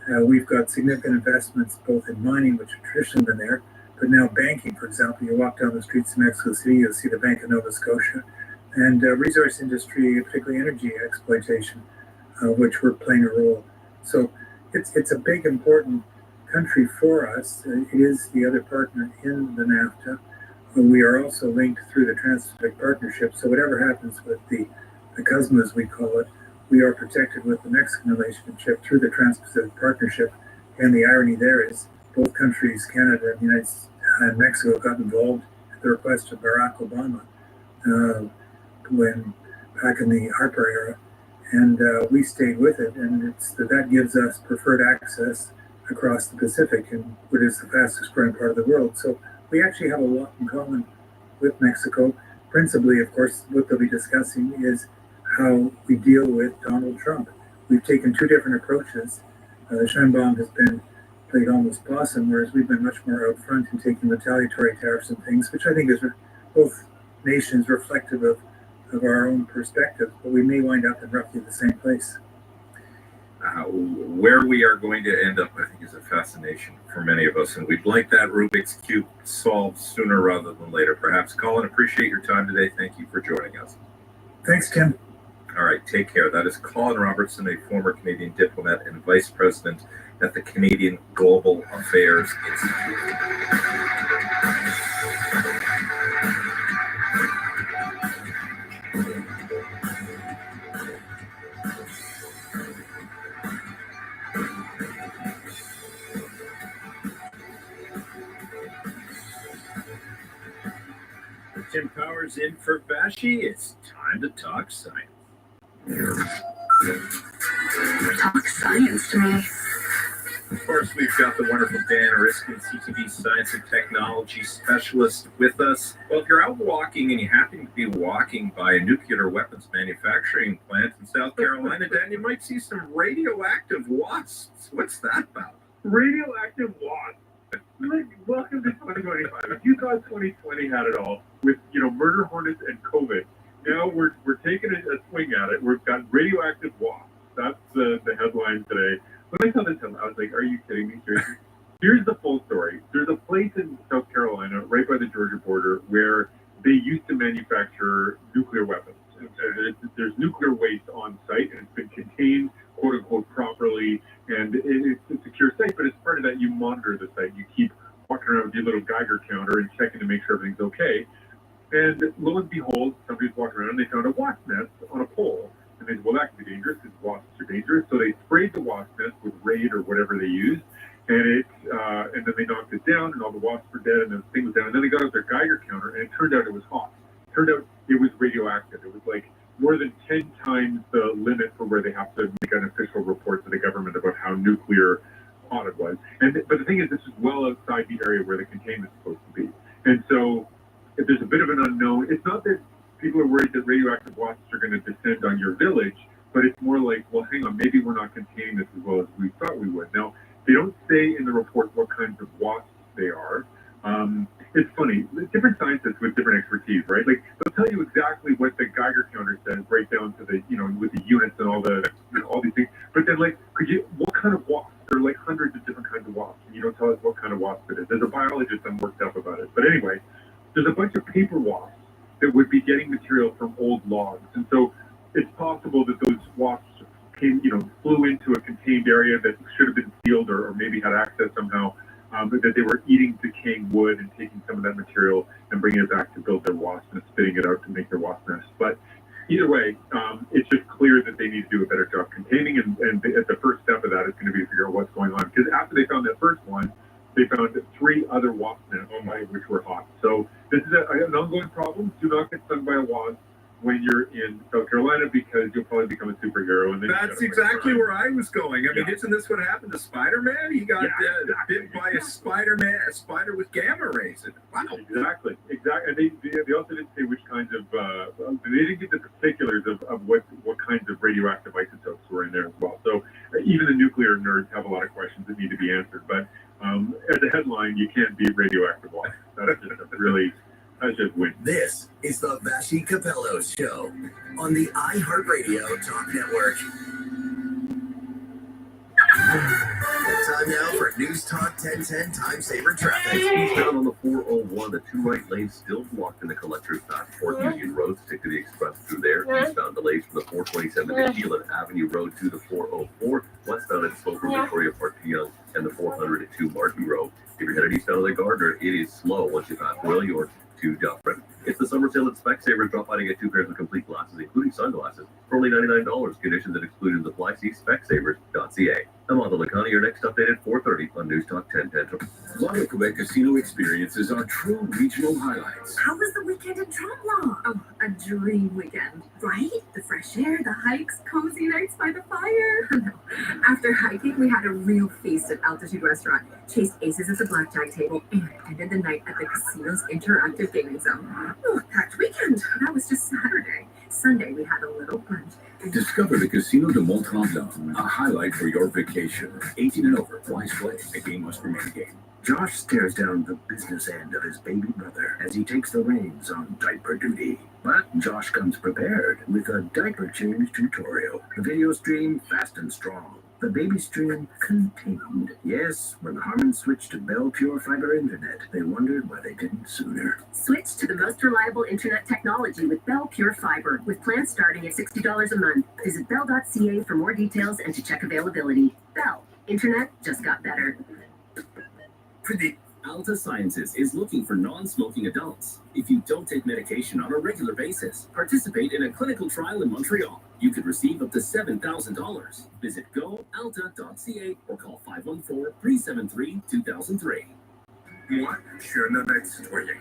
S5: We've got significant investments both in mining, which have traditionally been there, but now banking, for example. You walk down the streets of Mexico City, you'll see the Bank of Nova Scotia, and resource industry, particularly energy exploitation, which we're playing a role. So it's a big, important country for us. It is the other partner in the NAFTA. We are also linked through the Trans-Pacific Partnership. So whatever happens with the CUSMA, as we call it, we are protected with the Mexican relationship through the Trans-Pacific Partnership. And the irony there is both countries, Canada and the United States and Mexico, got involved at the request of Barack Obama when back in the Harper era, and we stayed with it. And that gives us preferred access across the Pacific, and what is the fastest growing part of the world. So we actually have a lot in common with Mexico. Principally, of course, what they'll be discussing is how we deal with Donald Trump. We've taken two different approaches. Sheinbaum has played almost possum, whereas we've been much more out front in taking retaliatory tariffs and things, which I think is both nations reflective of our own perspective, but we may wind up in roughly the same place.
S16: Where we are going to end up, I think, is a fascination for many of us, and we'd like that Rubik's Cube solved sooner rather than later. Perhaps, Colin, appreciate your time today. Thank you for joining us.
S5: Thanks, Tim.
S16: All right, take care. That is Colin Robertson, a former Canadian diplomat and vice president at the Canadian Global Affairs Institute. Tim Powers in for Vashi. It's time to talk science.
S19: Talk science to me.
S16: Of course, we've got the wonderful Dan Riskin, CTV science and technology specialist with us. Well, if you're out walking and you happen to be walking by a nuclear weapons manufacturing plant in South Carolina, Dan, you might see some radioactive wasps. What's that about?
S4: Radioactive wasps. Welcome to 2025. If you thought 2020 had it all with, murder hornets and COVID, now we're taking a swing at it. We've got radioactive wasps. That's the headline today. When I saw this, I was like, are you kidding me? Seriously? Here's the full story. There's a place in South Carolina, right by the Georgia border, where they used to manufacture nuclear code properly, and it's a secure site, but as part of that, you monitor the site. You keep walking around with your little Geiger counter and checking to make sure everything's okay. And lo and behold, somebody's walking around and they found a wasp nest on a pole. And they said, well, that could be dangerous because wasps are dangerous. So they sprayed the wasp nest with Raid or whatever they used. And then they knocked it down and all the wasps were dead and the thing was down. And then they got out their Geiger counter and it turned out it was hot. It turned out it was radioactive. It was like more than 10 times the limit for where they have to make an official report to the government about how nuclear hot it was. But the thing is, this is well outside the area where the containment's supposed to be. And so if there's a bit of an unknown, it's not that people are worried that radioactive wasps are going to descend on your village, but it's more like, well, hang on, maybe we're not containing this as well as we thought we would. Now, they don't say in the report what kinds of wasps they are. It's funny, different scientists with different expertise, right? Like, they'll tell you exactly what the Geiger counter says, right down to the, with the units and all the, all these things. But then, like, what kind of wasps? There are like hundreds of different kinds of wasps, and you don't tell us what kind of wasp it is. As a biologist, I'm worked up about it. But anyway, there's a bunch of paper wasps that would be getting material from old logs. And so it's possible that those wasps came, flew into a contained area that should have been sealed or maybe had access somehow, but that they were eating decaying wood and taking some of that material and bringing it back to build their wasp and spitting it out to make their wasp nest. But either way, it's just clear that they need to do a better job containing, and the first step of that is going to be to figure out what's going on. Because after they found that first one, they found 3 other wasp nests, which were hot. So this is an ongoing problem. Do not get stung by a wasp when you're in South Carolina, because you'll probably become a superhero. And then
S16: that's exactly where I was going. I mean, isn't this what happened to Spider-Man? He got bit by a spider with gamma rays. Wow. Exactly.
S4: And they also didn't say which kinds of, they didn't get the particulars of what kinds of radioactive isotopes were in there as well. So even the nuclear nerds have a lot of questions that need to be answered. But as a headline, you can't beat radioactive wasps. That's just win.
S17: This is the Vashi Capello Show on the iHeartRadio Talk Network. Time now for News Talk 1010 Time Saver Traffic.
S18: Eastbound on the 401, the 2 right lanes still blocked in the collector's path. 4th Union Road, stick to the express through there. Eastbound delays from the 427 to Keelan Avenue Road to the 404. Westbound at Spoke from Victoria Park to Young and the 400 to Martin Road. If you're headed eastbound on the Gardner, it is slow once you pass Royal York to Dufferin. It's the summer sale at Specsavers. Drop by to get 2 pairs of complete glasses, including sunglasses, for only $99. Conditions and exclusions apply. See Specsavers.ca. I'm on the Lacani. Your next update at 4:30 on News Talk 1010.
S17: Lago Quebec Casino experiences are true regional highlights.
S6: How was the weekend in Tremblant? Oh, a dream weekend, right? The fresh air, the hikes, cozy nights by the fire. After hiking, we had a real feast at Altitude Restaurant, chased aces at the blackjack table, and ended the night at the casino's interactive gaming zone. Oh, packed weekend. That was just Saturday. Sunday, we had a little brunch.
S17: Discover the Casino de Mont-Tremblant, a highlight for your vacation. 18 and over, wise play. A game must remain a game. Josh stares down the business end of his baby brother as he takes the reins on diaper duty. But Josh comes prepared with a diaper change tutorial. The video stream fast and strong. The baby stream contained. Yes, when Harman switched to Bell Pure Fiber Internet, they wondered why they didn't sooner.
S6: Switch to the most reliable internet technology with Bell Pure Fiber, with plans starting at $60 a month. Visit bell.ca for more details and to check availability. Bell. Internet just got better.
S9: Alta Sciences is looking for non-smoking adults. If you don't take medication on a regular basis, participate in a clinical trial in Montreal. You could receive up to $7,000. Visit goalta.ca or call 514-373-2003.
S23: Moi, je suis un honnête citoyen.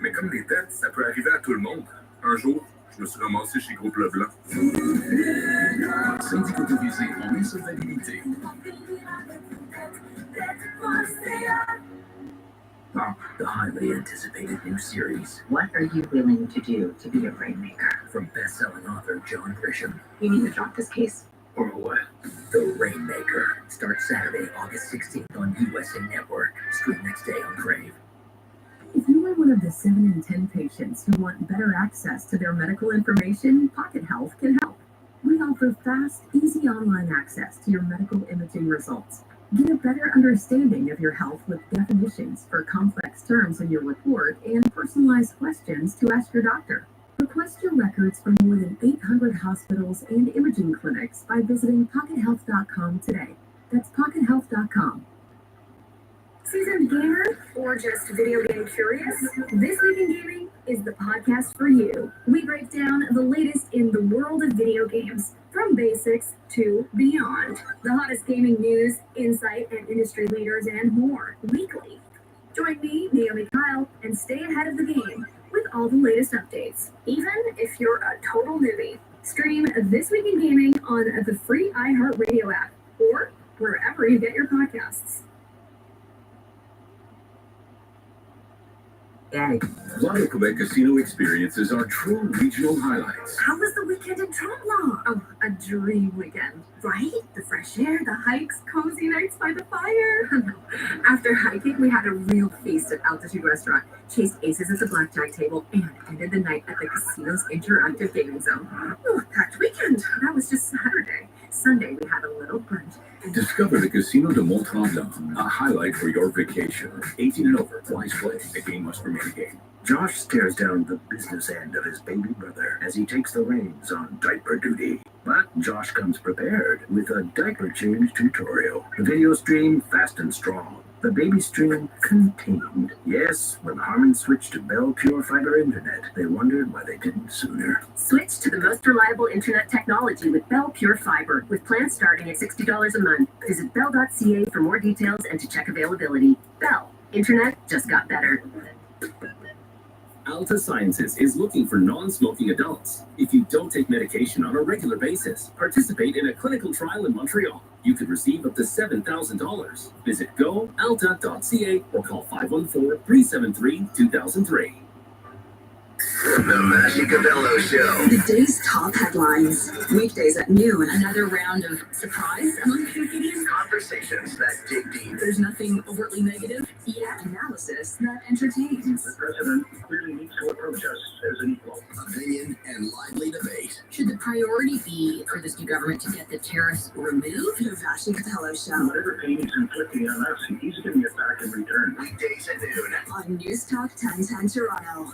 S23: Mais comme des dettes, ça peut arriver à tout le monde. Un jour, je me suis ramassé chez Groupe Leblanc.
S17: Syndic autorisé en insolvabilité. The highly anticipated new series.
S6: What are you willing to do to be a rainmaker?
S17: From best-selling author John Grisham.
S6: You need to drop this case.
S17: Or what? The Rainmaker. Starts Saturday, August 16th on USA Network. Stream next day on Crave.
S6: If you are one of the 7 in 10 patients who want better access to their medical information, Pocket Health can help. We offer fast, easy online access to your medical imaging results. Get a better understanding of your health with definitions for complex terms in your report and personalized questions to ask your doctor. Request your records from more than 800 hospitals and imaging clinics by visiting PocketHealth.com today. That's PocketHealth.com. Seasoned gamer or just video game curious? This Week in Gaming is the podcast for you. We break down the latest in the world of video games, from basics to beyond. The hottest gaming news, insight, and industry leaders, and more weekly. Join me, Naomi Kyle, and stay ahead of the game with all the latest updates, even if you're a total newbie. Stream This Week in Gaming on the free iHeartRadio app or wherever you get your podcasts.
S17: Lotto Quebec casino experiences are true regional highlights.
S6: How was the weekend in Tremblant? Oh, a dream weekend, right? The fresh air, the hikes, cozy nights by the fire. After hiking, we had a real feast at Altitude Restaurant, chased aces at the blackjack table, and ended the night at the casino's interactive gaming zone. Oh, packed weekend. That was just Saturday. Sunday, we had a little brunch.
S17: Discover the Casino de Mont-Tremblant, a highlight for your vacation. 18 and over, wise play. A game must remain a game. Josh stares down the business end of his baby brother as he takes the reins on diaper duty. But Josh comes prepared with a diaper change tutorial. The video stream fast and strong. The baby stream contained. Yes, when Harman switched to Bell Pure Fiber Internet, they wondered why they didn't sooner.
S6: Switch to the most reliable internet technology with Bell Pure Fiber, with plans starting at $60 a month. Visit bell.ca for more details and to check availability. Bell. Internet just got better.
S9: Alta Sciences is looking for non-smoking adults. If you don't take medication on a regular basis, participate in a clinical trial in Montreal. You could receive up to $7,000. Visit goalta.ca or call 514-373-2003.
S2: The Vassy Cabello Show.
S6: The day's top headlines. Weekdays at noon, another round of surprise among Canadians.
S2: Conversations that dig deep.
S6: There's nothing overtly negative, yet analysis that entertains.
S2: The president clearly needs to approach us as an equal. Opinion and lively debate.
S6: Should the priority be for this new government to get the tariffs removed? The Vassy Cabello Show.
S2: Whatever pain he's inflicting on us, he's giving it back in return. Weekdays at noon.
S6: On News Talk 1010 Toronto.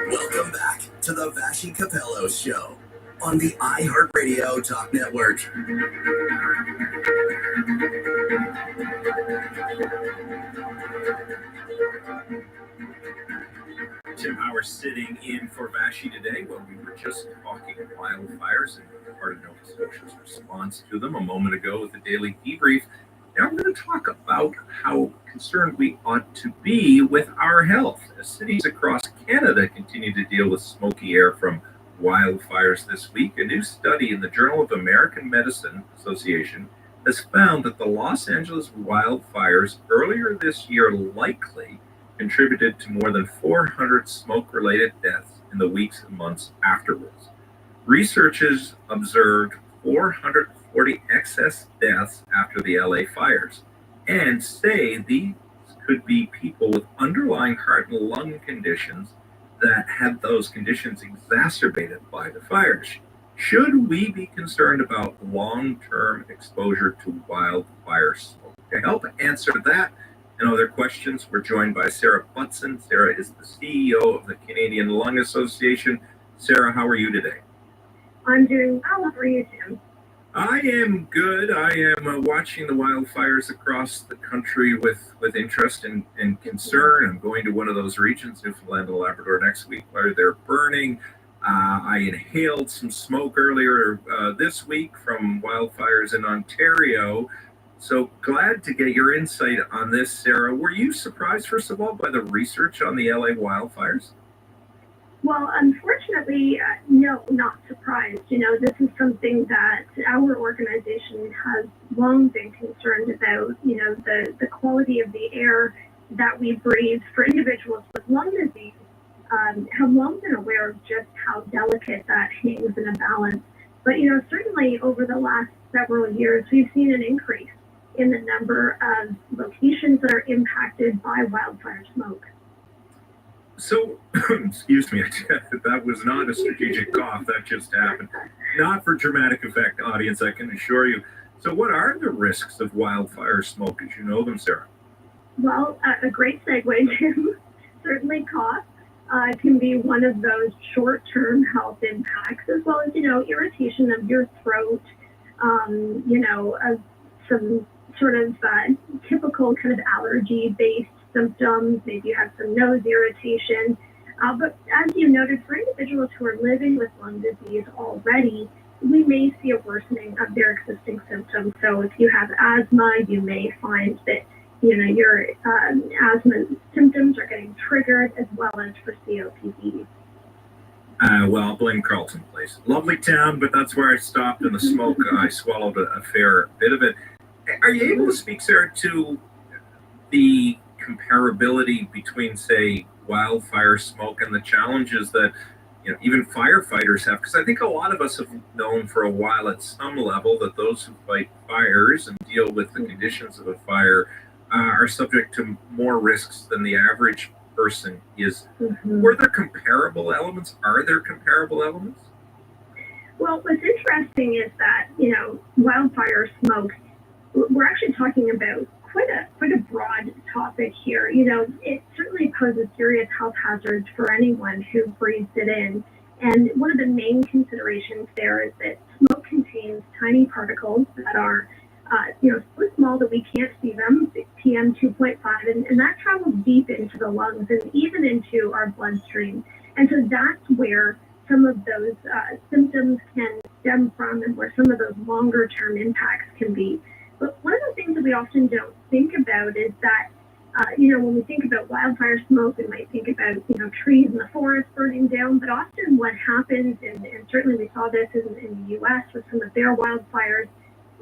S2: Welcome back to the Vassy Capello Show on the iHeartRadio Talk Network.
S16: Tim Howard sitting in for Vashi today. Well, we were just talking wildfires and part of Nova Scotia's response to them a moment ago with the Daily Debrief. Now I'm going to talk about how concerned we ought to be with our health. As cities across Canada continue to deal with smoky air from wildfires this week, a new study in the Journal of American Medicine Association has found that the Los Angeles wildfires earlier this year likely contributed to more than 400 smoke-related deaths in the weeks and months afterwards. Researchers observed 440 excess deaths after the LA fires and say these could be people with underlying heart and lung conditions that had those conditions exacerbated by the fires. Should we be concerned about long-term exposure to wildfire smoke? To help answer that and other questions, we're joined by Sarah Butson. Sarah is the CEO of the Canadian Lung Association. Sarah, how are you today?
S7: I'm doing well. How are you, Tim?
S16: I am good. I am watching the wildfires across the country with interest and concern. I'm going to one of those regions, Newfoundland and Labrador, next week where they're burning. I inhaled some smoke earlier this week from wildfires in Ontario. So glad to get your insight on this, Sarah. Were you surprised, first of all, by the research on the LA wildfires?
S7: Well, unfortunately, no, not surprised. You know, this is something that our organization has long been concerned about, you know, the quality of the air that we breathe for individuals with lung disease. Have long been aware of just how delicate that hangs in a balance. But, you know, certainly over the last several years, we've seen an increase in the number of locations that are impacted by wildfire smoke.
S16: So, excuse me, that was not a strategic cough. That just happened. Not for dramatic effect, audience, I can assure you. So, what are the risks of wildfire smoke as you know them, Sarah?
S7: Well, a great segue, Jim. Certainly cough can be one of those short-term health impacts, as well as, irritation of your throat, some sort of typical kind of allergy-based symptoms. Maybe you have some nose irritation. But as you noted, for individuals who are living with lung disease already, we may see a worsening of their existing symptoms. So if you have asthma, you may find that your asthma symptoms are getting triggered, as well as for COPD.
S16: Well, I'll blame Carleton Place. Lovely town, but that's where I stopped in the smoke. I swallowed a fair bit of it. Are you able to speak, Sarah, to the comparability between, say, wildfire smoke and the challenges that even firefighters have? Because I think a lot of us have known for a while at some level that those who fight fires and deal with the conditions of a fire are subject to more risks than the average person is. Were there comparable elements? Are there comparable elements?
S7: Well, what's interesting is that, wildfire smoke, we're actually talking about quite a broad topic here. It certainly poses serious health hazards for anyone who breathes it in. And one of the main considerations there is that smoke contains tiny particles that are so small that we can't see them, PM 2.5, and that travels deep into the lungs and even into our bloodstream. And so that's where some of those symptoms can stem from, and where some of those longer term impacts can be. But one of the things that we often don't think about is that, when we think about wildfire smoke, we might think about, trees in the forest burning down. But often what happens, and certainly we saw this in the U.S. with some of their wildfires,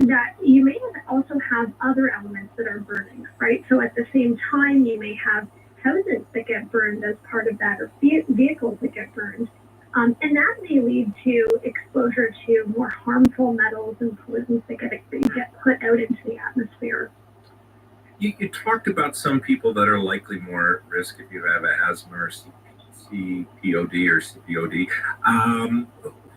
S7: that you may also have other elements that are burning, right? So at the same time, you may have houses that get burned as part of that, or vehicles that get burned. And that may lead to exposure to more harmful metals and pollutants that get put out into the atmosphere.
S16: You talked about some people that are likely more at risk if you have asthma or CPOD or CPOD.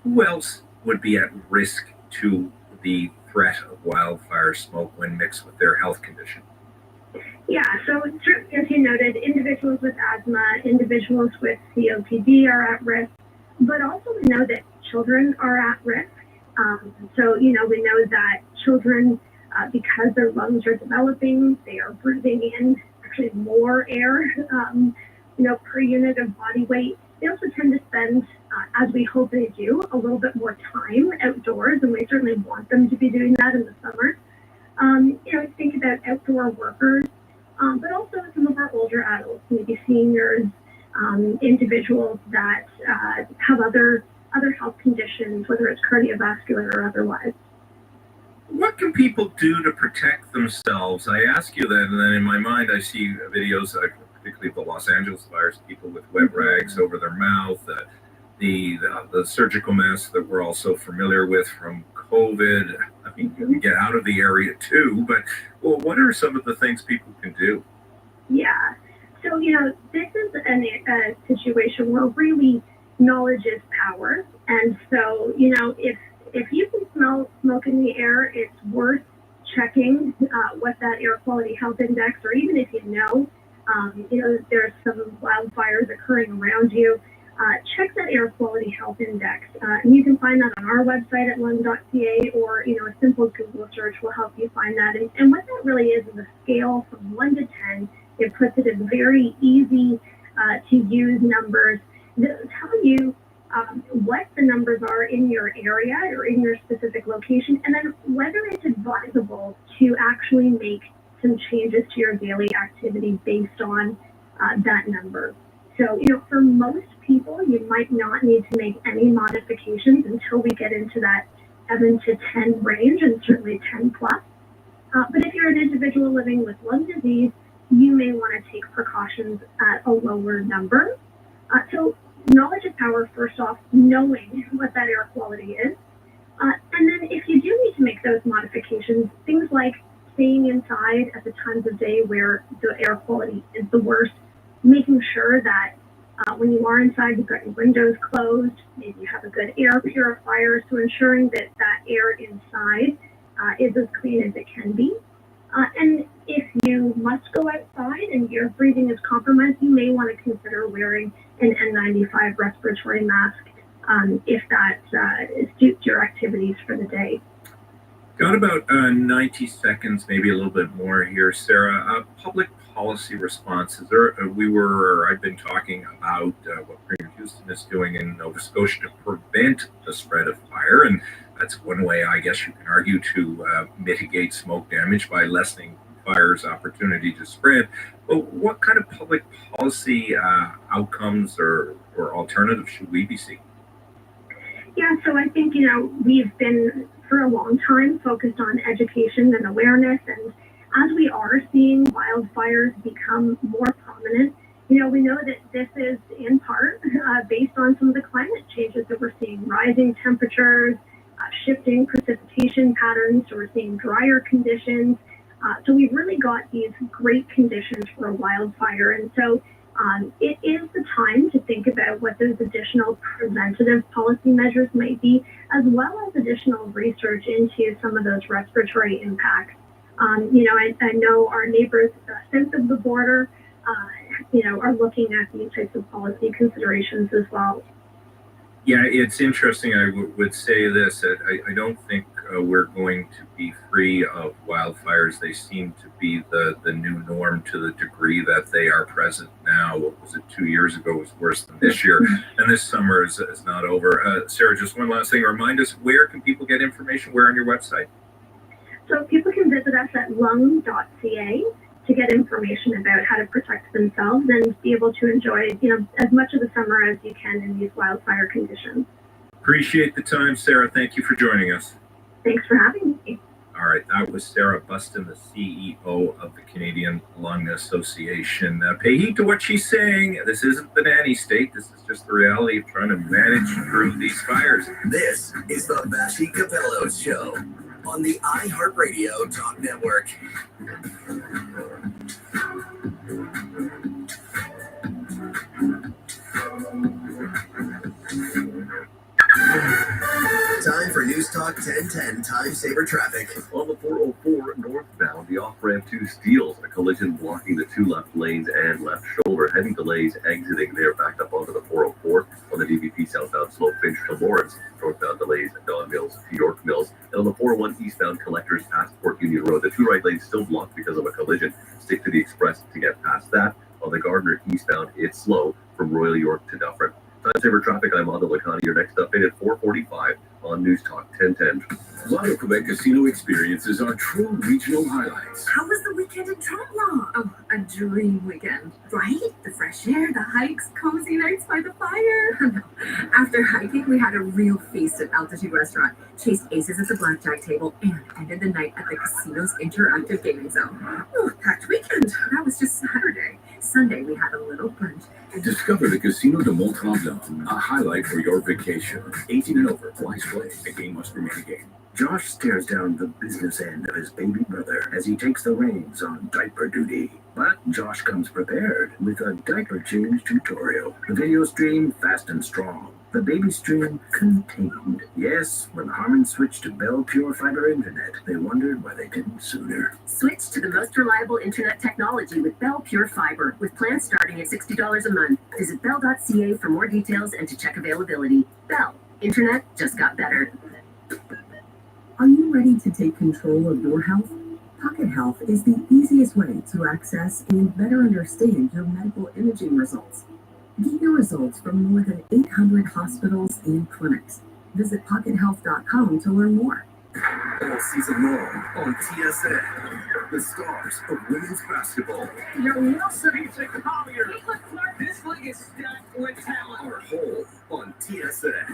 S16: Who else would be at risk to the threat of wildfire smoke when mixed with their health condition?
S7: Yeah, so as you noted, individuals with asthma, individuals with COPD are at risk, but also we know that children are at risk. So, we know that children, because their lungs are developing, they are breathing in actually more air, per unit of body weight. They also tend to spend, as we hope they do, a little bit more time outdoors, and we certainly want them to be doing that in the summer. Think about outdoor workers, but also some of our older adults, maybe seniors, individuals that have other health conditions, whether it's cardiovascular or otherwise.
S16: What can people do to protect themselves? I ask you that, and then in my mind I see videos, particularly of the Los Angeles fires, people with wet rags over their mouth, the surgical masks that we're all so familiar with from COVID. I mean, you get out of the area too, but what are some of the things people can do?
S7: Yeah. So, this is a situation where really knowledge is power. And so, if you can smell smoke in the air, it's worth checking what that air quality health index, or even if there's some wildfires occurring around you, check that air quality health index. And you can find that on our website at lung.ca, or, a simple Google search will help you find that. And what that really is a scale from 1 to 10. It puts it in very easy to use numbers that tell you what the numbers are in your area or in your specific location, and then whether it's advisable to actually make some changes to your daily activity based on that number. So, for most people, you might not need to make any modifications until we get into that 7 to 10 range, and certainly 10 plus. But if you're an individual living with lung disease, you may want to take precautions at a lower number. So knowledge is power, first off, knowing what that air quality is. And then if you do need to make those modifications, things like staying inside at the times of day where the air quality is the worst, making sure that when you are inside, you've got your windows closed, maybe you have a good air purifier, so ensuring that that air inside is as clean as it can be. And if you must go outside and your breathing is compromised, you may want to consider wearing an N95 respiratory mask if that suits your activities for the day.
S16: Got about 90 seconds, maybe a little bit more here, Sarah. Public policy responses. I've been talking about what Premier Houston is doing in Nova Scotia to prevent the spread of fire, and that's one way, I guess you can argue, to mitigate smoke damage by lessening fire's opportunity to spread. But what kind of public policy outcomes or alternatives should we be seeing?
S7: Yeah, so I think, we've been for a long time focused on education and awareness, and as we are seeing wildfires become more prominent, we know that this is in part based on some of the climate changes that we're seeing, rising temperatures, shifting precipitation patterns, so we're seeing drier conditions. So we've really got these great conditions for a wildfire. And so it is the time to think about what those additional preventative policy measures might be, as well as additional research into some of those respiratory impacts. I know our neighbors south of the border, are looking at these types of policy considerations as well.
S16: Yeah, it's interesting. I would say this, that I don't think we're going to be free of wildfires. They seem to be the new norm to the degree that they are present now. What was it, 2 years ago was worse than this year, and this summer is not over. Sarah, just one last thing. Remind us, where can people get information? Where on your website?
S7: So people can visit us at lung.ca to get information about how to protect themselves and be able to enjoy, as much of the summer as you can in these wildfire conditions.
S16: Appreciate the time, Sarah. Thank you for joining us.
S7: Thanks for having me.
S16: All right, that was Sarah Buston, the CEO of the Canadian Lung Association. Pay heed to what she's saying. This isn't the nanny state. This is just the reality of trying to manage through these fires.
S13: This is the Vassy Capello Show on the iHeartRadio Talk Network. Time for News Talk 1010 Time Saver Traffic.
S18: On the 404 northbound, the off-ramp to Steeles, a collision blocking the two left lanes and left shoulder. Heavy delays exiting there, backed up onto the 404 on the DVP southbound slope Finch to Lawrence. Northbound delays at Don Mills to York Mills. And on the 401 eastbound collectors past Port Union Road, the two right lanes still blocked because of a collision. Stick to the express to get past that. On the Gardner eastbound, it's slow from Royal York to Dufferin. Time Saver Traffic, I'm Ando Lacani. Your next update at 4:45 on News Talk 1010.
S17: Lotto Quebec casino experiences are true regional highlights.
S6: How was the weekend in Tremblant? Oh, a dream weekend, right? The fresh air, the hikes, cozy nights by the fire. After hiking, we had a real feast at Altitude Restaurant, chased aces at the blackjack table, and ended the night at the casino's interactive gaming zone. Oh, packed weekend. That was just Saturday. Sunday, we had a little brunch.
S17: Discover the Casino de Mont-Tremblant, a highlight for your vacation. 18 and over, wise play. A game must remain a game. Josh stares down the business end of his baby brother as he takes the reins on diaper duty. But Josh comes prepared with a diaper change tutorial. The video stream fast and strong. The baby stream contained. Yes, when Harman switched to Bell Pure Fiber Internet, they wondered why they didn't sooner.
S6: Switch to the most reliable internet technology with Bell Pure Fiber, with plans starting at $60 a month. Visit bell.ca for more details and to check availability. Bell. Internet just got better.
S14: Are you ready to take control of your health? Pocket Health is the easiest way to access and better understand your medical imaging results. Get your results from more than 800 hospitals and clinics. Visit PocketHealth.com to learn more.
S13: All season long on TSN, the stars of women's basketball.
S2: You're listening to Collier. This league is stacked with talent.
S13: Are whole on TSN.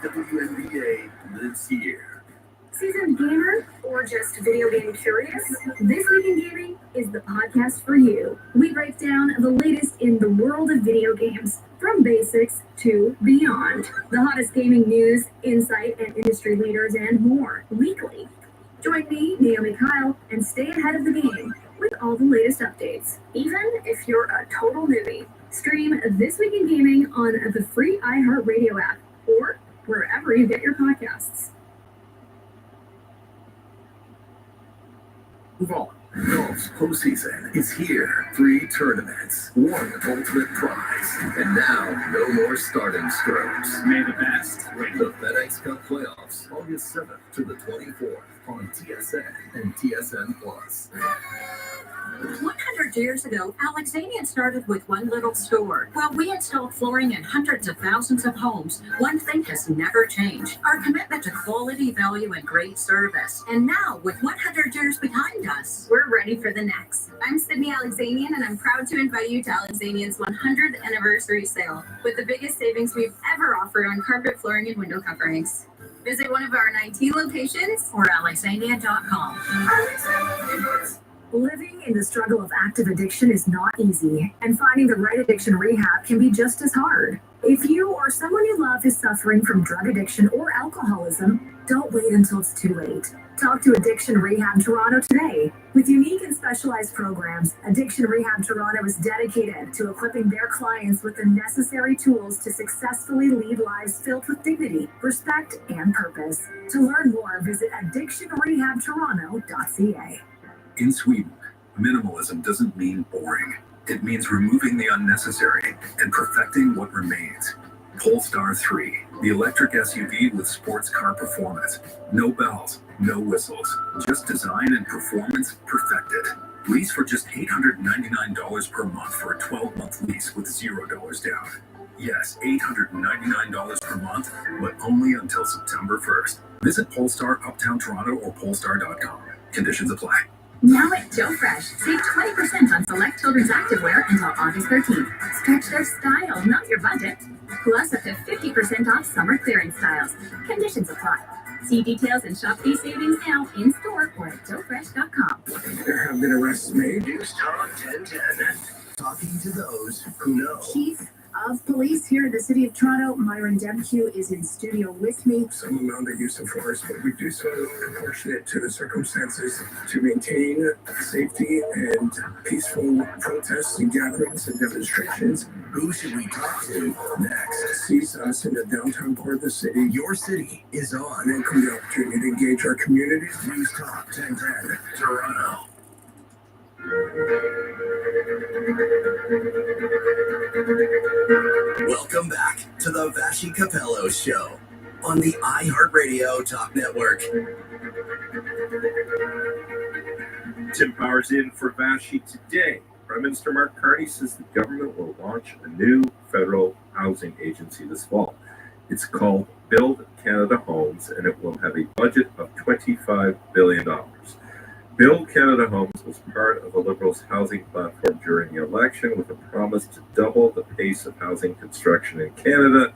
S13: WNBA lives here.
S6: Seasoned gamer or just video game curious? This Week in Gaming is the podcast for you. We break down the latest in the world of video games, from basics to beyond. The hottest gaming news, insight, and industry leaders and more weekly. Join me, Naomi Kyle, and stay ahead of the game with all the latest updates, even if you're a total newbie. Stream This Week in Gaming on the free iHeartRadio app or wherever you get your podcasts.
S17: Move on. Golf's postseason is here. 3 tournaments, 1 ultimate prize, and now no more starting strokes.
S12: May the best win.
S17: The FedEx Cup Playoffs, August 7th to the 24th on TSN and TSN Plus.
S6: 100 years ago, Alexanian started with one little store. While we installed flooring in hundreds of thousands of homes, one thing has never changed: our commitment to quality, value, and great service. And now, with 100 years behind us,
S1: We're ready for the next. I'm Sydney Alexanian, and I'm proud to invite you to Alexanian's 100th anniversary sale with the biggest savings we've ever offered on carpet, flooring, and window coverings. Visit one of our 19 locations
S6: or Alexania.com.
S14: Living in the struggle of active addiction is not easy, and finding the right addiction rehab can be just as hard. If you or someone you love is suffering from drug addiction or alcoholism, don't wait until it's too late. Talk to Addiction Rehab Toronto today. With unique and specialized programs, Addiction Rehab Toronto is dedicated to equipping their clients with the necessary tools to successfully lead lives filled with dignity, respect, and purpose. To learn more, visit addictionrehabtoronto.ca.
S13: In Sweden, minimalism doesn't mean boring. It means removing the unnecessary and perfecting what remains. Polestar 3, the electric SUV with sports car performance. No bells, no whistles, just design and performance perfected. Lease for just $899 per month for a 12-month lease with $0 down. Yes, $899 per month, but only until September 1st. Visit Polestar Uptown Toronto or polestar.com. Conditions apply.
S6: Now at Joe Fresh, save 20% on select children's activewear until August 13th. Stretch their style, not your budget. Plus up to 50% off summer clearance styles. Conditions apply. See details and shop these savings now in store or at joefresh.com.
S11: There have been arrests made. News Talk 1010. Talking to those who know.
S14: Chief of Police here in the City of Toronto, Myron Demkew, is in studio with me.
S11: Some amount of use of force, but we do so proportionate to the circumstances to maintain safety and peaceful protests and gatherings and demonstrations. Who should we talk to next? Sees us in the downtown part of the city. Your city is on. Welcome the opportunity to engage our community. News Talk 1010 Toronto.
S13: Welcome back to the Vashi Capello Show on the iHeartRadio Talk Network.
S16: Tim Powers in for Vashi today. Prime Minister Mark Carney says the government will launch a new federal housing agency this fall. It's called Build Canada Homes, and it will have a budget of $25 billion. Build Canada Homes was part of the Liberals' housing platform during the election with a promise to double the pace of housing construction in Canada.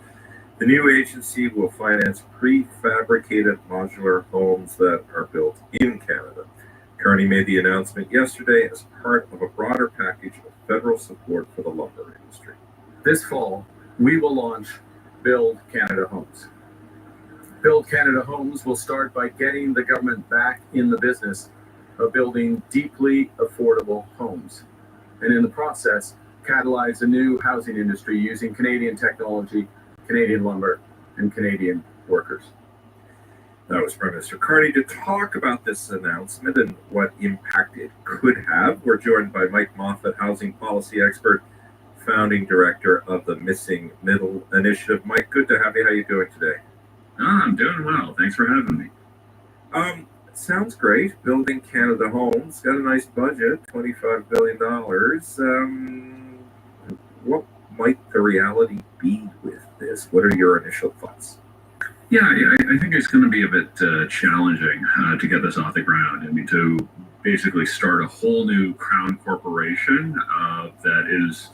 S16: The new agency will finance prefabricated modular homes that are built in Canada. Carney made the announcement yesterday as part of a broader package of federal support for the lumber industry.
S21: This fall, we will launch Build Canada Homes. Build Canada Homes will start by getting the government back in the business of building deeply affordable homes, and in the process, catalyze a new housing industry using Canadian technology, Canadian lumber, and Canadian workers.
S16: That was Prime Minister Carney. To talk about this announcement and what impact it could have, we're joined by Mike Moffat, housing policy expert, founding director of the Missing Middle Initiative. Mike, good to have you. How are you doing today?
S4: I'm doing well. Thanks for having me.
S16: Sounds great. Building Canada Homes, got a nice budget, $25 billion. What might the reality be with this? What are your initial thoughts?
S4: Yeah, I think it's going to be a bit challenging to get this off the ground. I mean, to basically start a whole new crown corporation that is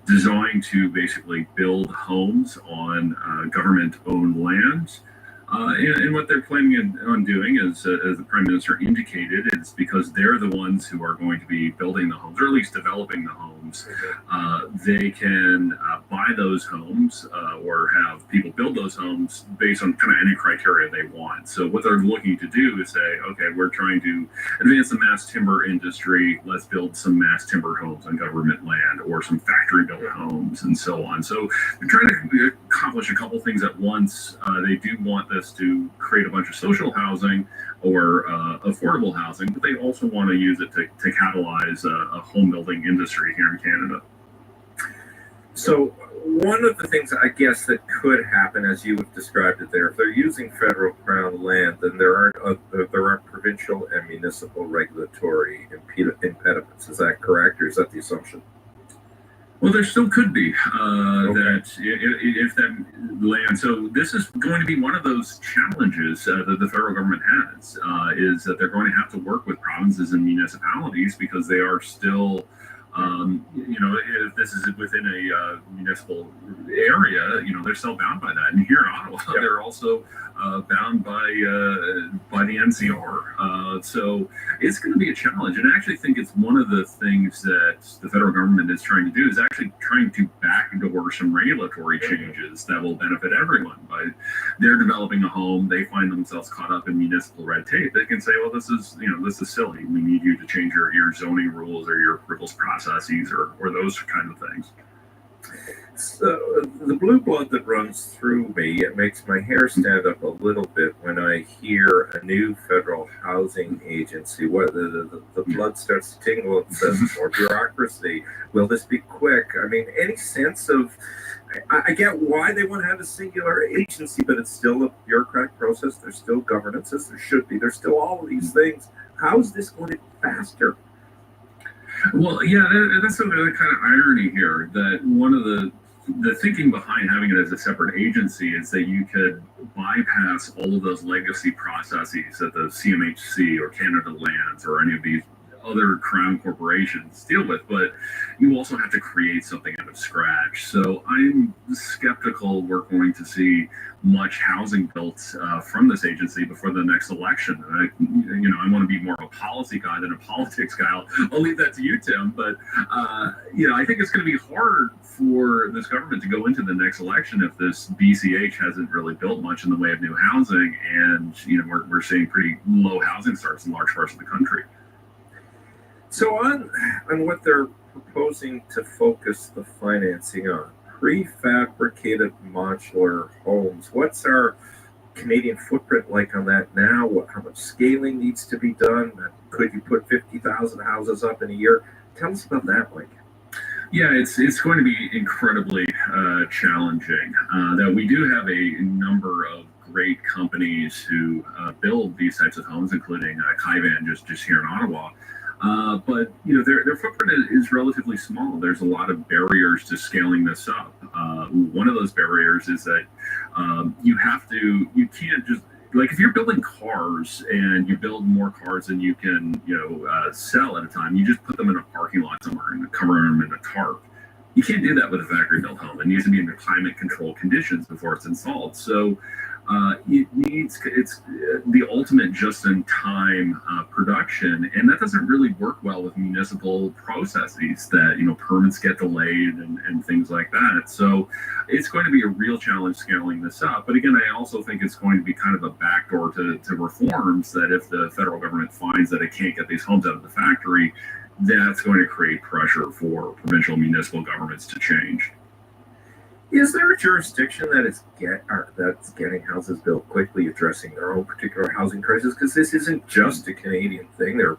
S4: designed to basically build homes on government-owned lands. And what they're planning on doing is, as the Prime Minister indicated, is because they're the ones who are going to be building the homes, or at least developing the homes, they can
S3: buy those homes or have people build those homes based on kind of any criteria they want. So what they're looking to do is say, okay, we're trying to advance the mass timber industry. Let's build some mass timber homes on government land or some factory built homes and so on. So they're trying to accomplish a couple things at once. They do want this to create a bunch of social housing or affordable housing, but they also want to use it to catalyze a home building industry here in Canada.
S16: So one of the things I guess that could happen, as you have described it there, if they're using federal crown land, then there aren't provincial and municipal regulatory impediments. Is that correct, or is that the assumption?
S3: Well, there still could be that if that land. So this is going to be one of those challenges that the federal government has, is that they're going to have to work with provinces and municipalities because they are still, if this is within a municipal area, they're still bound by that. And here in Ottawa, they're also bound by the NCR. So it's going to be a challenge. And I actually think it's one of the things that the federal government is trying to do is actually trying to backdoor some regulatory changes that will benefit everyone. By they're developing a home, they find themselves caught up in municipal red tape. They can say, well, this is silly. We need you to change your zoning rules or your approvals processes or those kind of things.
S16: So the blue blood that runs through me, it makes my hair stand up a little bit when I hear a new federal housing agency. What the blood starts to tingle and says more bureaucracy. Will this be quick? I mean, any sense of? I get why they want to have a singular agency, but it's still a bureaucratic process. There's still governances. There should be. There's still all of these things. How is this going to be faster?
S3: Well, yeah, that's the kind of irony here, that one of the thinking behind having it as a separate agency is that you could bypass all of those legacy processes that the CMHC or Canada Lands or any of these other crown corporations deal with, but you also have to create something out of scratch. So I'm skeptical we're going to see much housing built from this agency before the next election. And I want to be more of a policy guy than a politics guy. I'll leave that to you, Tim. But I think it's going to be hard for this government to go into the next election if this BCH hasn't really built much in the way of new housing, and we're seeing pretty low housing starts in large parts of the country.
S16: So on what they're proposing to focus the financing on, prefabricated modular homes. What's our Canadian footprint like on that now? How much scaling needs to be done? Could you put 50,000 houses up in a year? Tell us about that, Mike.
S3: Yeah, it's going to be incredibly challenging. That we do have a number of great companies who build these types of homes, including Kaivan just here in Ottawa. But their footprint is relatively small. There's a lot of barriers to scaling this up. One of those barriers is that you can't just, like, if you're building cars and you build more cars than you can sell at a time, you just put them in a parking lot somewhere and cover them in a tarp. You can't do that with a factory built home. It needs to be in the climate controlled conditions before it's installed. So it's the ultimate just-in-time production, and that doesn't really work well with municipal processes that permits get delayed and things like that. So it's going to be a real challenge scaling this up. But again, I also think it's going to be kind of a backdoor to reforms, that if the federal government finds that it can't get these homes out of the factory, that's going to create pressure for provincial municipal governments to change.
S16: Is there a jurisdiction that's getting houses built quickly, addressing their own particular housing crisis? Because this isn't just a Canadian thing. There are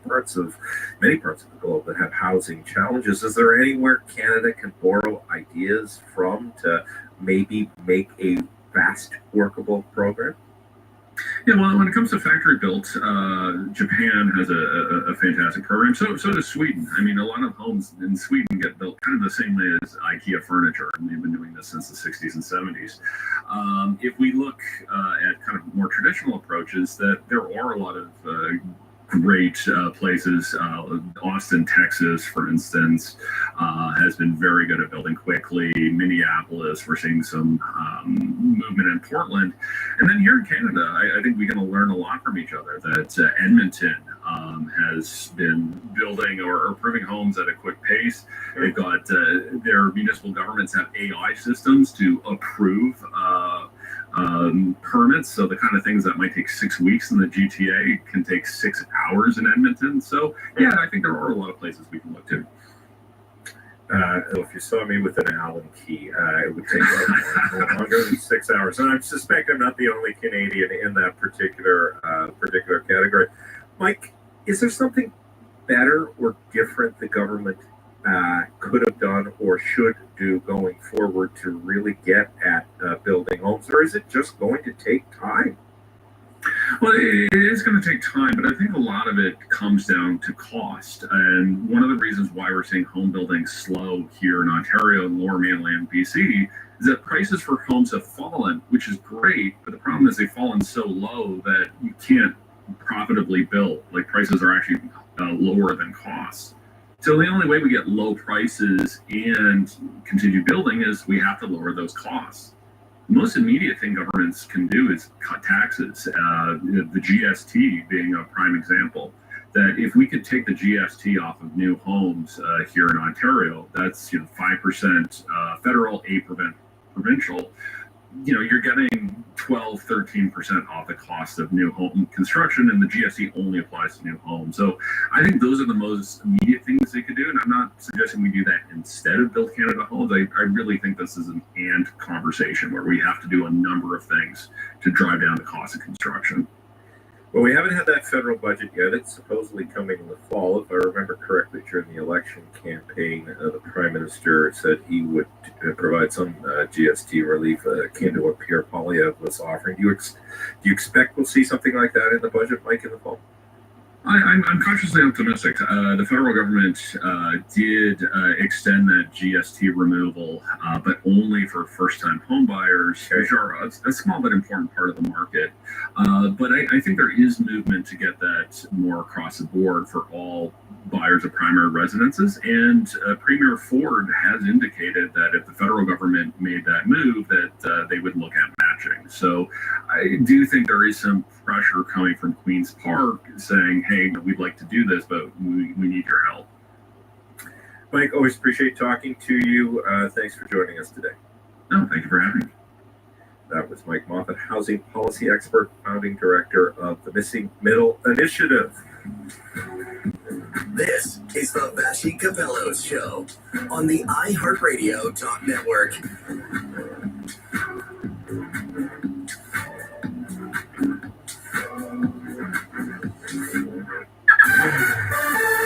S16: many parts of the globe that have housing challenges. Is there anywhere Canada can borrow ideas from to maybe make a fast workable program?
S3: Yeah, well, when it comes to factory built, Japan has a fantastic program. So does Sweden. I mean, a lot of homes in Sweden get built kind of the same way as IKEA furniture, and they've been doing this since the 60s and 70s. If we look at kind of more traditional approaches, that there are a lot of great places. Austin, Texas, for instance, has been very good at building quickly. Minneapolis, we're seeing some movement in Portland. And then here in Canada, I think we're going to learn a lot from each other. That Edmonton has been building or approving homes at a quick pace. They've got their municipal governments have AI systems to approve permits. So the kind of things that might take 6 weeks in the GTA can take 6 hours in Edmonton. So yeah, I think there are a lot of places we can look to.
S4: If you saw me with an Allen key, it would take longer than 6 hours. And I suspect I'm not the only Canadian in that particular category. Mike, is there something better or different the government could have done or should do going forward to really get at building homes, or is it just going to take time?
S3: Well, it is going to take time, but I think a lot of it comes down to cost. And one of the reasons why we're seeing home building slow here in Ontario and Lower Mainland BC is that prices for homes have fallen, which is great, but the problem is they've fallen so low that you can't profitably build. Like, prices are actually lower than costs. So the only way we get low prices and continue building is we have to lower those costs. The most immediate thing governments can do is cut taxes. The GST being a prime example. That if we could take the GST off of new homes here in Ontario, that's 5% federal, 8% provincial. You're getting 12, 13% off the cost of new home construction, and the GST only applies to new homes. So I think those are the most immediate things they could do, and I'm not suggesting we do that instead of Build Canada Homes. I really think this is an and conversation where we have to do a number of things to drive down the cost of construction.
S4: Well, we haven't had that federal budget yet. It's supposedly coming in the fall. If I remember correctly, during the election campaign, the Prime Minister said he would provide some GST relief akin to what Pierre Poilievre was offering. Do you expect we'll see something like that in the budget, Mike, in the fall?
S3: I'm cautiously optimistic. The federal government did extend that GST removal, but only for first-time home buyers, which are a small but important part of the market. But I think there is movement to get that more across the board for all buyers of primary residences. And Premier Ford has indicated that if the federal government made that move, that they would look at matching. So I do think there is some pressure coming from Queen's Park saying, hey, we'd like to do this, but we need your help.
S4: Mike, always appreciate talking to you. Thanks for joining us today.
S3: No, thank you for having me.
S4: That was Mike Moffat, housing policy expert, founding director of the Missing Middle Initiative.
S8: This is the Vassy Capello Show on the iHeartRadio Talk Network.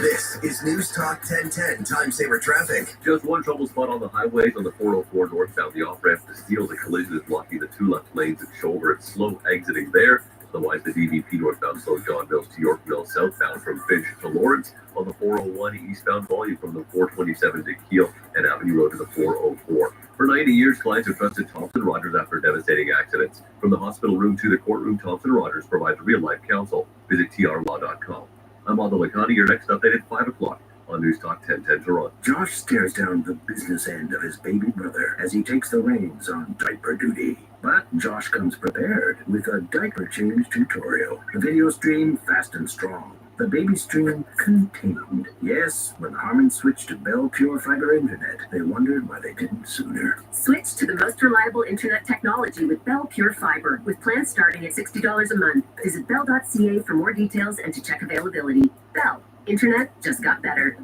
S8: This is News Talk 1010 Time Saver Traffic.
S18: Just one trouble spot on the highways on the 404 northbound. The off-ramp to Steele, the collision is blocking the two left lanes at Shoulder. It's slow exiting there. Otherwise, the DVP northbound slows John Mills to Yorkville southbound from Finch to Lawrence. On the 401 eastbound volume from the 427 to Keele and Avenue Road to the 404. For 90 years, clients have trusted Thompson Rogers after devastating accidents. From the hospital room to the courtroom, Thompson Rogers provides real-life counsel. Visit trlaw.com. I'm Aldo Licani. Your next update at 5 o'clock on News Talk 1010 Toronto.
S17: Josh stares down the business end of his baby brother as he takes the reins on diaper duty. But Josh comes prepared with a diaper change tutorial. The video stream fast and strong. The baby stream contained. Yes, when Harman switched to Bell Pure Fiber Internet, they wondered why they didn't sooner.
S14: Switch to the most reliable internet technology with Bell Pure Fiber, with plans starting at $60 a month. Visit bell.ca for more details and to check availability. Bell. Internet just got better.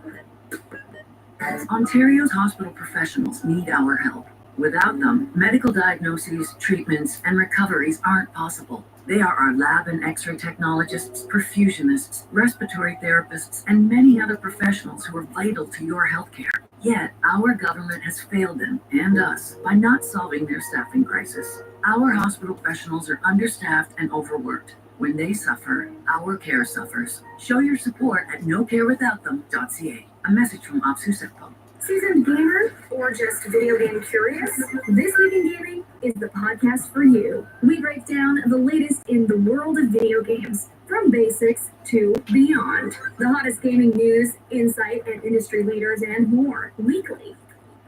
S14: Ontario's hospital professionals need our help. Without them, medical diagnoses, treatments, and recoveries aren't possible. They are our lab and x-ray technologists, perfusionists, respiratory therapists, and many other professionals who are vital to your healthcare. Yet, our government has failed them and us by not solving their staffing crisis. Our hospital professionals are understaffed and overworked. When they suffer, our care suffers. Show your support at nocarewithoutthem.ca. A message from OPSU Secpo.
S7: Seasoned gamer or just video game curious? This Week in Gaming is the podcast for you. We break down the latest in the world of video games, from basics to beyond. The hottest gaming news, insight, and industry leaders and more weekly.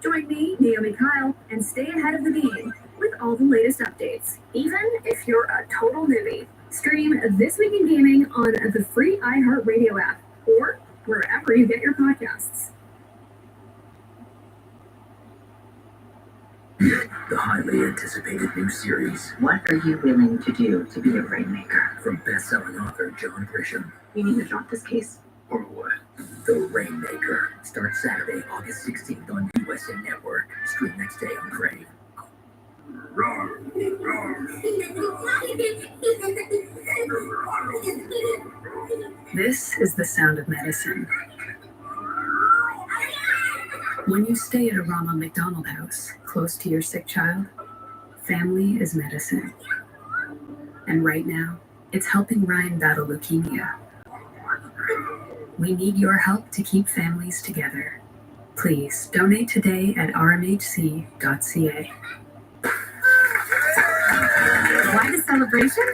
S7: Join me, Naomi Kyle, and stay ahead of the game with all the latest updates, even if you're a total newbie. Stream This Week in Gaming on the free iHeartRadio app or wherever you get your podcasts.
S8: The highly anticipated new series. What are you willing to do to be a Rainmaker? From best-selling author John Grisham.
S6: We need to drop this case.
S8: Or what? The Rainmaker starts Saturday, August 16th on USA Network. Stream next day on Crave.
S14: This is the sound of medicine. When you stay at a Ronald McDonald House, close to your sick child, family is medicine. And right now, it's helping Ryan battle leukemia. We need your help to keep families together. Please donate today at rmhc.ca.
S6: Why the celebration?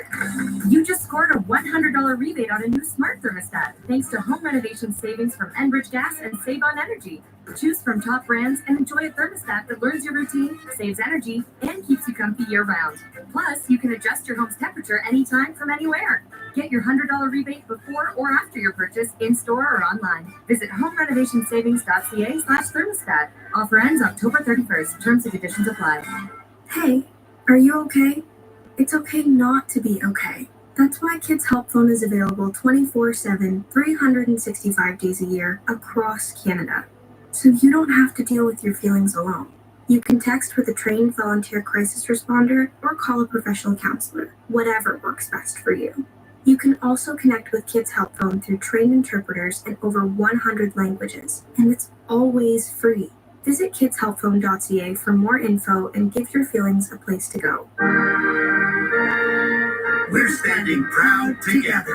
S6: You just scored a $100 rebate on a new smart thermostat, thanks to home renovation savings from Enbridge Gas and Save On Energy. Choose from top brands and enjoy a thermostat that learns your routine, saves energy, and keeps you comfy year-round. Plus, you can adjust your home's temperature anytime from anywhere. Get your $100 rebate before or after your purchase, in-store or online. Visit homerenovationssavings.ca/thermostat. Offer ends October 31st. Terms and conditions apply.
S10: Hey, are you okay? It's okay not to be okay. That's why Kids Help Phone is available 24/7, 365 days a year across Canada. So you don't have to deal with your feelings alone. You can text with a trained volunteer crisis responder or call a professional counselor, whatever works best for you. You can also connect with Kids Help Phone through trained interpreters in over 100 languages, and it's always free. Visit kidshelpphone.ca for more info and give your feelings a place to go.
S8: We're standing proud together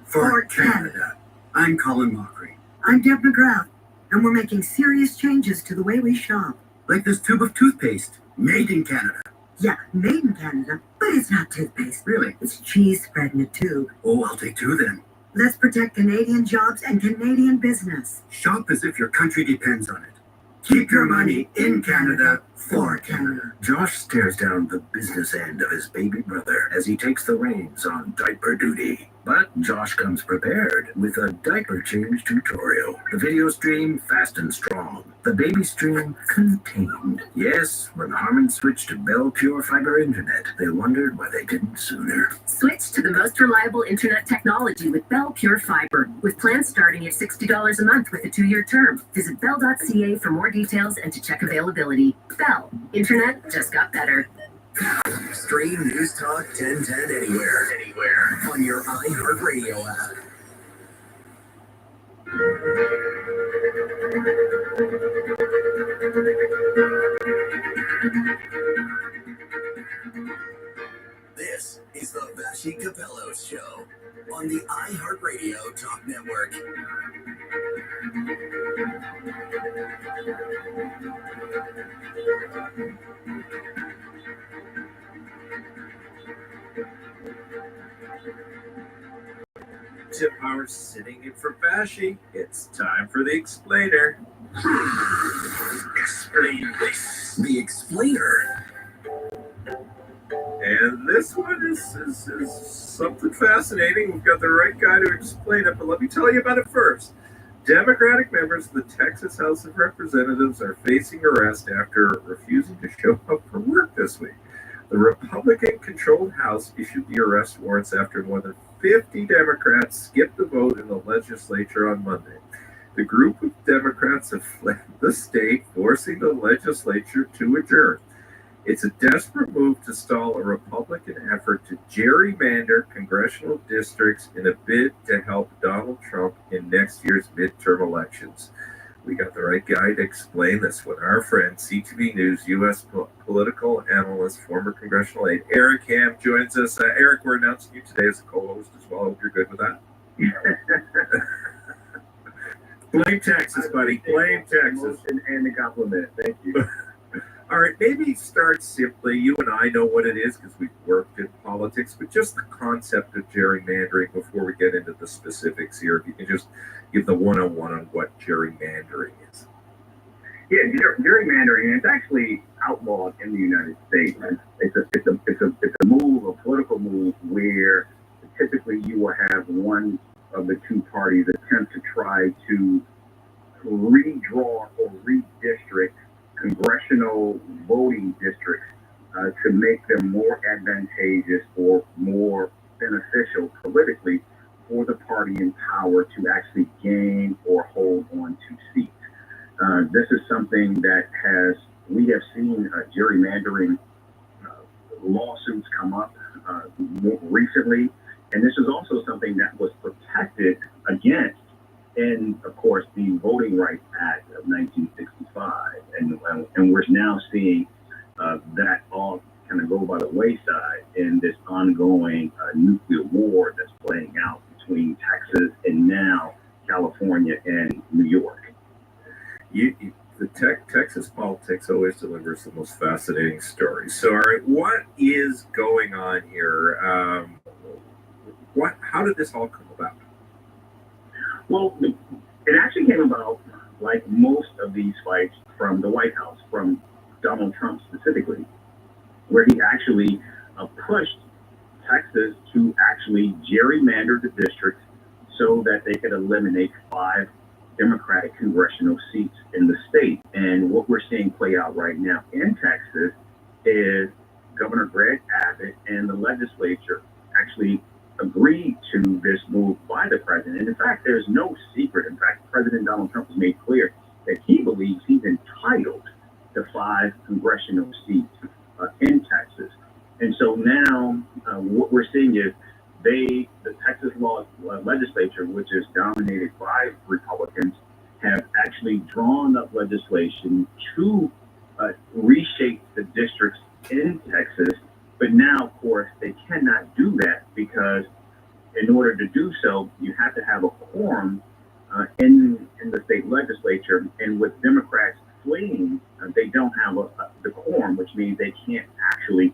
S8: for Canada. I'm Colin Mockery.
S20: I'm Deb McGrath, and we're making serious changes to the way we shop.
S8: Like this tube of toothpaste, made in Canada.
S20: Yeah, made in Canada, but it's not toothpaste.
S8: Really?
S20: It's cheese spread in a tube.
S8: Oh, I'll take two then.
S20: Let's protect Canadian jobs and Canadian business.
S8: Shop as if your country depends on it. Keep your money in Canada for Canada.
S17: Josh stares down the business end of his baby brother as he takes the reins on diaper duty. But Josh comes prepared with a diaper change tutorial. The video stream fast and strong. The baby stream contained. Yes, when Harman switched to Bell Pure Fiber Internet, they wondered why they didn't sooner.
S14: Switch to the most reliable internet technology with Bell Pure Fiber, with plans starting at $60 a month with a 2-year term. Visit bell.ca for more details and to check availability. Bell. Internet just got better.
S8: Stream News Talk 1010 anywhere on your iHeartRadio app. This is the Vashi Capello Show on the iHeartRadio Talk Network.
S16: Tip Power sitting in for Vashi. It's time for the explainer.
S8: Explain this. The Explainer.
S16: And this one is something fascinating. We've got the right guy to explain it, but let me tell you about it first. Democratic members of the Texas House of Representatives are facing arrest after refusing to show up for work this week. The Republican-controlled House issued the arrest warrants after more than 50 Democrats skipped the vote in the legislature on Monday. The group of Democrats have fled the state, forcing the legislature to adjourn. It's a desperate move to stall a Republican effort to gerrymander congressional districts in a bid to help Donald Trump in next year's midterm elections. We got the right guy to explain this one. Our friend, CTV News U.S. political analyst, former congressional aide, Eric Ham, joins us. Eric, we're announcing you today as a co-host as well. I hope you're good with that. Blame Texas, buddy. Blame Texas.
S4: And the compliment. Thank you.
S16: All right, maybe start simply. You and I know what it is because we've worked in politics, but just the concept of gerrymandering before we get into the specifics here. If you can just give the 101 on what gerrymandering is.
S4: Yeah, gerrymandering, it's actually outlawed in the United States. It's a move, a political move, where typically you will have one of the two parties attempt to try to redraw or redistrict congressional
S5: congressional voting districts to make them more advantageous or more beneficial politically for the party in power to actually gain or hold on to seats. This is something that we have seen gerrymandering lawsuits come up more recently, and this is also something that was protected against in, of course, the Voting Rights Act of 1965, and we're now seeing that all kind of go by the wayside in this ongoing nuclear war that's playing out between Texas and now California and New York.
S16: Texas politics always delivers the most fascinating stories. So, all right, what is going on here? How did this all come about?
S5: Well, it actually came about, like most of these fights, from the White House, from Donald Trump specifically, where he actually pushed Texas to actually gerrymander the district so that they could eliminate 5 Democratic congressional seats in the state. And what we're seeing play out right now in Texas is Governor Greg Abbott and the legislature actually agreed to this move by the president. And in fact, there's no secret. In fact, President Donald Trump has made clear that he believes he's entitled to 5 congressional seats in Texas. And so now what we're seeing is the Texas legislature, which is dominated by Republicans, have actually drawn up legislation to reshape the districts in Texas. But now, of course, they cannot do that because in order to do so, you have to have a quorum in the state legislature. And with Democrats fleeing, they don't have the quorum, which means they can't actually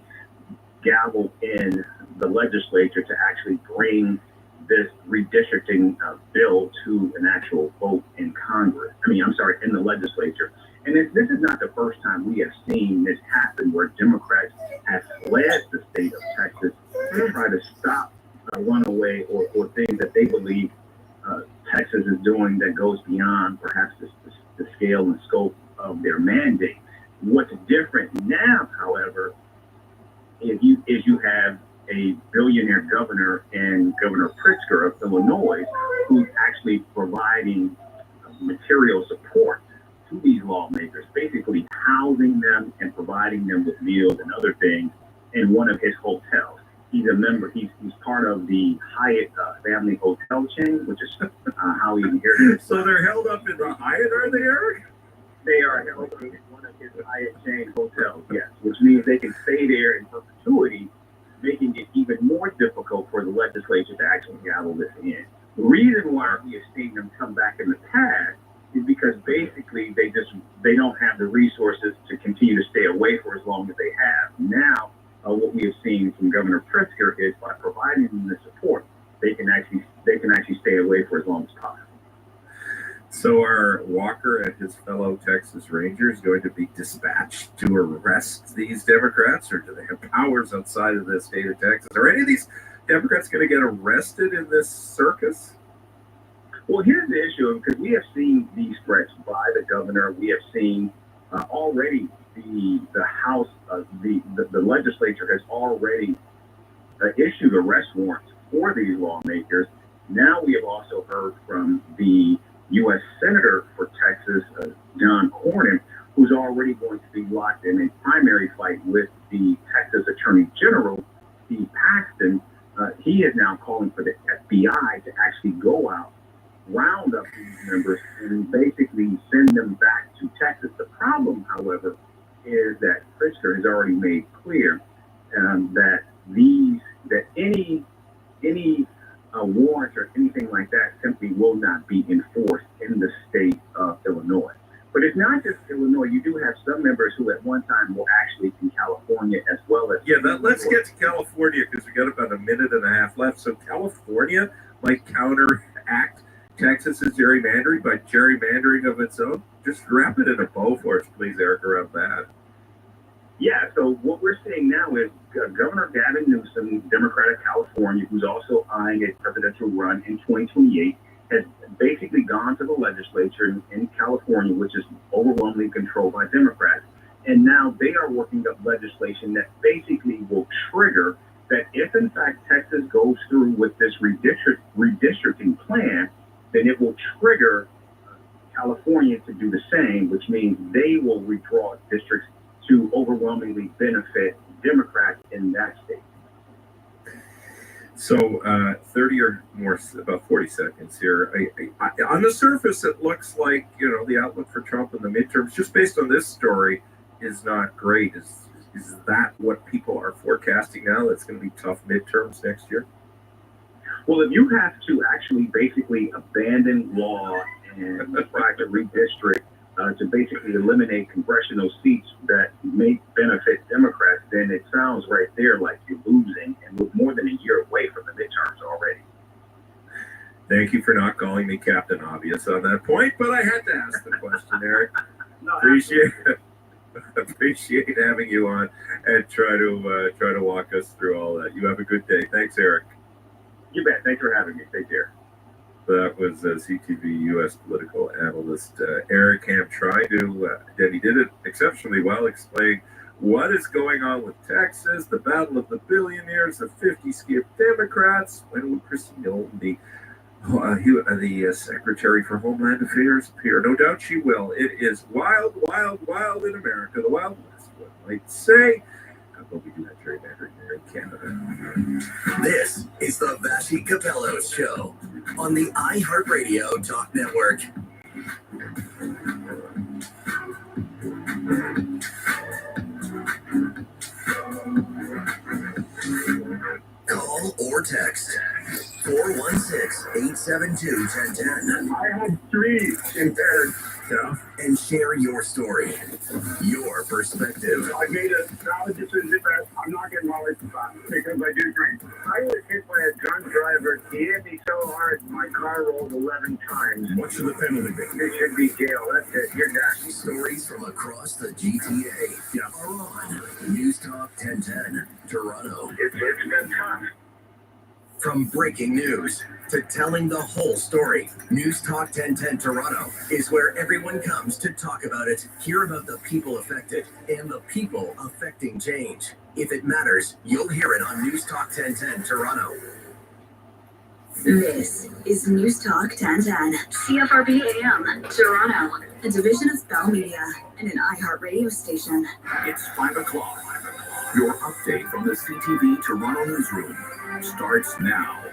S5: gavel in the legislature to actually bring this redistricting bill to an actual vote in Congress. In the legislature. And this is not the first time we have seen this happen, where Democrats have fled the state of Texas to try to stop a runaway or things that they believe Texas is doing that goes beyond perhaps the scale and scope of their mandate. What's different now, however, is you have a billionaire governor and Governor Pritzker of Illinois, who's actually providing material support to these lawmakers, basically housing them and providing them with meals and other things in one of his hotels. He's a member, he's part of the Hyatt family hotel chain, which is how he inherited.
S16: So they're held up in the Hyatt, are they, Eric?
S5: They are held up in one of his Hyatt chain hotels, yes, which means they can stay there in perpetuity, making it even more difficult for the legislature to actually gavel this in. The reason why we have seen them come back in the past is because basically they don't have the resources to continue to stay away for as long as they have. Now, what we have seen from Governor Pritzker is by providing them the support, they can actually stay away for as long as possible.
S16: So are Walker and his fellow Texas Rangers going to be dispatched to arrest these Democrats, or do they have powers outside of the state of Texas? Are any of these Democrats going to get arrested in this circus?
S5: Well, here's the issue, because we have seen these threats by the governor. We have seen already the House, the legislature has already issued arrest warrants for these lawmakers. Now we have also heard from the U.S. Senator for Texas, John Cornyn, who's already going to be locked in a primary fight with the Texas Attorney General, Steve Paxton. He is now calling for the FBI to actually go out, round up these members, and basically send them back to Texas. The problem, however, is that Pritzker has already made clear that any warrants or anything like that simply will not be enforced in the state of Illinois. But it's not just Illinois. You do have some members who at one time were actually in California as well as...
S16: Let's get to California, because we got about a minute and a half left. So California might counteract Texas's gerrymandering by gerrymandering of its own. Just wrap it in a bow for us, please, Eric, around that.
S5: Yeah, so what we're seeing now is Governor Gavin Newsom, Democrat of California, who's also eyeing a presidential run in 2028, has basically gone to the legislature in California, which is overwhelmingly controlled by Democrats, And now they are working up legislation that basically will trigger that if in fact Texas goes through with this redistricting plan, then it will trigger California to do the same, which means they will redraw districts to overwhelmingly benefit Democrats in that state.
S16: So 30 or more, about 40 seconds here. On the surface, it looks like, the outlook for Trump in the midterms, just based on this story, is not great. Is that what people are forecasting now? That's going to be tough midterms next year?
S5: Well, if you have to actually basically abandon law and try to redistrict to basically eliminate congressional seats that may benefit Democrats, then it sounds right there like you're losing, and we're more than a year away from the midterms already.
S16: Thank you for not calling me Captain Obvious on that point, but I had to ask the question, Eric.
S5: No,
S16: Appreciate having you on and try to walk us through all that. You have a good day. Thanks, Eric.
S5: You bet. Thanks for having me. Take care.
S16: That was CTV U.S. political analyst Eric Ham trying to, and he did it exceptionally well, explain what is going on with Texas, the battle of the billionaires, the 50 skip Democrats. When will Kristi Nolan, the Secretary for Homeland Affairs, appear? No doubt she will. It is wild, wild, wild in America, the Wild West, one might say. But we do have gerrymandering here in Canada.
S8: This is the Vassy Capello Show on the iHeartRadio Talk Network. Call or text 416-872-1010.
S5: I had three impaired.
S8: And share your story, your perspective.
S5: I made a valid decision that I'm not getting my license back because I do drink. I was hit by a drunk driver. He hit me so hard, my car rolled 11 times.
S8: What should the penalty be?
S5: It should be jail. That's it. You're done.
S8: Stories from across the GTA are on News Talk 1010 Toronto.
S5: It's been tough.
S8: From breaking news to telling the whole story, News Talk 1010 Toronto is where everyone comes to talk about it, hear about the people affected, and the people affecting change. If it matters, you'll hear it on News Talk 1010 Toronto.
S10: This is News Talk 1010.
S1: CFRB AM, Toronto.
S10: A division of Bell Media and an iHeart radio station.
S17: It's 5 o'clock. Your update from the CTV Toronto newsroom starts now.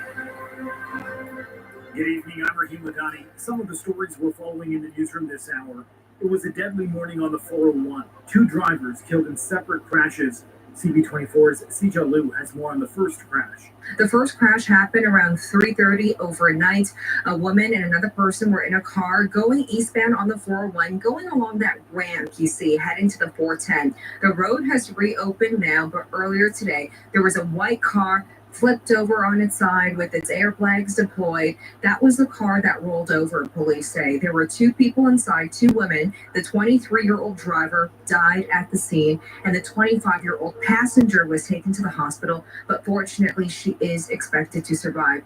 S15: Good evening, I'm Raheem Ladani. Some of the stories we're following in the newsroom this hour. It was a deadly morning on the 401. 2 drivers killed in separate crashes. CB24's Sija Liu has more on the first crash.
S6: The first crash happened around 3:30 overnight. A woman and another person were in a car going eastbound on the 401, going along that ramp you see heading to the 410. The road has reopened now, but earlier today there was a white car flipped over on its side with its airbags deployed. That was the car that rolled over, police say. There were 2 people inside, 2 women. The 23-year-old driver died at the scene, and the 25-year-old passenger was taken to the hospital, but fortunately she is expected to survive.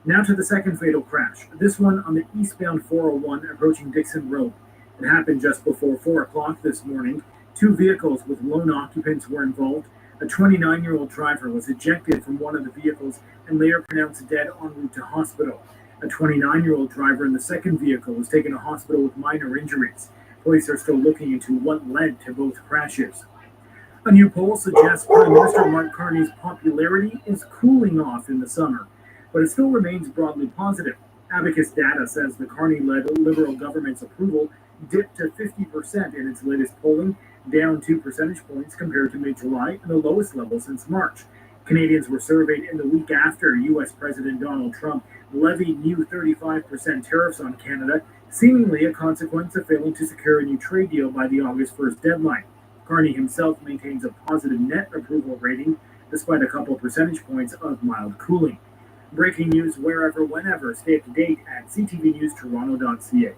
S15: Now to the second fatal crash. This one on the eastbound 401 approaching Dixon Road. It happened just before 4 o'clock this morning. 2 vehicles with lone occupants were involved. A 29-year-old driver was ejected from one of the vehicles and later pronounced dead en route to hospital. A 29-year-old driver in the second vehicle was taken to hospital with minor injuries. Police are still looking into what led to both crashes. A new poll suggests Prime Minister Mark Carney's popularity is cooling off in the summer, but it still remains broadly positive. Abacus data says the Carney-led Liberal government's approval dipped to 50% in its latest polling, down 2 percentage points compared to mid-July and the lowest level since March. Canadians were surveyed in the week after U.S. President Donald Trump levied new 35% tariffs on Canada, seemingly a consequence of failing to secure a new trade deal by the August 1st deadline. Carney himself maintains a positive net approval rating, despite a couple percentage points of mild cooling. Breaking news wherever, whenever. Stay up to date at ctvnewstoronto.ca.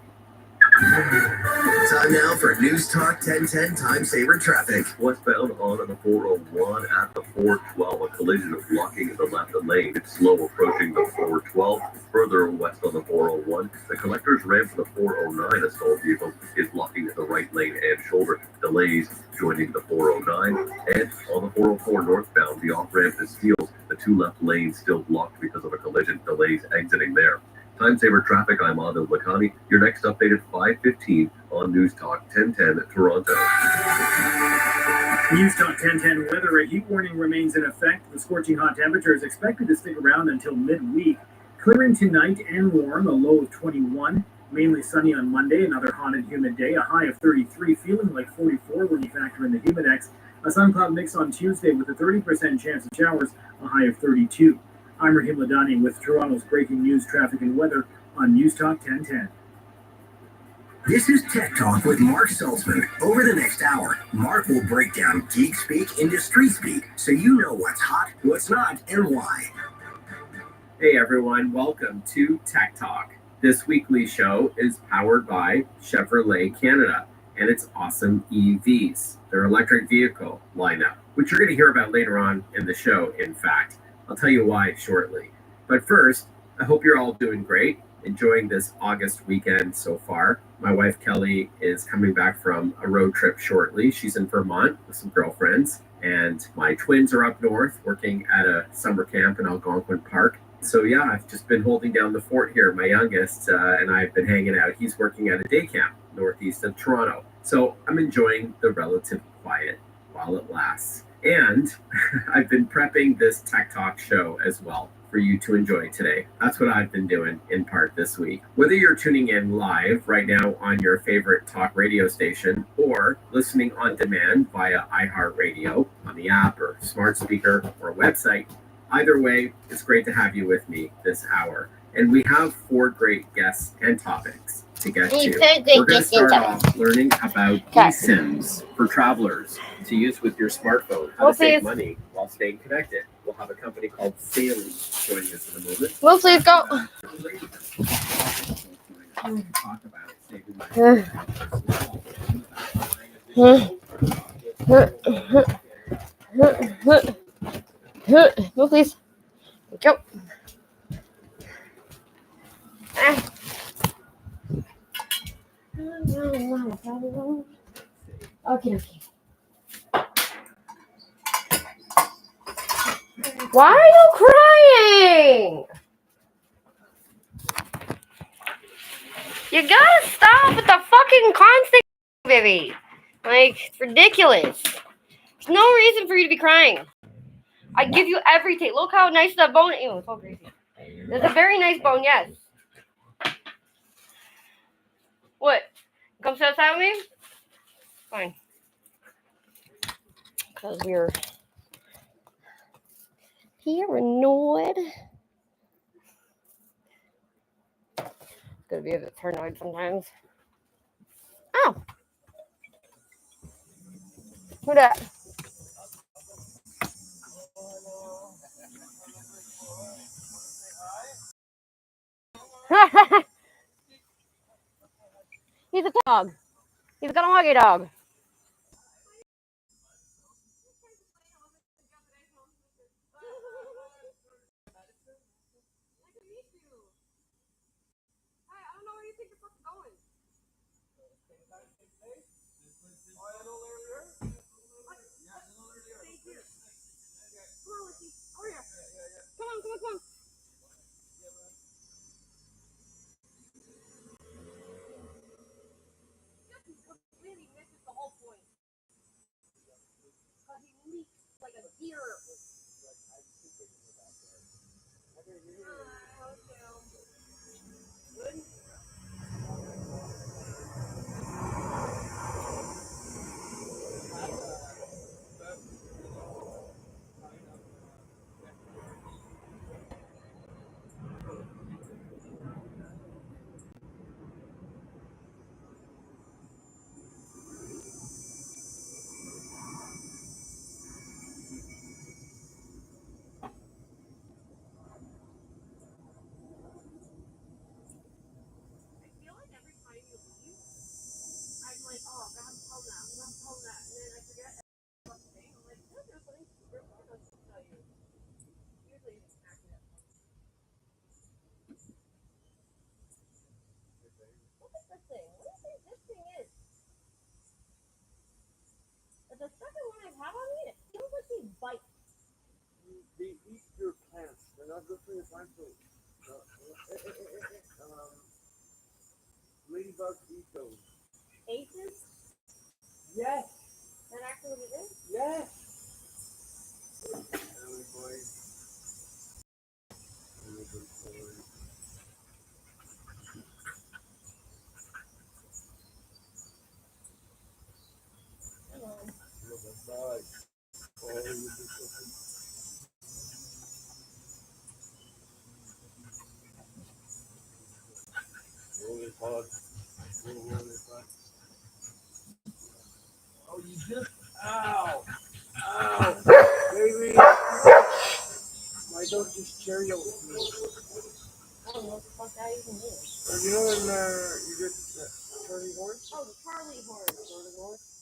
S8: Time now for News Talk 1010 Time Saver Traffic.
S18: Westbound on the 401 at the 412, a collision is blocking the left lane. It's slow approaching the 412. Further west on the 401, the collector's ramp for the 409, a stalled vehicle is blocking the right lane and shoulder. Delays joining the 409. And on the 404 northbound, the off-ramp to Steeles, the two left lanes still blocked because of a collision. Delays exiting there. Time Saver Traffic, I'm Adil Lakhani. Your next update at 5:15 on News Talk 1010 Toronto.
S15: News Talk 1010 weather. A heat warning remains in effect. The scorching hot temperature is expected to stick around until midweek. Clearing tonight and warm, a low of 21. Mainly sunny on Monday, another hot and humid day, a high of 33, feeling like 44 when you factor in the humidex. A sun cloud mix on Tuesday with a 30% chance of showers, a high of 32. I'm Rahim Ladani with Toronto's breaking news, traffic, and weather on News Talk 1010.
S8: This is Tech Talk with Mark Saltzman. Over the next hour, Mark will break down geek speak into street speak so you know what's hot, what's not, and why.
S19: Hey everyone, welcome to Tech Talk. This weekly show is powered by Chevrolet Canada and its awesome EVs, their electric vehicle lineup, which you're going to hear about later on in the show, in fact. I'll tell you why shortly. But first, I hope you're all doing great, enjoying this August weekend so far. My wife Kelly is coming back from a road trip shortly. She's in Vermont with some girlfriends, and my twins are up north working at a summer camp in Algonquin Park. So yeah, I've just been holding down the fort here. My youngest and I've been hanging out. He's working at a day camp northeast of Toronto. So I'm enjoying the relative quiet while it lasts. And I've been prepping this Tech Talk show as well for you to enjoy today. That's what I've been doing in part this week. Whether you're tuning in live right now on your favorite talk radio station or listening on demand via iHeartRadio on the app or smart speaker or website, either way, it's great to have you with me this hour. And we have 4 great guests and topics to get to. We're going to start off learning about eSIMs for travelers to use with your smartphone, how to save money while staying connected. We'll have a company called Saily joining us in a moment.
S22: Well, please go.
S19: Talk about saving
S22: money. Move, please. Go. Okay. Why are you crying? You gotta stop with the fucking constant, baby. Like, it's ridiculous. There's no reason for you to be crying. I give you everything. Look how nice that bone is. Ew, it's so crazy. It's a very nice bone, yes. What? Come sit outside with me? Fine. Because you're paranoid. It's gonna be a bit paranoid sometimes. Oh. Who that? He's a dog. He's got a Huggy dog. Come on. Really misses the whole point. Because he leaks like a deer. Good.
S2: bite.
S9: They eat your plants. They're not good for your plants. Ladybugs eat those.
S2: Aphids?
S9: Yes.
S2: That actually what it is?
S9: Yes. Really, boy. Really good boy. Oh, you just, ow, ow, baby. Why don't you share your with me?
S2: I don't know what the fuck that even is.
S9: You know when you get Charlie horse?
S2: Oh, the Charlie horse.
S9: Charlie horse?